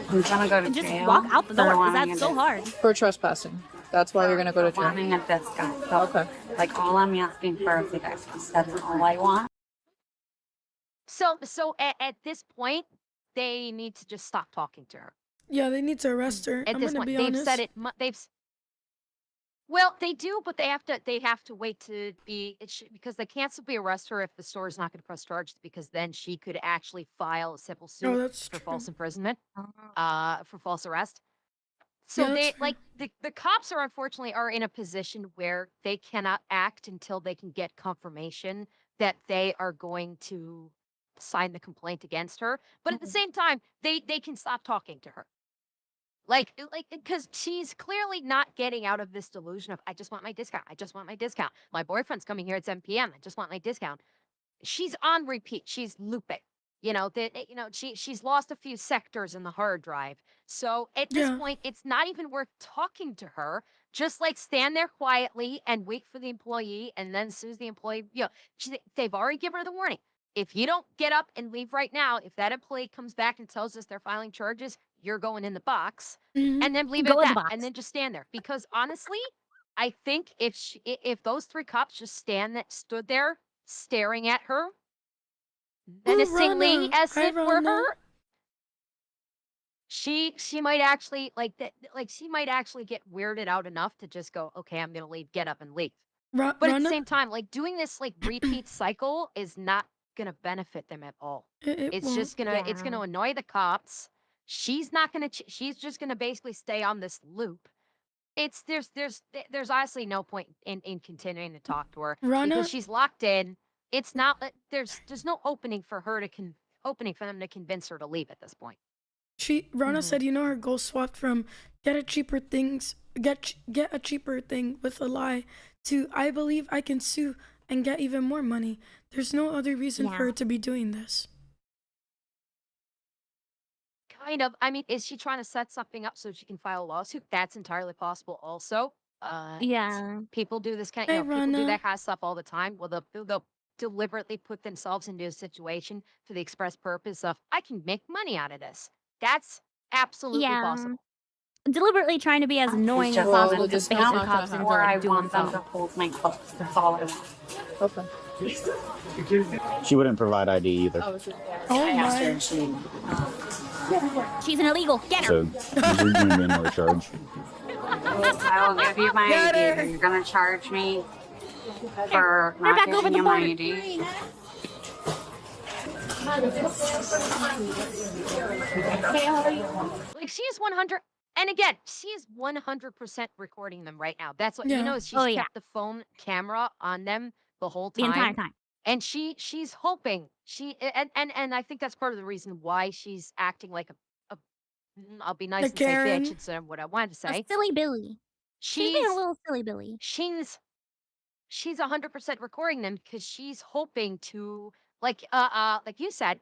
I'm gonna go to Just jail. walk out the for door because wanting that's a so hard. For trespassing. That's why you're gonna go to jail. Wanting a discount. So, Okay. like all I'm asking for is a discount. That's all I want. So at this point, they need to just stop talking to her. Yeah, they need to arrest her. At I'm this gonna point, be they've honest. said it. Well, they do, but they have to wait to be because they can't simply arrest her if the store is not going to press charges because then she could actually file a civil Oh, suit that's for true. false imprisonment, for false arrest. So Yeah, that's they fair. like the cops are unfortunately are in a position where they cannot act until they can get confirmation that they are going to sign the complaint against her. But at the same time, they can stop talking to her. Because she's clearly not getting out of this delusion of, I just want my discount. I just want my discount. My boyfriend's coming here at 7 p.m. I just want my discount. She's on repeat. She's looping. She's lost a few sectors in the hard drive. So at this point, it's not even worth talking to her. Just like stand there quietly and wait for the employee, and then as soon as the employee, they've already given her the warning. If you don't get up and leave right now, if that employee comes back and tells us they're filing charges, you're going in the box, and then leave it Go at in the that, box. and then just stand there. Because honestly, I think if those 3 cops just stood there staring at her menacingly as it were her, she might actually she might actually get weirded out enough to just go, okay, I'm gonna leave, get up and leave. But at the same time, doing this repeat cycle is not gonna benefit them at all. It's just gonna it's gonna annoy the cops. She's not gonna she's just gonna basically stay on this loop. There's honestly no point in continuing to talk to her because Rana, she's locked in. It's not there's no opening for her to opening for them to convince her to leave at this point. Rana said, her goal swapped from get a cheaper thing with a lie to I believe I can sue and get even more money. There's no other reason for her to be doing this. Kind of. I mean, is she trying to set something up so she can file a lawsuit? That's entirely possible also. People do this kind of, people do that kind of stuff all the time. Well, they'll deliberately put themselves into a situation for the express purpose of, I can make money out of this. That's absolutely possible. Deliberately trying to be as annoying as Well, possible the to bait the discount, cops into or I doing want them to something. hold my clothes. That's all I want. Okay. She wouldn't provide ID either. Oh I asked her my. and she She's an illegal. Get her. So there's going to be another charge. I will give you my Get ID. her. You're gonna charge me for They're not back over giving the you my border. ID. She is 100, and again, she is 100% recording them right now. That's what Yeah. she's kept the phone camera on them the whole The time. entire time. And she's hoping and I think that's part of the reason why she's acting like a I'll be nice A and say Karen. bitch instead of what I wanted to A say. silly Billy. She's being a She's little silly Billy. she's 100% recording them because she's hoping to like you said,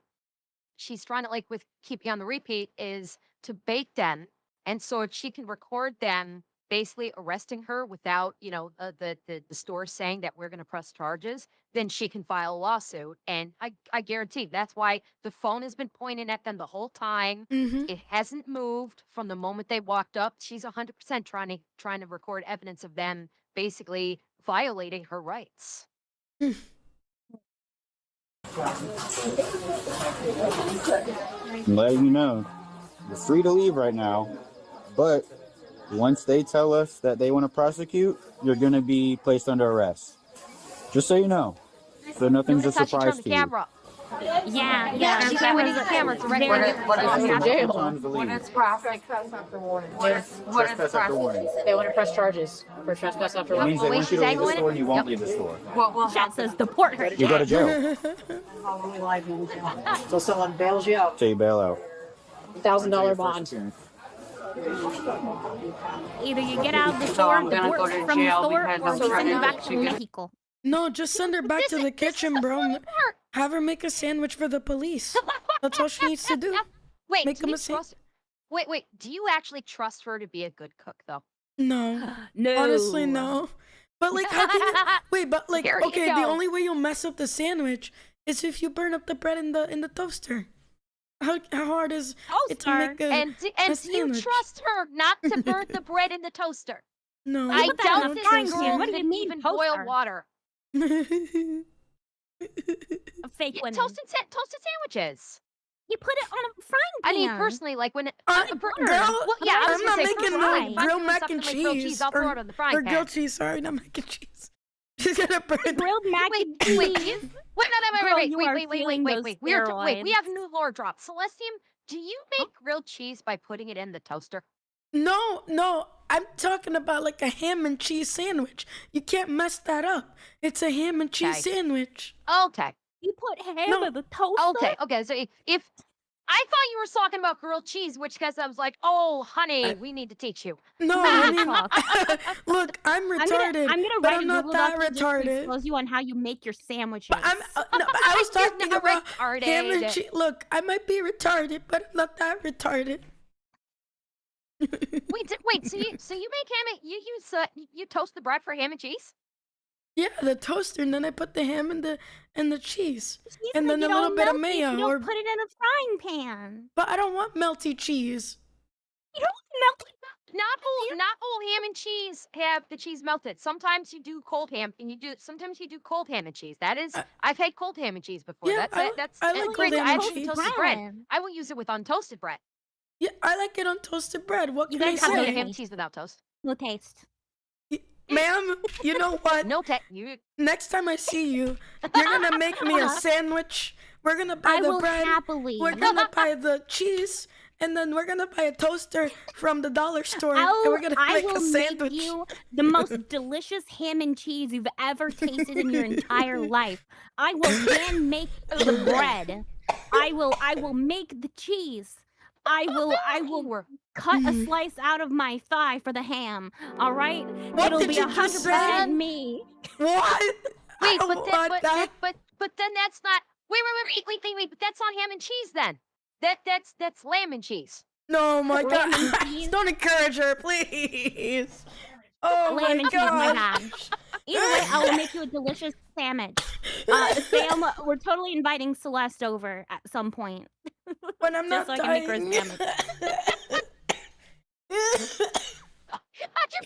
she's trying to with keeping on the repeat is to bait them, and so if she can record them basically arresting her without the store saying that we're going to press charges, then she can file a lawsuit, and I guarantee that's why the phone has been pointing at them the whole time. It hasn't moved from the moment they walked up. She's 100% trying to record evidence of them basically violating her rights. I'm letting you know, you're free to leave right now, but once they tell us that they want to prosecute, you're going to be placed under arrest. Just so you know. So nothing's a That's how she surprise turned to the you. camera. Yeah. She's That pointing was the camera directly very- at What the is jail. times to What leave? is traffic? What is Trespass after warning. They want to press charges for trespass after That warning. means they wait, want you she's to leave the angling store it? and you won't leave the store. What will Chat happen? says deport her. You go to jail. How long will I be in jail? So someone bails you out. Till you bail out. $1,000 bond. Either you get out of the So store, I'm gonna deport go to from the jail store, because or I'm we send you trying back to to get- Mexico. No, just send her back to the kitchen, bro. Have her make a sandwich for the police. That's all she needs to do. Wait, Make do him you a sa- trust? Wait. Do you actually trust her to be a good cook, though? No. No. Honestly, no. But how can you wait? But Here you okay, the go. only way you'll mess up the sandwich is if you burn up the bread in the toaster. How hard is it to Toaster? make a And do you sandwich. trust her not to burn the bread in the toaster? No, I put that in doubt a this frying girl pan. What do you could mean, even boil toaster? water. A fake one. Toasted sandwiches. You put it on a frying pan. I mean, personally, when girl, well, yeah, I was I'm gonna not say, making personally, no if I'm grilled doing mac something and like grilled cheese I'll throw it on the frying or pan. grilled cheese. Sorry, not mac and cheese. She's gonna burn the Grilled mac Wait, and cheese. wait, Girl, you are feeling those wait. We have steroids. new lore drop. Celestium, do you make grilled cheese by putting it in the toaster? No, I'm talking about a ham and cheese sandwich. You can't mess that up. It's a ham and cheese Okay. sandwich. Okay. You put ham No. in the toaster? Okay. So if I thought you were talking about grilled cheese, which because I was like, oh, honey, we need to teach you. No, We I need to mean, talk. look, I'm I'm retarded, gonna but write I'm a not Google that document just to retarded. expose you on how you make your sandwiches. But I'm no, but I was You're talking not about ham and retarded. cheese. Look, I might be retarded, but I'm not that retarded. Wait. So you make ham and you use you toast the bread for ham and cheese? Yeah, the toaster, and then I put the ham and the cheese, Cheese and might then a get all little bit of melty if mayo. you don't put it in a frying pan. But I don't want melty cheese. You don't melt it. Not whole ham and cheese have the cheese melted. Sometimes you do cold ham, and sometimes you do cold ham and cheese. That is, I've had cold ham and cheese before. Yeah, That's I like great. cold ham I and have cheese. toasted bread. I will use it with untoasted bread. Yeah, I like it on toasted bread. What You can I guys have no say? Ham and cheese without toast. No taste. Ma'am, you know what? No you. Next time I see you, you're gonna make me a sandwich. We're gonna buy I the will bread. happily. We're gonna buy the cheese, and then we're gonna buy a toaster from the dollar store, and we're gonna I make will a sandwich. make you the most delicious ham and cheese you've ever tasted in your entire life. I will hand make the bread. I will make the cheese. I will cut a slice out of my thigh for the ham. All right? What It'll did be you just 100% say? me. What? Wait, I but don't then, want that. but then that's not. Wait. But that's not ham and cheese then. That's lamb and cheese. No, my God! Lamb and cheese. Don't encourage her, please. Oh Lamb my and cheese, my God! bad. Either way, I will make you a delicious sandwich. Sam, we're totally inviting Celeste over at some point. When I'm Just not so I can make her a dying. sandwich. You're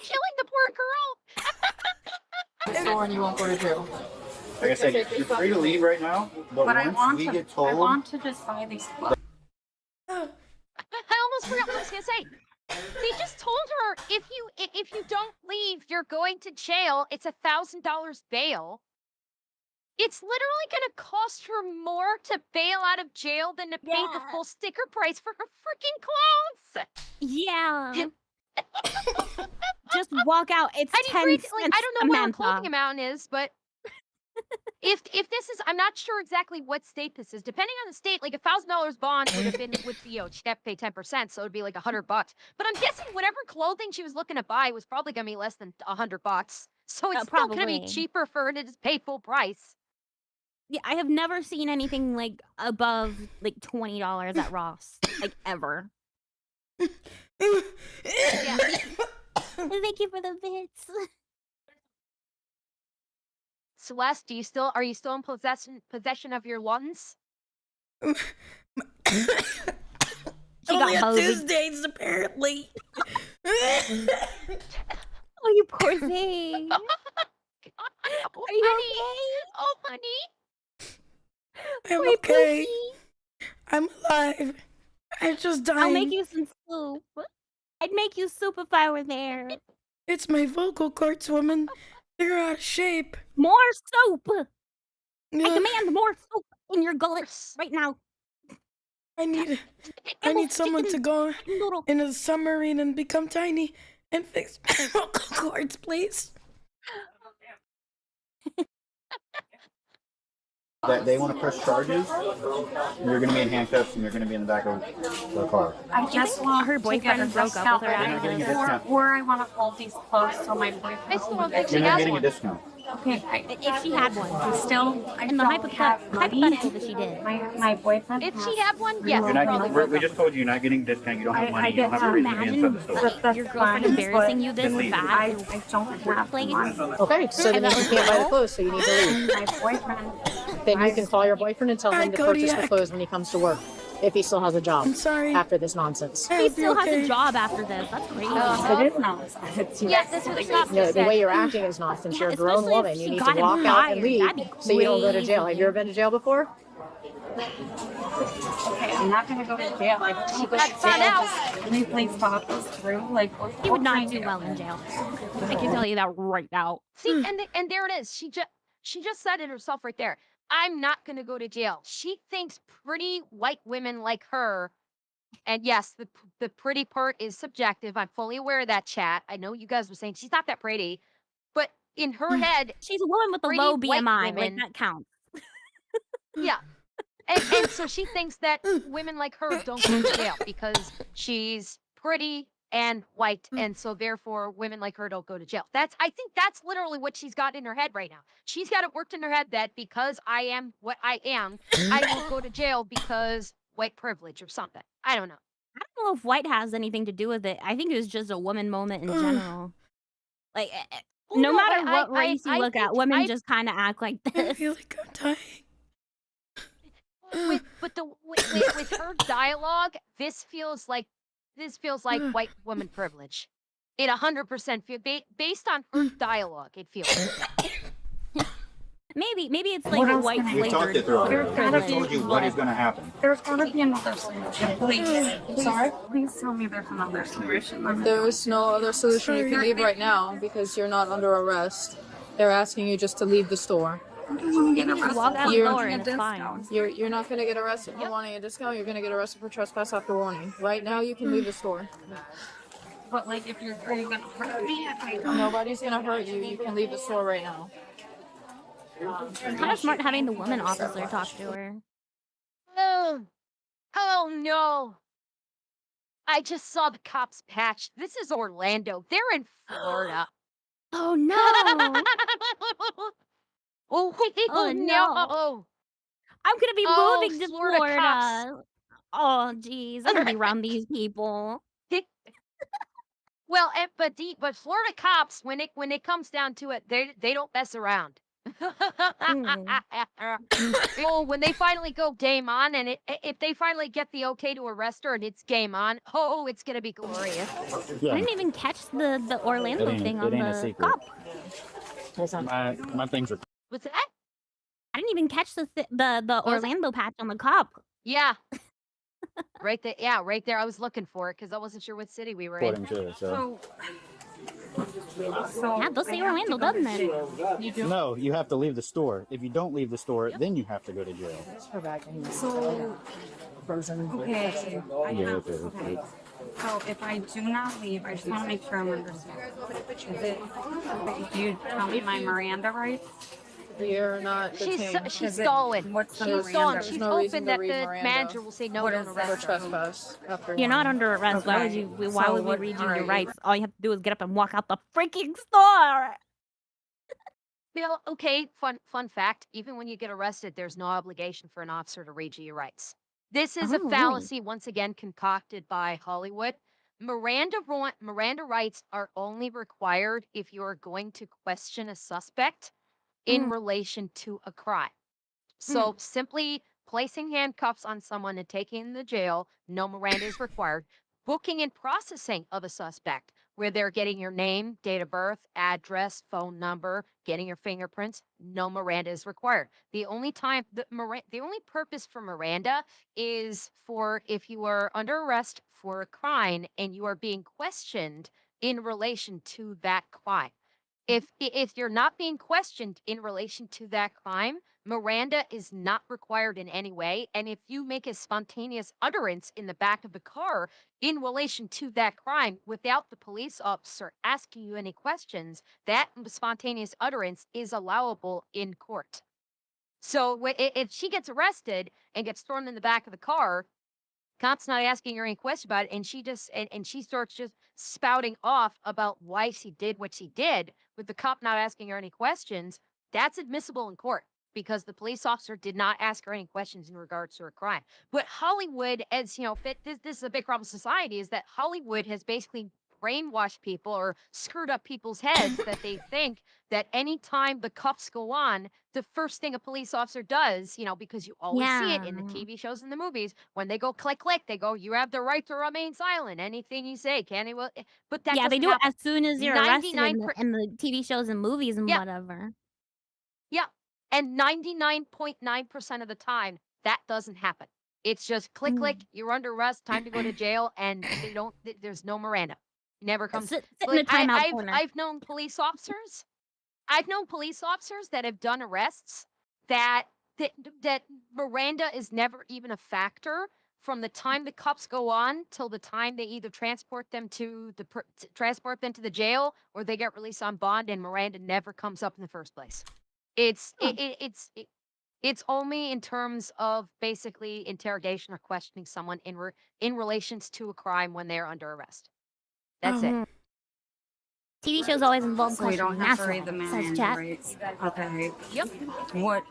killing the poor girl. So and you won't go to jail. Like I said, you're free to leave right now, but But I once want we to. get I told, want to just buy these clothes. I almost forgot what I was gonna say. They just told her if you don't leave, you're going to jail. It's $1,000 bail. It's literally gonna cost her more to bail out of jail than to pay the full sticker price for her freaking clothes. Yeah. Just walk out. It's I 10 agree. cents, Like I don't know what her Samantha. clothing amount is, but if this is, I'm not sure exactly what state this is. Depending on the state, like $1,000 bond would have been with she'd have to pay 10%, so it'd be like $100. But I'm guessing whatever clothing she was looking to buy was probably gonna be less than $100. So it's still gonna be Probably. cheaper for her to just pay full price. Yeah, I have never seen anything like above like $20 at Ross, like ever. Yeah. Thank you for the bits. Celeste, are you still in possession of your lungs? She Only got on hosed. Tuesdays, apparently. Oh, you poor thing. Oh, Are you honey. Oh, honey. I'm okay? okay. I'm alive. I'm just dying. I'll make you some soup. I'd make you soup if I were there. It's my vocal cords, woman. They're out of shape. More soup. Yeah, I demand more soup in your gullet right now. I need someone to go Noodle. in a submarine and become tiny and fix my vocal cords, please. that they want to press charges, you're going to be in handcuffs and you're going to be in the back of the car. I just want her to get boyfriend a broke up discount, with her You're not getting a discount. or I want to hold these clothes so my boyfriend. I still don't will think get she You're not has getting a one. discount. Okay, If she had one. I In the don't have money. hypothetical that she did. My boyfriend. If has she had one, three yes. more You're not, months. we just told you you're not getting a discount. You don't have money. You don't have a reason to be inside the store. But that's Your girlfriend fine, embarrassing but you this Then leave. bad. I don't have Workplace. money. Okay, so then you can't buy the clothes, so you need to leave. My boyfriend. Then you can call your boyfriend and tell Hi, him to purchase the Kodiak. clothes when he comes to work, if he still has a job I'm sorry. after this nonsense. I He hope still you're has a okay. job after this. That's crazy. It is not. It's Yes, that's what Stop You know, just the said. way you're acting is nonsense. You're a grown especially if woman. she You need got to him walk out and fired. leave That'd be so you don't go to jail. crazy. Have you ever been to jail before? Okay, I'm not gonna go to jail. Like, She got found out. Please thought this through. Like, He would not do well in jail. I can tell you that right now. See, and there it is. She just said it herself right there. I'm not gonna go to jail. She thinks pretty white women like her, and yes, the pretty part is subjective. I'm fully aware of that, chat. I know you guys were saying she's not that pretty, but in her head, She's a woman with a pretty low white BMI. Like, women- that counts. yeah. and so she thinks that women like her don't go to jail because she's pretty and white, and so therefore women like her don't go to jail. I think that's literally what she's got in her head right now. She's got it worked in her head that because I am what I am, I will go to jail because white privilege or something. I don't know. I don't know if white has anything to do with it. I think it was just a woman moment in general. Like, Oh no no, matter what race you look at, women I just kind of act like I this. feel like I'm dying. with her dialogue, this feels like white woman privilege. It 100% based on her dialogue. It feels like that. Maybe it's What like else white can I We talked flavored it through already. There's gotta I told you what is going to happen. There's gotta be another solution. Please. Sorry? Please tell me there's another solution. There is no other solution. You can leave right now because you're not under arrest. They're asking you just to leave the store. You can just walk out the You're- door and it's fine. You're not gonna get arrested for wanting a discount. You're gonna get arrested for trespass after warning. Right now, you can leave the store. But like, if you're gonna hurt me, if I Nobody's gonna hurt you. You can leave the store right now. It's kind of smart having the woman officer talk to her. Oh no. I just saw the cops patch. This is Orlando. They're in Florida. Oh no! Oh no. I'm gonna be Oh, moving to Florida Florida. cops. Oh jeez, I'm gonna be around these people. Well, but Florida cops, when it comes down to it, they don't mess around. Oh, when they finally go game on, and if they finally get the okay to arrest her and it's game on, oh, it's gonna be glorious. Yeah, I didn't even catch the Orlando thing on it ain't a the secret. cop. My things are. What's that? I didn't even catch the Orlando patch on the cop. Yeah. Right there. Yeah, right there. I was looking for it because I wasn't sure what city we were in. According to it, so. Yeah, they'll say Orlando, doesn't it? No, you have to leave the store. If you don't leave the store, then you have to go to jail. So, okay. Yeah, okay. So if I do not leave, I just want to make sure I'm understanding. Is it? Do you tell me my Miranda rights? You're not detained. She's stolen. What's the She's Miranda? stolen. There's She's no reason hoping to that read the Miranda. manager will say no, What don't is For that? arrest her. trespass after You're not warning. under arrest. Why would Okay. you? Why So would we what read you are your you? rights? All you have to do is get up and walk out the freaking store. Well, okay, fun fact. Even when you get arrested, there's no obligation for an officer to read you your rights. This is a Oh, really? fallacy, once again, concocted by Hollywood. Miranda rights are only required if you are going to question a suspect in Mm. relation to a crime. So simply placing handcuffs on someone and taking them to jail, no Miranda is required. Booking and processing of a suspect, where they're getting your name, date of birth, address, phone number, getting your fingerprints, no Miranda is required. The only purpose for Miranda is for if you are under arrest for a crime and you are being questioned in relation to that crime. If you're not being questioned in relation to that crime, Miranda is not required in any way. And if you make a spontaneous utterance in the back of the car in relation to that crime without the police officer asking you any questions, that spontaneous utterance is allowable in court. So if she gets arrested and gets thrown in the back of the car, cop's not asking her any question about it, and she starts just spouting off about why she did what she did, with the cop not asking her any questions, that's admissible in court because the police officer did not ask her any questions in regards to her crime. But Hollywood, as you know, this is a big problem with society, is that Hollywood has basically brainwashed people or screwed up people's heads that they think that anytime the cuffs go on, the first thing a police officer does, because you always see it in the Yeah. TV shows and the movies, when they go click, click, they go, you have the right to remain silent. Anything you say, can he will. But that Yeah, they doesn't do it happen. as soon as you're arrested 99 in the TV shows and movies and Yeah, whatever. yeah. And 99.9% of the time, that doesn't happen. It's just click, click, you're under arrest, time to go to jail, and there's no Miranda. Never comes. Sit in Like the timeout corner. I've known police officers. I've known police officers that have done arrests that that, that Miranda is never even a factor from the time the cuffs go on till the time they either transport them to the jail or they get released on bond, and Miranda never comes up in the first place. It's Huh. it, it, it's it, It's only in terms of basically interrogation or questioning someone in relations to a crime when they're under arrest. That's it. Oh. TV shows always involve So we questioning. don't have That's to read the why, says Miranda chat. rights. Okay. Yep. What?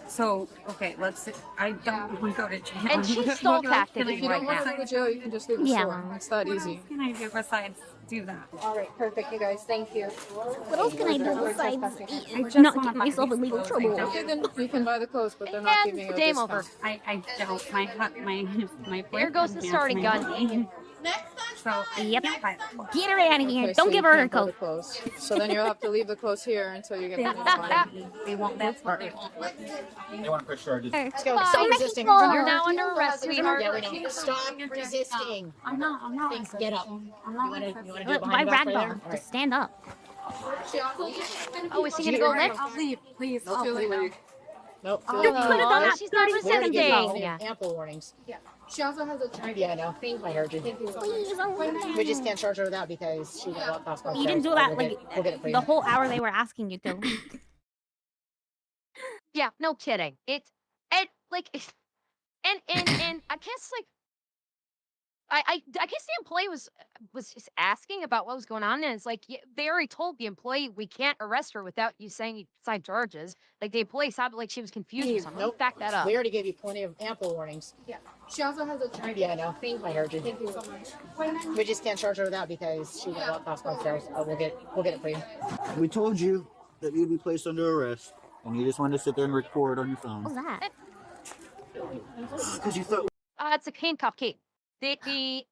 So okay, let's. I don't want to go to jail. And she's stall tactic If you right don't want now. to go to jail, you can just leave the Yeah. store. It's that easy. What can I do besides do that? All right, perfect, you guys. Thank you. What else can I do besides I just not wanna get buy myself in these legal clothes. trouble? Okay, then you can buy the clothes, but they're not And giving you a game discount. over. I don't. My There goes the boyfriend starting wants gun. me. So Yep. buy Get her out of here. Okay, Don't so give you her her can't buy the coat. clothes. So then you'll have to leave the clothes here until you get They the won't discount. let me. They won't. That's what they won't. They want to push charges. Let's go. Bye. Stop resisting. You're now under arrest, sweetheart. Yeah, we know. Stop resisting. I'm not. Thanks, get up. I'm not. You wanna do it Why behind the back right there? ragdoll? Just stand up. Oh, is he gonna go next? I'll leave, please. Nope, I'll too late. leave. Nope. Oh, too You late. could have done that she's not 30 We already seconds gave ago. you Yeah. ample warnings. Yeah. She also has a. Yeah, I know. I heard you. Please, oh, We just can't charge her that because she got locked off. You didn't do that like we'll get it for you. the whole hour they were asking you to. Yeah, no kidding. It's like and I guess like I guess the employee was just asking about what was going on, and it's like they already told the employee we can't arrest her without you saying you signed charges. Like the employee sounded like she was confused or something. Nope. Back that up. We already gave you plenty of ample warnings. Yeah. She also has a. Yeah, I know. I heard you. Thank you so much. We just can't charge her that because she got locked off upstairs. We'll get it for you. We told you that you'd be placed under arrest, and you just wanted to sit there and record on your phone. What's that? Because you thought. It's a handcuff key. The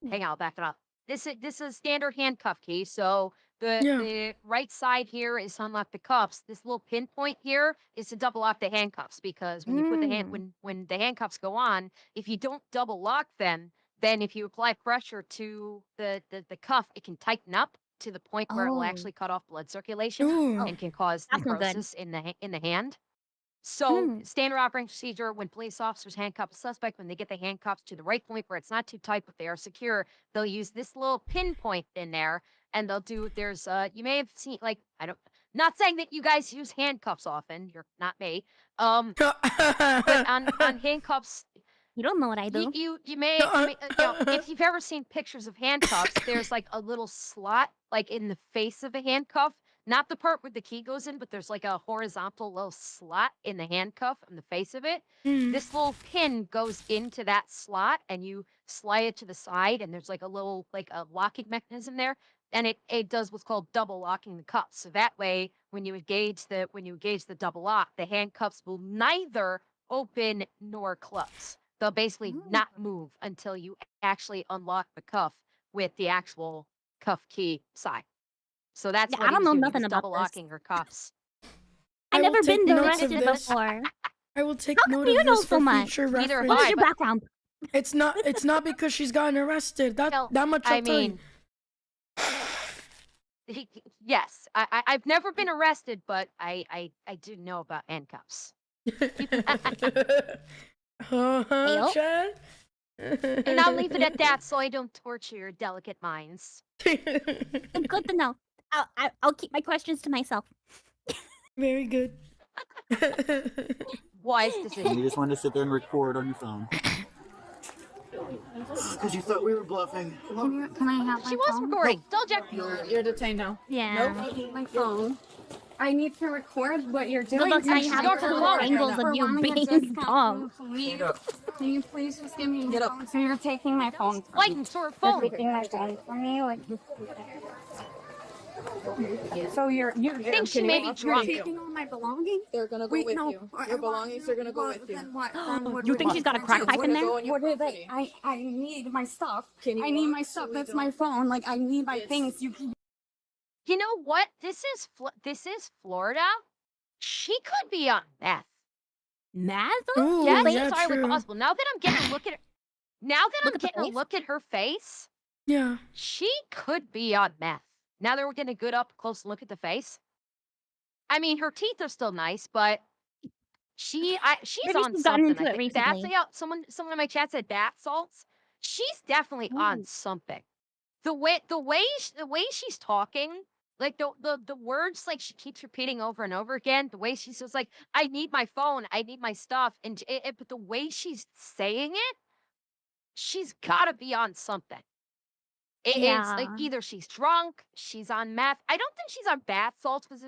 hang on, I'll back it up. This is a standard handcuff key. So the right side here is to unlock the cuffs. This little pinpoint here is to double lock the handcuffs because when you put the when the handcuffs go on, if you don't double lock them, then if you apply pressure to the cuff, it can tighten up to the point where it will Oh. actually cut off blood circulation Ooh. and can cause That's no good. necrosis in the hand. So, standard operating procedure when police officers handcuff a suspect, when they get the handcuffs to the right point where it's not too tight but they are secure, they'll use this little pinpoint in there and they'll do there's you may have seen like not saying that you guys use handcuffs often, you're not me. But on handcuffs You don't know what I do. you may, if you've ever seen pictures of handcuffs, there's like a little slot like in the face of the handcuff. Not the part where the key goes in, but there's like a horizontal little slot in the handcuff on the face of it. This little pin goes into that slot and you slide it to the side and there's like a little like a locking mechanism there. And it does what's called double locking the cuffs. So that way when you engage the double lock, the handcuffs will neither open nor close. They'll basically not move until you actually unlock the cuff with the actual cuff key side. So that's Yeah, what I don't know he was nothing about double this. locking her cuffs. I've I will never take been notes of arrested this. before. I will take How come note you of know this so for much? future Neither have reference. What is I, your but- background? It's not because she's gotten arrested. That Hell, much I'll I tell you. mean, yes, I've never been arrested, but I do know about handcuffs. Ayo. Chad? And I'll leave it at that so I don't torture your delicate minds. Good to know. I'll keep my questions to myself. Very good. Wise And decision. you just wanted to sit there and record on your phone. Because you thought we were bluffing. Can I have my She was phone? recording. Told you. You're detained now. Yeah. I need my phone. I need to record what you're Good doing. luck now and you she's have going two to work angles for of you wanting a being discount. dumb. Please, can you please just give me my phone? So you're taking my phone from Like me. and sort of You're phone. taking my phone from me, like. So you're Think she may be drunk. taking all my belongings? They're gonna go Wait, with no. you. Your belongings are gonna go with you. Then what? Then what You do think we she's got a do? crack pipe in there? Go in your What are they? property. I need my stuff. Can you I need walk my so stuff. we That's don't- my phone. Like I need my things. You know what? This is Florida. She could be on meth. Mad? Ooh, That's yeah, entirely true. possible. Now that I'm getting a look at her, Look at the face? look at her face, Yeah. she could be on meth. Now that we're getting a good up close look at the face. I mean, her teeth are still nice, but she's Maybe on she's gotten something. into I it think bath. recently. Yeah, someone in my chat said bath salts. She's definitely on something. The way she's talking, Like the words like she keeps repeating over and over again. The way she's just like, "I need my phone. I need my stuff," and but the way she's saying it, she's got to be on something. It's like Yeah. either she's drunk, she's on meth. I don't think she's on bath salts because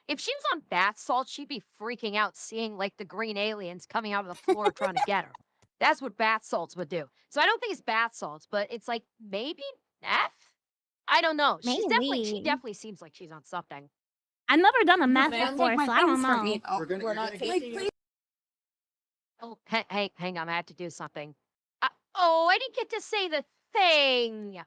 if she was on bath salts, she'd be freaking out seeing like the green aliens coming out of the floor trying to get her. That's what bath salts would do. So I don't think it's bath salts, but it's like maybe meth. I don't know. She Maybe. definitely seems like she's on something. I've never done a meth Man, before, take my so I don't things from know. me. Oh, we're not taking it. Oh, hang on. I have to do something. Oh, I didn't get to say the thing.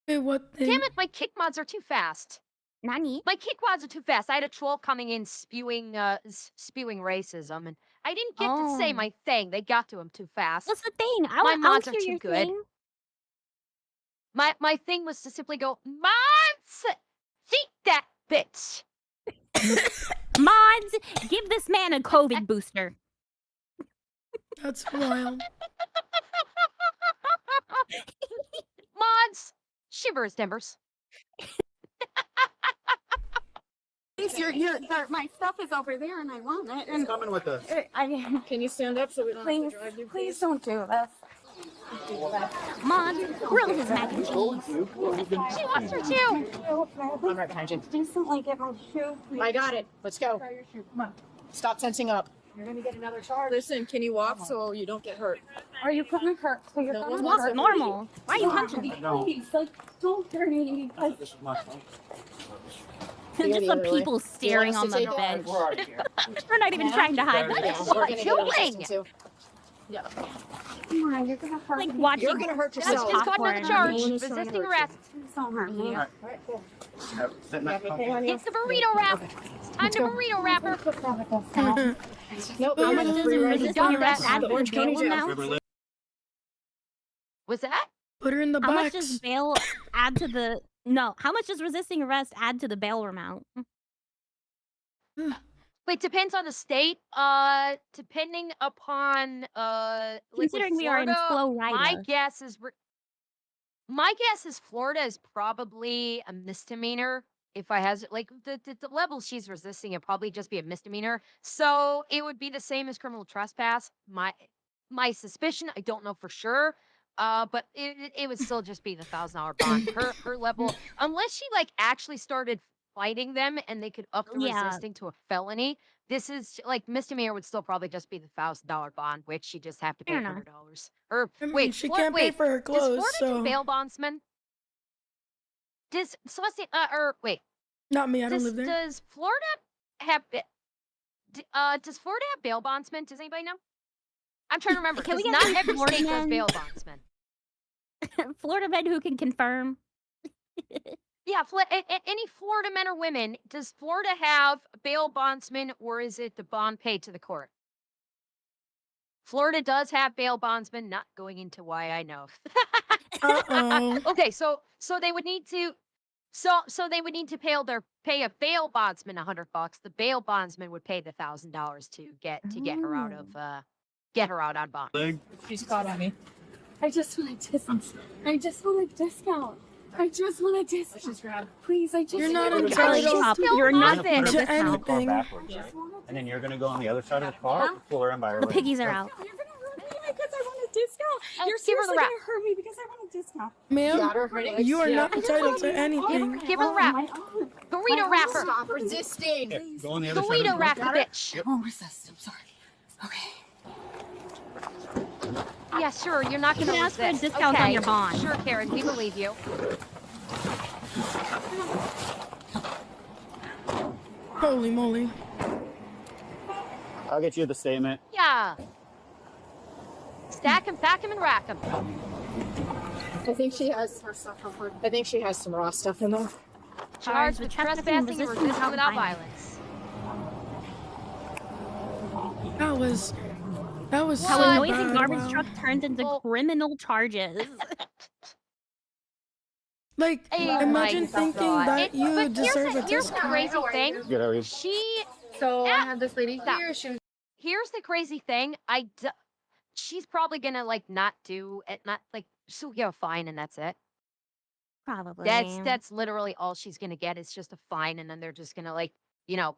Hey, what thing? Damn it, my kick mods are too fast. Nani? My kick mods are too fast. I had a troll coming in spewing racism, and I didn't get to say Oh. my thing. They got to him too fast. What's the thing? My I mods want are to hear too your good. thing. My thing was to simply go, mods, seek that bitch. Mods, give this man a COVID booster. That's wild. Mods, shivers timbers. My stuff is over there, and I want it. It's coming with us. Can you stand up so we don't have to drive you? Please don't do this. Mods, grill his mac and cheese. She wants her too. I'm right behind you. Instantly get my shoe. I got it. Let's go. Try your shoe. Come on. Stop tensing up. You're gonna get another charge. Listen, can you walk so you don't get hurt? Are you gonna hurt? So you're No, gonna Walk hurt. normal. Why are you punching me? Please, like, don't hurt me. Like, This is my phone. Just some the other way. people Do you staring want on us to the take it? bench. We're already here. We're not even trying to hide. Yeah, What we're gonna get doing? arrested too. come on, you're gonna hurt Like me. watching. You're gonna hurt Just yourself. got another Popcorn. charge. No, no, no, Resisting no, arrest. Don't hurt me. Alright. Sit next to me. It's the burrito wrap. It's time to burrito wrapper. Nope. How much I'm does free right resisting now. arrest add The to the Orange County bail Jail. amount? Was that? Put her in the How much box. does bail add to the no? How much does resisting arrest add to the bail amount? Wait, depends on the state. Depending upon like with Considering we are in Florida, Flow my Rida. guess is Florida is probably a misdemeanor. If I has like the level she's resisting, it'd probably just be a misdemeanor. So it would be the same as criminal trespass. My suspicion, I don't know for sure. But it would still just be the $1,000 bond. Her level, unless she like actually started fighting them and they could up the Yeah. resisting to a felony. This is like misdemeanor would still probably just be the $1,000 bond, which she just have to pay Fair enough. $100. Or I mean, wait, she can't pay wait, for her does clothes, Florida do so bail bondsmen? Does so let's see, or wait, not me. I don't does live there. does Florida have does Florida have bail bondsmen? Does anybody know? I'm trying to remember Can we because get not some every Florida state does men? bail bondsmen. Florida men who can confirm. Yeah, any Florida men or women, does Florida have bail bondsmen or is it the bond paid to the court? Florida does have bail bondsmen, not going into why I know. Uh-oh. Okay, so they would need to so they would need to pay a bail bondsman $100. The bail bondsman would pay the $1,000 to get her out of get her out on bond. She's caught on me. I just want a discount. I just want a discount. I just want a discount. Please, I just You're not want a Charlie, entitled stop. still You're not want getting a it. to discount. anything. Backwards. And then you're gonna go on the other side of the car. Pull her in by her The leg. piggies are out. You're gonna hurt me because I want a discount. Oh, You're give her the seriously wrap. gonna hurt me because I want a discount. Ma'am, Got her. you are Yeah. not entitled to anything. Give her the wrap. Burrito wrapper. Stop resisting. Yeah, go on the other side of Burrito the wrapper, car. bitch. Oh, resist. I'm sorry. Okay. Yeah, sure. You're not You going to can ask for a resist. discount okay. on your bond. Sure, Karen. We believe you. Holy moly. I'll get you the statement. Yeah. Stack 'em, pack 'em, and rack 'em. I think she has. I think she has some raw stuff in there. Charged with trespassing and resisting without violence. violence. That was How so a noisy bad. garbage Wow. truck turned into Well- criminal charges. Like, Oh imagine my thinking God. that you but deserve a here's the discount. crazy thing. Good, how are you? She So Ah, I had this lady stop. here. She was Here's the crazy thing. She's probably gonna like not do it, not like she'll get a fine and that's it. Probably. That's literally all she's gonna get is just a fine, and then they're just gonna like, you know,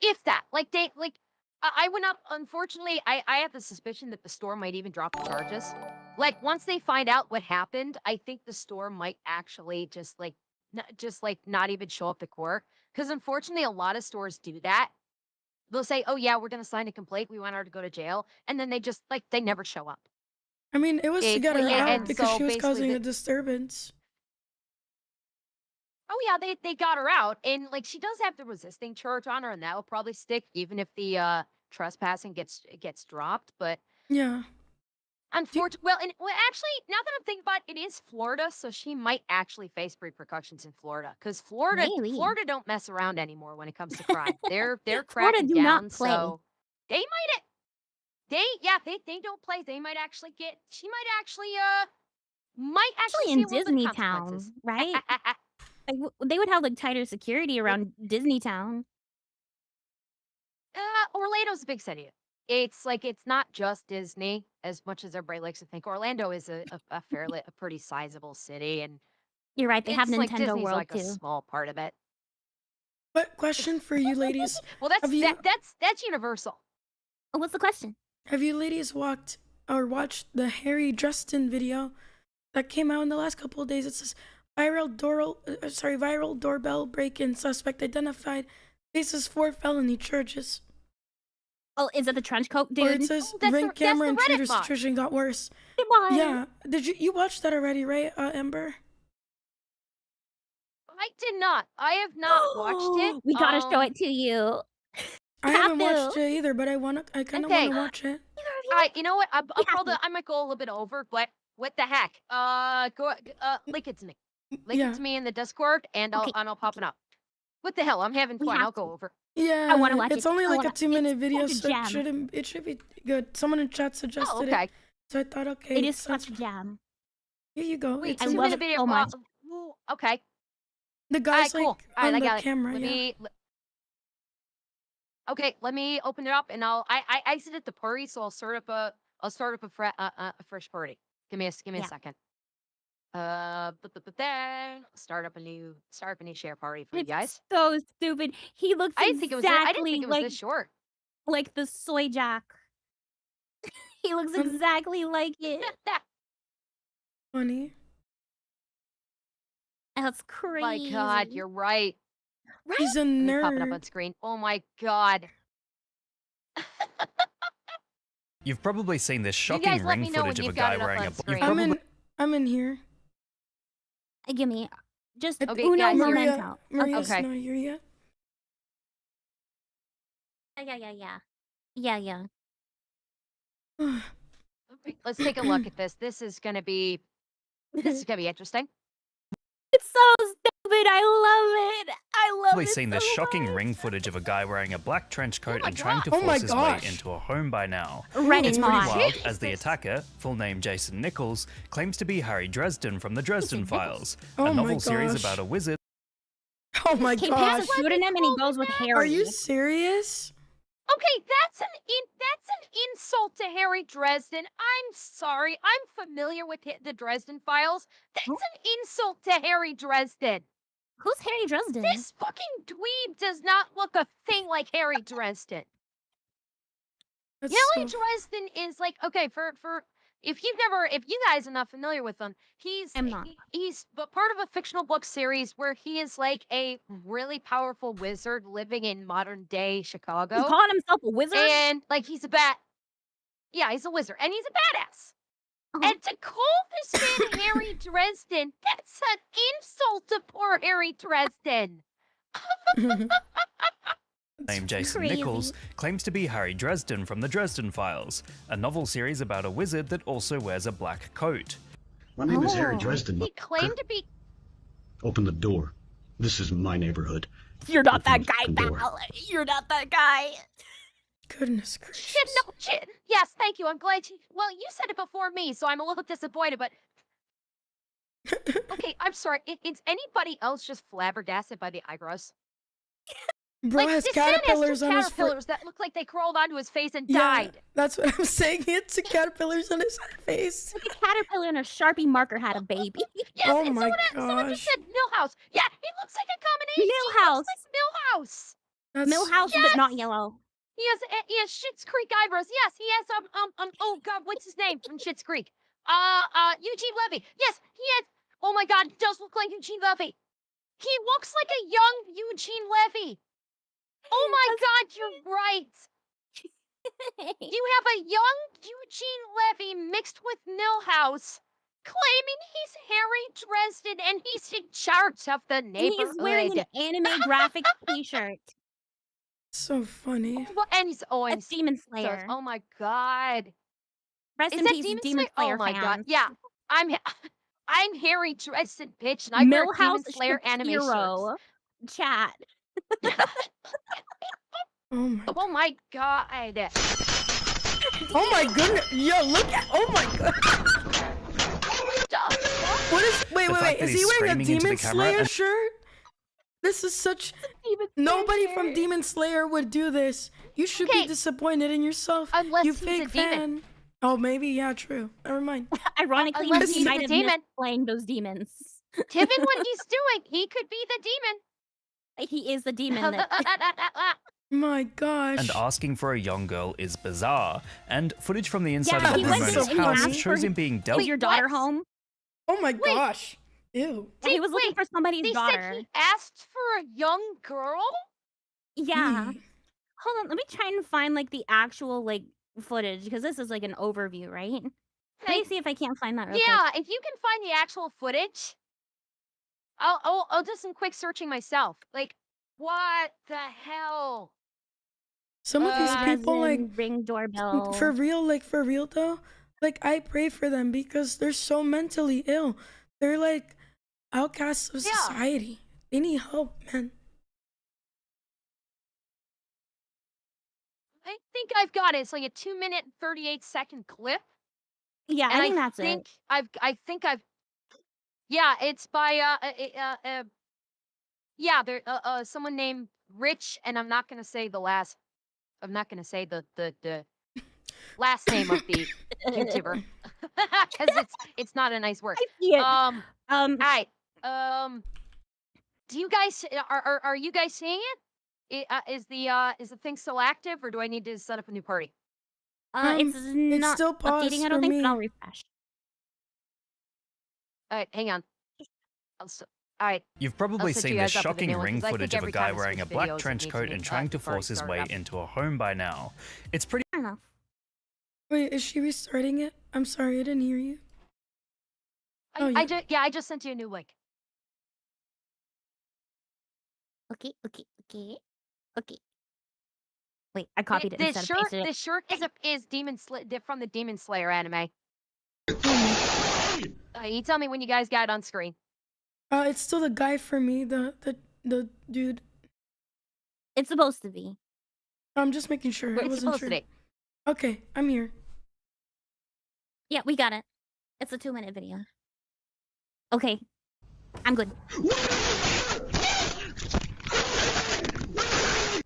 if that, like they like I went up. Unfortunately, I have the suspicion that the store might even drop the charges. Like once they find out what happened, I think the store might actually just like not even show up to court. Because unfortunately, a lot of stores do that. They'll say, "Oh yeah, we're gonna sign a complaint. We want her to go to jail," and then they just like they never show up. I mean, it was to It's get like, her out and because so she was basically, causing a disturbance. oh yeah, they got her out, and like she does have the resisting charge on her, and that will probably stick even if the trespassing gets dropped. But Yeah. unfortunately, well, actually, now that I'm thinking about it, it is Florida, so she might actually face repercussions in Florida because Maybe. Florida don't mess around anymore when it comes to crime. They're Florida cracking do not down, play. so they might they don't play. They might actually get she might actually Especially see in a little bit of Disney consequences. Town, right? Like they would have like tighter security around Disney Town. Orlando's a big city. It's like it's not just Disney as much as everybody likes to think. Orlando is a pretty sizable city, and You're right. They have it's like Nintendo Disney's World like a too. small part of it. But question for you ladies. Well, Have you that's universal. Oh, what's the question? have you ladies walked or watched the Harry Dresden video that came out in the last couple of days? It says viral doorbell break-in suspect identified, faces 4 felony charges. Oh, is it the trench coat Or dude? it says Oh, that's ring the camera Reddit intruder mod. situation got worse. It was. Yeah. Did you watched that already, right, Ember? I did not. I have not watched it. We gotta show it to you. I Have haven't watched to. it either, but I kind of Okay. want to watch it. You know what? have to. I might go a little bit over, but what the heck? Link it to me. Link Yeah. it to me in the Discord, and I'll pop it up. What the hell? I'm having We fun. have I'll go to. over. Yeah, I wanna watch it's it. only I like wanna- a 2-minute it's video, such a so gem. it should be good. Someone in chat Oh, suggested okay. it, so I thought, okay, It is sounds such a jam. here you go. Wait, It's I in love the, it so much. Ooh, okay. the All right, guy's cool. like All right, on I the got it. camera. Let Yeah. me. Okay, let me open it up, and I exited the party, so I'll start up a fresh party. Give me a Yeah. second. Start up a new share party for you It's guys. so stupid. He looks I didn't think exactly it was this short. like the soy jack. He looks exactly like it. Funny. That's My crazy. God, you're right. Right? He's a Let me pop it up nerd. on screen. Oh my God. You've probably seen this You guys shocking let ring me know footage when of a you've got guy it up wearing on a. You've screen. probably I'm in here. Give me just Okay, uno guys, you're- momento. Maria's Okay. not here yet. Yeah. Okay, let's take a look at this. This is gonna be interesting. It's so stupid. I love it. I love Probably it seen this so shocking much. ring footage of a guy wearing a black trench coat my and trying to God. Oh my force his way gosh. into a home by now. Reddit It's pretty mod. wild, as the attacker, full name Jason Nichols, claims to be Harry Dresden from the Dresden Files, Oh a my novel series gosh. about a wizard. Oh my He gosh. passes shooting him and he goes with Harry. Are you serious? Okay, that's an insult to Harry Dresden. I'm sorry. I'm familiar with the Dresden Files. That's an insult to Harry Dresden. Who's Harry Dresden? This fucking dweeb does not look a thing like Harry Dresden. That's Harry so- Dresden is like, okay, for if you guys are not familiar with him, he's part of a fictional book series where he is like a really powerful wizard living in modern day Chicago. He's calling himself a wizard? And like he's a wizard, and he's a badass. And to call this man Harry Dresden, that's an insult to poor Harry Dresden. Named Jason crazy. Nichols, claims to be Harry Dresden from the Dresden Files, a novel series about a wizard that also wears a black coat. My name is Harry Oh. Dresden. He claimed to be. Open the door. This is my neighborhood. You're not that Open guy, the door. pal. You're not that guy. Goodness gracious. Shit, no, shit. Yes, thank you. I'm glad you. Well, you said it before me, so I'm a little disappointed, but. Okay, I'm sorry. Is anybody else just flabbergasted by the eyebrows? Bro Like, has this man has two caterpillars on his foot. caterpillars that look like they crawled onto his face and Yeah, died. that's what I'm saying. He had two caterpillars on his face. Like a caterpillar and a Sharpie marker had a baby. Yes, Oh and my someone just gosh. said Millhouse. Yeah, he looks like a combination. He Millhouse. looks like Millhouse. That's Millhouse, Yes! but not yellow. He has Schitt's Creek eyebrows. Yes, he has oh god, what's his name from Schitt's Creek? Eugene Levy. Yes, he has. Oh my god, he does look like Eugene Levy. He looks like a young Eugene Levy. Oh my god, you're right. You have a young Eugene Levy mixed with Millhouse, claiming he's Harry Dresden and he's in charge of the neighborhood. He's wearing an anime graphic T-shirt. so funny. And he's A Demon Slayer. Oh my god. Rest Is in that peace, Demon Demon Slayer Oh my god. fans. Yeah. I'm Harry Dresden, bitch, and I wear Demon Millhouse Slayer anime shirts. Shapiro. Chat. Oh my. Oh my god. Oh my goodness. Yo, look at. Oh my god. What is? Wait, The wait, fact wait. that Is he's he wearing a screaming into Demon the camera Slayer and- shirt? This is such. Nobody from Demon Slayer would do this. You should be disappointed in yourself. Unless you he's fake a demon. fan. Oh, maybe. Yeah, true. Never mind. Ironically, Unless he he's might a have demon. missed playing those demons. Given what he's doing, he could be the demon. He is the demon that My gosh. And asking for a young girl is bizarre. And footage from the inside Yeah, of he the went Ramona's and he house asked shows for him being dealt Is your daughter home? Oh my gosh. Ew. He was looking for somebody's They daughter. said he asked for a young girl? Yeah. Hold on, let me try and find like the actual like footage because this is like an overview, right? Let me see if I can't find that real quick. Yeah, if you can find the actual footage, I'll do some quick searching myself. Like, what the hell? Some of these people, like, ring doorbell. for real though, like, I pray for them because they're so mentally ill. They're like outcasts of society. They need help, man. I think I've got it. It's like a 2-minute, 38-second clip. Yeah, And I think that's it. I think I've. Yeah, it's by yeah, there someone named Rich, and I'm not gonna say the last. I'm not gonna say the last name of the YouTuber because it's not a nice word. I see it. All right. Do you guys are you guys seeing it? Is the thing still active, or do I need to set up a new party? It's not still paused updating, I for don't think, me. but I'll refresh. All right, hang on. All right. You've probably set you seen guys this up with the shocking new one, ring 'cause I think footage of a every guy time I wearing a switch black videos, it trench needs coat to be and trying to before I force his start way up. into a home by now. It's pretty Fair enough. Wait, is she restarting it? I'm sorry, I didn't hear you. I just sent you a new link. Okay. Wait, I copied it instead of pasted it. This shirt is from the Demon Slayer anime. You tell me when you guys got it on screen. It's still the guy for me, the dude. It's supposed to be. I'm just making sure. I It's wasn't supposed sure. to be. Okay, I'm here. Yeah, we got it. It's a 2-minute video. Okay. I'm good.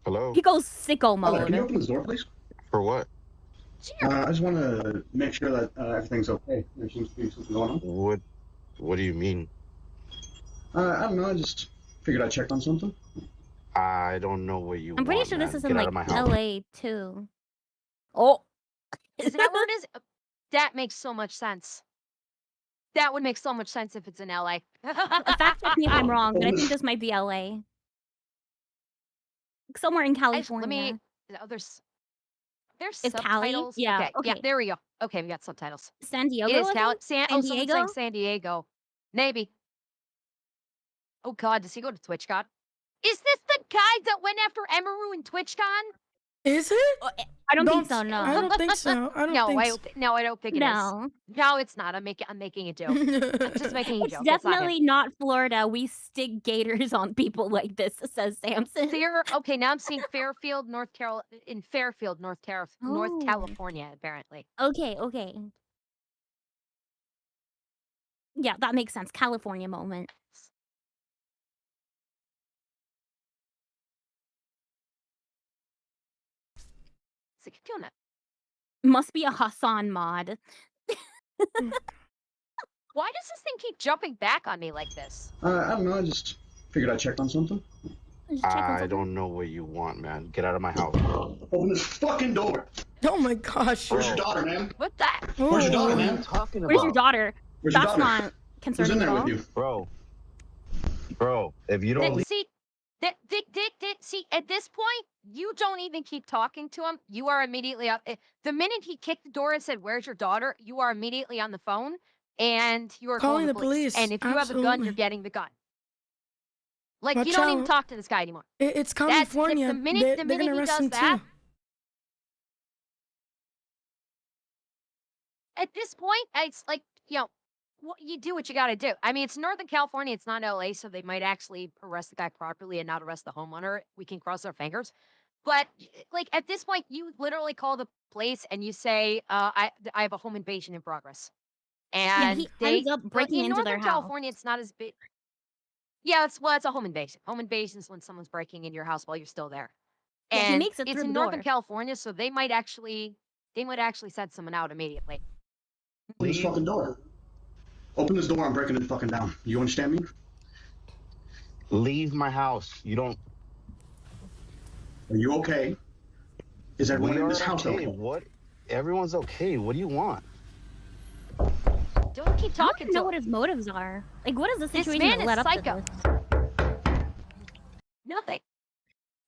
Hello? He goes sicko Hello, can you mode. open this door, please? For what? I just want to make sure that everything's okay. There seems to be something going on. What do you mean? I don't know. I just figured I'd check on something. I don't know what you I'm pretty want, sure this man. is Get in out like of my house. LA too. Oh. Is that where it is? That makes so much sense. That would make so much sense if it's in LA. Fact check me if I'm wrong, but I think this might be LA. Somewhere in California. Let me. Oh, there's Is Cali? subtitles. Yeah, Okay. Yeah. okay. There we go. Okay, we got subtitles. San Diego? It is I Cali. think? San San someone's Diego? saying San Diego. Maybe. Oh God, does he go to TwitchCon? Is this the guy that went after Emaru in TwitchCon? Is it? I don't think so. No. I don't think so. I don't No, think I so. don't. No, I don't think it is. No. No, it's not. I'm making a joke. I'm just making a It's joke. That's not him. definitely not Florida. We stick gators on people like this, says Samson. Okay, now I'm seeing Fairfield, North Oh. California, apparently. Okay. Yeah, that makes sense. California moment. he keep doing it? Must be a Hassan mod. Why does this thing keep jumping back on me like this? I don't know. I just figured I'd check on something. I don't know what you want, man. Get out of my house. Open this fucking door. Oh my gosh. Where's your daughter, man? What that? Where's your daughter, What are you man? talking about? Where's your daughter? Where's your That's daughter? not Who's in concerning at there all. with you? Bro, if you don't leave, See, see, at this point, you don't even keep talking to him. You are immediately up. The minute he kicked the door and said, "Where's your daughter?" you are immediately on the phone and you are Calling calling the police. And if you have a gun, you're Absolutely. getting the gun. Like Watch you don't even out. talk to this guy anymore. It's That's California. the minute They're he gonna arrest does him that. too. At this point, it's like, you do what you got to do. I mean, it's Northern California. It's not LA, so they might actually arrest the guy properly and not arrest the homeowner. We can cross our fingers. But like at this point, you literally call the police and you say, I have a home invasion in progress. Yeah, And he ends up breaking in into their Northern house. California, it's not as big. Yeah, it's a home invasion. Home invasion is when someone's breaking into your house while you're still there. Yeah, he And makes it it's through in the Northern door. California, so they might actually send someone out immediately. Open this fucking door. Open this door. I'm breaking it fucking down. You understand me? leave my house. You don't. Are you okay? Is everyone We in are this house okay. okay? What? Everyone's okay. What do you want? Don't keep I talking don't know to what him. his motives are. Like, what is the This situation man that is led up psycho. to this? Nothing.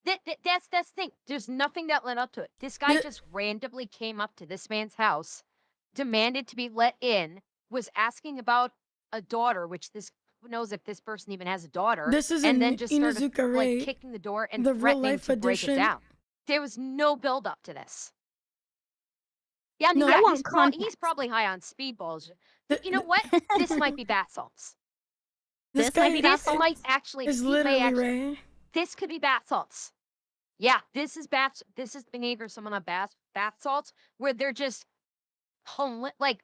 That's the thing. There's nothing that led up to it. This guy just randomly came up to this man's house, demanded to be let in, was asking about a daughter, which this who knows if this person even has a daughter. This is and in then just started Inuzuka like Ray, kicking the door and the real threatening life to break it edition. down. There was no build up to this. Yeah, No, yeah, I want he's context. probably high on speedballs. Th- You know what? This might be bath salts. This This might guy be bath This salts? might actually is he may literally actually Ray. this could be bath salts. Yeah, this is behavior of someone on bath salts where they're just like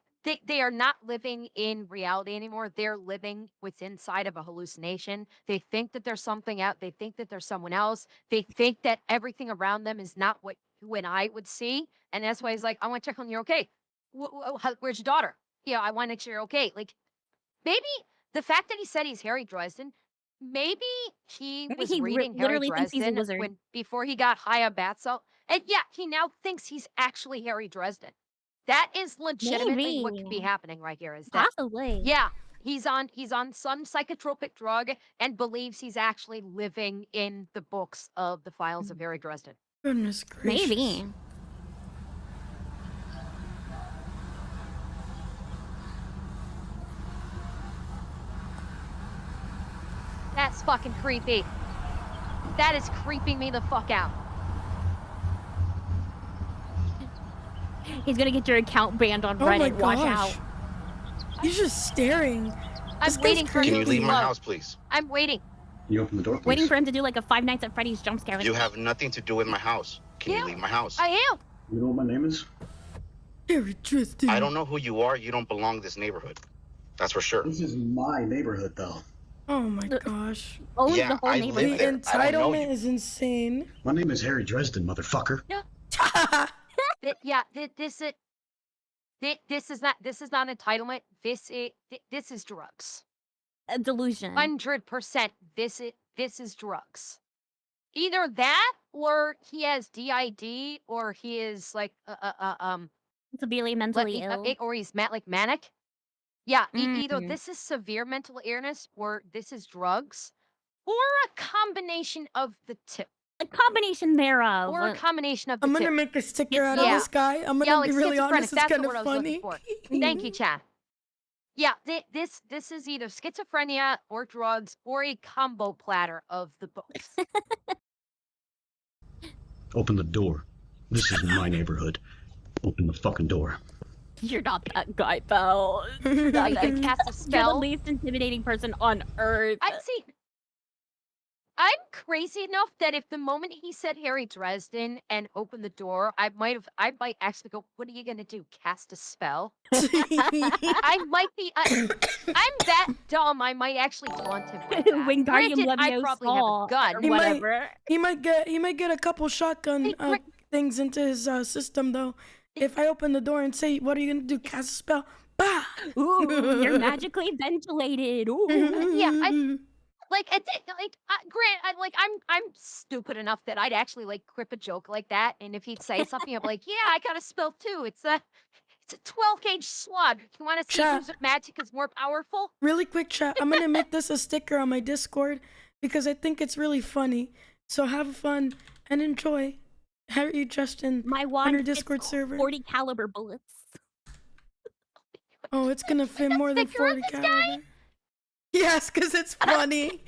they are not living in reality anymore. They're living what's inside of a hallucination. They think that there's something out. They think that there's someone else. They think that everything around them is not what you and I would see. And that's why he's like, I want to check on you. Okay, where's your daughter? Yeah, I want to make sure you're okay. Like maybe the fact that he said he's Harry Dresden. Maybe he Maybe was he reading Harry literally thinks he's a Dresden wizard. before he got high on bath salt. And yeah, he now thinks he's actually Harry Dresden. That is legitimately what could be Maybe. happening right here. Is that Possibly. yeah, he's on some psychotropic drug and believes he's actually living in the books of the files of Harry Dresden. Goodness gracious. Maybe. That's fucking creepy. That is creeping me the fuck out. He's gonna get your account banned on Oh my Reddit. Watch gosh. out. He's just staring. I'm This guy's waiting for him Can to you leave my explode. house, please? I'm waiting. You open the door, please. Waiting for him to do like a Five Nights at Freddy's jump scare. You have nothing to do with my house. Can Yeah, you leave my house? I am. You know what my name is? Harry Dresden. I don't know who you are. You don't belong to this neighborhood. That's for sure. This is my neighborhood, though. Oh my gosh. Owns Yeah, the whole I neighborhood. live The there. I don't know entitlement you. is insane. My name is Harry Dresden, motherfucker. Yeah, this is not entitlement. This is drugs. A delusion. 100%. This is drugs. Either that, or he has DID, or he is like Severely mentally ill. or he's manic. Yeah, either Mhm. this is severe mental illness, or this is drugs, or a combination of the two. A combination thereof. Or a combination of the I'm two. gonna make a sticker out of Yeah. this guy. I'm Yeah, gonna like be really schizophrenic. honest. It's That's kind the of word I was funny. looking for. Thank you, Chad. Yeah, this is either schizophrenia or drugs or a combo platter of the both. Open the door. This is my neighborhood. Open the fucking door. You're not that guy, though. You can cast a You're the spell. least intimidating person on earth. I see. I'm crazy enough that if the moment he said Harry Dresden and opened the door, I might actually go, what are you gonna do? Cast a spell? I might be. I'm that dumb. I might actually taunt him with that. Wingardium Granted, I Leviosa probably have a gun. or He whatever. might get a couple shotgun things into his system, though. If I open the door and say, "What are you gonna do? Cast a spell?" Bah! Ooh, you're magically ventilated. Ooh. Yeah, I'm stupid enough that I'd actually like grip a joke like that, and if he'd say something, I'm like, yeah, I got a spell too. It's a 12-gauge slug. You want to see Chat. whose magic is more powerful? Really quick, chat. I'm gonna make this a sticker on my Discord because I think it's really funny. So have fun and enjoy. Harry Justin My on wand our Discord fits server. 40 caliber bullets. Oh, it's gonna fit more than Sticker on 40 this caliber. guy? Yes, because it's funny.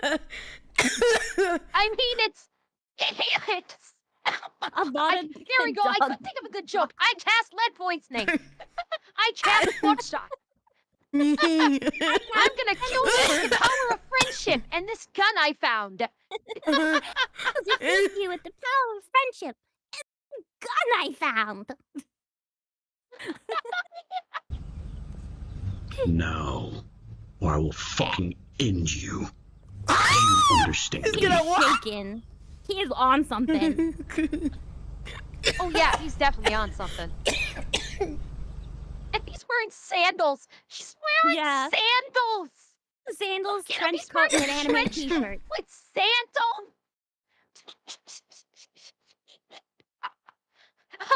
I mean, it's. There we go. I couldn't think of a good joke. I cast lead poisoning. I cast buckshot. I'm gonna kill you with the power of friendship and this gun I found. I'll defeat you with the power of friendship and the gun I found. No, or I will fucking end you. Do you understand? He's shaking. He is on something. Oh yeah, he's definitely on something. And he's wearing sandals. She's wearing sandals. Sandals, trench coat, and an anime t-shirt. With sandals.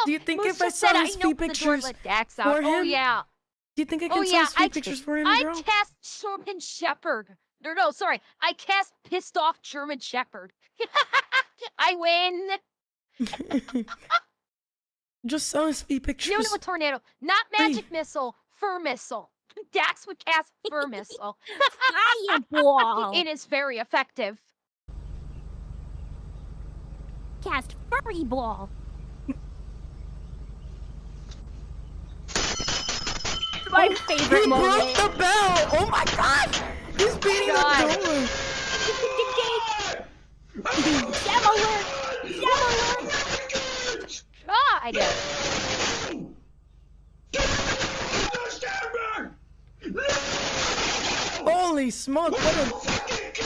Do you think Moose if I just said, saw his know feet when the door pictures let Dax for out. him? Oh yeah. Do you think I Oh can yeah, sell his feet pictures for him, I girl? cast German Shepherd. No, sorry. I cast pissed off German Shepherd. I win. Just sell his feet pictures. No, a tornado. Not magic missile. Fur missile. Dax would cast fur missile. Fireball. It is very effective. Cast furry ball. My favorite moment. He broke the bell. Oh my god. He's beating the door. Gem alert. Gem alert. God. Holy smoke. What a...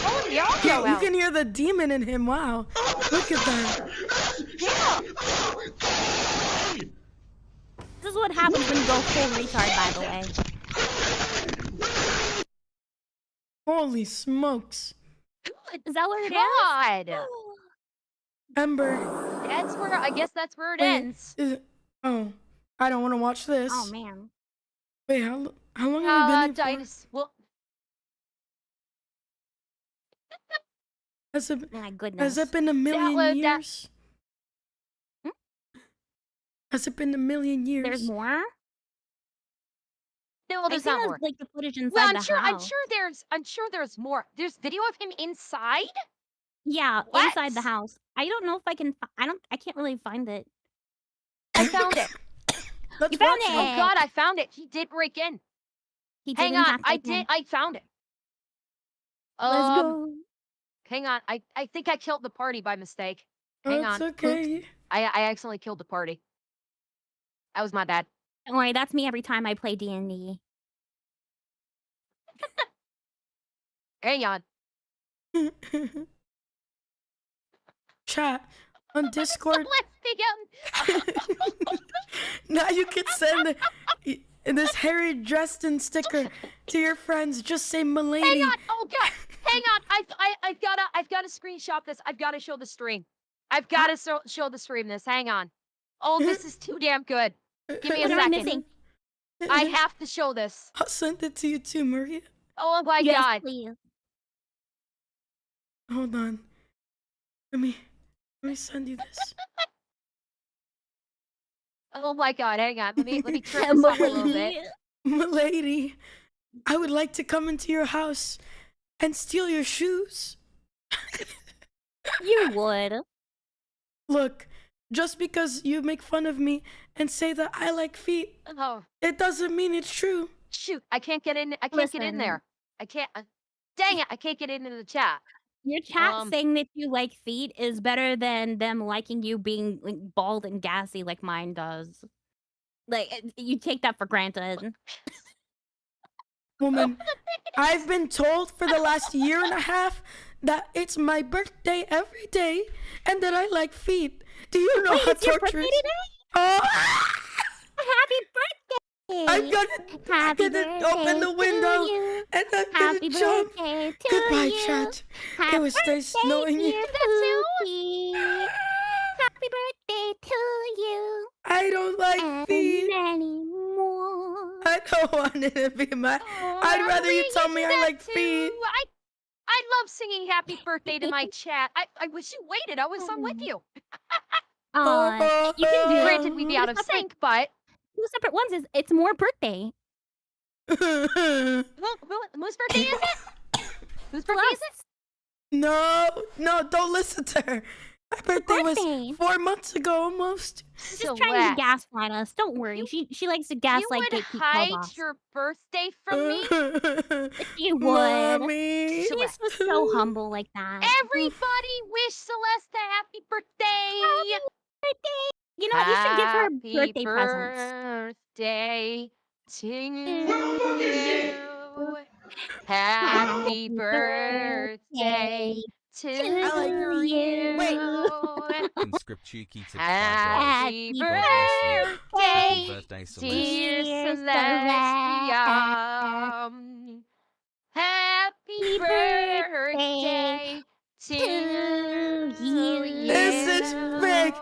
Oh, yeah, you can hear the demon in him. Wow. Look at that. Yeah. This is what happens when you go full retard, by the way. Holy smokes. Is that what it God. is? Ember. I guess that's where it Wait, ends. Oh, I don't want to watch this. Oh, man. Wait, how long have you been here for? Well, My goodness. Has it been a million years? Has it been a million years? There's more? No, there's not more. Like the footage inside Well, the house. I'm sure there's more. There's video of him inside? Yeah, What? inside the house. I don't know if I can. I can't really find it. I found it. You found it. Oh God, I found it. He did break in. He did Hang in on, fact break in. I found it. Let's go. Hang on. I think I killed the party by mistake. Hang It's on. okay. Oops. I accidentally killed the party. That was my bad. Don't worry, that's me every time I play D&D. Hang on. Chat on Discord. Let's begin. Now you can send this Harry Dresden sticker to your friends. Just say "Milady." Hang on. Oh God. Hang on. I've got to screenshot this. I've got to show the stream. I've got to show the stream this. Hang on. Oh, this is too damn good. Give me a What am I second. missing? I have to show this. I'll send it to you too, Maria. Oh my Yes, God. please. Hold on. Let me send you this. Oh my God. Hang on. Let me turn this up a little bit. Milady, I would like to come into your house and steal your shoes. You would. Look, just because you make fun of me and say that I like feet, Oh, it doesn't mean it's true. shoot. I can't get in. I can't get in Listen. there. I can't. Dang it. I can't get into the chat. Your chat saying that you like feet is better than them liking you being like, bald and gassy like mine does. Like, you take that for granted. Woman, I've been told for the last year and a half that it's my birthday every day and that I like feet. Do you know Wait, how it's your birthday torturous? today? Oh, Happy birthday! I'm Happy gonna open the birthday window to you. and I'm Happy gonna jump. birthday to Goodbye, you. chat. Happy It was nice knowing you. birthday, dear Pookie. Happy birthday to you. I don't like And feet. many more. I don't want it to be my. I'd rather you tell me I like feet. I love singing happy birthday to my chat. I wish you waited. I was on with you. You can do it. Granted, we'd be out of sync, but 2 separate ones is it's more birthday. whose birthday is it? Whose birthday is it? No, don't listen to her. My birthday was 4 months ago almost. She's just trying to gaslight us. Don't worry. She likes to gaslight You would gatekeep hide Clubhouse. your birthday from me? She would. Mommy. She was so humble like that. Everybody wish Celeste a happy birthday. Happy birthday. You know what? You should give her birthday presents. Birthday to you. Happy birthday to you. Conscript cheeky to Happy birthday, dear Celestia. Happy birthday to you. This is big.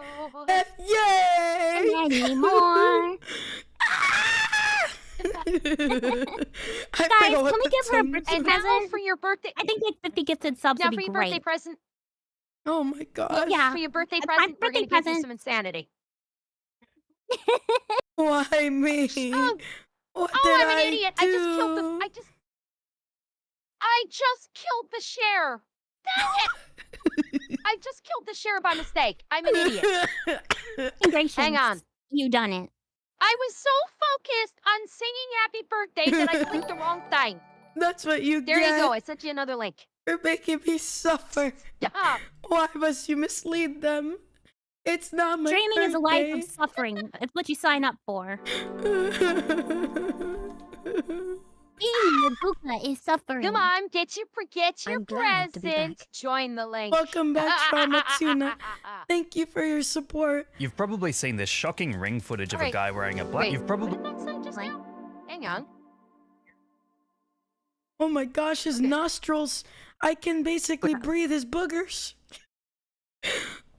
Yay! Any more? Guys, can we give her a birthday And now present? for your birthday. I think like 50 gifted subs Now would for be your great. birthday present. Oh my god. Yeah. For your birthday That's my present, we're birthday gonna give you present. some insanity. Why me? What did I'm an I idiot. do? I just killed the share. Dang it! I just killed the share by mistake. I'm an idiot. Congratulations. Hang on. You done it. I was so focused on singing happy birthday that I clicked the wrong thing. That's what you There get. you go. I sent you another link. You're making me suffer. Stop. Why must you mislead them? It's not my Streaming is a life of birthday. suffering. It's what you sign up for. Being the Buka is suffering. Come on, get your I'm glad to be present. back. Join the link. Welcome back, Trauma Thank you for your support. You've probably seen this shocking ring footage of a Alright. guy wearing a black. Wait, You've probably. what did that say just now? Hang on. Oh my gosh, his nostrils. I can basically breathe his boogers.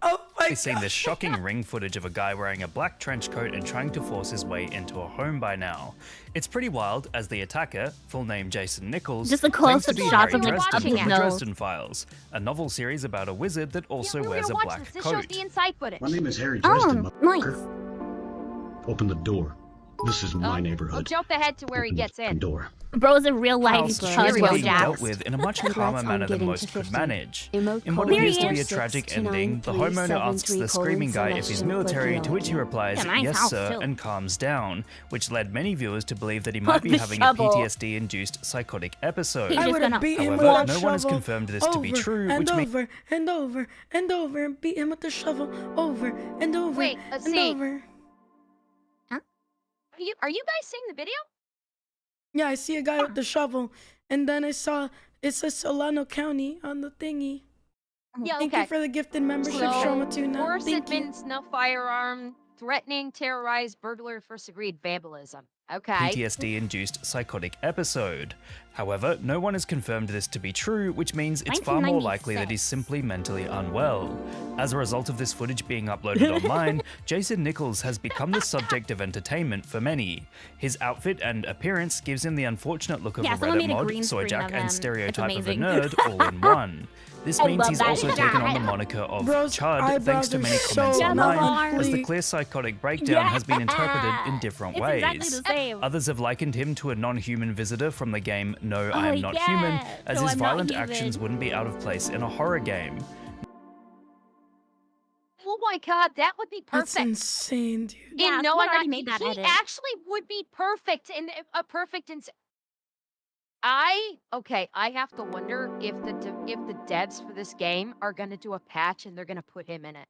Oh my We've seen this shocking ring footage of a guy wearing a black trench coat and trying to force his way into a home by now. It's pretty wild as the attacker, full name Jason Nichols, Just a claims to close-up be shot Harry of, like, Dresden up his from the nose. Dresden Files, a novel series about a wizard that also We're wears gonna a watch black this. This shows coat. the inside footage. My name is Harry Dresden, Oh, nice. motherfucker. Open the door. This is my Oh, neighborhood. jump ahead to where he Open the gets fucking in. door. Bro's a real life How Cosmo scary being dealt Jax. with in a much calmer manner than most could manage. In what There appears he to be a is. tragic ending, the homeowner asks the screaming guy if he's military, to which he replies, Yeah, nice yes house, sir, too. and calms down, which led many viewers to believe that he might be The having shovel. a PTSD-induced psychotic episode. He's I just would have gonna- beat him with However, that no one has shovel confirmed this to be over true, and which means over and over and over and beat him with the shovel over and over Wait, let's and see. over. Are you guys seeing the video? Yeah, I see a guy with the shovel, and then I saw it says Solano County on the thingy. Yeah, Thank okay. you for the gifted membership, So, Shoma Tuna. Force Thank you. admins, no firearm, threatening, terrorize, burglar, first agreed, vandalism. Okay. PTSD-induced psychotic episode. However, no one has confirmed this to be true, which means it's far more likely that he's simply mentally unwell. As a result of this footage being uploaded online, Jason Nichols has become the subject of entertainment for many. His outfit and appearance gives him the unfortunate look of Yeah, a someone Reddit made a mod, green soy screen jack, of him. and It's stereotype of a amazing. nerd all in one. This I means love he's that also shot. taken on the moniker of Bro's Chud eyebrows thanks to are many so comments online, lovely. as the clear psychotic breakdown has been interpreted in different It's ways. exactly the same. Others have likened him to a non-human visitor from the game No, I Oh, Am Not yeah. Human, as No, his I'm not violent human. actions wouldn't be out of place in a horror game. Oh my god, that would be That's perfect. insane, dude. Yeah, no, someone I'm already not. made that He edit. actually would be perfect in a perfect. I have to wonder if the devs for this game are gonna do a patch and they're gonna put him in it.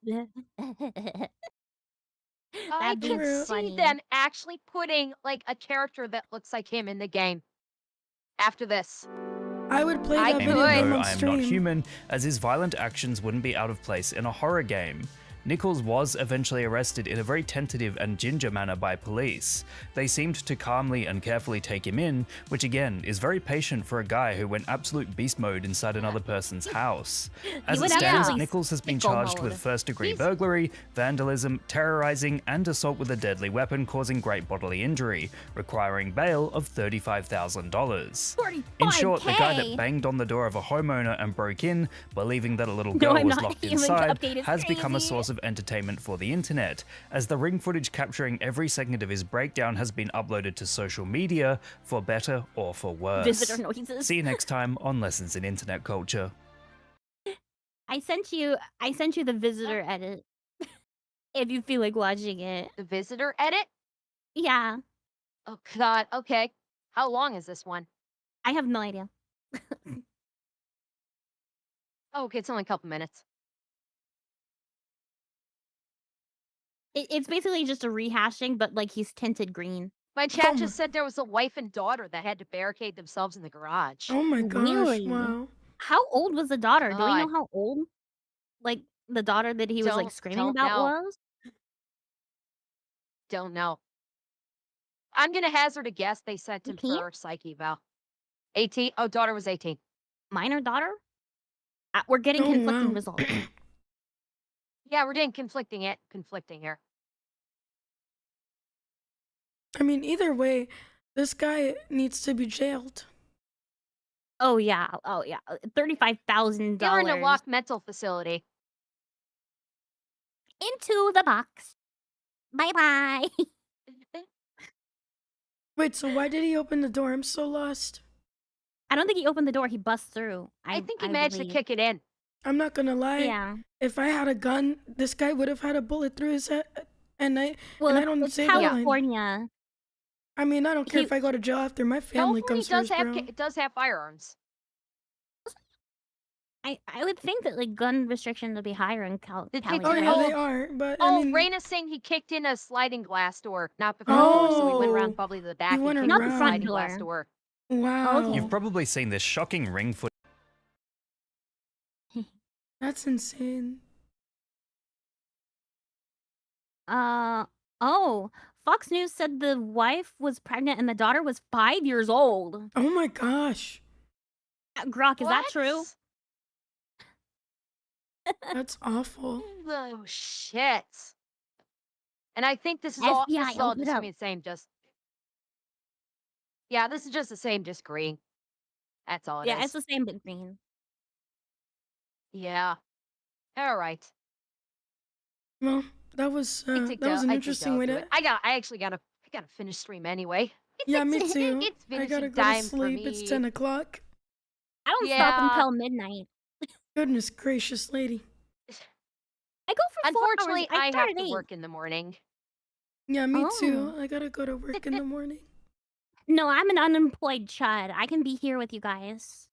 I That'd be can see funny. them actually putting like a character that looks like him in the game after this. I would play I that Amy video would game know on I am stream. not human, as his violent actions wouldn't be out of place in a horror game. Nichols was eventually arrested in a very tentative and ginger manner by police. They seemed to calmly and carefully take him in, which again is very patient for a guy who went absolute beast mode inside another person's house. As it went stands, absolute Nichols has been sicko charged mode. with first-degree burglary, vandalism, terrorizing, and assault with a deadly weapon causing great bodily injury, requiring bail of $35,000. In short, the guy that banged on the door of a homeowner and broke in, believing that a little girl was locked inside, has become a source of entertainment for the internet, as the ring footage capturing every second of his breakdown has been uploaded to social media, for better or for worse. Visitor noises. See you next time on Lessons in Internet Culture. I sent you the visitor edit. If you feel like watching it. The visitor edit? Yeah. Oh God. Okay. How long is this one? I have no idea. Oh, okay, it's only a couple minutes. It's basically just a rehashing, but like he's tinted green. My chat just said there was a wife and daughter that had to barricade themselves in the garage. Oh my gosh! Really? Wow. How old was the daughter? Do we God. know how old? Like the daughter that he was like screaming Don't about know. was? Don't know. I'm gonna hazard a guess. They sent him 18? for psych eval. 18. Oh, daughter was 18. Minor daughter? We're getting Oh, conflicting wow. results. Yeah, we're getting conflicting here. I mean, either way, this guy needs to be jailed. Oh yeah. $35,000. You're in a locked mental facility. Into the box. Bye bye. Wait, so why did he open the door? I'm so lost. I don't think he opened the door. He bust through. I think he managed to kick it in. I'm not gonna lie. Yeah. If I had a gun, this guy would have had a bullet through his head, and I don't it's say that line. California. I mean, I don't care if I go to jail after my family California comes first, bro. does have firearms. I would think that like gun restrictions would be higher in Cali. Oh yeah, they are. But I Oh, mean, Raina's saying he kicked in a sliding glass door, not the front door, so he went Oh. around probably to the back and went kicked around. in the sliding glass door. wow, You've probably seen this shocking ring footage. that's insane. Oh, Fox News said the wife was pregnant and the daughter was 5 years old. Oh my gosh, Grok, is that true? that's awful. Oh shit! And I think this is FBI, all open just it gonna up. be the same. Yeah, this is just the same, just green. That's all it is. Yeah, it's the same but green. Yeah. All right. Well, that was I think an I'll interesting way do to. it. I actually gotta finish stream anyway. Yeah, me too. It's I gotta finishing go to time for sleep. It's me. 10 o'clock. I don't stop Yeah. until midnight. Goodness gracious, lady. I go for 4 hours. Unfortunately, I start have at to 8. work in the morning. Yeah, me too. Oh. I gotta go to work in the morning. No, I'm an unemployed chud. I can be here with you guys.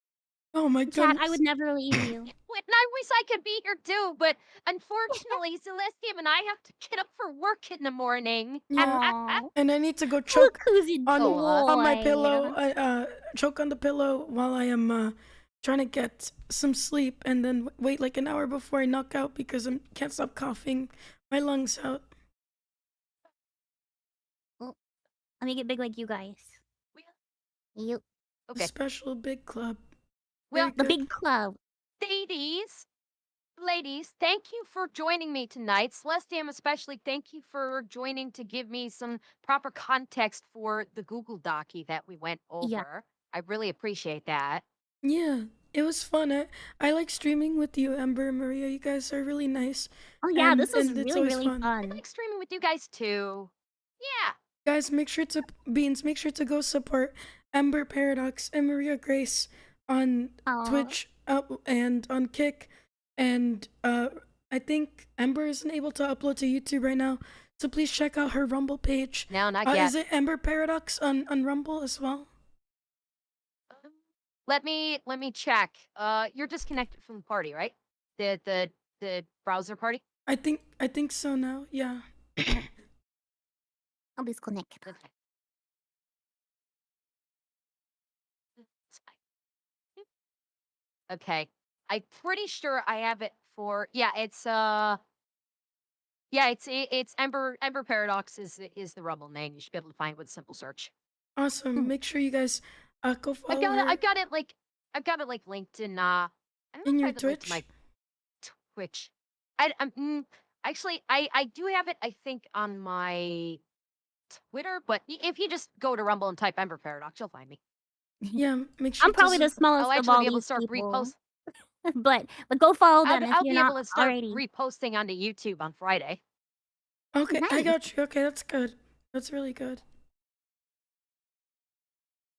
Oh my Chad, goodness. I would never leave you. And I wish I could be here too, but unfortunately, Celestia and I have to get up for work in the morning. Yeah. And I need to go choke on my boy. pillow. Choke on the pillow while I am trying to get some sleep, and then wait like an hour before I knock out because I can't stop coughing my lungs out. Well, let me get big like you guys. You. Okay. Special big club. Well, Very The good. big club. ladies, thank you for joining me tonight. Celestiam, especially, thank you for joining to give me some proper context for the Google Docie that we went over. Yeah. I really appreciate that. Yeah, it was fun. I like streaming with you, Ember and Maria. You guys are really nice. Oh yeah, And- this was and it's really, always really fun. I fun. like streaming with you guys too. Yeah. Guys, make sure to make sure to go support Ember Paradox and Maria Grace on Aw. Twitch and on Kick. And I think Ember isn't able to upload to YouTube right now, so please check out her Rumble page. No, not yet. Is it Ember Paradox on Rumble as well? Let me check. You're disconnected from the party, right? The browser party? I think so now. Yeah. I'll disconnect. Okay. Okay. I'm pretty sure I have it for it's Ember Paradox is the Rumble name. You should be able to find it with a simple search. Awesome. Make sure you guys go I've follow got it. her I've got it like linked in. I don't in know if I your have it linked to my Twitch. Twitch. Actually, I do have it. I think on my Twitter, but if you just go to Rumble and type Ember Paradox, you'll find me. Yeah, make sure I'm probably the smallest I'll of actually all be able to these start people. repost. but go follow them if I'll you're be not able to start already. reposting onto YouTube on Friday. Okay, I Nice. got you. Okay, that's good. That's really good.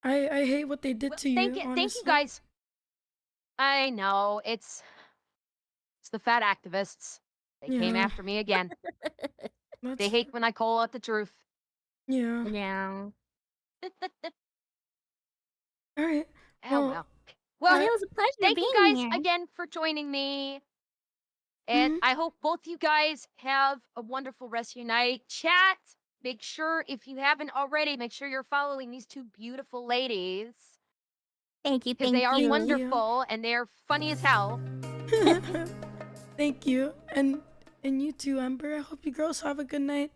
I hate what they did to you. Thank you, honestly. guys. I know it's the fat activists. They came Yeah. after me again. That's They hate when I call out the truth. Yeah. Yeah. All right. Oh well. Well, it was a pleasure thank being you guys here. again for joining me. And I hope both you guys have a wonderful rest of your night. Chat, make sure if you haven't already, make sure you're following these two beautiful ladies. Thank you. Because they are wonderful and they're funny as hell. Thank you. And you too, Amber. I hope you girls have a good night.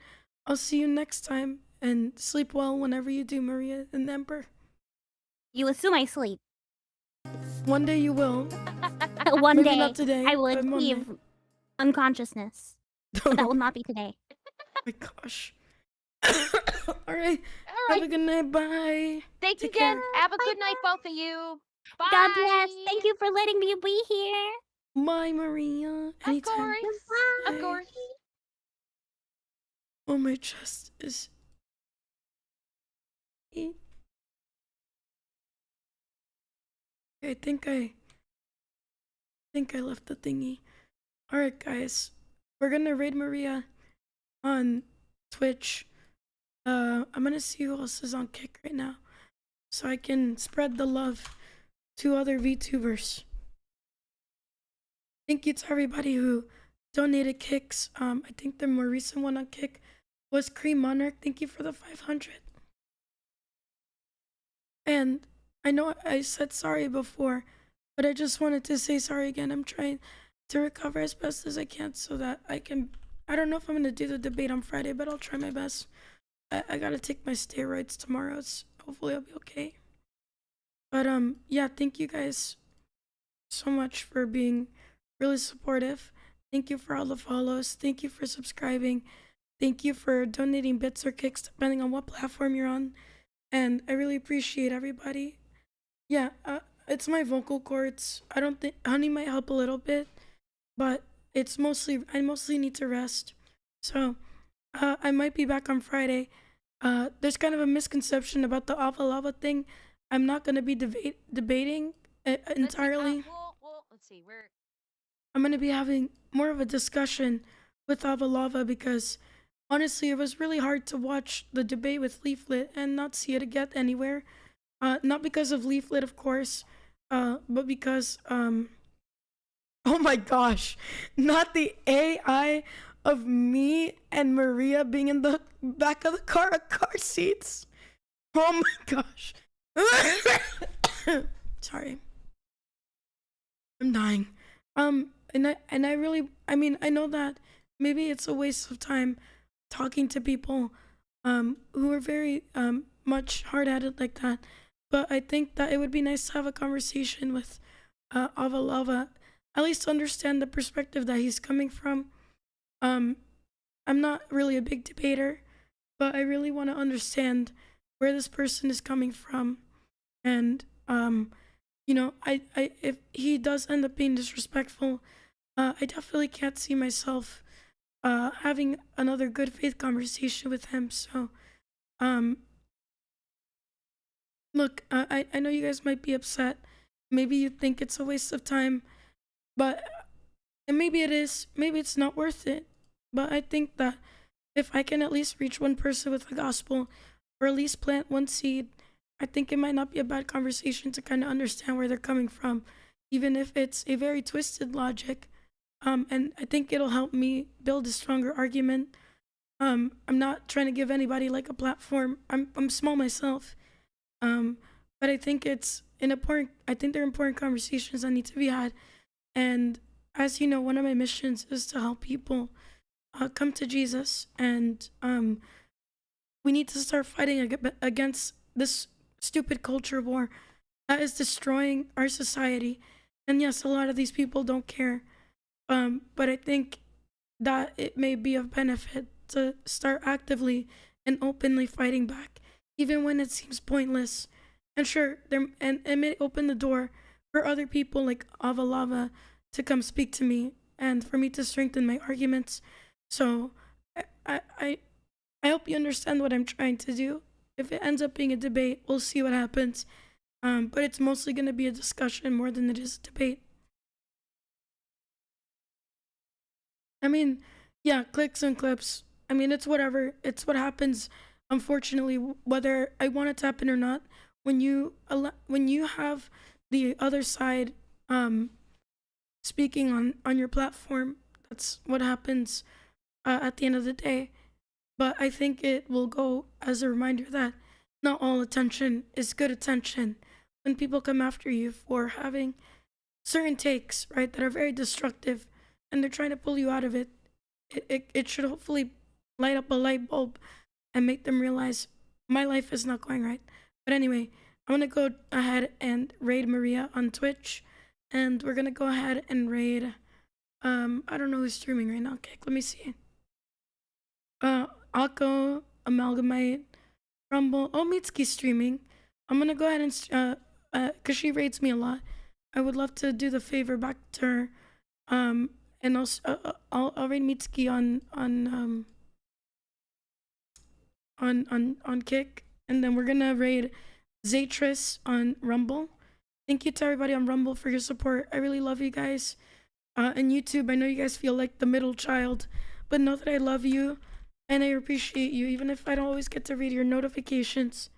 I'll see you next time. And sleep well whenever you do, Maria and Amber. You assume I sleep. One day you will. One Maybe day not today, I will but Monday. achieve unconsciousness. But that will not be today. Oh my gosh. All right. Have a good night. Bye. Thank you Take again. care. Have a good night, both of you. Bye. God bless. Thank you for letting me be here. Bye, Maria. Anytime. Of course. Oh, my chest is. I think I left the thingy. All right, guys. We're gonna raid Maria on Twitch. I'm gonna see who else is on Kick right now, so I can spread the love to other VTubers. Thank you to everybody who donated kicks. I think the more recent one on Kick was Cream Monarch. Thank you for the 500. And I know I said sorry before, but I just wanted to say sorry again. I'm trying to recover as best as I can so that I can. I don't know if I'm gonna do the debate on Friday, but I'll try my best. I gotta take my steroids tomorrow. Hopefully I'll be okay. But yeah, thank you guys so much for being really supportive. Thank you for all the follows. Thank you for subscribing. Thank you for donating bits or kicks depending on what platform you're on. And I really appreciate everybody. Yeah, it's my vocal cords. I don't think honey might help a little bit, but I mostly need to rest. So I might be back on Friday. There's kind of a misconception about the Ava Lava thing. I'm not gonna be debating entirely. Let's see. I'm gonna be having more of a discussion with Ava Lava because honestly, it was really hard to watch the debate with Leaflet and not see it get anywhere. Not because of Leaflet, of course, but because oh my gosh, not the AI of me and Maria being in the back of the car seats. Oh my gosh. Sorry. I'm dying. And I really, I mean, I know that maybe it's a waste of time talking to people who are very much hard-headed like that, but I think that it would be nice to have a conversation with Ava Lava, at least to understand the perspective that he's coming from. I'm not really a big debater, but I really want to understand where this person is coming from, and you know, if he does end up being disrespectful, I definitely can't see myself having another good faith conversation with him. So look, I know you guys might be upset. Maybe you think it's a waste of time, and maybe it is. Maybe it's not worth it. But I think that if I can at least reach one person with the gospel, or at least plant one seed, I think it might not be a bad conversation to kind of understand where they're coming from, even if it's a very twisted logic. And I think it'll help me build a stronger argument. I'm not trying to give anybody like a platform. I'm small myself. But I think it's I think they're important conversations that need to be had. And as you know, one of my missions is to help people come to Jesus, and we need to start fighting against this stupid culture war that is destroying our society. And yes, a lot of these people don't care, but I think that it may be of benefit to start actively and openly fighting back, even when it seems pointless. And sure, and it may open the door for other people like Avalava to come speak to me and for me to strengthen my arguments. So I hope you understand what I'm trying to do. If it ends up being a debate, we'll see what happens. But it's mostly going to be a discussion more than it is a debate. I mean, yeah, clicks and clips. I mean, it's whatever. It's what happens. Unfortunately, whether I want it to happen or not, when you have the other side speaking on your platform, that's what happens at the end of the day. But I think it will go as a reminder that not all attention is good attention. When people come after you for having certain takes, right, that are very destructive, and they're trying to pull you out of it, it should hopefully light up a light bulb and make them realize my life is not going right. But anyway, I'm going to go ahead and raid Maria on Twitch, and we're going to go ahead and raid, I don't know who's streaming right now. Okay, let me see. Akko, Amalgamate, Rumble. Oh, Mitsuki's streaming. I'm gonna go ahead and cause she rates me a lot. I would love to do the favor back to her. And also I'll raid Mitsuki on Kick, and then we're gonna raid Zatris on Rumble. Thank you to everybody on Rumble for your support. I really love you guys. And YouTube, I know you guys feel like the middle child, but know that I love you and I appreciate you, even if I don't always get to read your notifications.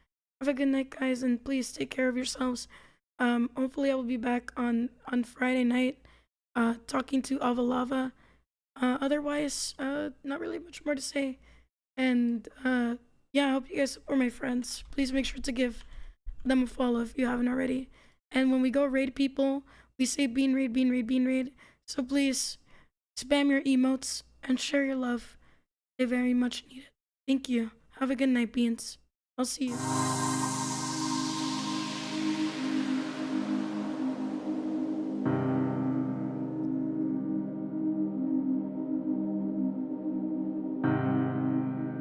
Have a good night, guys, and please take care of yourselves. Hopefully I will be back on Friday night talking to Avalava. Otherwise, not really much more to say. And yeah, I hope you guys support my friends. Please make sure to give them a follow if you haven't already. And when we go raid people, we say bean raid, bean raid, bean raid. So please spam your emotes and share your love. They very much need it. Thank you. Have a good night, beans. I'll see you.